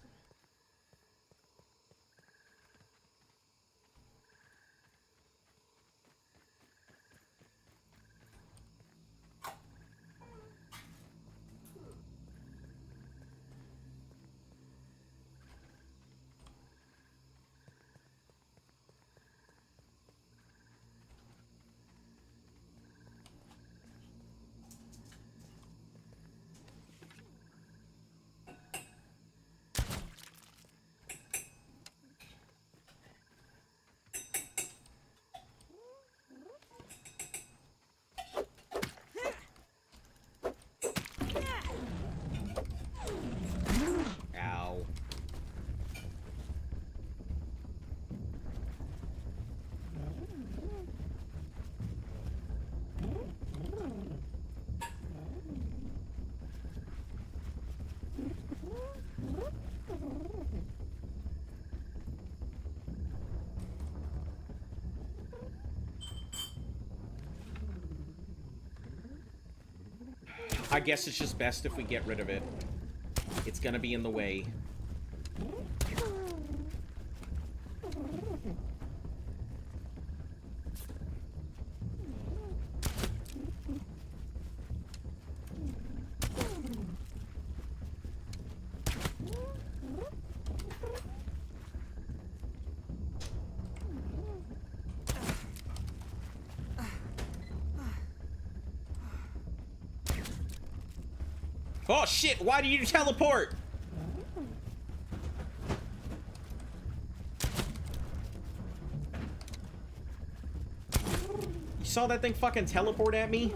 I guess it's just best if we get rid of it. It's gonna be in the way. Oh shit, why do you teleport? You saw that thing fucking teleport at me?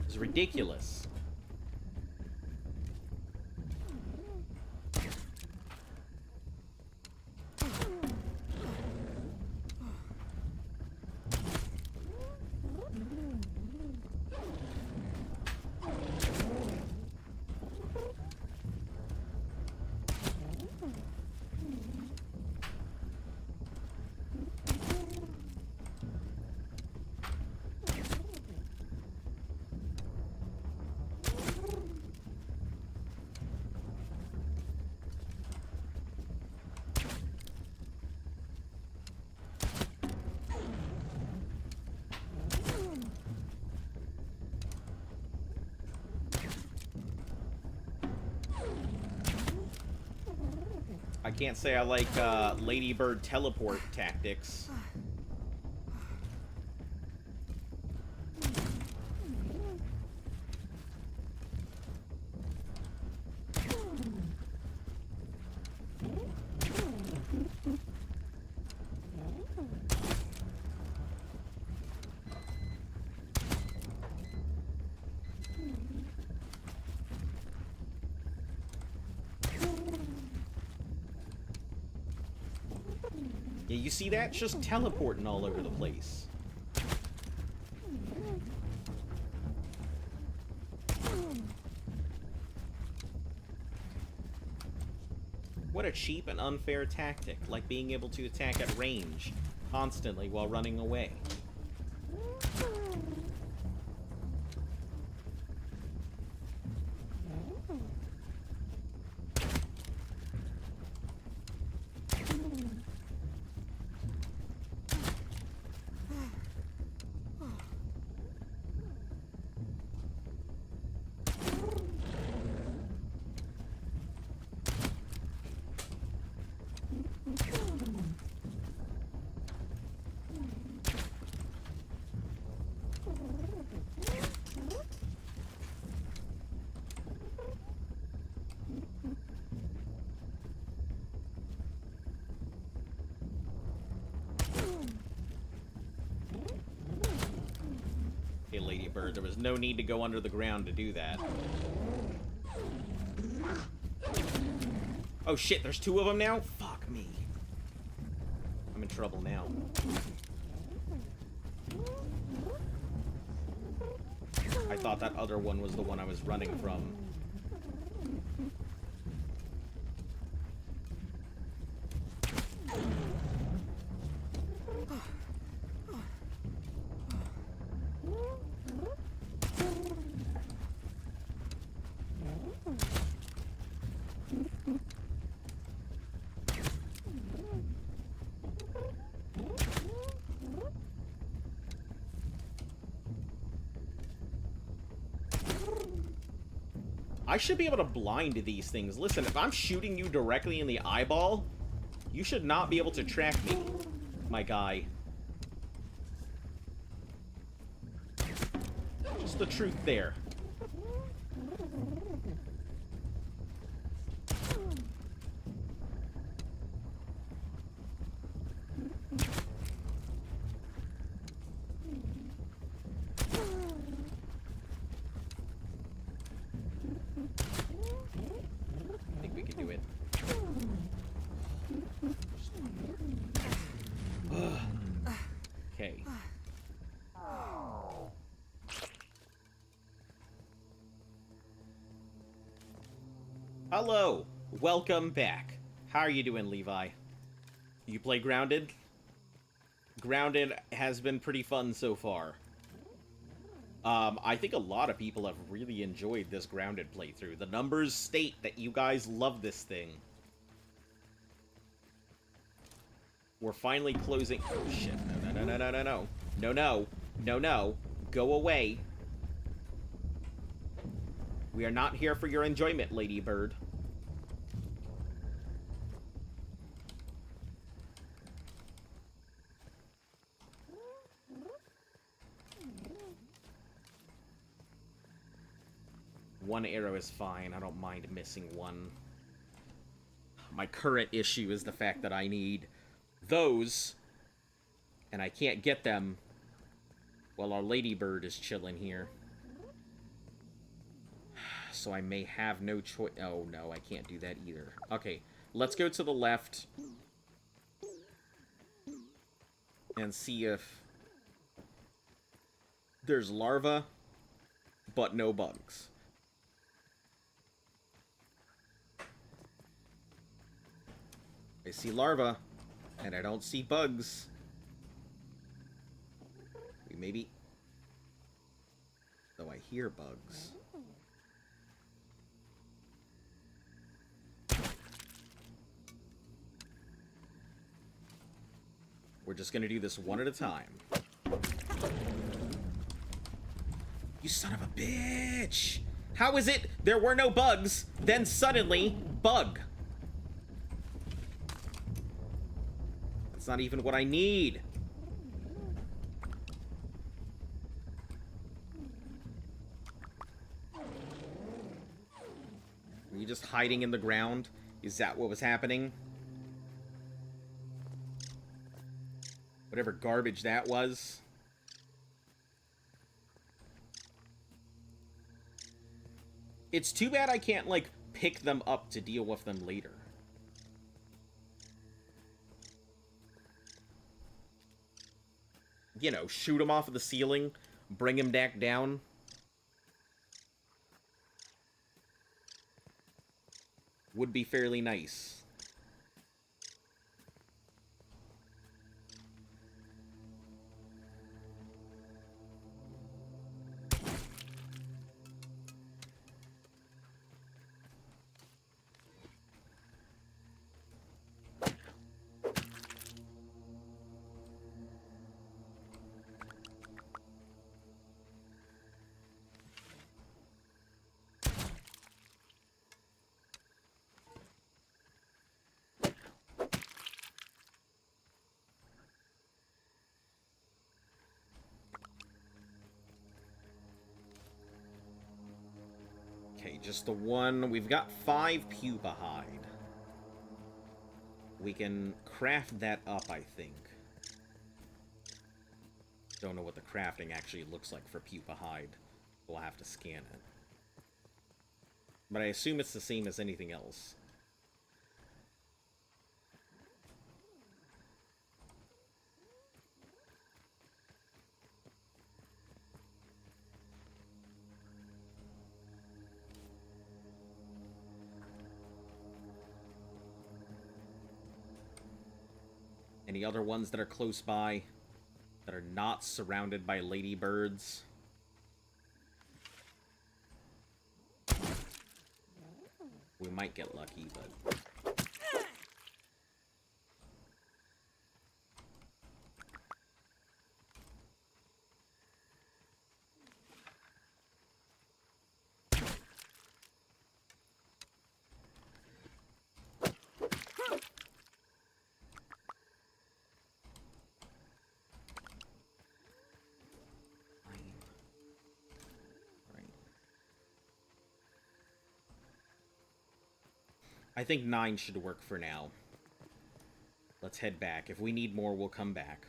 It's ridiculous. I can't say I like Ladybird teleport tactics. Yeah, you see that? It's just teleporting all over the place. What a cheap and unfair tactic, like being able to attack at range constantly while running away. Hey, Ladybird, there was no need to go under the ground to do that. Oh shit, there's two of them now? Fuck me. I'm in trouble now. I thought that other one was the one I was running from. I should be able to blind these things. Listen, if I'm shooting you directly in the eyeball, you should not be able to track me, my guy. Just the truth there. Okay. Hello. Welcome back. How are you doing, Levi? You play Grounded? Grounded has been pretty fun so far. I think a lot of people have really enjoyed this grounded playthrough. The numbers state that you guys love this thing. We're finally closing... Oh, shit. No, no, no, no, no, no. No, no. No, no. Go away. We are not here for your enjoyment, Lady Bird. One arrow is fine. I don't mind missing one. My current issue is the fact that I need those, and I can't get them while our ladybird is chilling here. So I may have no choice. Oh, no, I can't do that either. Okay, let's go to the left and see if there's larvae, but no bugs. I see larvae, and I don't see bugs. Maybe... Though I hear bugs. We're just gonna do this one at a time. You son of a bitch! How is it there were no bugs, then suddenly, bug? That's not even what I need. Were you just hiding in the ground? Is that what was happening? Whatever garbage that was. It's too bad I can't, like, pick them up to deal with them later. You know, shoot him off of the ceiling, bring him back down. Would be fairly nice. Okay, just the one. We've got 5 pupa hide. We can craft that up, I think. Don't know what the crafting actually looks like for pupa hide. We'll have to scan it. But I assume it's the same as anything else. Any other ones that are close by that are not surrounded by ladybirds? We might get lucky, but... I think 9 should work for now. Let's head back. If we need more, we'll come back.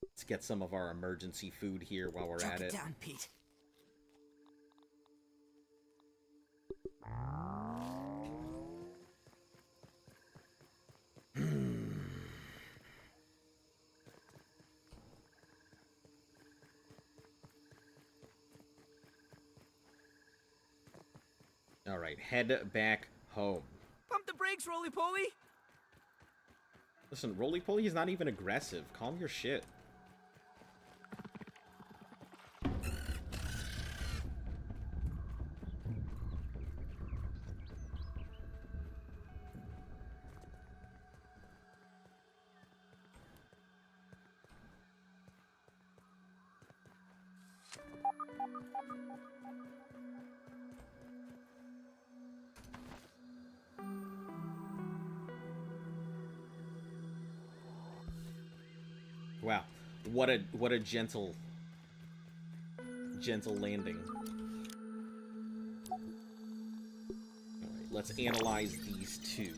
Let's get some of our emergency food here while we're at it. Drop it down, Pete. Alright, head back home. Pump the brakes, roly-poly! Listen, Roly-Poly is not even aggressive. Calm your shit. Wow, what a gentle landing. All right, let's analyze these two.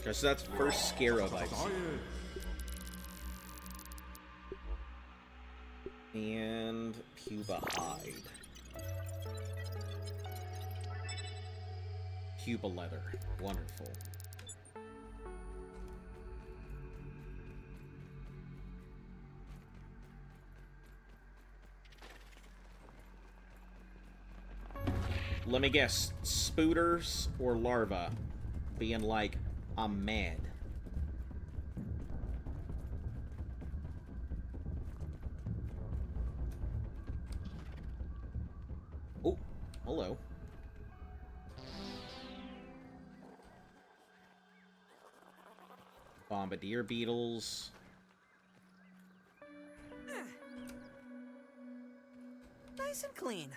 Okay, so that's first scarab I've seen. And pupa hide. Pupa leather, wonderful. Let me guess, spooters or larva being like, I'm mad. Oh, hello. Bombardier beetles. Nice and clean.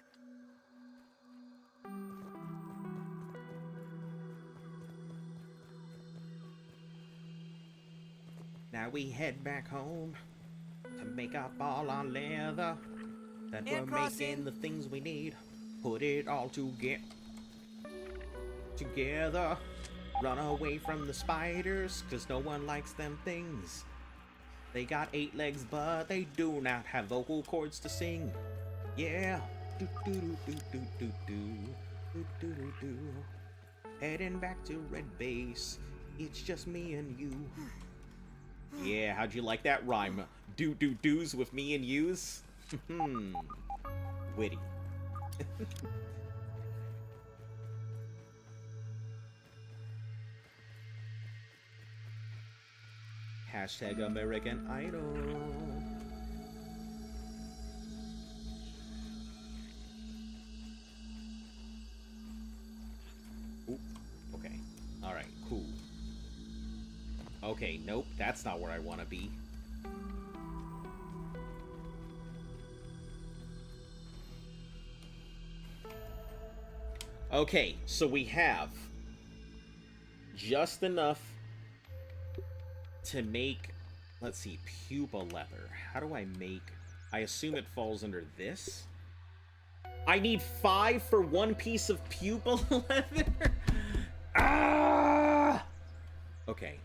Now we head back home to make up all our leather. That we're making the things we need. Put it all together. Run away from the spiders, cause no one likes them things. They got 8 legs, but they do not have vocal cords to sing. Yeah. Do do do do do do do do do do. Heading back to Red Base. It's just me and you. Yeah, how'd you like that rhyme? Do-do-do's with me and yous? Witty. Hashtag American Idol. Ooh, okay. Alright, cool. Okay, nope, that's not where I want to be. Okay, so we have just enough to make, let's see, pupa leather. How do I make, I assume it falls under this? I need 5 for 1 piece of pupa leather? Ah! Okay.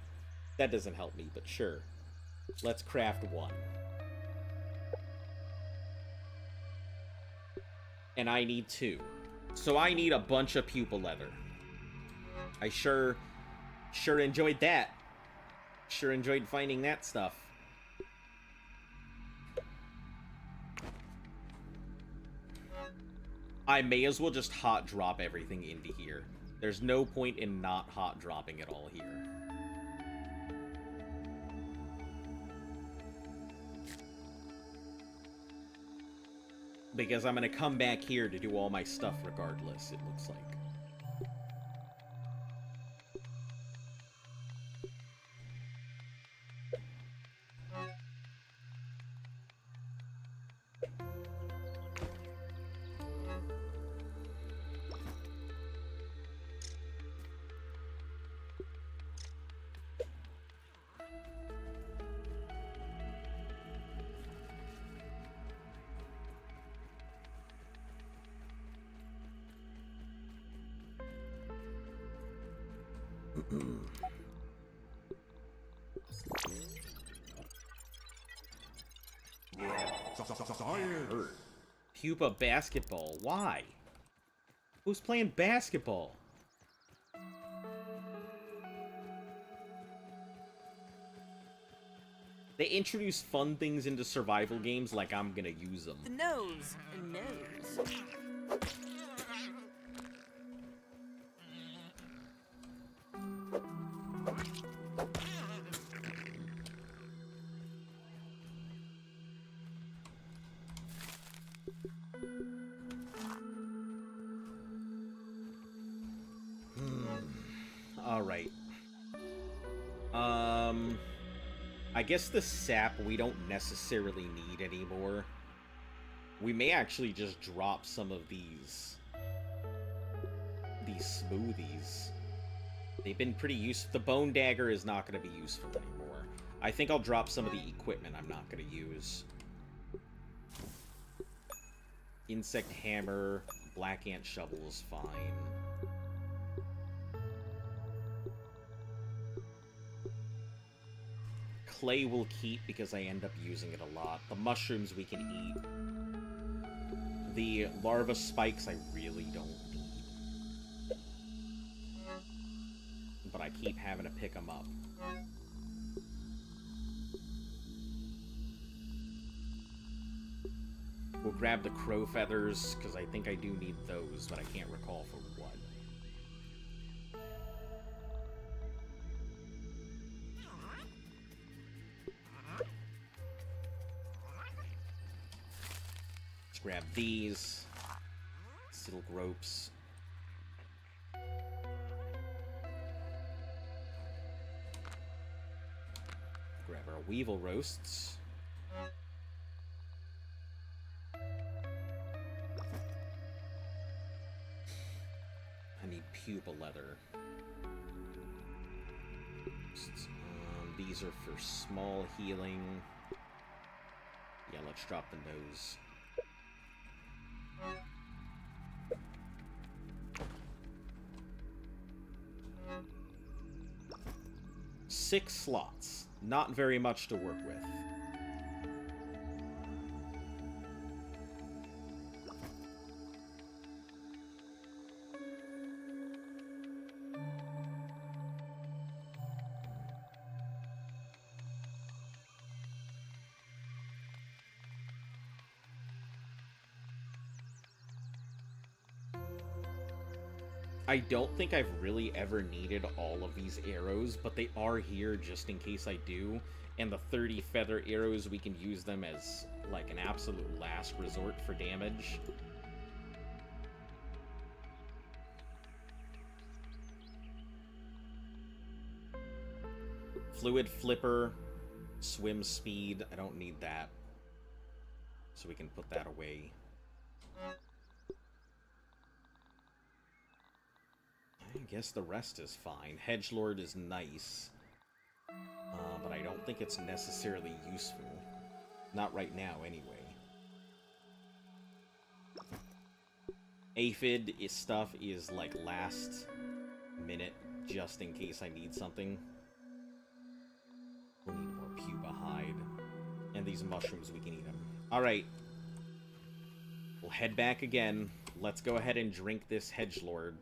That doesn't help me, but sure. Let's craft 1. And I need 2. So I need a bunch of pupa leather. I sure enjoyed that. Sure enjoyed finding that stuff. I may as well just hot drop everything into here. There's no point in not hot dropping it all here. Because I'm going to come back here to do all my stuff regardless, it looks like. Pupa basketball. Why? Who's playing basketball? They introduce fun things into survival games like I'm gonna use them. The nose. Alright. I guess the sap we don't necessarily need anymore. We may actually just drop some of these smoothies. They've been pretty useful. The bone dagger is not going to be useful anymore. I think I'll drop some of the equipment I'm not going to use. Insect hammer, black ant shovel is fine. Clay will keep because I end up using it a lot. The mushrooms we can eat. The larva spikes I really don't need. But I keep having to pick them up. We'll grab the crow feathers, because I think I do need those, but I can't recall for what. Let's grab these. Silk ropes. Grab our weevil roasts. I need pupa leather. These are for small healing. Yeah, let's drop the nose. Six slots. Not very much to work with. I don't think I've really ever needed all of these arrows, but they are here just in case I do. And the 30 feather arrows, we can use them as, like, an absolute last resort for damage. Fluid flipper, swim speed, I don't need that. So we can put that away. I guess the rest is fine. Hedgelord is nice. But I don't think it's necessarily useful. Not right now, anyway. Aphid stuff is, like, last minute, just in case I need something. We'll need more pupa hide. And these mushrooms, we can eat them. Alright. We'll head back again. Let's go ahead and drink this Hedgelord.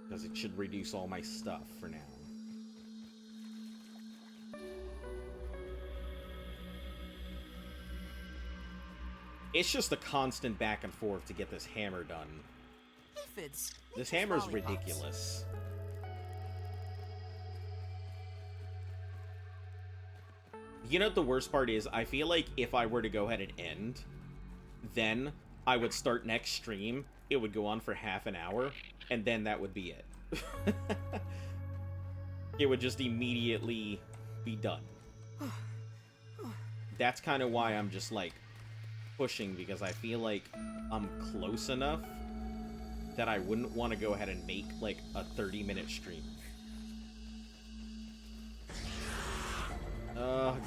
Because it should reduce all my stuff for now. It's just a constant back and forth to get this hammer done. Aphids. This hammer's ridiculous. You know what the worst part is? I feel like if I were to go ahead and end, then I would start next stream, it would go on for half an hour, and then that would be it. It would just immediately be done. That's kind of why I'm just, like, pushing, because I feel like I'm close enough that I wouldn't want to go ahead and make, like, a 30-minute stream.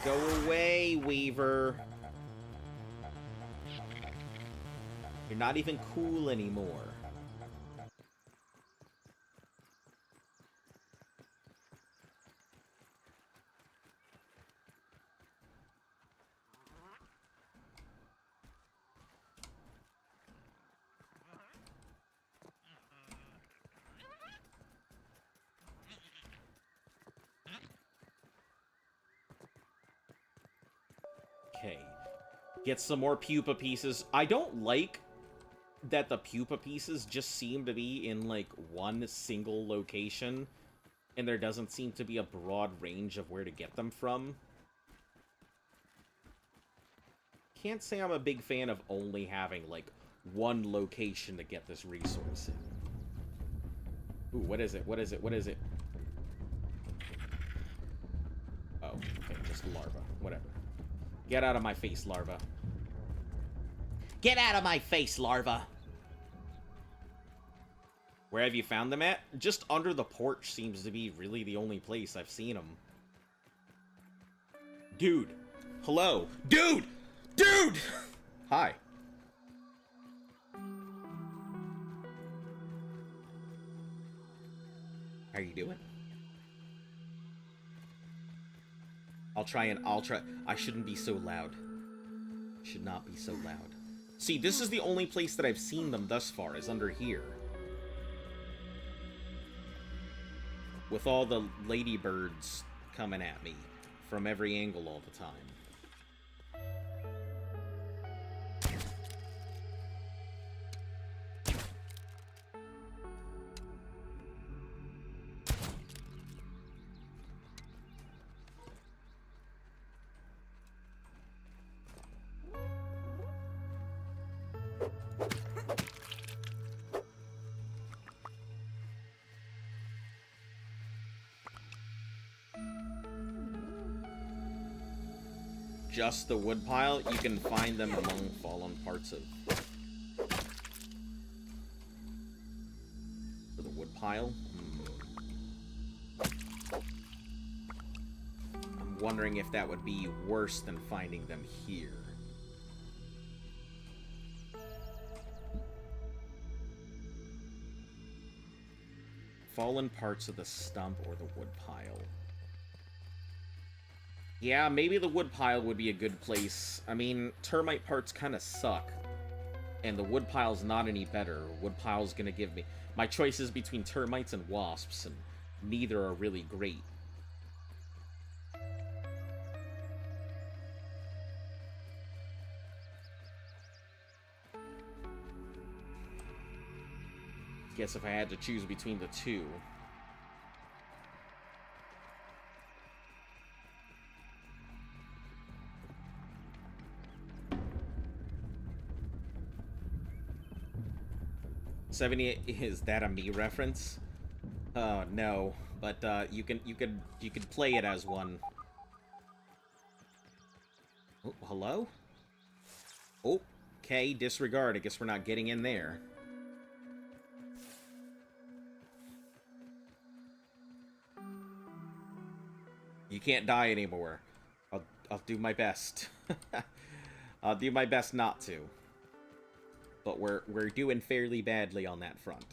Go away, Weaver. You're not even cool anymore. Okay. Get some more pupa pieces. I don't like that the pupa pieces just seem to be in, like, one single location, and there doesn't seem to be a broad range of where to get them from. Can't say I'm a big fan of only having, like, one location to get this resource in. Ooh, what is it? What is it? What is it? Oh, okay, just a larva. Whatever. Get out of my face, larva. Get out of my face, larva! Where have you found them at? Just under the porch seems to be really the only place I've seen them. Dude! Hello! Dude! Dude! Hi. How are you doing? I'll try. I shouldn't be so loud. Should not be so loud. See, this is the only place that I've seen them thus far, is under here. With all the ladybirds coming at me from every angle all the time. Just the wood pile? You can find them among fallen parts of... For the wood pile? I'm wondering if that would be worse than finding them here. Fallen parts of the stump or the wood pile. Yeah, maybe the wood pile would be a good place. I mean, termite parts kind of suck. And the wood pile's not any better. Wood pile's gonna give me... My choice is between termites and wasps, and neither are really great. Guess if I had to choose between the two... Is that a me reference? No, but you could play it as one. Oh, hello? Oh, okay, disregard. I guess we're not getting in there. You can't die anymore. I'll do my best. I'll do my best not to. But we're doing fairly badly on that front.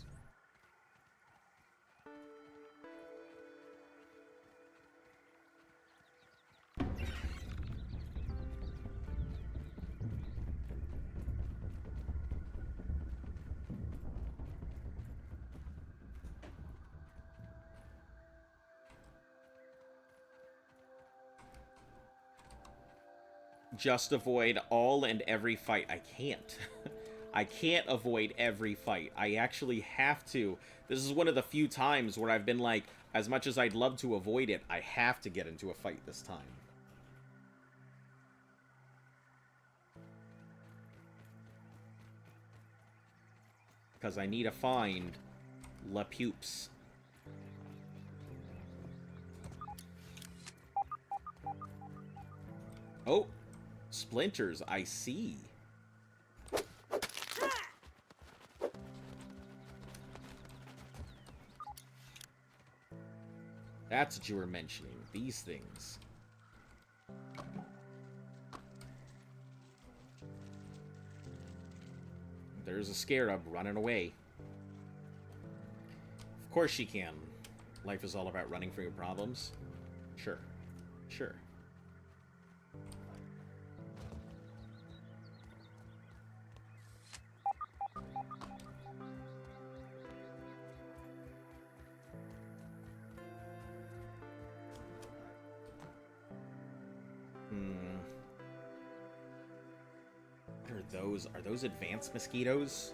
Just avoid all and every fight. I can't. I can't avoid every fight. I actually have to. This is one of the few times where I've been like, as much as I'd love to avoid it, I have to get into a fight this time. Because I need to find La Pupes. Oh, splinters, I see. That's what you were mentioning. These things. There's a scarab running away. Of course she can. Life is all about running from your problems. Sure. Sure. Are those advanced mosquitoes?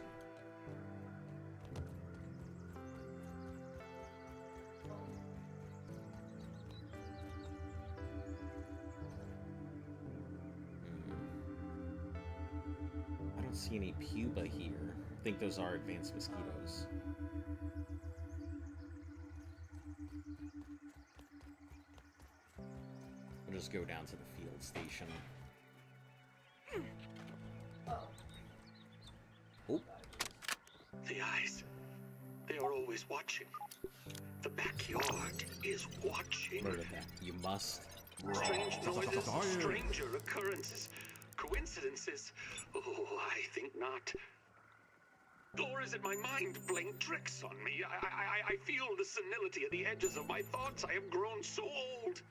I don't see any pupa here. I think those are advanced mosquitoes. just go down to the field station. Oh. The eyes. They are always watching. The backyard is watching. Murder that. You must. Strange noises, stranger occurrences, coincidences. Oh, I think not. Or is it my mind playing tricks on me? I feel the senility at the edges of my thoughts. I have grown so old.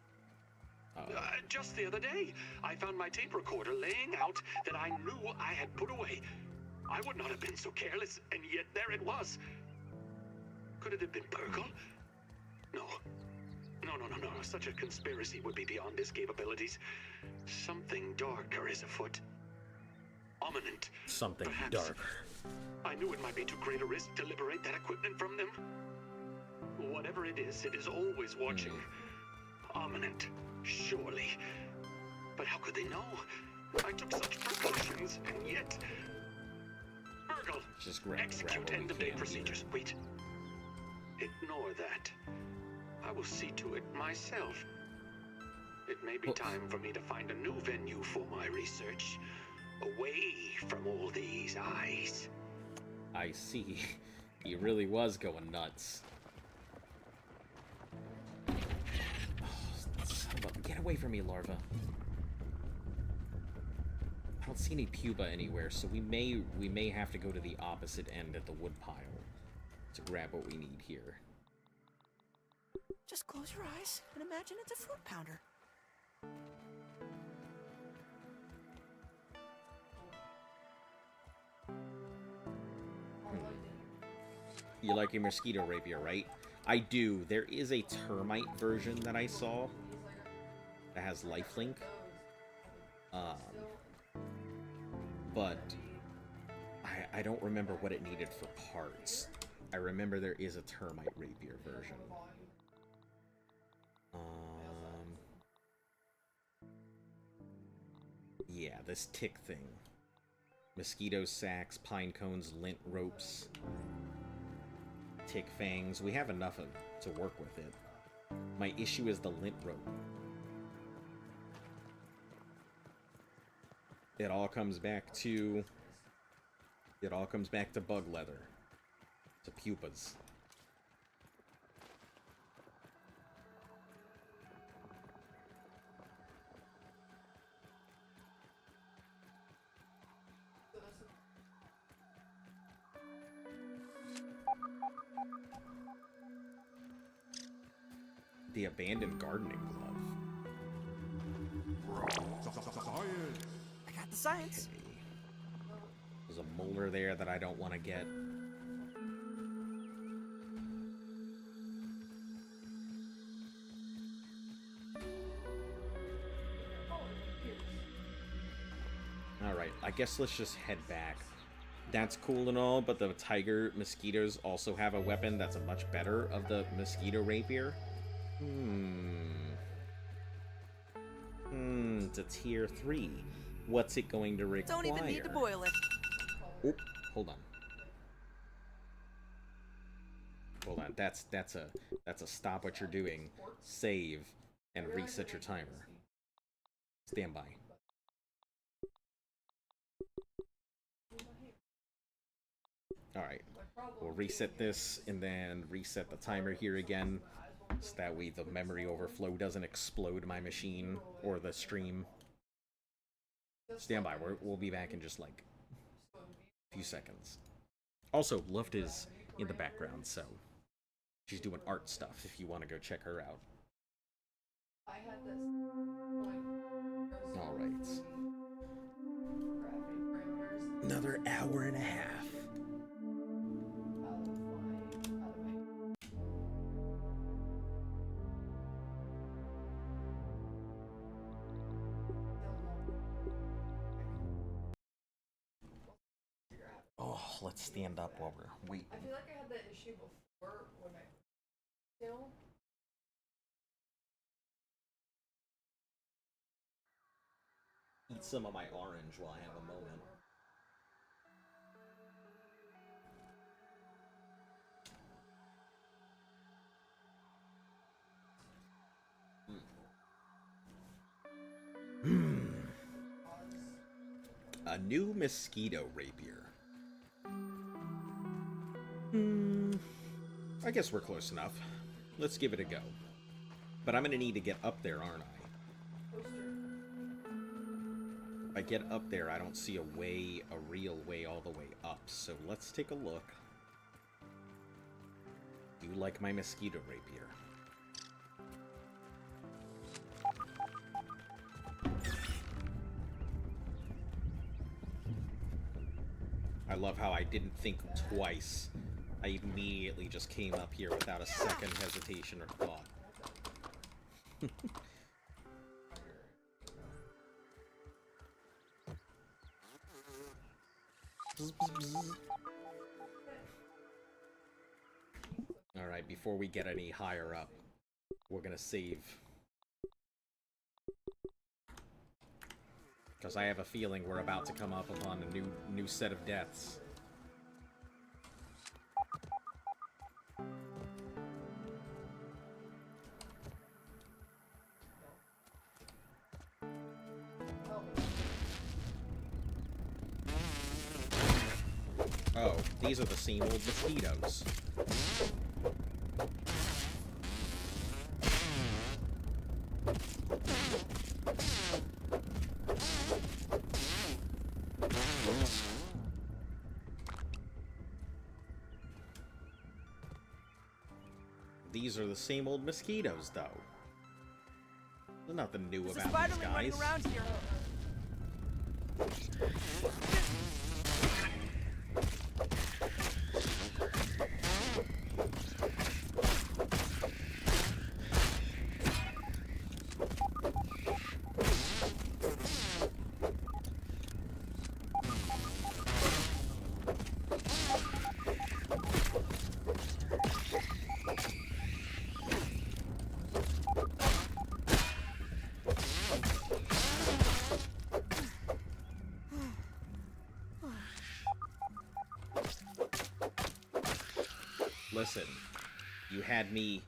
Just the other day, I found my tape recorder laying out that I knew I had put away. I would not have been so careless, and yet there it was. Could it have been Burgle? No. No. Such a conspiracy would be beyond his capabilities. Something darker is afoot. Ominent. Something perhaps. darker. I knew it might be too great a risk to liberate that equipment from them. Whatever it is always watching. Ominent, surely. But how could they know? I took such precautions, and yet... Burgle, just grab execute end-of-day procedures. Wait. Ignore that. I will see to it myself. It may be time for me to find a new venue for my research. Away from all these eyes. I see. He really was going nuts. Oh, get away from me, larva. I don't see any pupa anywhere, so we may have to go to the opposite end at the woodpile to grab what we need here. Just close your eyes and imagine it's a fruit pounder. You like your mosquito rapier, right? I do. There is a termite version that I saw that has lifelink. But I don't remember what it needed for parts. I remember there is a termite rapier version. Yeah, this tick thing. Mosquito sacks, pine cones, lint ropes, tick fangs. We have enough of to work with it. My issue is the lint rope. It all comes back to bug leather. To pupas. The abandoned gardening glove. I got the science. Okay. There's a molder there that I don't want to get. Alright, I guess let's just head back. That's cool and all, but the tiger mosquitoes also have a weapon that's a much better of the mosquito rapier. It's a tier 3. What's it going to require? Don't even need to boil it. Oh, hold on. Hold on. That's a stop what you're doing, save, and reset your timer. Stand by. Alright. We'll reset this and then reset the timer here again. So that way the memory overflow doesn't explode my machine or the stream. Stand by. We'll be back in just like a few seconds. Also, Luft is in the background, so she's doing art stuff if you want to go check her out. Alright. Another hour and a half. Oh, let's stand up while we're waiting. I feel like I had that issue before when I still. Eat some of my orange while I have a moment. new mosquito rapier. I guess we're close enough. Let's give it a go. But I'm gonna need to get up there, aren't I? If I get up there, I don't see a way, a real way all the way up. So let's take a look. Do you like my mosquito rapier? I love how I didn't think twice. I immediately just came up here without a second hesitation or thought. Alright, before we get any higher up, we're gonna save. Because I have a feeling we're about to come up upon a new set of deaths. Oh, these are the same old mosquitoes. These are the same old mosquitoes, though. There's nothing new about these guys. Running around here. Listen, you had me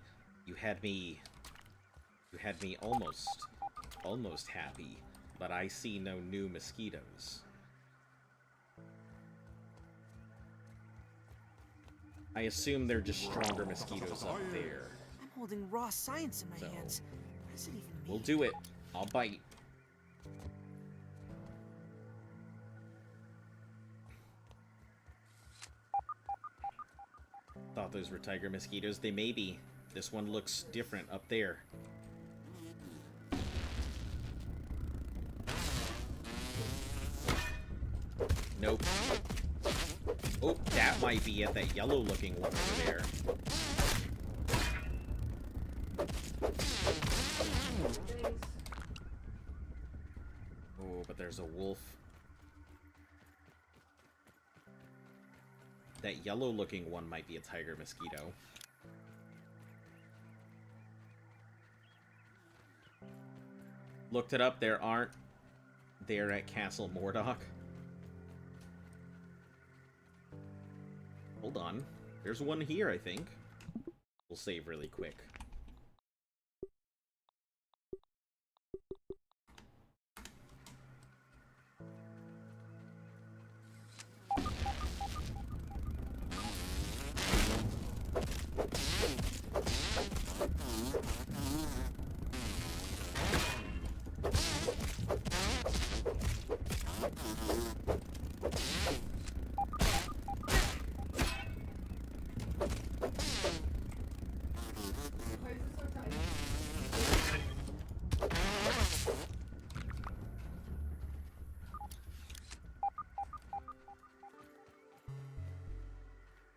almost happy, but I see no new mosquitoes. I assume they're just stronger mosquitoes up there. I'm holding raw science in my hands. What does it even mean? We'll do it. I'll bite. Thought those were tiger mosquitoes. They may be. This one looks different up there. Nope. Oh, that might be it. That yellow-looking one over there. Oh, but there's a wolf. That yellow-looking one might be a tiger mosquito. Looked it up. There aren't. They're at Castle Mordock. Hold on. There's one here, I think. We'll save really quick.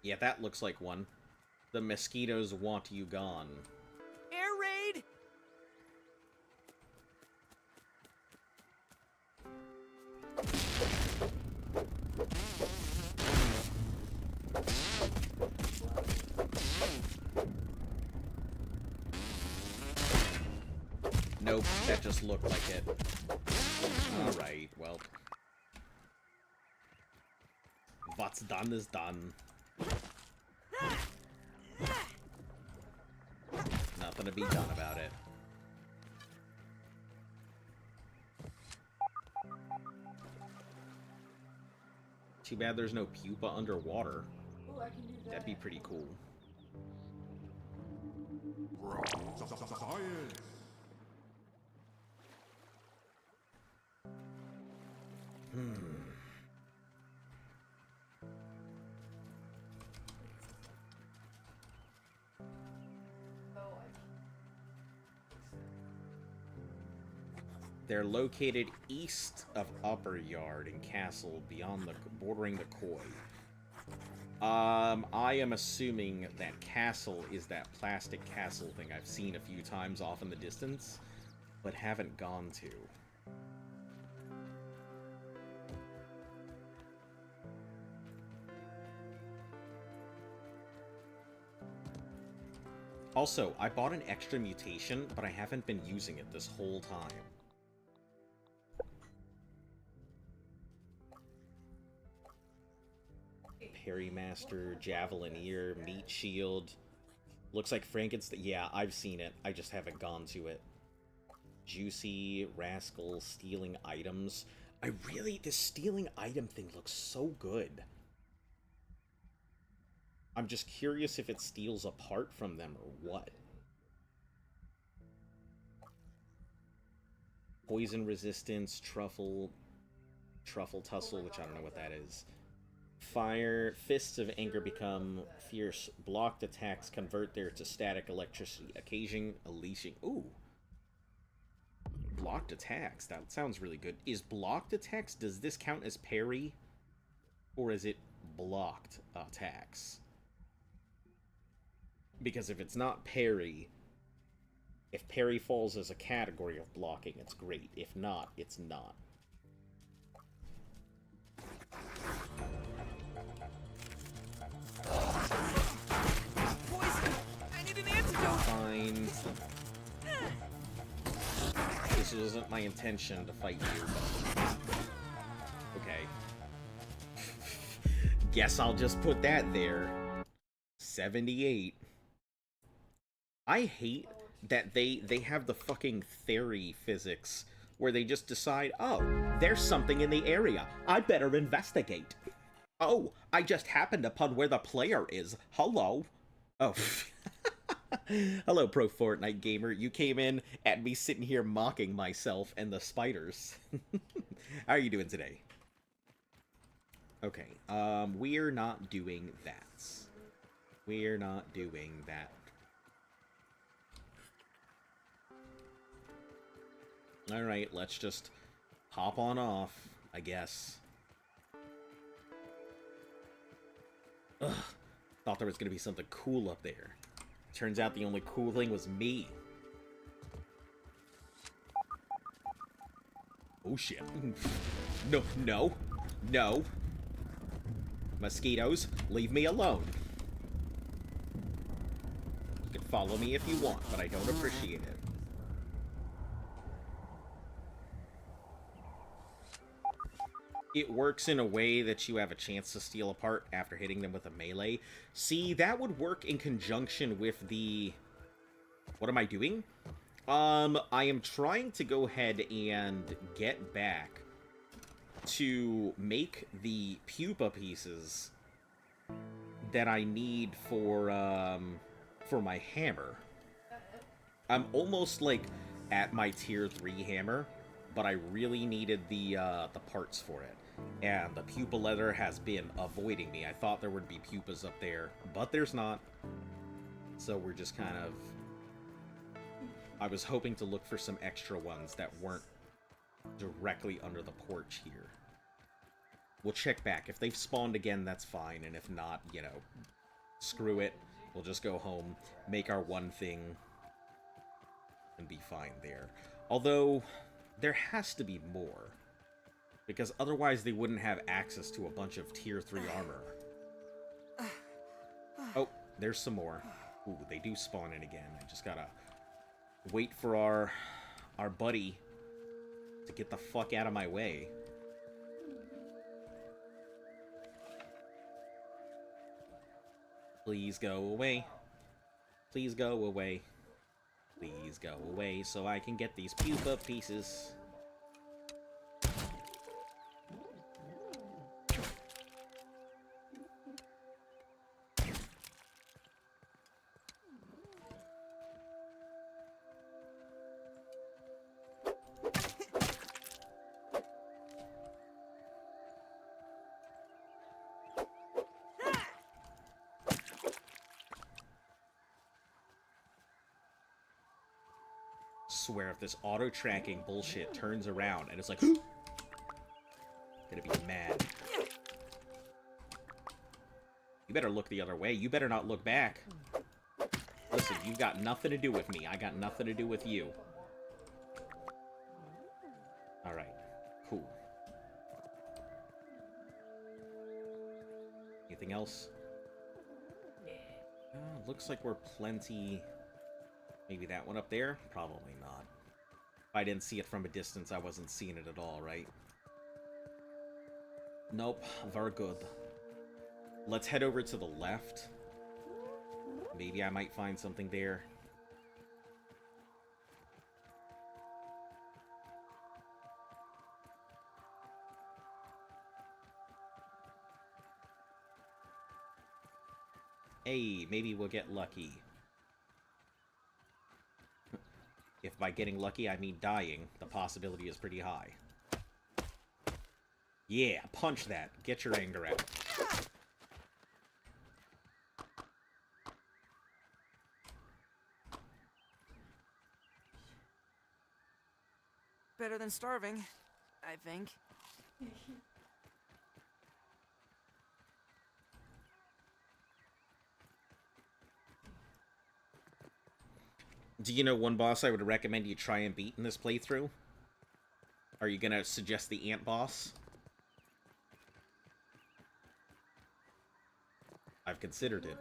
Yeah, that looks like one. The mosquitoes want you gone. Air raid! Nope, that just looked like it. Alright, well. What's done is done. Nothing to be done about it. Too bad there's no pupa underwater. Ooh, I can do that. That'd be pretty cool. They're located east of Upper Yard and Castle, beyond the bordering the Koi. I am assuming that castle is that plastic castle thing I've seen a few times off in the distance, but haven't gone to. Also, I bought an extra mutation, but I haven't been using it this whole time. Parrymaster, Javelineer, Meat Shield. Looks like Frankenstein. Yeah, I've seen it. I just haven't gone to it. Juicy, Rascal, stealing items. This stealing item thing looks so good. I'm just curious if it steals apart from them or what. Poison resistance, truffle tussle, which I don't know what that is. Fire, fists of anger become fierce. Blocked attacks convert there to static electricity, occasion unleashing. Ooh. Blocked attacks. That sounds really good. Is blocked attacks, does this count as parry? Or is it blocked attacks? Because if it's not parry, if parry falls as a category of blocking, it's great. If not, it's not. Poison! I need an antidote! Fine. This wasn't my intention to fight you, but... Okay. Guess I'll just put that there. 78. I hate that they have the fucking theory physics where they just decide, oh, there's something in the area. I better investigate. Oh, I just happened upon where the player is. Hello. Oh. Hello, Pro Fortnite Gamer. You came in at me sitting here mocking myself and the spiders. How are you doing today? Okay, we're not doing that. We're not doing that. Alright, let's just hop on off, I guess. Ugh, thought there was gonna be something cool up there. Turns out the only cool thing was me. Oh shit. No, no, no. Mosquitoes, leave me alone. You can follow me if you want, but I don't appreciate it. It works in a way that you have a chance to steal apart after hitting them with a melee. See, that would work in conjunction with the... What am I doing? I am trying to go ahead and get back to make the pupa pieces that I need for my hammer. I'm almost, like, at my tier 3 hammer, but I really needed the parts for it. And the pupa leather has been avoiding me. I thought there would be pupas up there, but there's not. So we're just kind of... I was hoping to look for some extra ones that weren't directly under the porch here. We'll check back. If they've spawned again, that's fine. And if not, you know, screw it. We'll just go home, make our one thing, and be fine there. Although, there has to be more. Because otherwise they wouldn't have access to a bunch of tier 3 armor. Oh, there's some more. Ooh, they do spawn in again. I just gotta wait for our buddy to get the fuck out of my way. Please go away. Please go away. Please go away so I can get these pupa pieces. swear if this auto-tracking bullshit turns around and it's like, gonna be mad. You better look the other way. You better not look back. Listen, you've got nothing to do with me. I got nothing to do with you. Alright. Cool. Anything else? Looks like we're plenty... Maybe that one up there? Probably not. If I didn't see it from a distance, I wasn't seeing it at all, right? Nope. We're good. Let's head over to the left. Maybe I might find something there. Hey, maybe we'll get lucky. If by getting lucky I mean dying, the possibility is pretty high. Yeah, punch that. Get your anger out. Better than starving, I think. Do you know one boss I would recommend you try and beat in this playthrough? Are you gonna suggest the ant boss? I've considered it.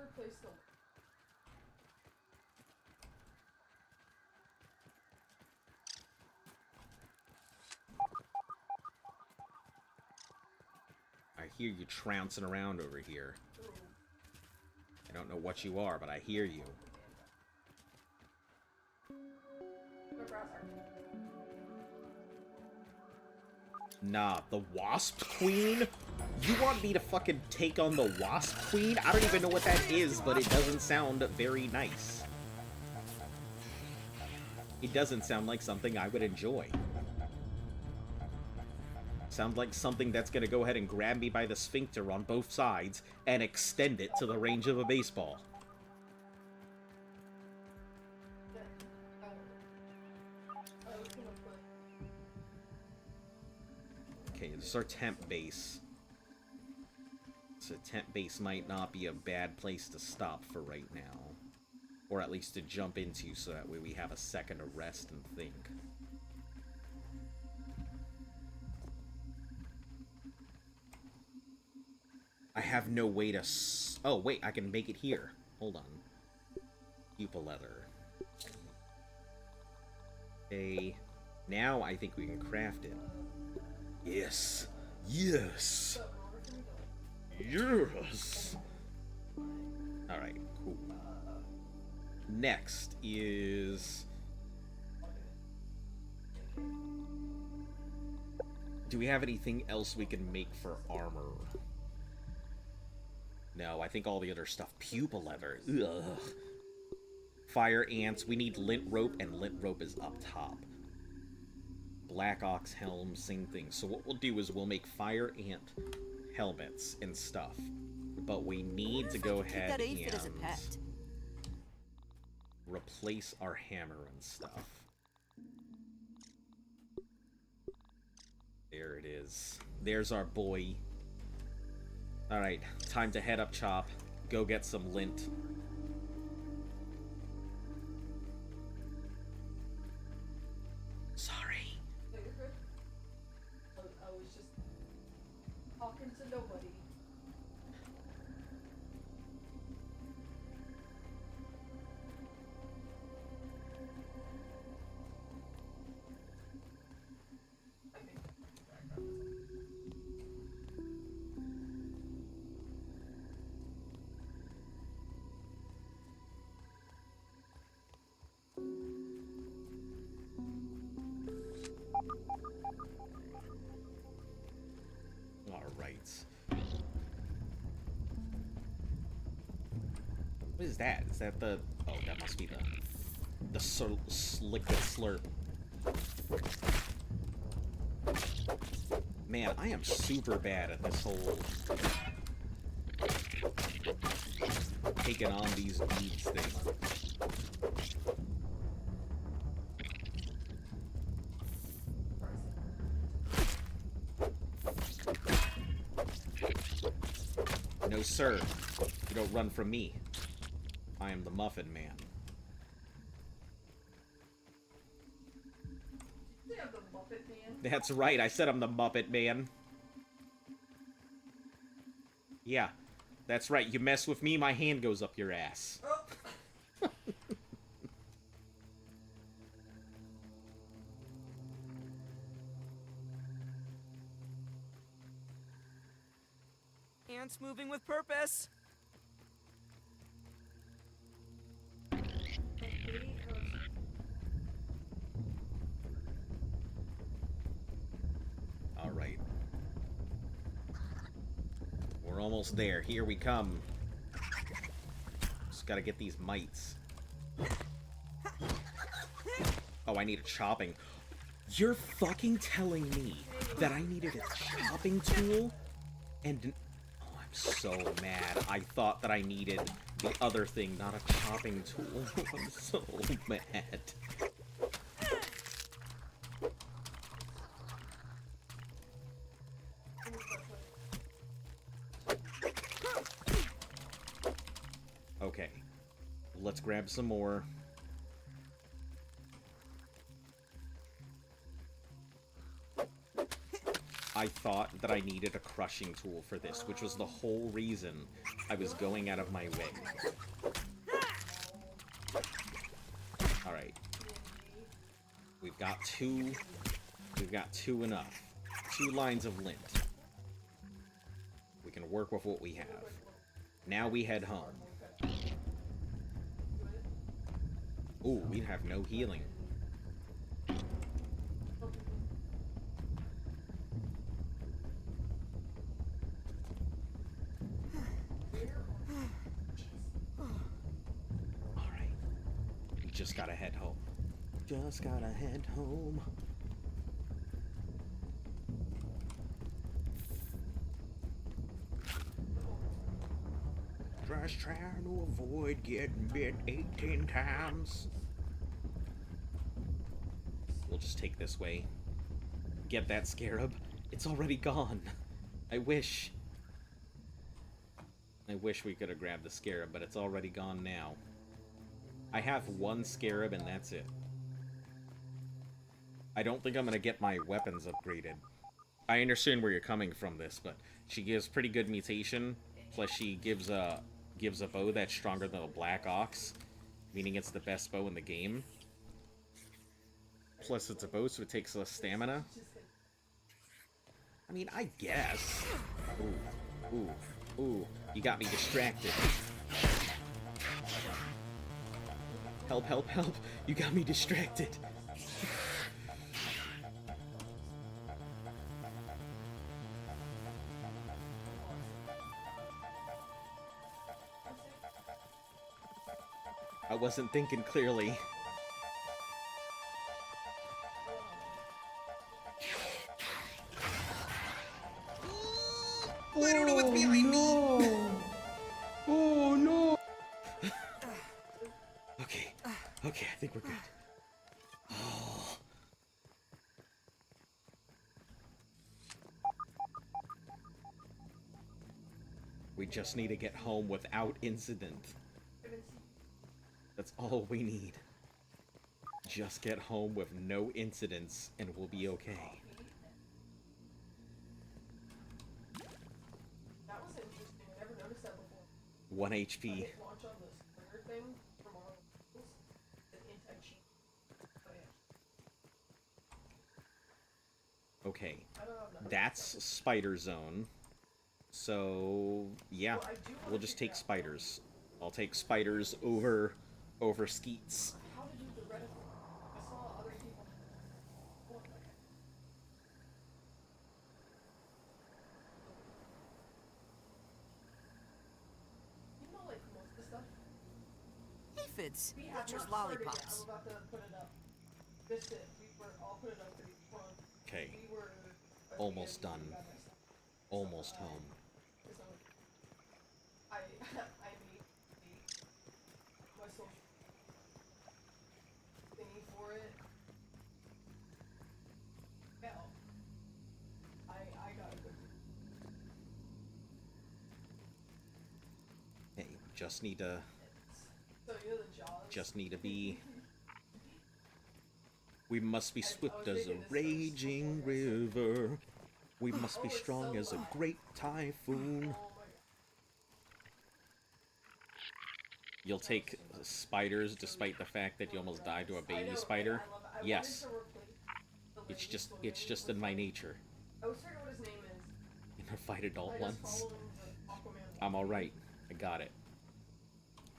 I hear you trouncing around over here. I don't know what you are, but I hear you. Nah, the Wasp Queen? You want me to fucking take on the Wasp Queen? I don't even know what that is, but it doesn't sound very nice. It doesn't sound like something I would enjoy. Sounds like something that's gonna go ahead and grab me by the sphincter on both sides and extend it to the range of a baseball. Okay, this is our temp base. So temp base might not be a bad place to stop for right now. Or at least to jump into so that way we have a second to rest and think. I have no way to oh, wait, I can make it here. Hold on. Pupa leather. Okay. Now I think we can craft it. Yes. Yes. Yes. Alright, cool. Next is... do we have anything else we can make for armor? No, I think all the other stuff. Pupa leather. Ugh. Fire ants. We need lint rope, and lint rope is up top. Black ox helm, same thing. So what we'll do is we'll make fire ant helmets and stuff. But we need to go ahead and replace our hammer and stuff. There it is. There's our boy. Alright, time to head up, Chop. Go get some lint. Sorry. No, you're good. I was just talking to nobody. What is that? Is that the... oh, that must be the liquid slurp. Man, I am super bad at this whole... taking on these beads thing. sir. You don't run from me. I am the Muffin Man. They have the Muppet Man. That's right, I said I'm the Muppet Man. Yeah, that's right. You mess with me, my hand goes up your ass. Oh. Ants moving with purpose. All right. We're almost there. Here we come. Just gotta get these mites. Oh, I need a chopping. You're fucking telling me that I needed a chopping tool? And... Oh, I'm so mad. I thought that I needed the other thing, not a chopping tool. I'm so mad. Okay. Let's grab some more. I thought that I needed a crushing tool for this, which was the whole reason I was going out of my way. Alright. We've got two enough. 2 lines of lint. We can work with what we have. Now we head home. Ooh, we have no healing. Alright. We just gotta head home. Just gotta head home. Just trying to avoid getting bit 18 times. We'll just take this way. Get that scarab. It's already gone. I wish we could have grabbed the scarab, but it's already gone now. I have 1 scarab and that's it. I don't think I'm gonna get my weapons upgraded. I understand where you're coming from this, but she gives pretty good mutation. Plus she gives a bow that's stronger than a Black Ox, meaning it's the best bow in the game. Plus it's a bow, so it takes less stamina. I mean, I guess. Ooh, ooh, ooh. You got me distracted. Help, help, help. You got me distracted. I wasn't thinking clearly. I don't know what's behind me. Oh no! Okay, okay, I think we're good. Oh. We just need to get home without incident. That's all we need. Just get home with no incidents and we'll be okay. That was interesting. I never noticed that before. 1 HP. Launch on the springer thing from our anti-cheat. Okay. That's spider zone. So, yeah. We'll just take spiders. I'll take spiders over skeets. How to do the reticle? I saw other people. You know, like most of the stuff. Aphids, We not have just not started yet. lollipops. I'm about to put it up. This it. I'll put it up for you. Okay. We were Almost done. Almost home. I made my social thingy for it. Hell, I got a good. Just need to... So you're the Jaws. Just need to be... We must be swift as a raging river. We must be strong as a great typhoon. You'll take spiders despite the fact that you almost died to a baby spider? Yes. It's just in my nature. I always forget what his name is. You never fight adult ones? I'm alright. I got it.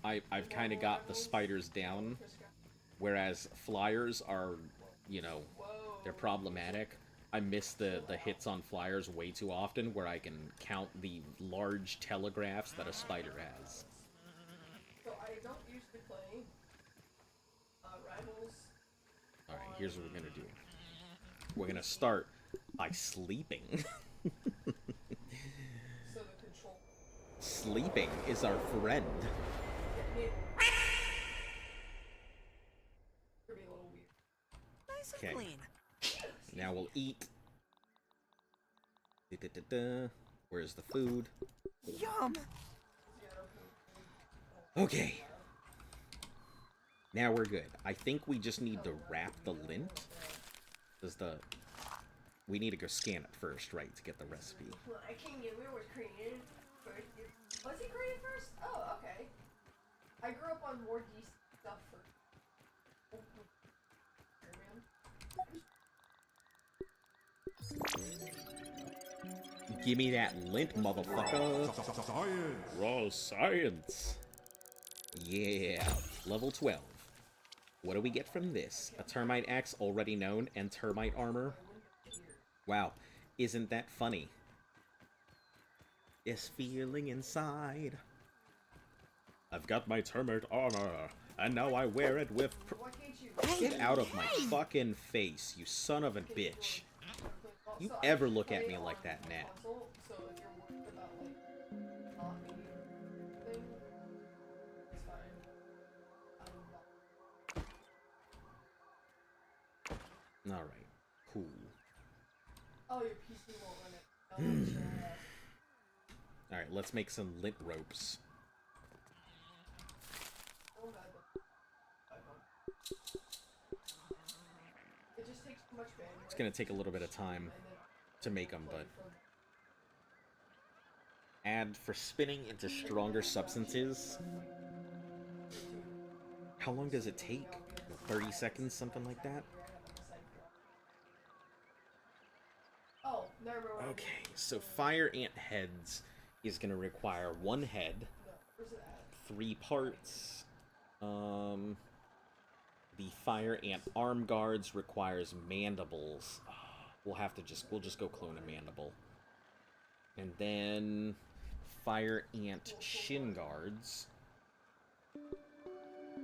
I've kind of got the spiders down, whereas flyers are, you know, they're problematic. I miss the hits on flyers way too often, where I can count the large telegraphs that a spider has. So I don't usually play Rivals. Alright, here's what we're gonna do. We're gonna start by sleeping. So the control. Sleeping is our friend. Nice and Okay. clean. Now we'll eat. Da-da-da-da. Where's the food? Yum! Okay. Now we're good. I think we just need to wrap the lint. We need to go scan it first, right, to get the recipe. Well, I can't get where it was created first. Was it created first? Oh, okay. I grew up on more decent stuff first. Give me that lint, motherfucker. Science. Raw science. Yeah. Level 12. What do we get from this? A termite axe already known and termite armor. Wow. Isn't that funny? This feeling inside. I've got my termite armor, and now I wear it with... Get out of my fucking face, you son of a bitch. You ever look at me like that, Nat? Alright, cool. Oh, your PC won't run it. Alright, let's make some lint ropes. It just takes too much bandwidth. It's gonna take a little bit of time to make them, but... Add for spinning into stronger substances. How long does it take? 30 seconds, something like that? Oh, never mind. Okay, so fire ant heads is gonna require 1 head, 3 parts. The fire ant arm guards requires mandibles. We'll just go clone a mandible. And then fire ant shin guards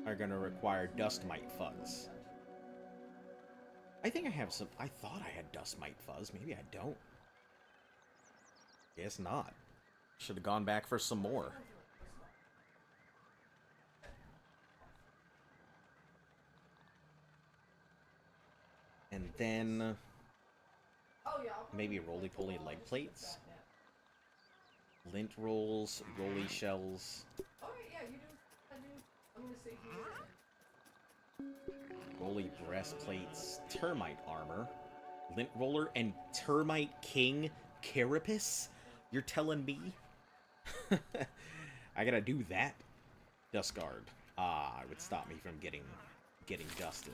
are gonna require dust mite fuzz. I think I have some... I thought I had dust mite fuzz. Maybe I don't. Guess not. Should have gone back for some more. And then... maybe roly-poly leg plates? Lint rolls, roly shells... Oh, yeah, you do. I do. I'm gonna say Roly breastplates, termite armor, lint roller, and termite king carapace? You're telling me? I gotta do that? Dust guard. It would stop me from getting dusted.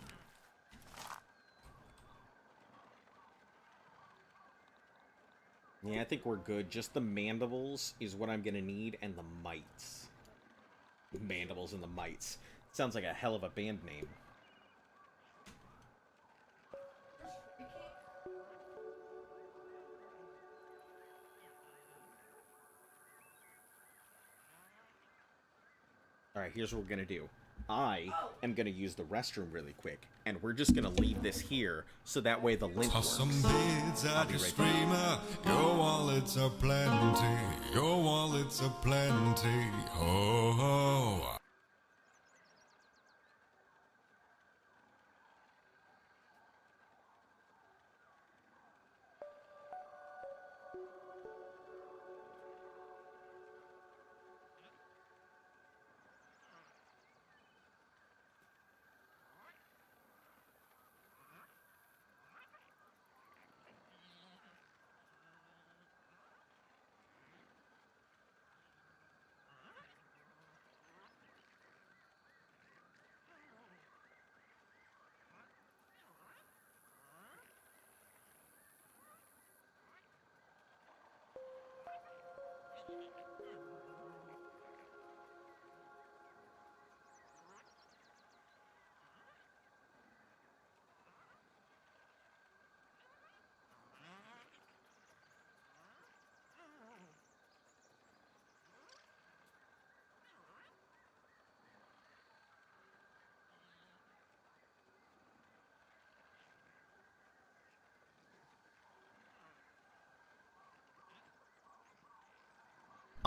Yeah, I think we're good. Just the mandibles is what I'm gonna need, and the mites. Mandibles and the mites. Sounds like a hell of a band name. Alright, here's what we're gonna do. I am gonna use the restroom really quick, and we're just gonna leave this here, so that way the link works. Toss some bids at your streamer. Your wallets are plenty. Your wallets are plenty. Ho ho.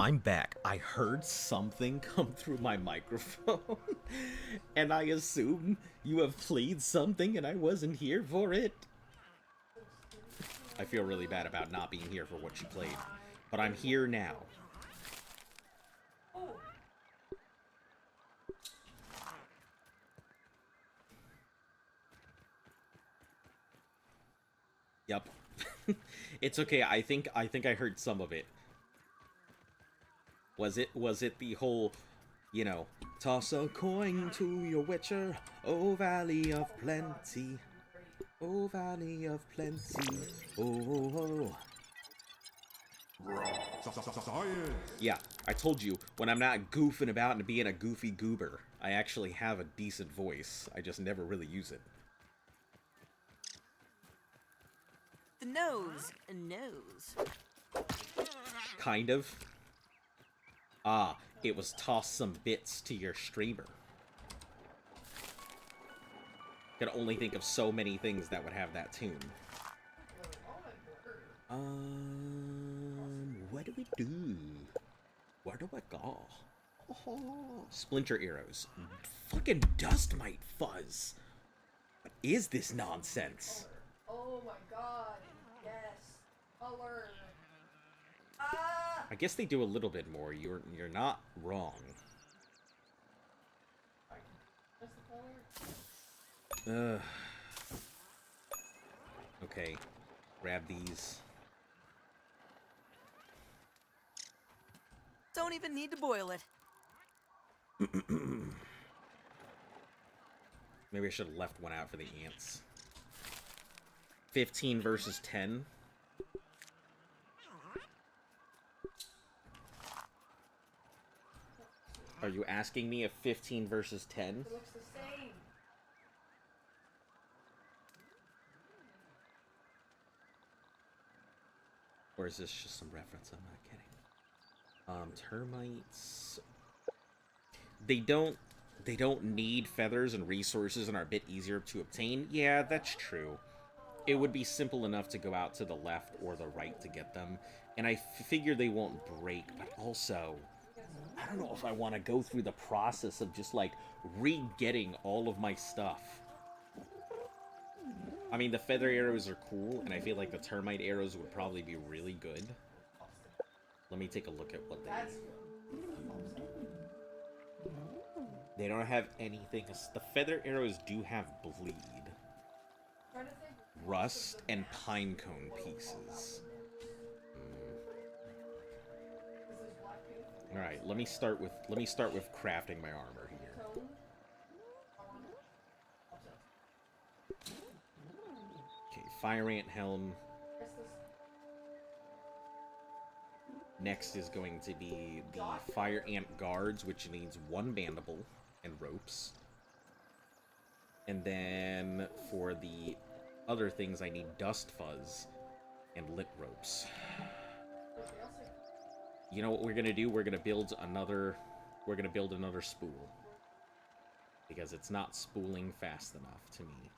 I'm back. I heard something come through my microphone, and I assume you have played something and I wasn't here for it. I feel really bad about not being here for what you played, but I'm here now. Yep. It's okay. I think I heard some of it. Was it the whole, you know, toss a coin to your witcher, oh valley of plenty, oh valley of plenty, oh. Yeah, I told you, when I'm not goofing about and being a goofy goober, I actually have a decent voice. I just never really use it. The nose. A nose. Kind of. Ah, it was toss some bits to your streamer. Can only think of so many things that would have that tune. What do we do? Where do I go? Oh, splinter arrows. Fucking dust mite fuzz. What is this nonsense? Oh my god, yes. Color. I guess they do a little bit more. You're not wrong. Okay, grab these. Don't even need to boil it. Maybe I should have left one out for the ants. 15 versus 10. Are you asking me if 15 versus 10? It looks the same. Or is this just some reference? I'm not kidding. Termites. They don't need feathers and resources and are a bit easier to obtain. Yeah, that's true. It would be simple enough to go out to the left or the right to get them. And I figure they won't break, but also, I don't know if I want to go through the process of just, like, re-getting all of my stuff. I mean, the feather arrows are cool, and I feel like the termite arrows would probably be really good. Let me take a look at what they do. They don't have anything. The feather arrows do have bleed, rust, and pine cone pieces. All right, let me start with crafting my armor here. Okay, fire ant helm. Next is going to be the fire ant guards, which needs 1 mandible and ropes. And then for the other things, I need dust fuzz and lit ropes. You know what we're gonna do? We're gonna build another spool. Because it's not spooling fast enough to me.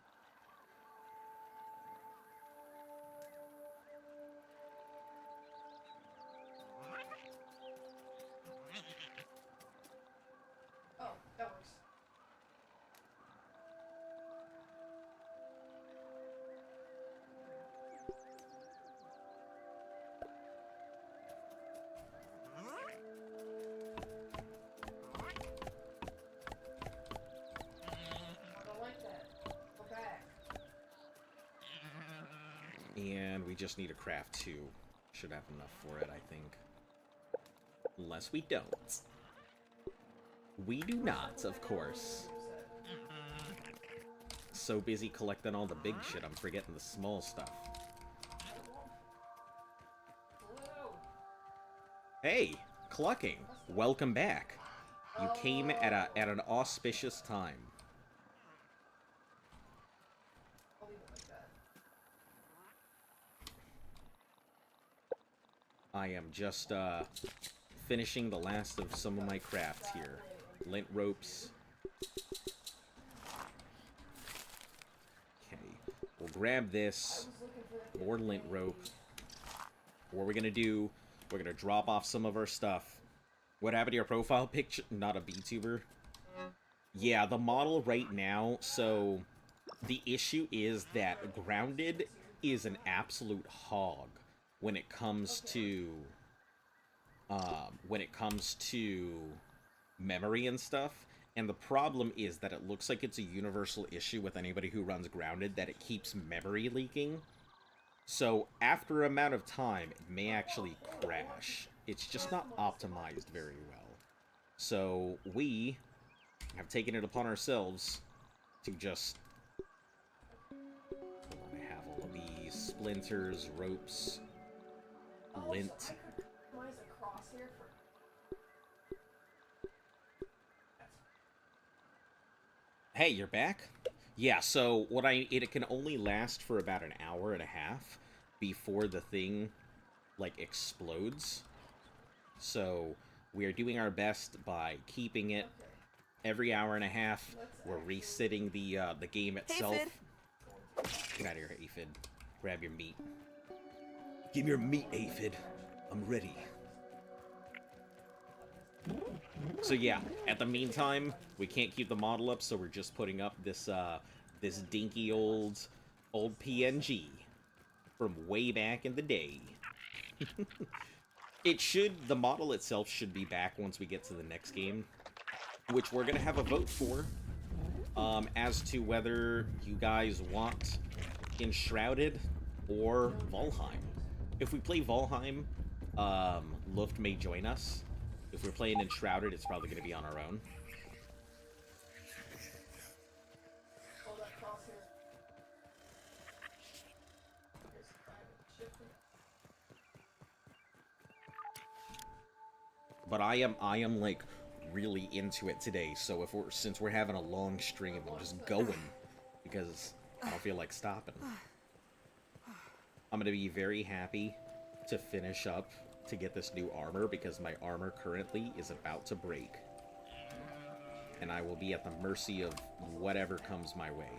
Oh, that works. And we just need to craft 2. Should have enough for it, I think. Unless we don't. We do not, of course. So busy collecting all the big shit, I'm forgetting the small stuff. Hey, Clucking, welcome back. You came at an auspicious time. I am just finishing the last of some of my crafts here. Lint ropes. Okay, we'll grab this. More lint rope. What we're gonna do, We're gonna drop off some of our stuff. What happened to your profile picture? Not a VTuber. Yeah, the model right now, so the issue is that Grounded is an absolute hog when it comes to memory and stuff. And the problem is that it looks like it's a universal issue with anybody who runs Grounded, that it keeps memory leaking. So after an amount of time, it may actually crash. It's just not optimized very well. So we have taken it upon ourselves to just have all of these splinters, ropes, lint. Hey, you're back? Yeah, so it can only last for about an hour and a half before the thing, like, explodes. So we are doing our best by keeping it every hour and a half. We're resetting the game itself. Hey, Get out of here, Aphid. Grab your meat. Give me your meat, Aphid. I'm ready. So yeah, at the meantime, we can't keep the model up, so we're just putting up this this dinky old PNG from way back in the day. The model itself should be back once we get to the next game, which we're gonna have a vote for, as to whether you guys want Enshrouded or Valheim. If we play Valheim, Luft may join us. If we're playing Enshrouded, it's probably going to be on our own. But I am like really into it today. So since we're having a long stream, I'm just going because I don't feel like stopping. I'm going to be very happy to finish up to get this new armor, because my armor currently is about to break. And I will be at the mercy of whatever comes my way.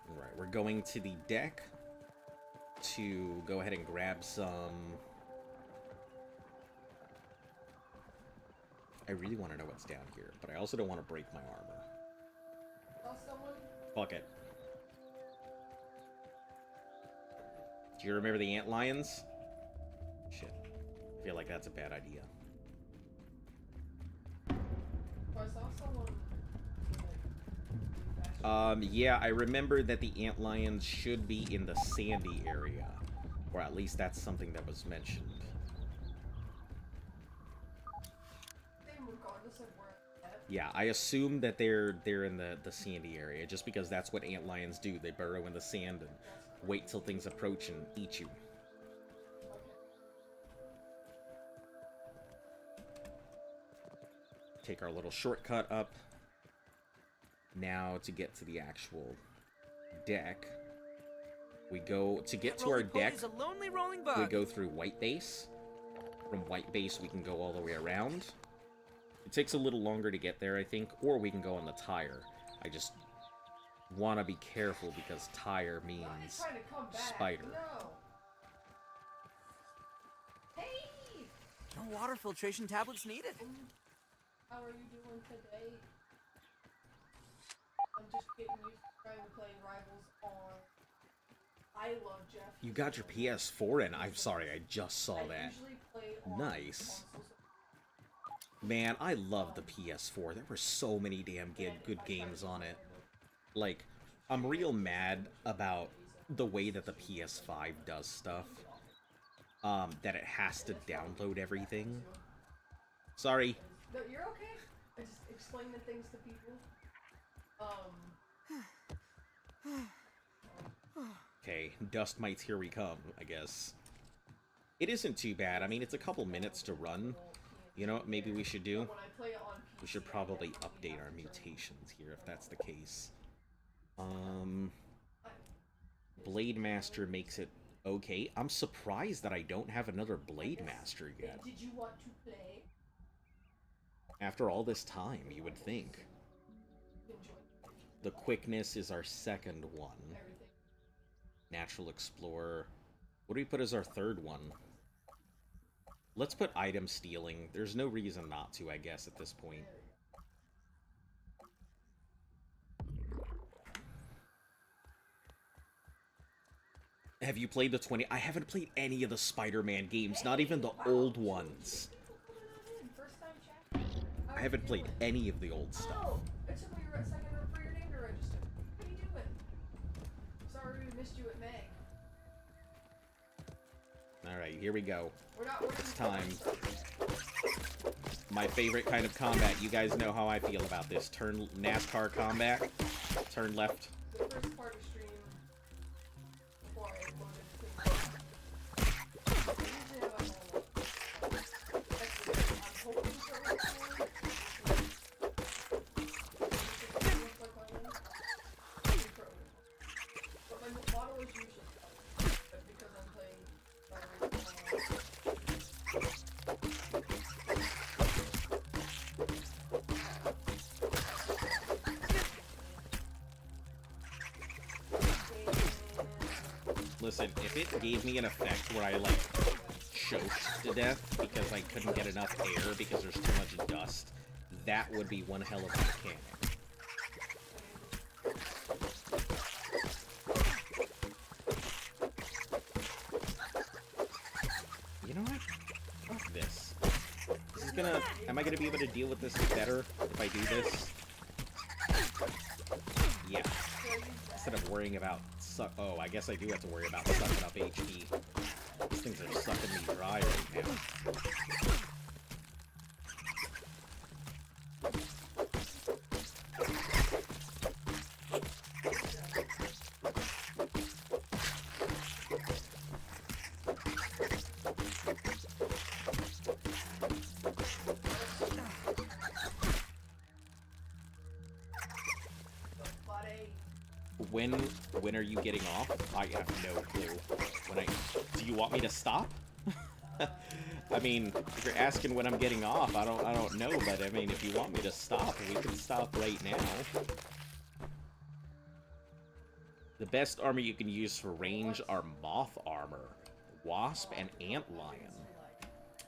Alright, we're going to the deck to go ahead and grab some... I really want to know what's down here, but I also don't want to break my armor. Fuck it. Do you remember the antlions? Shit. I feel like that's a bad idea. Yeah, I remember that the antlions should be in the sandy area. Or at least that's something that was mentioned. Yeah, I assume that they're in the sandy area, just because that's what antlions do. They burrow in the sand and wait till things approach and eat you. Take our little shortcut up. Now to get to the actual deck, we go to get to our deck. We go through White Base. From White Base, we can go all the way around. It takes a little longer to get there, I think, or we can go on the tire. I just want to be careful because tire means spider. No. Hey! No water filtration tablets needed. How are you doing today? I'm just getting used to trying to play Rivals on... I love Jeff. You got your PS4 in? I'm sorry, I just saw that. Nice. Man, I love the PS4. There were so many damn good games on it. Like, I'm real mad about the way that the PS5 does stuff. That it has to download everything. Sorry. No, you're okay. I just explain the things to people. Okay, dust mites, here we come, I guess. It isn't too bad. I mean, it's a couple minutes to run. You know what maybe we should do? We should probably update our mutations here, if that's the case. Blade Master makes it okay. I'm surprised that I don't have another Blade Master yet. Did you want to play? After all this time, you would think. The quickness is our second one. Natural Explorer. What do we put as our third one? Let's put item stealing. There's no reason not to, I guess, at this point. Have you played the 20? I haven't played any of the Spider-Man games, not even the old ones. I haven't played any of the old stuff. Oh, it took me a second for your name to register. What are you doing? Sorry we missed you at Meg. Alright, here we go. It's time. My favorite kind of combat. You guys know how I feel about this. Turn NASCAR combat. Turn left. The first part of stream before I loaded but my model is usually but because I'm playing Listen, if it gave me an effect where I, like, choked to death because I couldn't get enough air because there's too much dust, that would be one hell of a mechanic. You know what? Fuck this. This is gonna... Am I gonna be able to deal with this better if I do this? Yeah. Instead of worrying about... Oh, I guess I do have to worry about sucking up HP. These things are sucking me dry right now. When are you getting off? I have no clue. Do you want me to stop? I mean, if you're asking when I'm getting off, I don't know, but I mean, if you want me to stop, we can stop right now. The best armor you can use for range are moth armor, wasp, and antlion.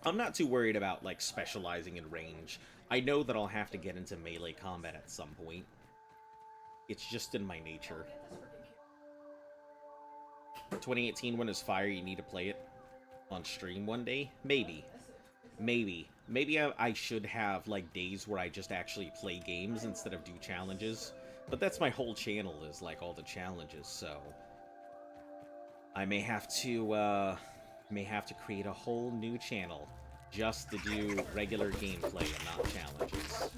I'm not too worried about, like, specializing in range. I know that I'll have to get into melee combat at some point. It's just in my nature. 2018 when it's fire, you need to play it on stream one day? Maybe. Maybe I should have, like, days where I just actually play games instead of do challenges. But that's my whole channel, is, like, all the challenges, so... I may have to create a whole new channel just to do regular gameplay and not challenges.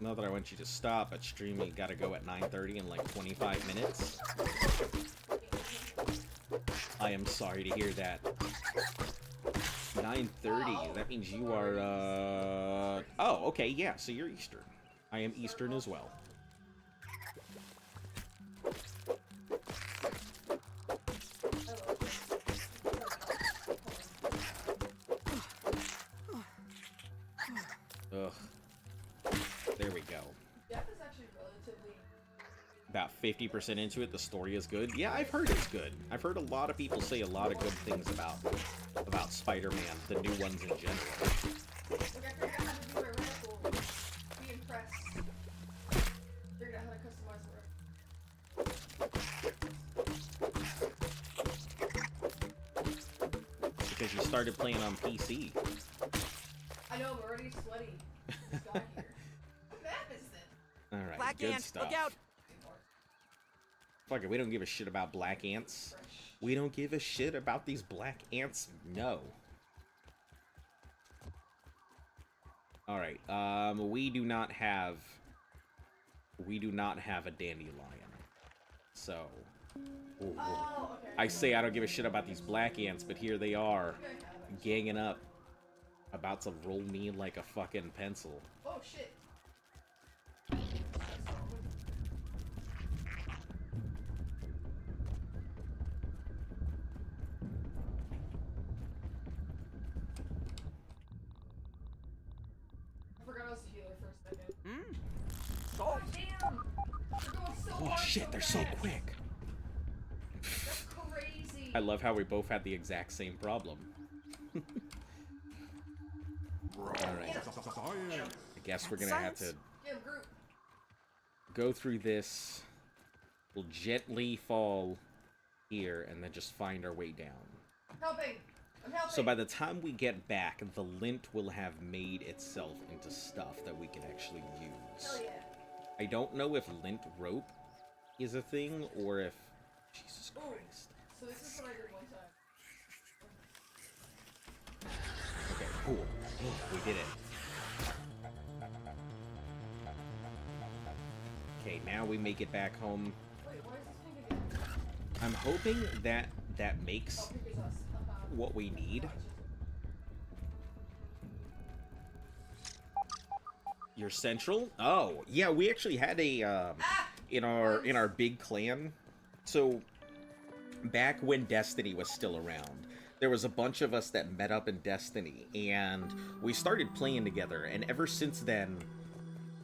Not that I want you to stop, but streaming gotta go at 9:30 in like 25 minutes. I am sorry to hear that. 9:30, that means you are, oh, okay, yeah, so you're Eastern. I am Eastern as well. Ugh. There we go. Death is actually relatively... About 50% into it, the story is good. Yeah, I've heard it's good. I've heard a lot of people say a lot of good things about Spider-Man, the new ones in general. Look, I figured out how to do my reticle. Be impressed. Figured out how to customize the reticle. Because you started playing on PC. I know, I'm already sweaty. Just got here. What map is this? Alright, Black good ants, stuff. look out! Fuck it, we don't give a shit about black ants. We don't give a shit about these black ants. No. Alright, we do not have a dandelion. So... Ooh. Oh, okay. I say I don't give a shit about these black ants, but here they are, ganging up, about to roll me like a fucking pencil. Oh, shit. God damn! They're going so Oh hard shit, they're so fast. quick. That's crazy. I love how we both had the exact same problem. Alright. I guess we're gonna have to Get him, Groot. go through this. We'll gently fall here and then just find our way down. Helping. I'm helping. So by the time we get back, the lint will have made itself into stuff that we can actually use. Hell yeah. I don't know if lint rope is a thing or if... Jesus Christ. So this is what I did one time. Okay, cool. We did it. Okay, now we make it back home. Wait, why is this thing getting... I'm hoping that that makes Oh, here's us. what we need. You're central? Oh, yeah, we actually had a in our big clan. So back when Destiny was still around, there was a bunch of us that met up in Destiny and we started playing together, and ever since then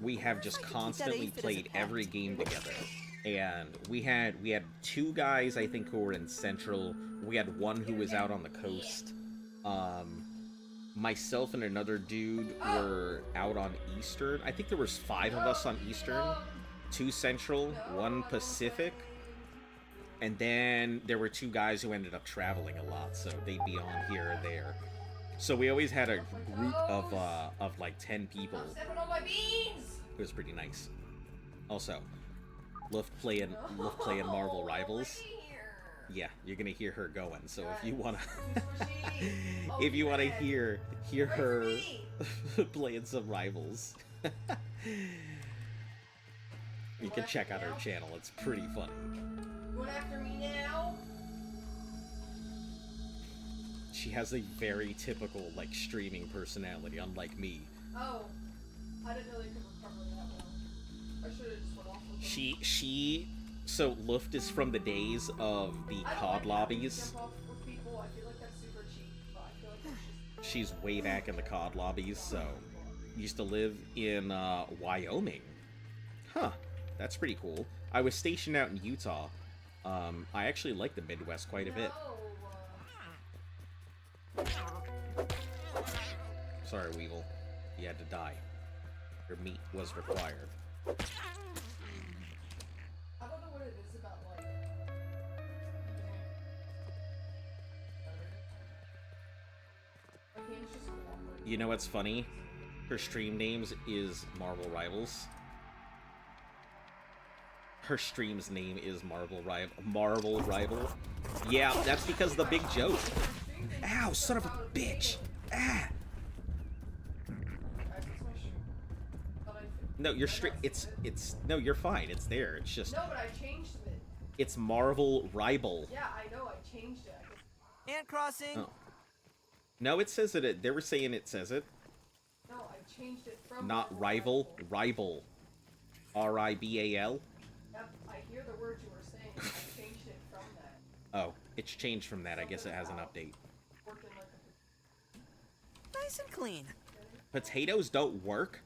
we have just constantly played every game together. And we had 2 guys, I think, who were in Central. We had one who was out on the coast. Myself and another dude were out on Eastern. I think there was 5 of us on Eastern, 2 Central, 1 Pacific. And then there were 2 guys who ended up traveling a lot, so they'd be on here or there. So we always had a group of like 10 people. Stepping on my beans! It was pretty nice. Also, Luft playing Marvel Rivals. Yeah, you're gonna hear her going. So if you wanna, if you wanna hear her playing some Rivals, you can check out her channel. It's pretty funny. Going after me now? She has a very typical like streaming personality, unlike me. Oh, I didn't know they could recover that well. I should have just went off with them. So Luft is from the days of the COD lobbies. Jump off with people. I feel like that's super cheap, but I feel like that's just... She's way back in the COD lobbies, so used to live in Wyoming. Huh, that's pretty cool. I was stationed out in Utah. I actually like the Midwest quite a bit. Sorry, Weevil. You had to die. Your meat was required. I don't know what it is about, like... My hands just cooperate. You know what's funny? Her stream names is Marvel Rivals. Her stream's name is Marvel Rival. Yeah, that's because of the big joke. Ow, son of a bitch! Ah! No, you're straight. It's. No, you're fine. It's there. It's just. No, but I changed it. It's Marvel Rival. Yeah, I know. I changed it. Ant crossing. Oh. No, it says it. They were saying it says it. No, I changed it from. Not rival. Rival. R-I-B-A-L. Yep, I hear the words you were saying. I changed it from that. Oh, it's changed from that. I guess it has an update. Working like Nice and clean. Potatoes don't work?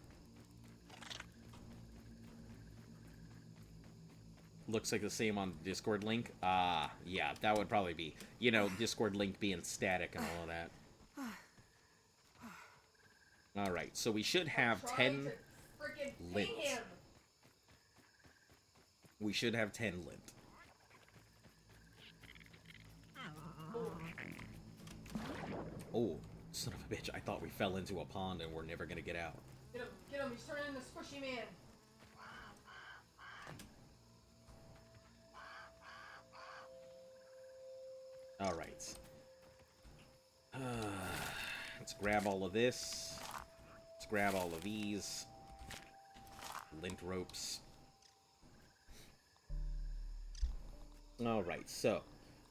Looks like the same on Discord link. Ah, yeah, that would probably be. You know, Discord link being static and all of that. Alright, so we should have 10 lint. We should have 10 lint. Oh, son of a bitch. I thought we fell into a pond and we're never gonna get out. Get him, he's turning into Squishy Man. Alright. Let's grab all of this. Let's grab all of these. Lint ropes. Alright, so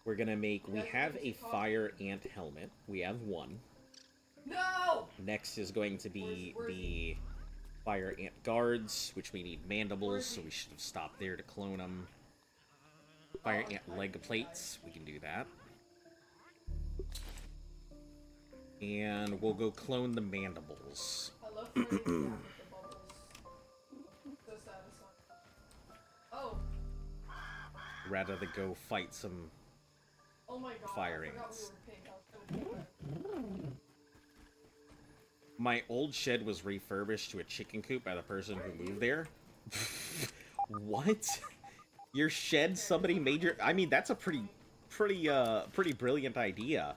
we're gonna make... We have a fire ant helmet. We have 1. No! Next is going to be the fire ant guards, which we need mandibles, so we should have stopped there to clone them. Fire ant leg plates, we can do that. And we'll go clone the mandibles. I love fire ant with the bubbles. rather than go fight some Oh my god, fire I forgot ants. we were pink. My old shed was refurbished to a chicken coop by the person who moved there. What? Your shed? Somebody made your... I mean, that's a pretty brilliant idea.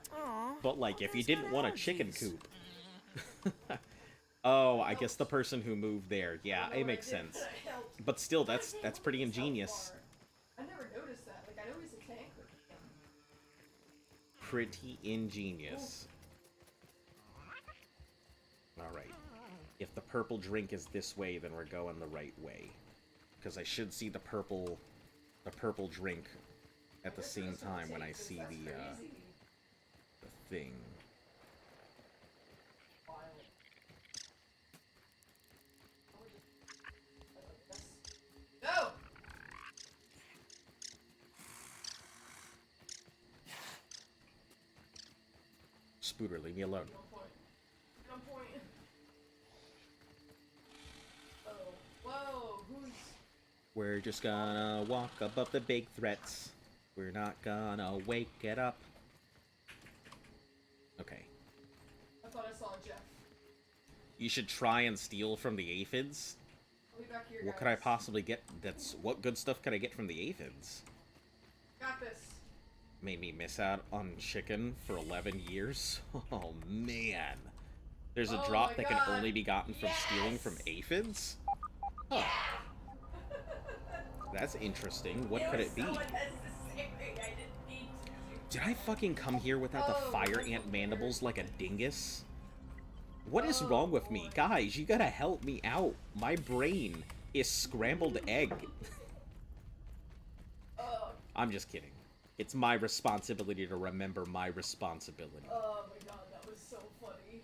But, like, if you didn't want a chicken coop... Oh, I guess the person who moved there. Yeah, it makes sense. But still, that's pretty ingenious. I never noticed that. Like, I know he's a tank, but... Pretty ingenious. Alright. If the purple drink is this way, then we're going the right way. Because I should see the purple drink at the same time when I see the thing. No! Spooter, leave me alone. Get on point. Oh. Whoa, who's... We're just gonna walk above the big threats. We're not gonna wake it up. Okay. I thought I saw Jeff. You should try and steal from the aphids. I'll be back here, What could I possibly get? What good stuff could I get from the aphids? Got this. Made me miss out on chicken for 11 years. Oh man. There's a drop that can only be gotten from stealing from aphids? Huh. That's interesting. What could it be? Did I fucking come here without the fire ant mandibles like a dingus? What is wrong with me? Guys, you gotta help me out. My brain is scrambled egg. I'm just kidding. It's my responsibility to remember my responsibility. Oh my god, that was so funny.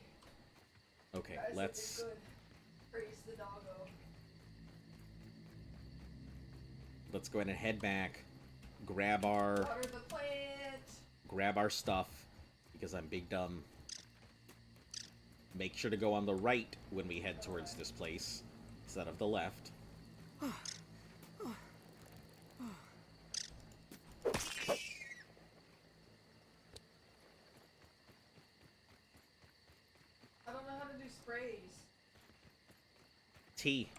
Okay, Guys, let's... good. Praise the doggo. Let's go ahead and head back. Grab our... Water the plant! Grab our stuff, because I'm big dumb. Make sure to go on the right when we head towards this place, instead of the left. I don't know how to do sprays. T.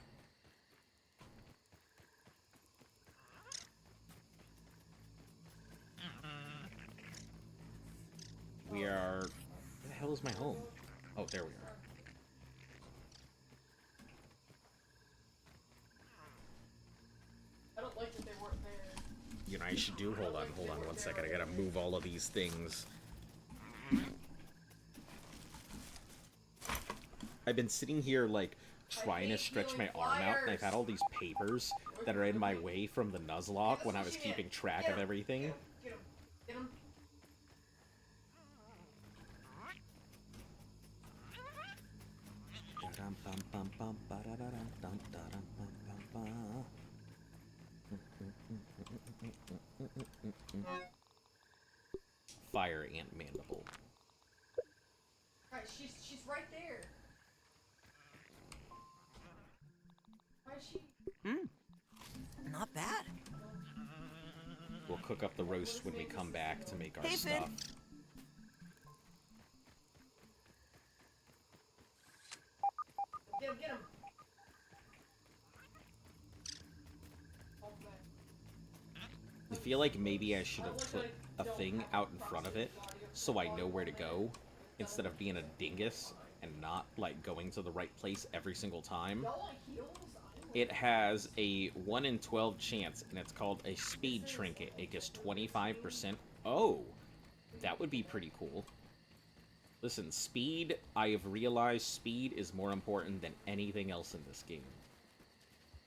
We are... Where the hell is my home? Oh, there we are. I don't like that they weren't there. You know, I should do... Hold on 1 second. I gotta move all of these things. I've been sitting here, like, trying to stretch my arm out, and I've had all these papers that are in my way from the Nuzlocke when I was keeping track of everything. Get him. Get him. Fire ant mandible. Guys, she's right there. Why is she? Not bad. We'll cook up the roast when we come back to make our Hey, stuff. Get him, get him. I feel like maybe I should have put a thing out in front of it so I know where to go instead of being a dingus and not, like, going to the right place every single time. It has a 1 in 12 chance, and it's called a speed trinket. It gets 25%. Oh, that would be pretty cool. Listen, speed, I have realized speed is more important than anything else in this game.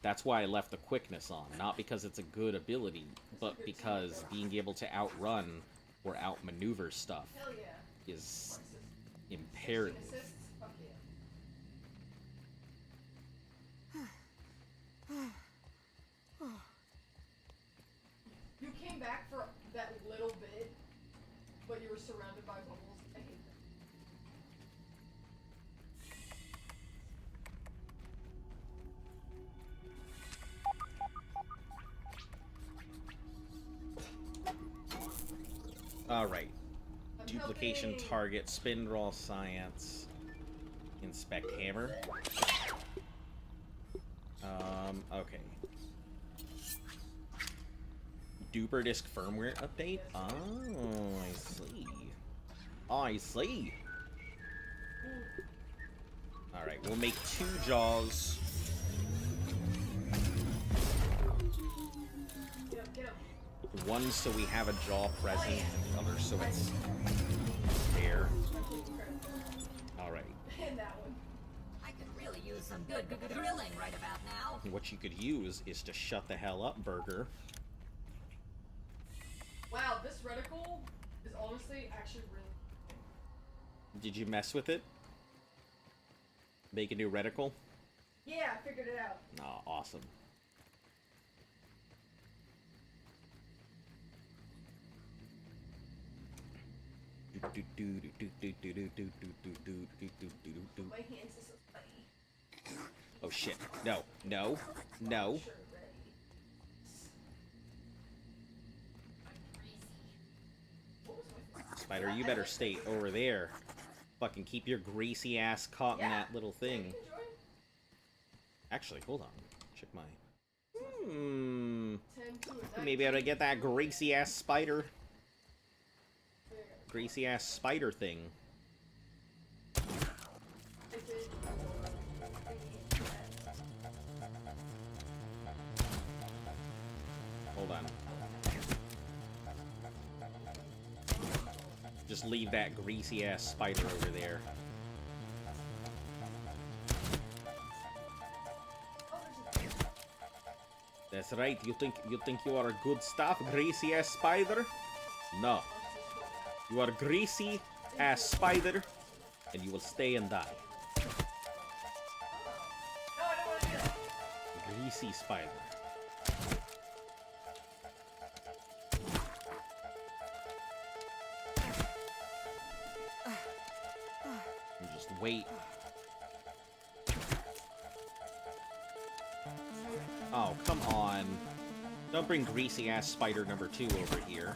That's why I left the quickness on, not because it's a good ability, but because being able to outrun or outmaneuver stuff is imperative. You came back for that little bit, but you were surrounded by bubbles. I hate that. Alright. Duplication target, spin raw science, inspect hammer. Okay. Duper disk firmware update? Oh, I see. I see. Alright, we'll make 2 jaws. One so we have a jaw present, and the other so it's there. Alright. I could really use some good grilling right about now. What you could use is to shut the hell up, Burger. Wow, this reticle is honestly actually really... Did you mess with it? Make a new reticle? Yeah, I figured it out. Aw, awesome. My hands are so funny. Oh shit. No, no, no. Spider, you better stay over there. Fucking keep your greasy ass caught in that little thing. Actually, hold on. Check my... Maybe I ought to get that greasy ass spider. Greasy ass spider thing. Hold on. Just leave that greasy ass spider over there. That's right. You think you are a good stuff, greasy ass spider? No. You are a greasy ass spider, and you will stay and die. Greasy spider. You just wait. Oh, come on. Don't bring greasy ass spider number 2 over here.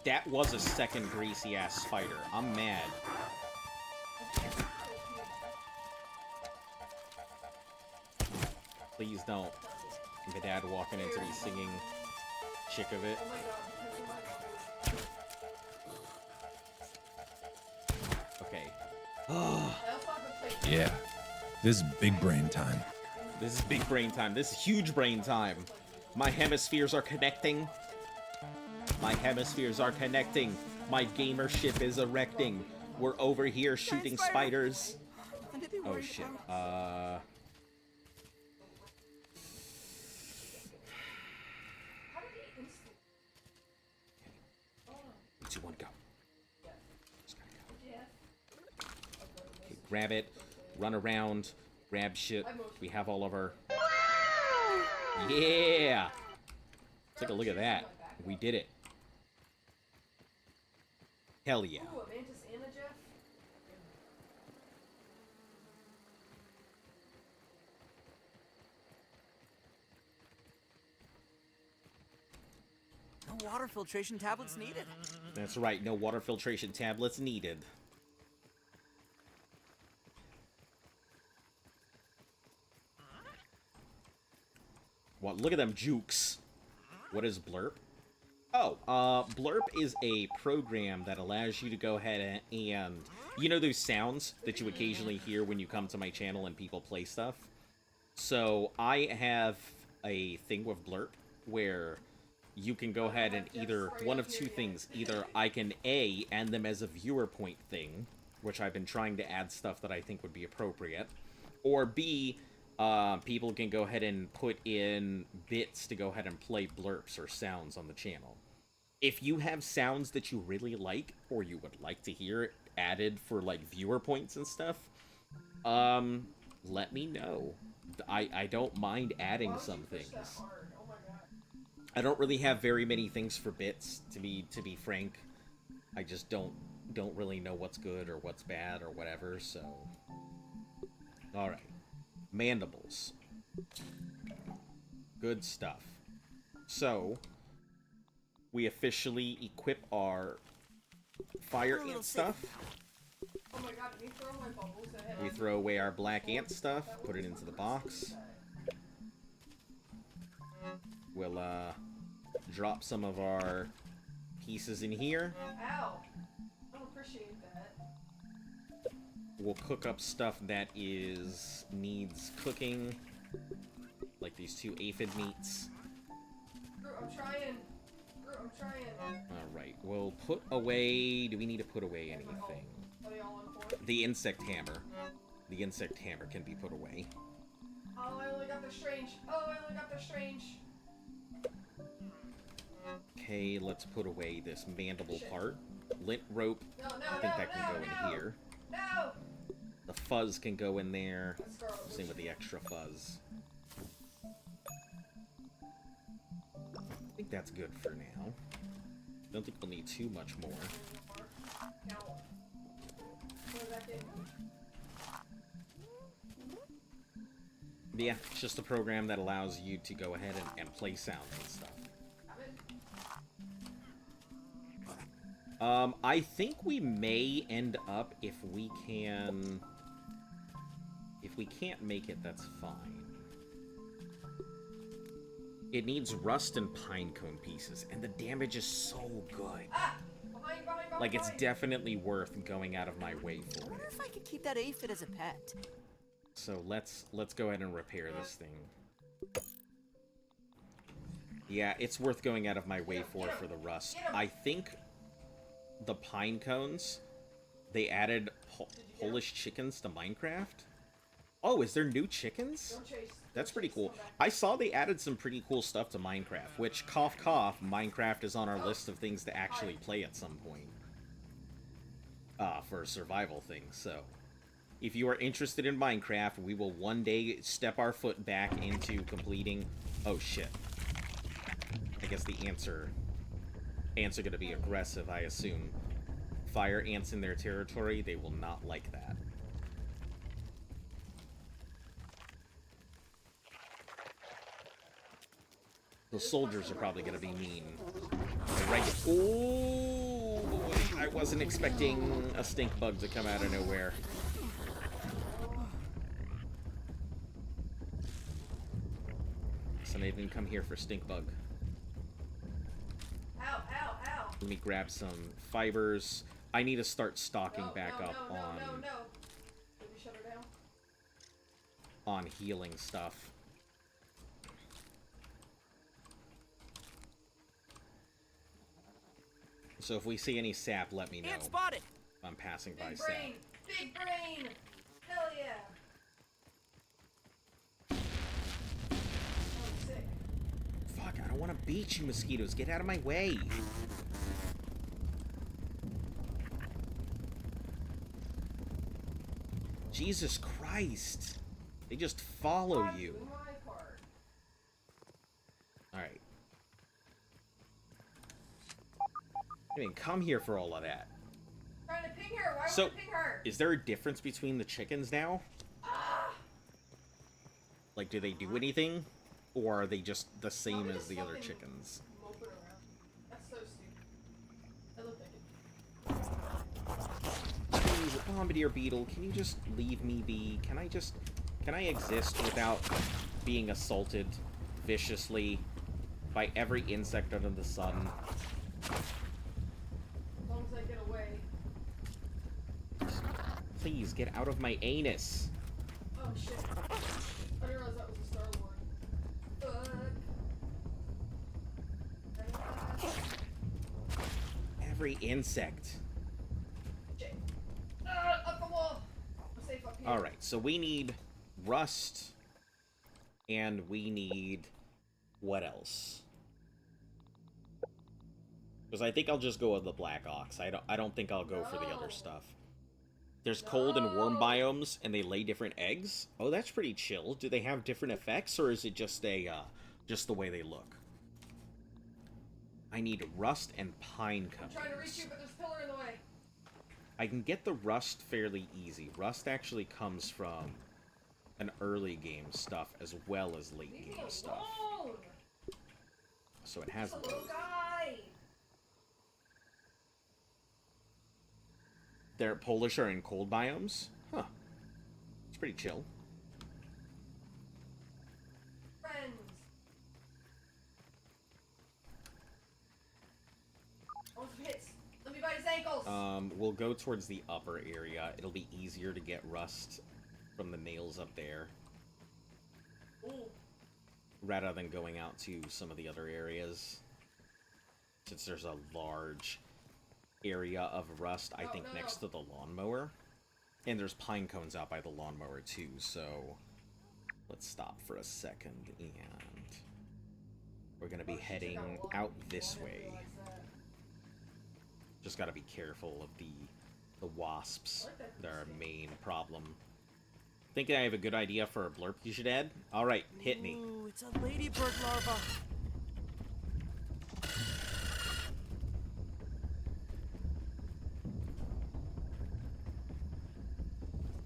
That was a second greasy ass spider. I'm mad. Please don't. My dad walking into me singing Chick of It. Okay. Yeah. This is big brain time. This is big brain time. This is huge brain time. My hemispheres are connecting. My hemispheres are connecting. My gamer ship is erecting. We're over here shooting spiders. Oh shit. 2, 1, go. Just gotta go. Okay, grab it. Run around. Grab shit. We have all of our... Yeah! Take a look at that. We did it. Hell yeah. No water filtration tablets needed. That's right, no water filtration tablets needed. What? Look at them jukes. What is Blurp? Oh, Blurp is a program that allows you to go ahead and you know those sounds that you occasionally hear when you come to my channel and people play stuff? So, I have a thing with Blurp where you can go ahead and either, one of 2 things, either I can A, add them as a viewer point thing, which I've been trying to add stuff that I think would be appropriate, or B, people can go ahead and put in bits to go ahead and play blurps or sounds on the channel. If you have sounds that you really like, or you would like to hear added for, like, viewer points and stuff, let me know. I don't mind adding some things. I don't really have very many things for bits, to be frank. I just don't really know what's good or what's bad or whatever, so... Alright. Mandibles. Good stuff. So, we officially equip our fire ant stuff. Oh my god, did you throw my bubbles ahead? We throw away our black ant stuff, put it into the box. We'll, drop some of our pieces in here. Ow! I don't appreciate that. We'll cook up stuff that needs cooking. Like these 2 aphid meats. I'm trying. Alright, we'll put away... Do we need to put away anything? Are they all on board? The insect hammer. The insect hammer can be put away. Oh, I only got the strange. Okay, let's put away this mandible part. Lint rope. I think that can go in here. No! The fuzz can go in there. Same with the extra fuzz. I think that's good for now. Don't think we'll need too much more. Yeah, it's just a program that allows you to go ahead and play sounds and stuff. I think we may end up, if we can... If we can't make it, that's fine. It needs rust and pine cone pieces, and the damage is so good. Like, it's definitely worth going out of my way for I wonder it. if I could keep that aphid as a pet. So let's go ahead and repair this thing. Yeah, it's worth going out of my way for the rust. I think the pine cones, they added Polish chickens to Minecraft. Oh, is there new chickens? That's pretty cool. I saw they added some pretty cool stuff to Minecraft, which, cough cough, Minecraft is on our list of things to actually play at some point. For a survival thing, so... If you are interested in Minecraft, we will one day step our foot back into completing... Oh, shit. I guess the ants are gonna be aggressive, I assume. Fire ants in their territory, they will not like that. The soldiers are probably gonna be mean. Oh boy, I wasn't expecting a stink bug to come out of nowhere. So they didn't come here for stink bug. Ow, ow, ow. Let me grab some fibers. I need to start stocking back up on Did we shut her down? on healing stuff. So if we see any sap, let me know. Ant spotted. If I'm passing by Big sap. brain! Big brain! Hell yeah! Oh, sick. Fuck, I don't want to beat you, mosquitoes. Get out of my way. Jesus Christ. They just follow you. Alright. I mean, come here for all of that. Trying to ping her. Why So, would I ping her? is there a difference between the chickens now? Like, do they do anything? Or are they just the same as the other chickens? Moping around. That's so stupid. I look like it. Please, Bombardier Beetle, can you just leave me be? Can I exist without being assaulted viciously by every insect under the sun? As long as I get away. Please, get out of my anus. Oh shit. I didn't realize that was a Star Lord. Fuck. Every insect. Shit. Up the wall. I'm safe up here. Alright, so we need rust And we need... what else? Because I think I'll just go with the Black Ox. I don't think I'll go for the other stuff. There's cold and warm biomes, and they lay different eggs. Oh, that's pretty chill. Do they have different effects, or is it just a just the way they look? I need rust and pine cones. I'm trying to reach you, but there's a pillar in the way. I can get the rust fairly easy. Rust actually comes from an early game stuff as well as late game stuff. So it has both. They're Polish are in cold biomes? Huh. It's pretty chill. Friends. Oh, some hits. Let me bite his ankles. We'll go towards the upper area. It'll be easier to get rust from the nails up there. Ooh. Rather than going out to some of the other areas. Since there's a large area of rust, I think, next to the lawnmower. And there's pine cones out by the lawnmower, too, so... let's stop for a second, and... we're gonna be heading out this way. Just gotta be careful of the wasps. They're our main problem. Thinking I have a good idea for a blurp you should add? Alright, hit me. Ooh, it's a ladybird larva.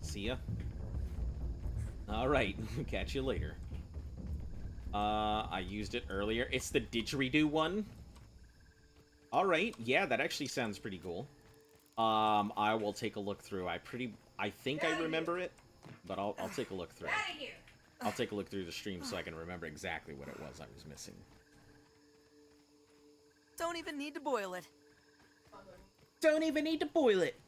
See ya. Alright, catch you later. I used it earlier. It's the didgeridoo one. Alright, yeah, that actually sounds pretty cool. I will take a look through. I think I remember it, but I'll take a look through. I'll take a look through the stream so I can remember exactly what it was I was missing. Don't even need to boil it. Don't even need to boil it.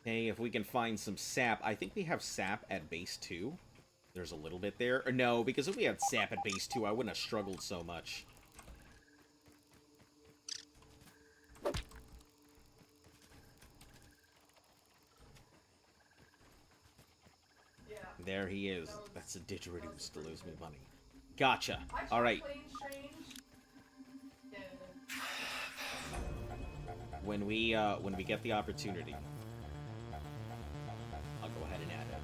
Hey, if we can find some sap. I think we have sap at base 2. There's a little bit there. Or no, because if we had sap at base 2, I wouldn't have struggled so much. Yeah. There he is. That's a didgeridoo. Still owes me money. Gotcha. Alright. When we get the opportunity, I'll go ahead and add it.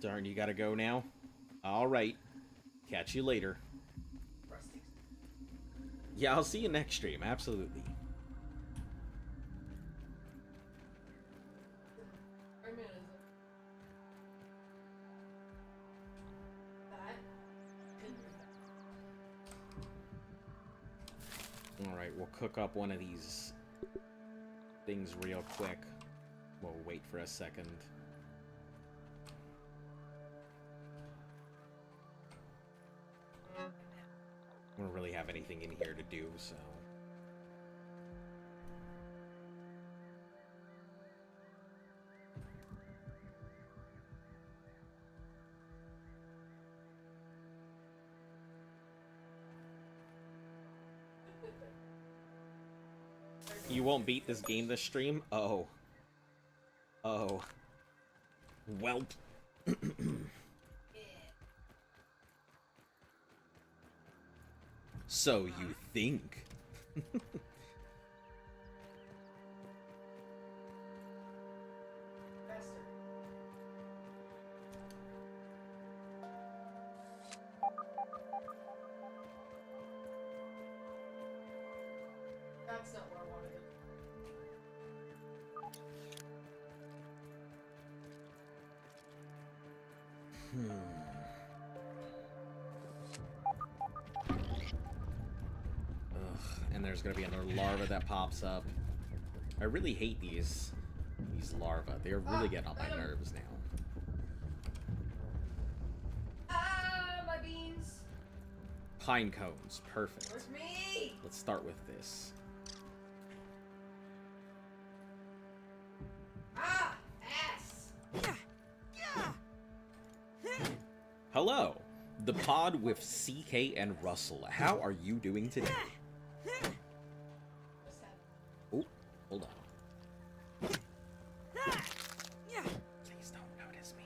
Darn, you gotta go now? Alright. Catch you later. Yeah, I'll see you next stream, absolutely. Alright, we'll cook up one of these things real quick. We'll wait for a second. We don't really have anything in here to do, so... You won't beat this game this stream? Oh. Oh. Welp. So you think. That's not where I wanted it. Ugh, and there's gonna be another larva that pops up. I really hate these larvae. They're really getting on my nerves now. Ah, my beans. Pine cones, perfect. Where's me? Let's start with this. Hello, the pod with CK and Russell. How are you doing today? Oh, hold on. Please don't notice me.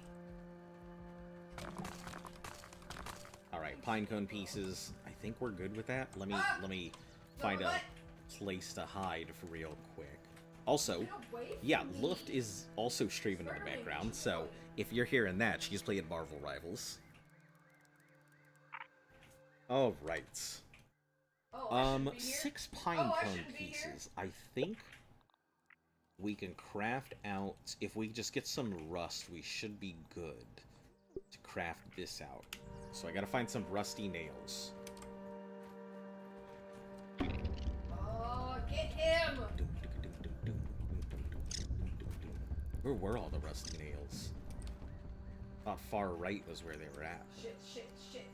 Alright, pine cone pieces. I think we're good with that. Let me find a place to hide for real quick. Also, yeah, Luft is also streaming in the background, so if you're hearing that, she's playing Marvel Rivals. Alright. 6 pine cone pieces. I think we can craft out, if we just get some rust, we should be good to craft this out. So I gotta find some rusty nails. Oh, get him! Where were all the rusty nails? Thought far right was where they were at. Shit, shit, shit, shit.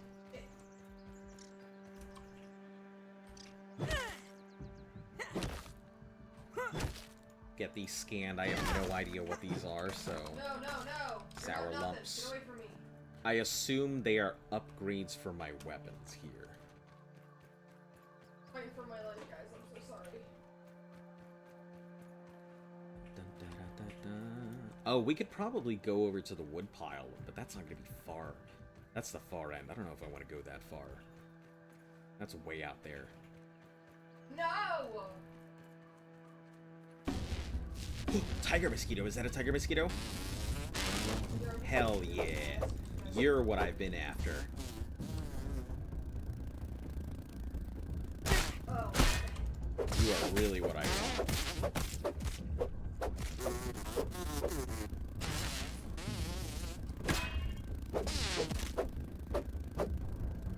Get these scanned. I have no idea what these are, so... No. Sour Nothing. lumps. Get away from me. I assume they are upgrades for my weapons here. Fighting for my life, guys. I'm so sorry. Oh, we could probably go over to the wood pile, but that's not going to be far. That's the far end. I don't know if I want to go that far. That's way out there. No! Tiger mosquito. Is that a tiger mosquito? Hell yeah. You're what I've been after. Oh. You are really what I want.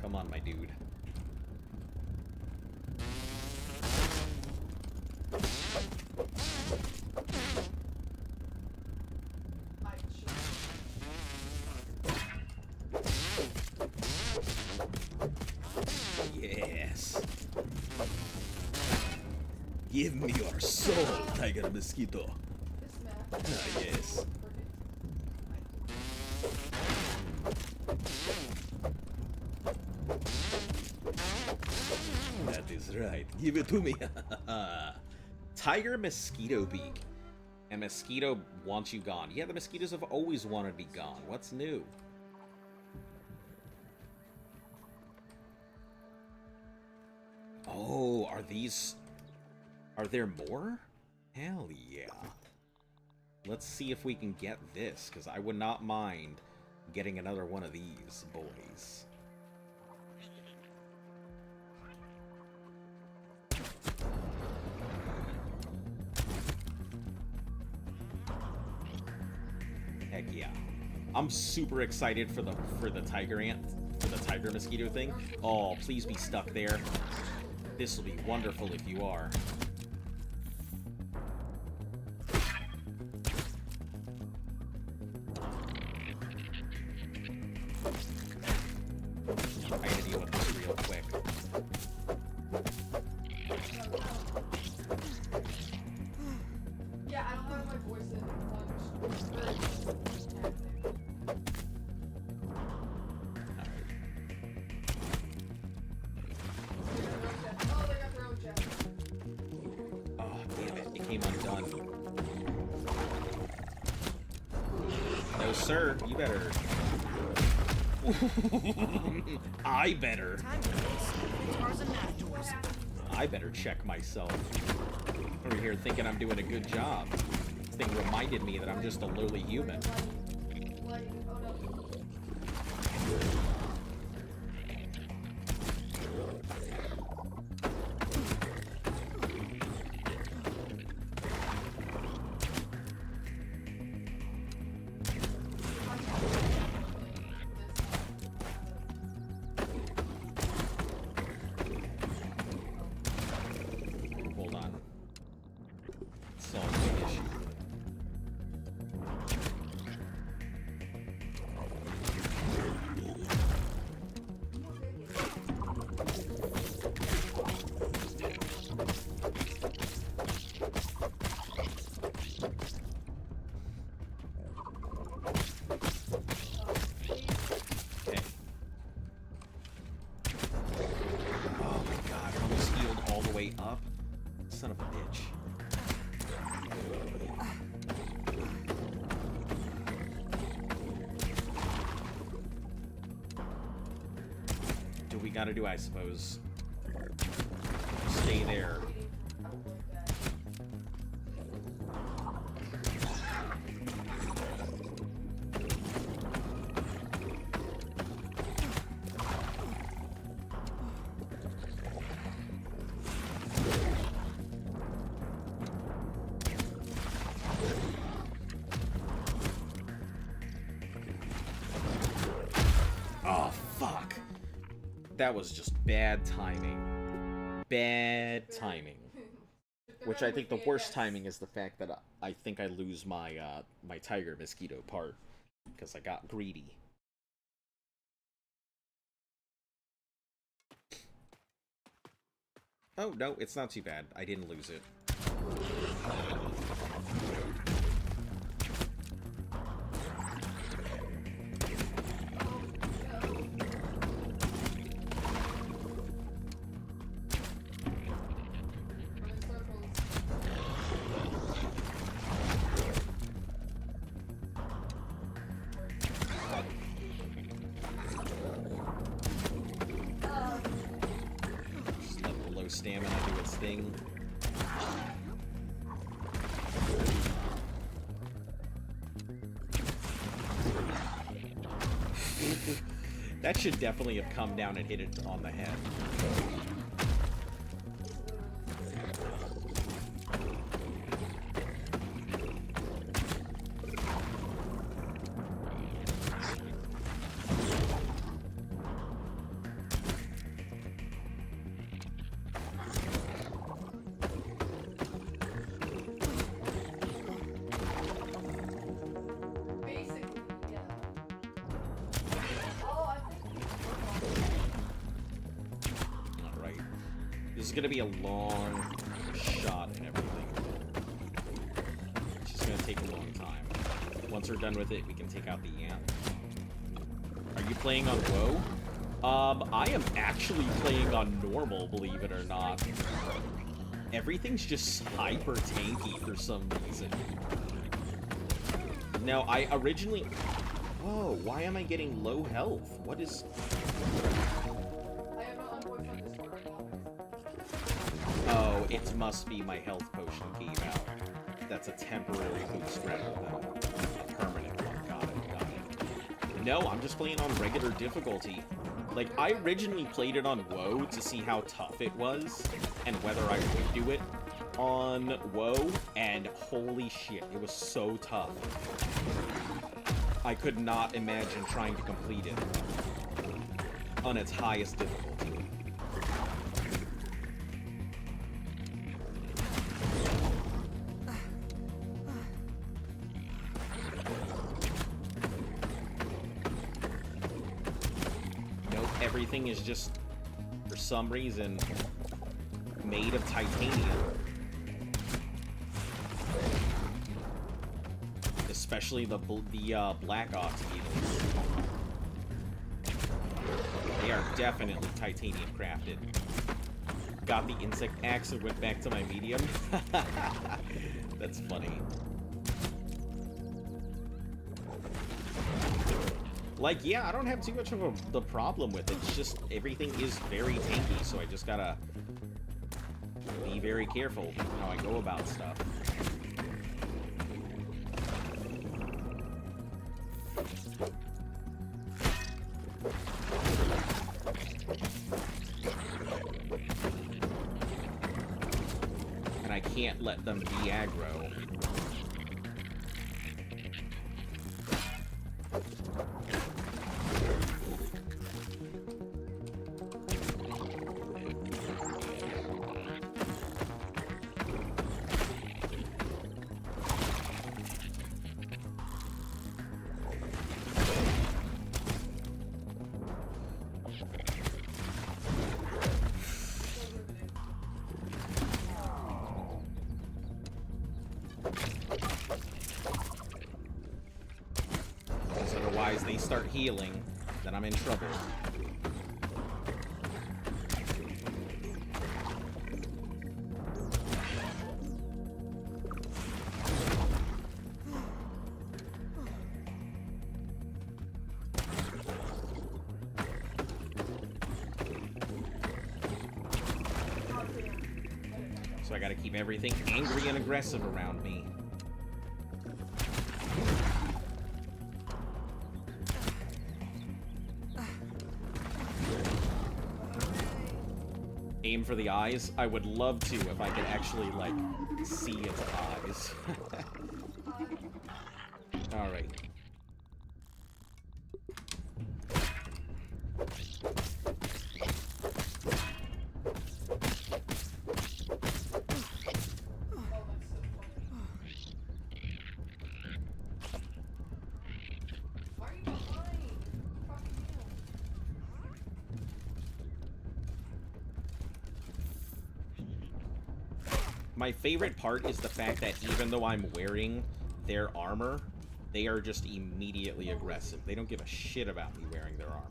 Come on, my dude. Yes. Give me your soul, tiger mosquito. Ah, yes. That is right. Give it to me. Tiger mosquito beak. And mosquito wants you gone. Yeah, the mosquitoes have always wanted to be gone. What's new? Oh, are these... Are there more? Hell yeah. Let's see if we can get this, because I would not mind getting another one of these boys. Heck yeah. I'm super excited for the tiger ant, for the tiger mosquito thing. Oh, please be stuck there. This will be wonderful if you are. I gotta deal with this real quick. Yeah, I don't have my voice in Oh, they got their own jet. Oh, damn it. It came undone. No, sir. You better... I better check myself. Over here thinking I'm doing a good job. This thing reminded me that I'm just a lowly human. Hold on. Solve the issue. we gotta do, I suppose. Stay there. Oh, fuck. That was just bad timing. Bad timing. Which I think the worst timing is the fact that I think I lose my my tiger mosquito part because I got greedy. Oh, no, it's not too bad. I didn't lose it. Stamina do its thing. That should definitely have come down and hit it on the head. This is gonna be a long shot and everything. It's just gonna take a long time. Once we're done with it, we can take out the ant. Are you playing on WoW? I am actually playing on normal, believe it or not. Everything's just hyper tanky for some reason. Now, I originally... Whoa, why am I getting low health? What is... Oh, it must be my health potion gave out. That's a temporary boost rather than a permanent one. Got it. No, I'm just playing on regular difficulty. Like, I originally played it on WoW to see how tough it was, and whether I would do it on WoW, and holy shit, it was so tough. I could not imagine trying to complete it on its highest difficulty. Everything is just, for some reason, made of titanium. Especially the Black Ox beetles. They are definitely titanium crafted. Got the insect axe and went back to my medium. That's funny. Like, yeah, I don't have too much of the problem with it. It's just everything is very tanky, so I just gotta be very careful how I go about stuff. And I can't let them be aggro. Otherwise, they start healing, then I'm in trouble. gotta keep everything angry and aggressive around me. Aim for the eyes? I would love to if I could actually, like, see its eyes. Alright. My favorite part is the fact that even though I'm wearing their armor, they are just immediately aggressive. They don't give a shit about me wearing their armor.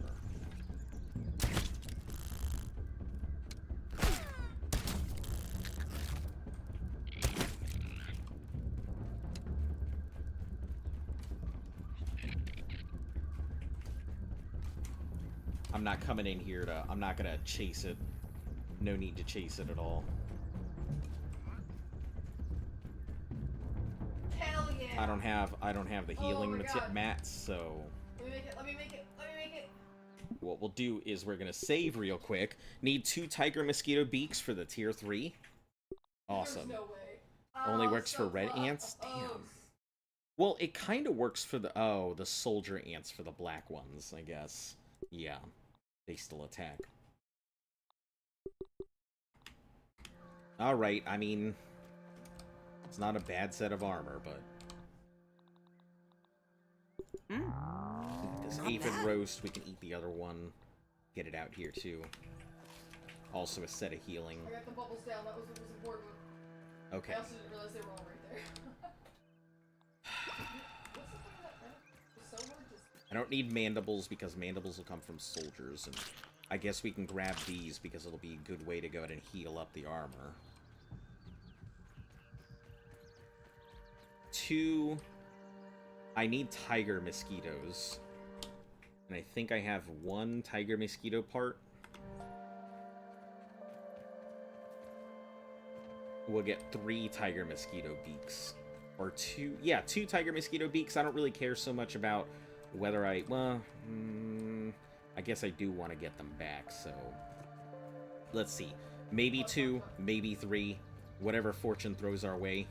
I'm not coming in here to... I'm not gonna chase it. No need to chase it at all. Hell yeah! I don't have the healing mats, so... Let me make it, let me make it, let me make it! What we'll do is we're gonna save real quick. Need 2 tiger mosquito beaks for the tier 3. Awesome. There's no way. Only works for red ants? Damn. Well, it kind of works for the... Oh, the soldier ants for the black ones, I guess. Yeah. They still attack. Alright, I mean... It's not a bad set of armor, but... This aphid roast, we can eat the other one. Get it out here, too. Also a set of healing. I got the bubbles down, that was what was important. Okay. I also didn't realize they were all right there. What's the point of that? So hard to... I don't need mandibles because mandibles will come from soldiers, and I guess we can grab these because it'll be a good way to go ahead and heal up the armor. 2... I need tiger mosquitoes. And I think I have 1 tiger mosquito part. We'll get 3 tiger mosquito beaks. Or 2... Yeah, 2 tiger mosquito beaks. I don't really care so much about whether I... Well, I guess I do want to get them back, so... Let's see. Maybe 2, maybe 3. Whatever fortune throws our way.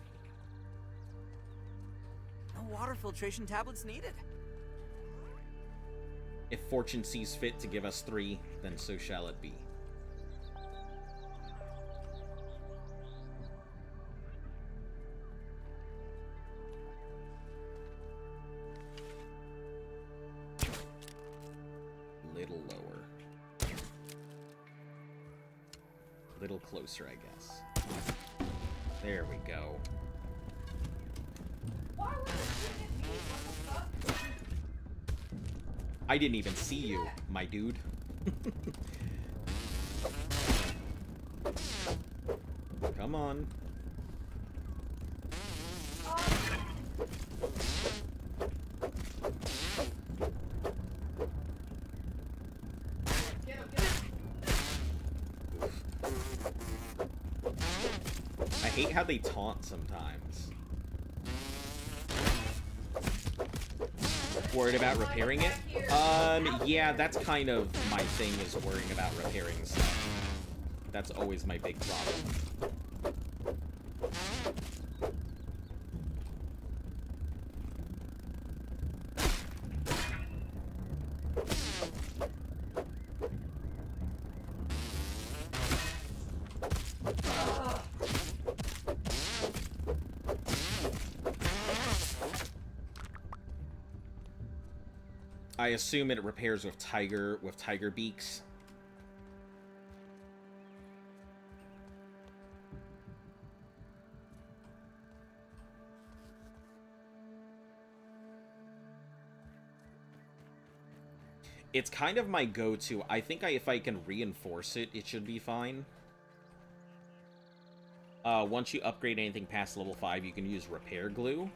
No water filtration tablets needed. If fortune sees fit to give us 3, then so shall it be. Little lower. Little closer, I guess. There we go. Why would it hit me? What the fuck? I didn't even see you, my dude. Come on. Get him, get him. I hate how they taunt sometimes. Worried about repairing it? Yeah, that's kind of my thing, is worrying about repairing stuff. That's always my big problem. I assume it repairs with tiger beaks. It's kind of my go-to. I think if I can reinforce it, it should be fine. Once you upgrade anything past level 5, you can use repair glue.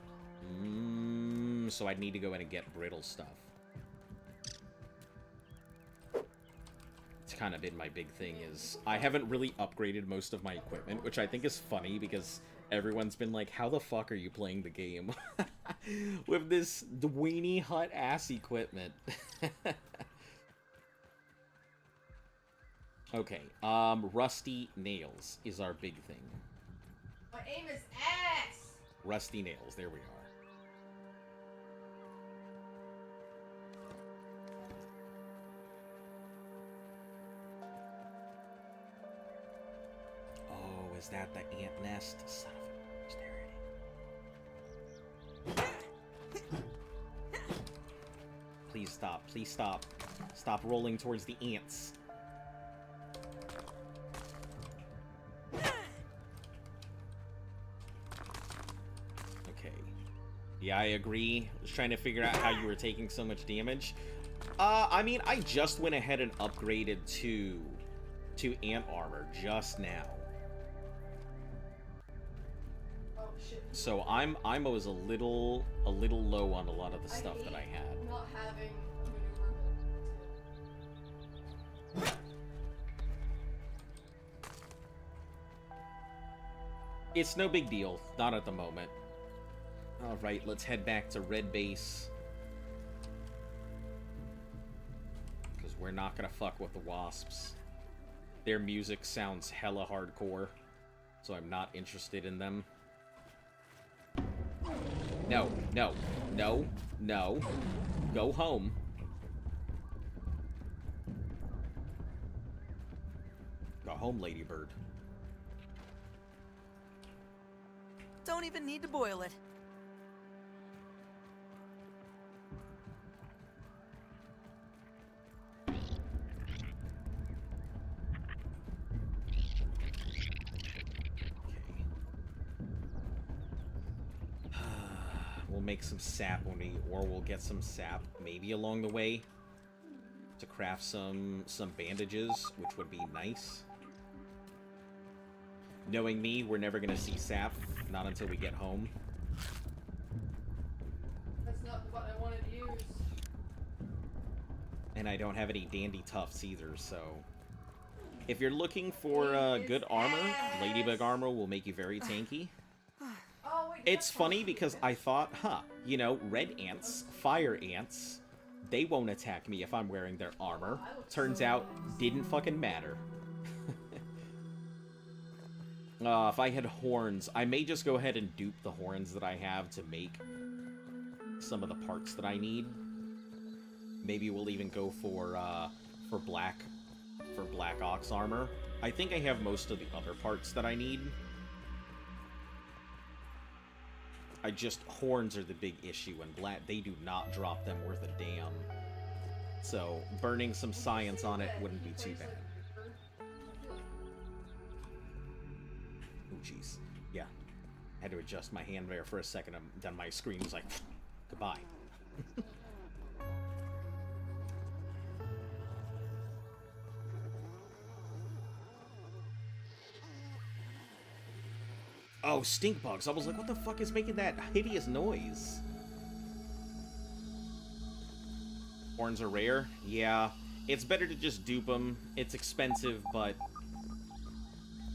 So I'd need to go in and get brittle stuff. kind of been my big thing, is I haven't really upgraded most of my equipment, which I think is funny because everyone's been like, how the fuck are you playing the game with this weenie hut ass equipment? Okay, rusty nails is our big thing. My aim is ass! Rusty nails, there we are. Oh, is that the ant nest? Son of a bitch, there it is. Please stop, please stop. Stop rolling towards the ants. Yeah, I agree. I was trying to figure out how you were taking so much damage. I mean, I just went ahead and upgraded to ant armor just now. Oh shit. So I was a little low on a lot of the stuff that I had. Not having a maneuver. It's no big deal. Not at the moment. Alright, let's head back to Red Base. Because we're not gonna fuck with the Wasps. Their music sounds hella hardcore, so I'm not interested in them. No, no, no, no. Go home. Go home, Ladybird. Don't even need to boil it. We'll make some sap or we'll get some sap maybe along the way to craft some bandages, which would be nice. Knowing me, we're never gonna see sap, not until we get home. That's not what I wanted to use. And I don't have any dandy tufts either, so... If you're looking for good armor, Ladybug armor will make you very tanky. Oh, wait, It's funny because I thought, you know, red ants, fire ants, they won't attack me if I'm wearing their armor. Turns out, didn't fucking matter. If I had horns, I may just go ahead and dupe the horns that I have to make some of the parts that I need. Maybe we'll even go for black ox armor. I think I have most of the other parts that I need. Horns are the big issue, and they do not drop them worth a damn. So, burning some science on it wouldn't be too bad. Oh, jeez. Yeah. Had to adjust my hand there for a second, and then my screen was like, goodbye. Oh, stink bugs. I was like, what the fuck is making that hideous noise? Horns are rare? Yeah. It's better to just dupe them. It's expensive, but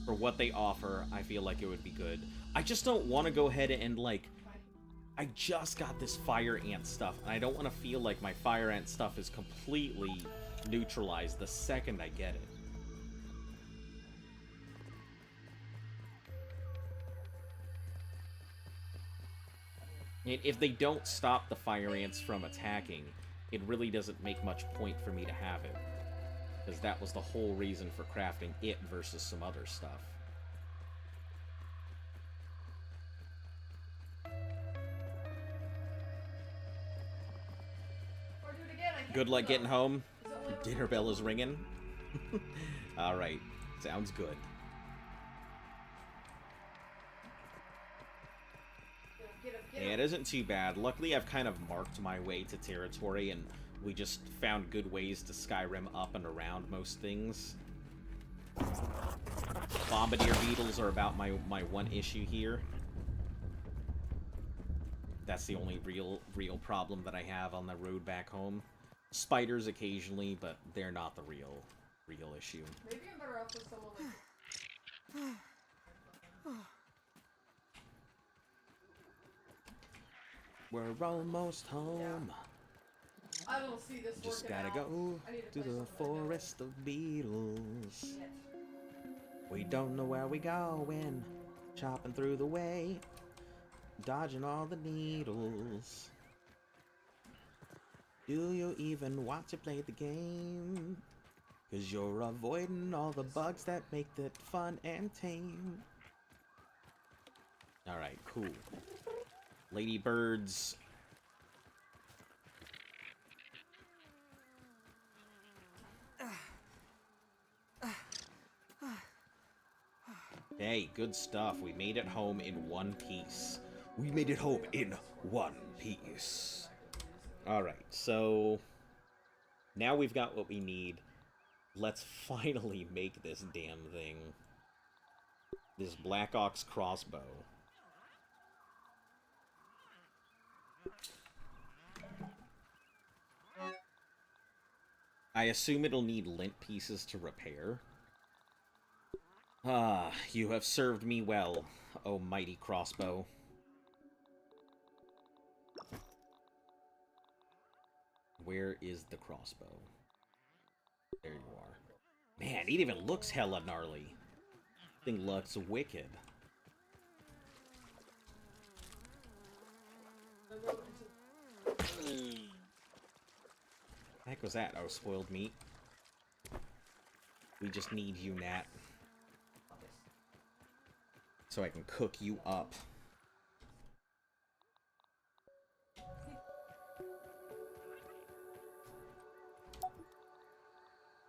for what they offer, I feel like it would be good. I just don't want to go ahead and, like... I just got this fire ant stuff, and I don't want to feel like my fire ant stuff is completely neutralized the second I get it. If they don't stop the fire ants from attacking, it really doesn't make much point for me to have it. Because that was the whole reason for crafting it versus some other stuff. Good luck getting home. Dinner bell is ringing. Alright, sounds good. Yeah, it isn't too bad. Luckily, I've kind of marked my way to territory, and we just found good ways to Skyrim up and around most things. Bombardier beetles are about my one issue here. That's the only real problem that I have on the road back home. Spiders occasionally, but they're not the real real issue. Maybe I'm better off with someone like... We're almost home. Yeah. I don't see this Just working gotta out. go I need to the play something forest of beetles. Shit. We don't know where we going. Chopping through the way. Dodging all the needles. Do you even want to play the game? 'Cause you're avoiding all the bugs that make it fun and tame. Alright, cool. Ladybirds. Hey, good stuff. We made it home in one piece. We made it home in one piece. Alright, so now we've got what we need. Let's finally make this damn thing. This Black Ox crossbow. I assume it'll need lint pieces to repair. Ah, you have served me well, oh mighty crossbow. Where is the crossbow? There you are. Man, it even looks hella gnarly. Thing looks wicked. The heck was that? Oh, spoiled meat. We just need you, Nat. So I can cook you up.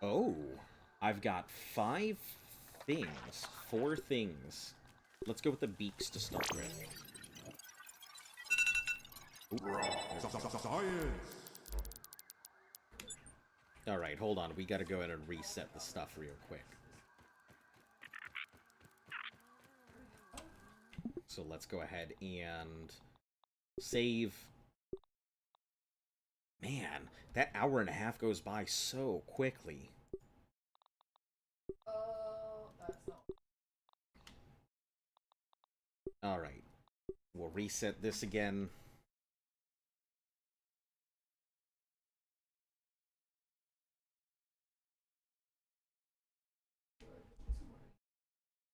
Oh, I've got 5 things. 4 things. Let's go with the beaks to start with. Alright, hold on. We gotta go ahead and reset the stuff real quick. So let's go ahead and save. Man, that hour and a half goes by so quickly. That's not... Alright. We'll reset this again.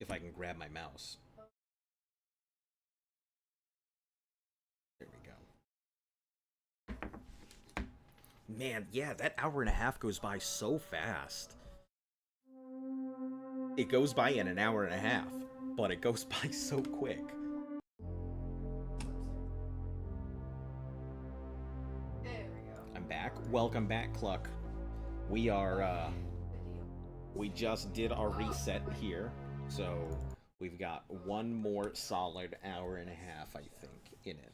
If I can grab my mouse. There we go. Man, yeah, that hour and a half goes by so fast. It goes by in an hour and a half, but it goes by so quick. There we go. I'm back. Welcome back, Cluck. We are, we just did our reset here, so we've got one more solid hour and a half, I think, in it.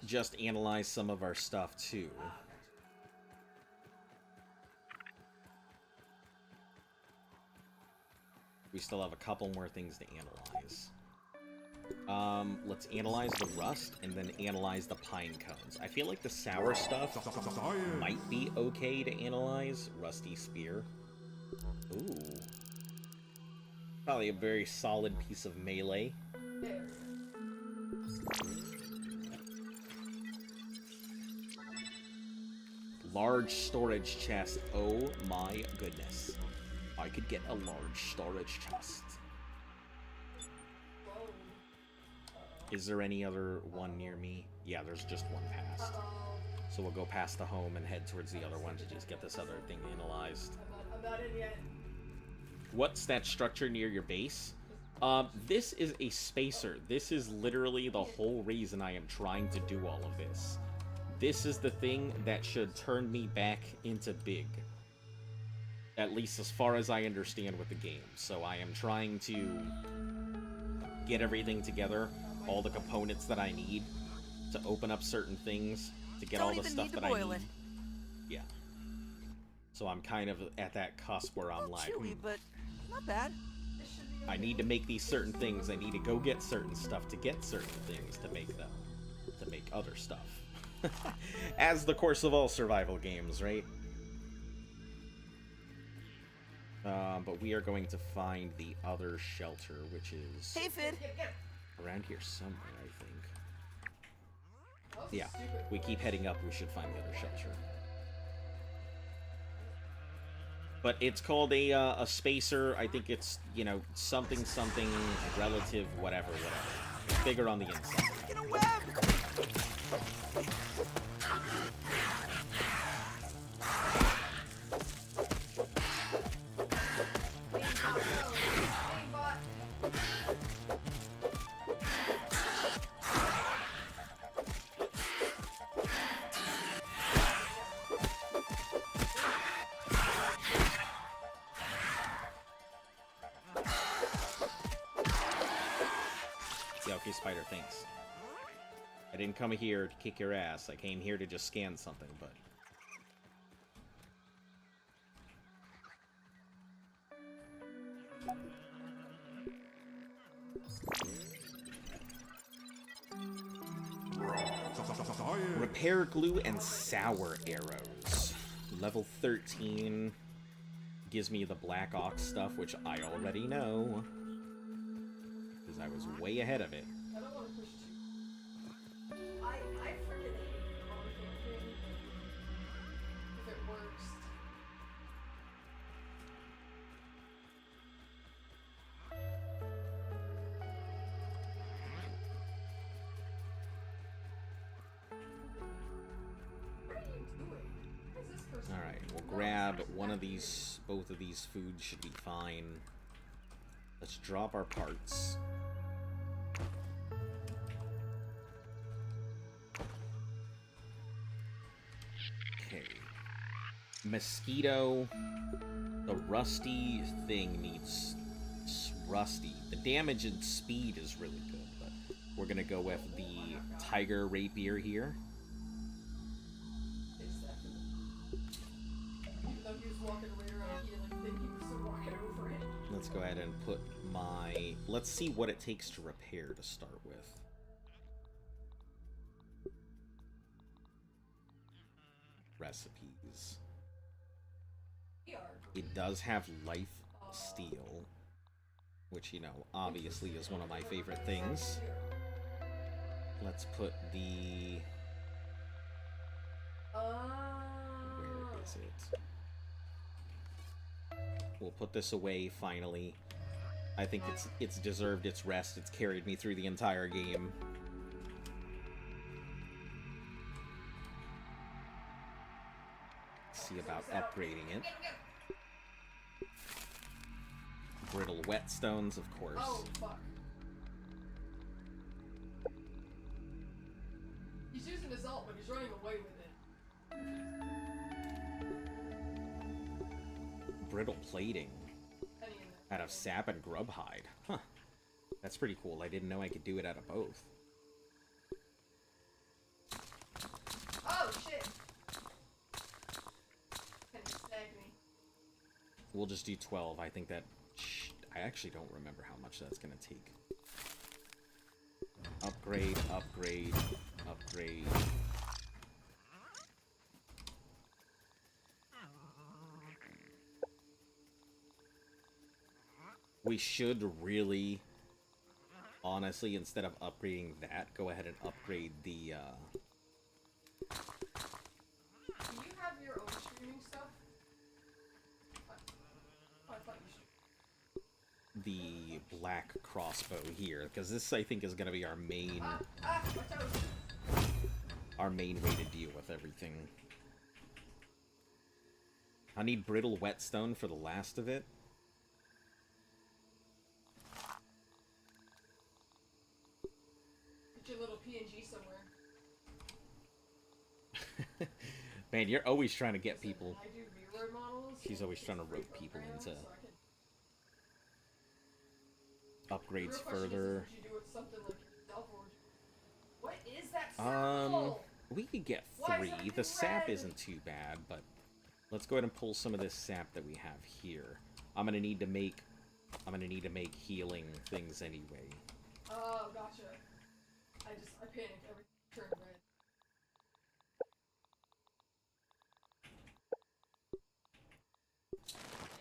Just analyze some of our stuff, too. We still have a couple more things to analyze. Let's analyze the rust, and then analyze the pine cones. I feel like the sour stuff might be okay to analyze. Rusty spear. Ooh. Probably a very solid piece of melee. Large storage chest. Oh my goodness. I could get a large storage chest. Is there any other one near me? Yeah, there's just one past. So we'll go past the home and head towards the other one to just get this other thing analyzed. I'm not in yet. What's that structure near your base? This is a spacer. This is literally the whole reason I am trying to do all of this. This is the thing that should turn me back into big. At least as far as I understand with the game. So I am trying to get everything together. All the components that I need to open up certain things, to get all the stuff that I need. Yeah. So I'm kind of at that cusp where I'm like, chewy, but not bad. This should be I need to make these certain things. I need to go get certain stuff to get certain things to make them. To make other stuff. As the course of all survival games, right? But we are going to find the other shelter, which is... Hey, Fid! around here somewhere, I think. Yeah, we keep heading up, we should find the other shelter. But it's called a spacer. I think it's, you know, something, something, relative, whatever, whatever. It's bigger on the inside. Get a web! Yeah, okay, Spider, thanks. I didn't come here to kick your ass. I came here to just scan something, but... Repair glue and sour arrows. Level 13 gives me the Black Ox stuff, which I already know. Because I was way ahead of it. I don't want to push too. I freaking hate overthinking. If it works. What are you doing? What is this person? Alright, we'll grab one of these, both of these foods should be fine. Let's drop our parts. Okay. Mosquito. The rusty thing needs rusty. The damage and speed is really good, but we're gonna go with the tiger rapier here. Even though he was walking away around here, like, thinking he was still walking over it. Let's go ahead and put my... Let's see what it takes to repair to start with. Recipes. It does have life steal, which, you know, obviously is one of my favorite things. Let's put the... Where is it? We'll put this away, finally. I think it's deserved its rest. It's carried me through the entire game. Let's see about upgrading it. Brittle whetstones, of course. Oh, fuck. He's using his ult, but he's running away with it. Brittle plating. Out of sap and grub hide. Huh. That's pretty cool. I didn't know I could do it out of both. Oh, shit! Can you snag me? We'll just do 12. I think that... I actually don't remember how much that's going to take. Upgrade, upgrade, upgrade. We should really, honestly, instead of upgrading that, go ahead and upgrade the, Do you have your own streaming stuff? I thought you should. the black crossbow here, because this, I think, is going to be our main... our main way to deal with everything. I need brittle whetstone for the last of it. Get your little PNG somewhere. Man, you're always trying to get people. I do reload models. She's always trying to rope people into upgrades further. Would you do it something like yourself, or what is that circle? We could get Why is 3. everything The sap red? isn't too bad, but let's go ahead and pull some of this sap that we have here. I'm gonna need to make I'm gonna need to make healing things anyway. Oh, gotcha. I panicked every turn red.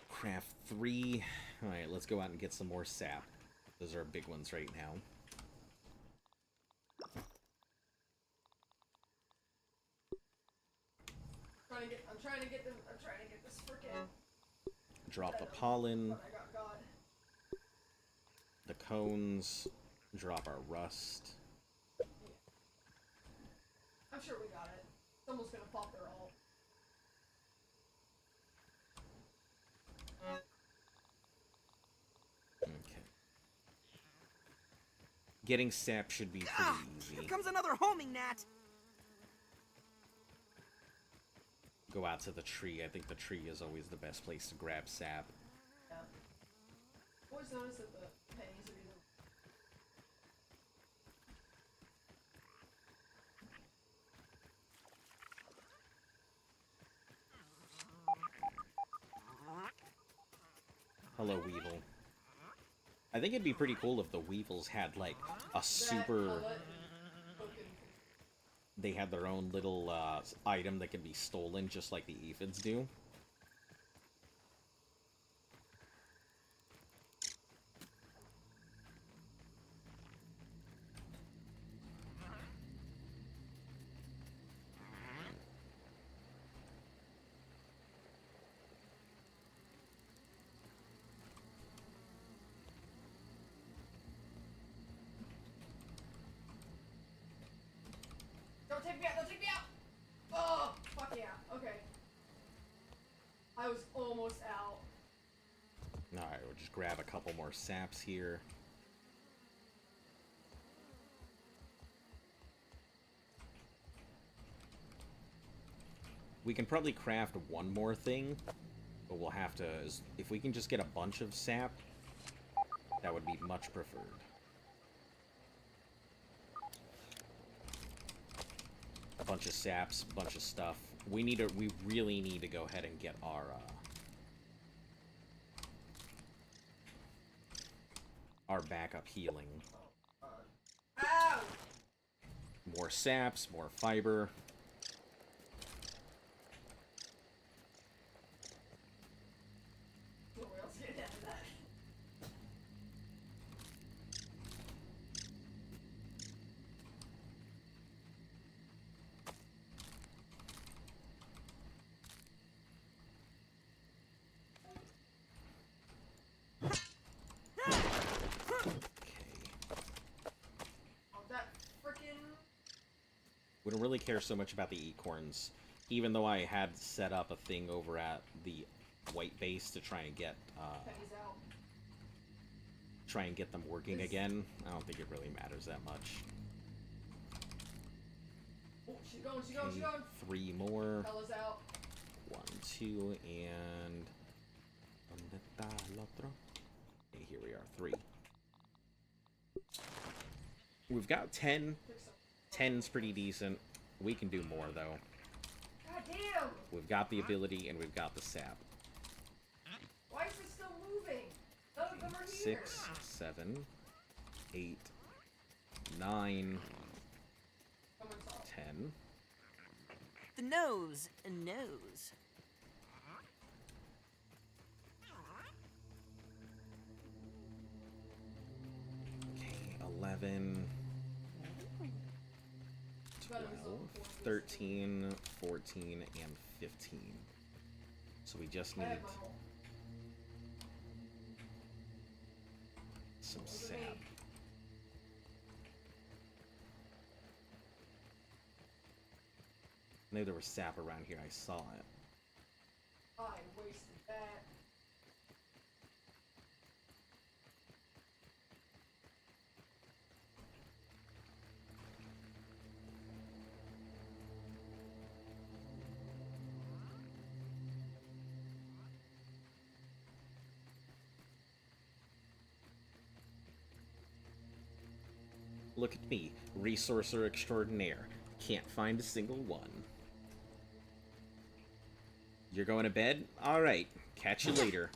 Craft 3. Alright, let's go out and get some more sap. Those are big ones right now. I'm trying to get this frickin' Drop the pollen. what I got. The cones. Drop our rust. Yeah. I'm sure we got it. Someone's gonna pop their ult. Okay. Getting sap should be pretty easy. Here comes another homing gnat! Go out to the tree. I think the tree is always the best place to grab sap. Yeah. Always noticed that the pennies are either. Hello, Weevil. I think it'd be pretty cool if the Weevils had, like, a super... They had their own little, item that can be stolen, just like the aphids do. Don't take me out! Don't take me out! Oh, fuck yeah. Okay. I was almost out. Alright, we'll just grab a couple more saps here. We can probably craft one more thing, but we'll have to... If we can just get a bunch of sap, that would be much preferred. A bunch of saps, a bunch of stuff. We really need to go ahead and get our backup healing. Ow! More saps, more fiber. What else did that? We don't really care so much about the acorns, even though I had set up a thing over at the white base to try and get them working again. I don't think it really matters that much. Oh, she's going, she's going, she's going. 3 more. Bella's out. 1, 2, and... ¿Dónde está el otro? Okay, here we are, 3. We've got 10. 10's pretty decent. We can do more, though. God damn! We've got the ability, and we've got the sap. Why is it still moving? None of them are here. 6, 7, 8, 9, 10. The nose, a nose. Okay, 11, 12, 13, 14, and 15. So we just need some sap. I knew there was sap around here. I saw it. I wasted that. Look at me, resourcer extraordinaire. Can't find a single one. You're going to bed? Alright, catch you later.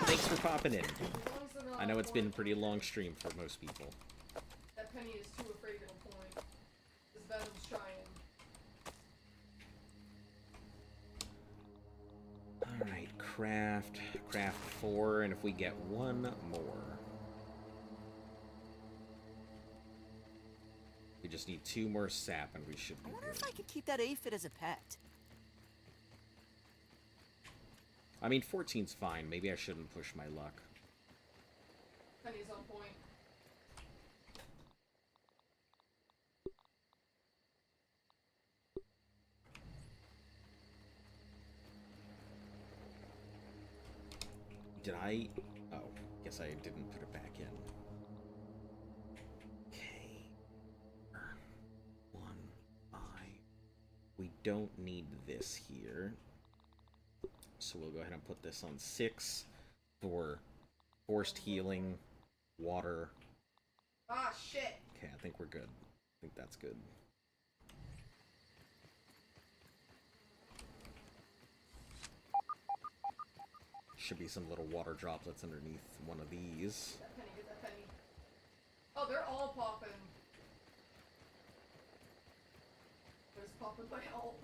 Thanks for popping in. As long as they're not I know on it's been a point. pretty long stream for most people. That Penny is too afraid to point. This Venom's trying. Alright, craft 4, and if we get one more. We just need 2 more sap and we should be I wonder good. if I could keep that aphid as a pet. I mean, 14's fine. Maybe I shouldn't push my luck. Penny's on point. Did I? Oh, guess I didn't put it back in. Okay. 1, 5. We don't need this here. So we'll go ahead and put this on 6 for forced healing, water. Ah, shit! Okay, I think we're good. I think that's good. Should be some little water droplets underneath one of these. Get that penny, get that penny. Oh, they're all popping. What is popping my health?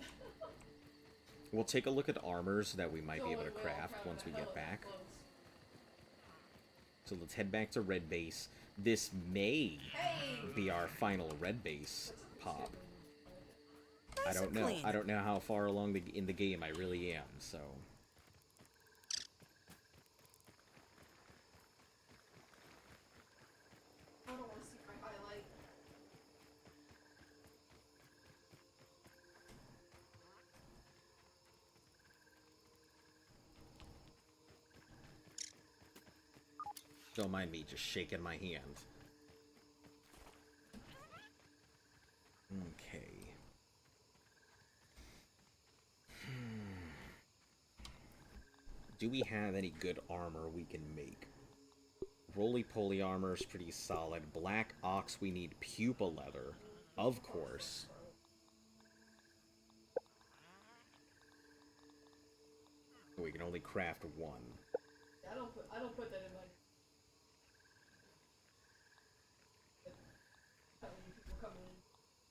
We'll take a look at armors that we might be able to Totally will, craft kinda once we hella get back. close. So let's head back to red base. This may be our final red base pop. I don't know. I don't know how far along in the game I really am, so... I don't want to see my highlight. Don't mind me just shaking my hand. Okay. Do we have any good armor we can make? Roly-poly armor is pretty solid. Black ox, we need pupa leather. Of course. We can only craft 1. Yeah, I don't put that in my... People come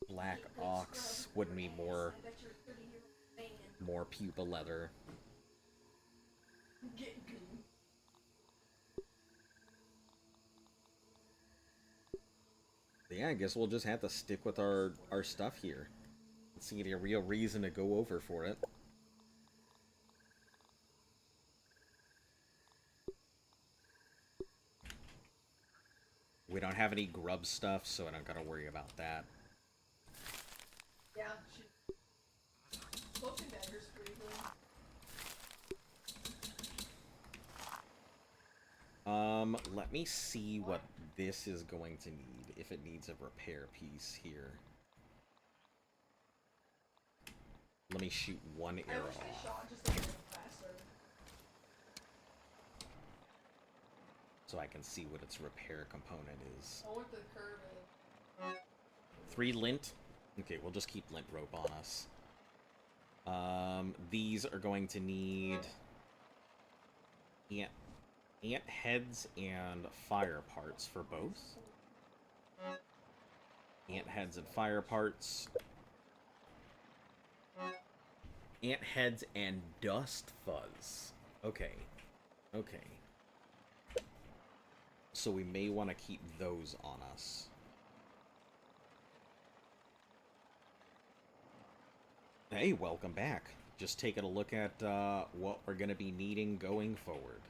in. Black ox would need more pupa leather. Get goo. Yeah, I guess we'll just have to stick with our stuff here. Let's see any real reason to go over for it. We don't have any grub stuff, so I don't gotta worry about that. Yeah, Potion dagger's pretty good. Let me see what this is going to need, if it needs a repair piece here. Let me shoot 1 I arrow wish they off. shot just a little faster. So I can see what its repair component is. I want the curve in. 3 lint? Okay, we'll just keep lint rope on us. These are going to need ant heads and fire parts for both. Ant heads and fire parts. Ant heads and dust fuzz. Okay. Okay. So we may want to keep those on us. Hey, welcome back. Just taking a look at what we're going to be needing going forward.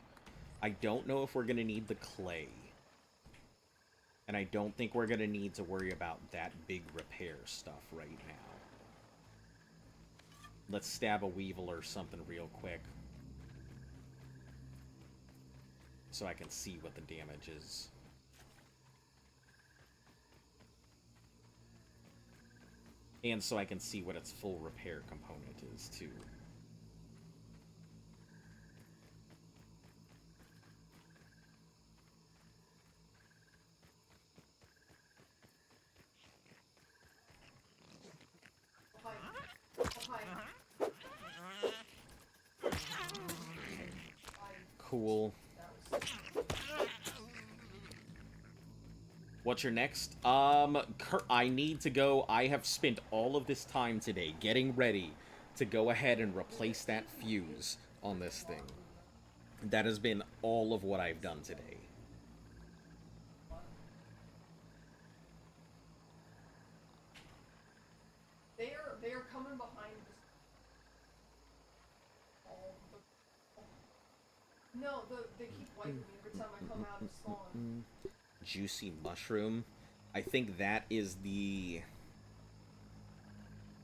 I don't know if we're going to need the clay. And I don't think we're going to need to worry about that big repair stuff right now. Let's stab a weevil or something real quick. So I can see what the damage is. And so I can see what its full repair component is, too. Cool. What's your next? I need to go. I have spent all of this time today getting ready to go ahead and replace that fuse on this thing. That has been all of what I've done today. They are coming behind this. No, they keep wiping me every time I come out of spawn. Juicy mushroom. I think that is the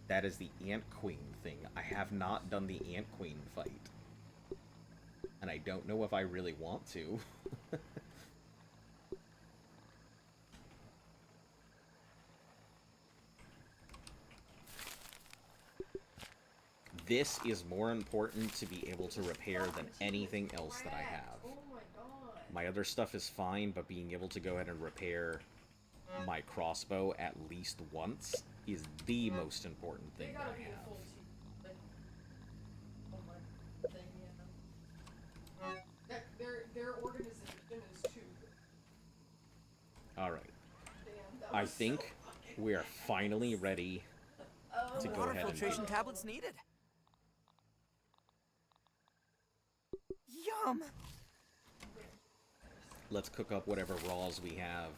Ant Queen thing. I have not done the Ant Queen fight. And I don't know if I really want to. This is more important to be able to repair than anything else that I have. Oh my god. My other stuff is fine, but being able to go ahead and repair my crossbow at least once is the most important thing that I have. Their organization is too good. Alright. Damn, I think we are finally ready to go Water ahead and filtration tablets needed. Yum! let's cook up whatever raws we have.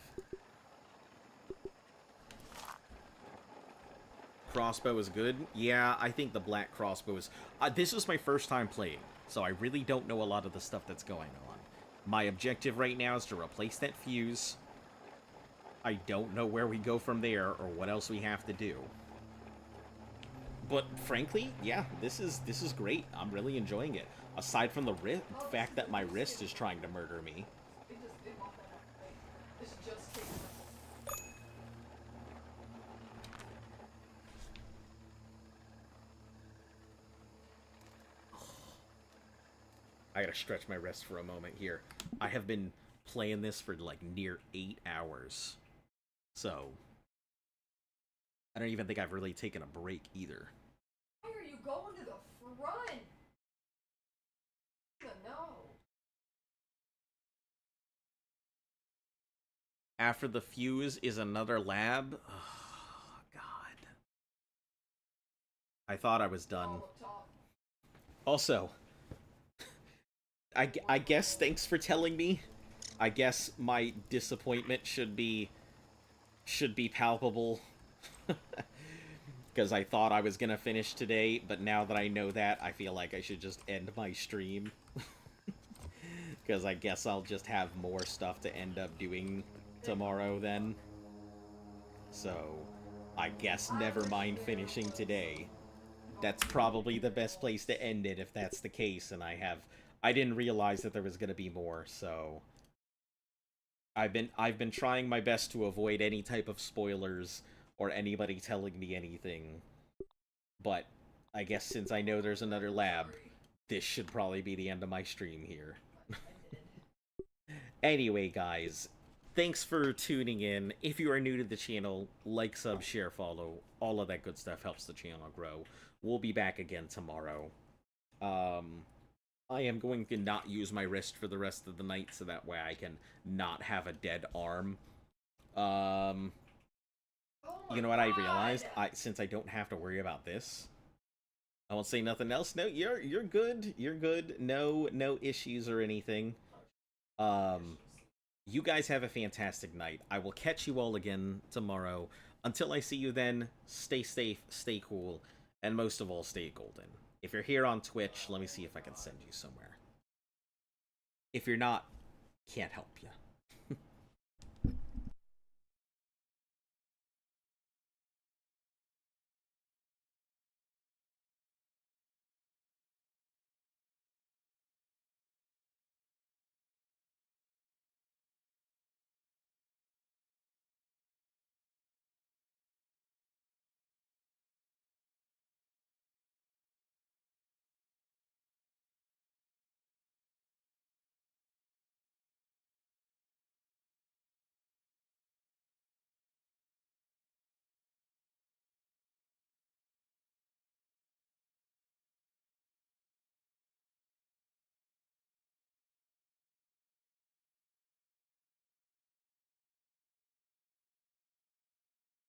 Crossbow is good. Yeah, I think the black crossbow is... this is my first time playing, so I really don't know a lot of the stuff that's going on. My objective right now is to replace that fuse. I don't know where we go from there or what else we have to do. But frankly, yeah, this is great. I'm really enjoying it. Aside from the fact that my wrist is trying to murder me. I gotta stretch my wrist for a moment here. I have been playing this for like near 8 hours. So, I don't even think I've really taken a break either. Why are you going to the front? No. After the fuse is another lab? Oh, God. I thought I was done. Also, I guess thanks for telling me. I guess my disappointment should be palpable. Because I thought I was gonna finish today, but now that I know that, I feel like I should just end my stream. Because I guess I'll just have more stuff to end up doing tomorrow then. So, I guess never mind finishing today. That's probably the best place to end it if that's the case, and I didn't realize that there was gonna be more, so I've been trying my best to avoid any type of spoilers or anybody telling me anything. But I guess since I know there's another lab, this should probably be the end of my stream here. Anyway, guys, thanks for tuning in. If you are new to the channel, like, sub, share, follow. All of that good stuff helps the channel grow. We'll be back again tomorrow. I am going to not use my wrist for the rest of the night, so that way I can not have a dead arm. You know what I realized? Since I don't have to worry about this, I won't say nothing else. No, you're good. You're good. No issues or anything. You guys have a fantastic night. I will catch you all again tomorrow. Until I see you then, stay safe, stay cool, and most of all, stay golden. If you're here on Twitch, let me see if I can send you somewhere. If you're not, can't help you.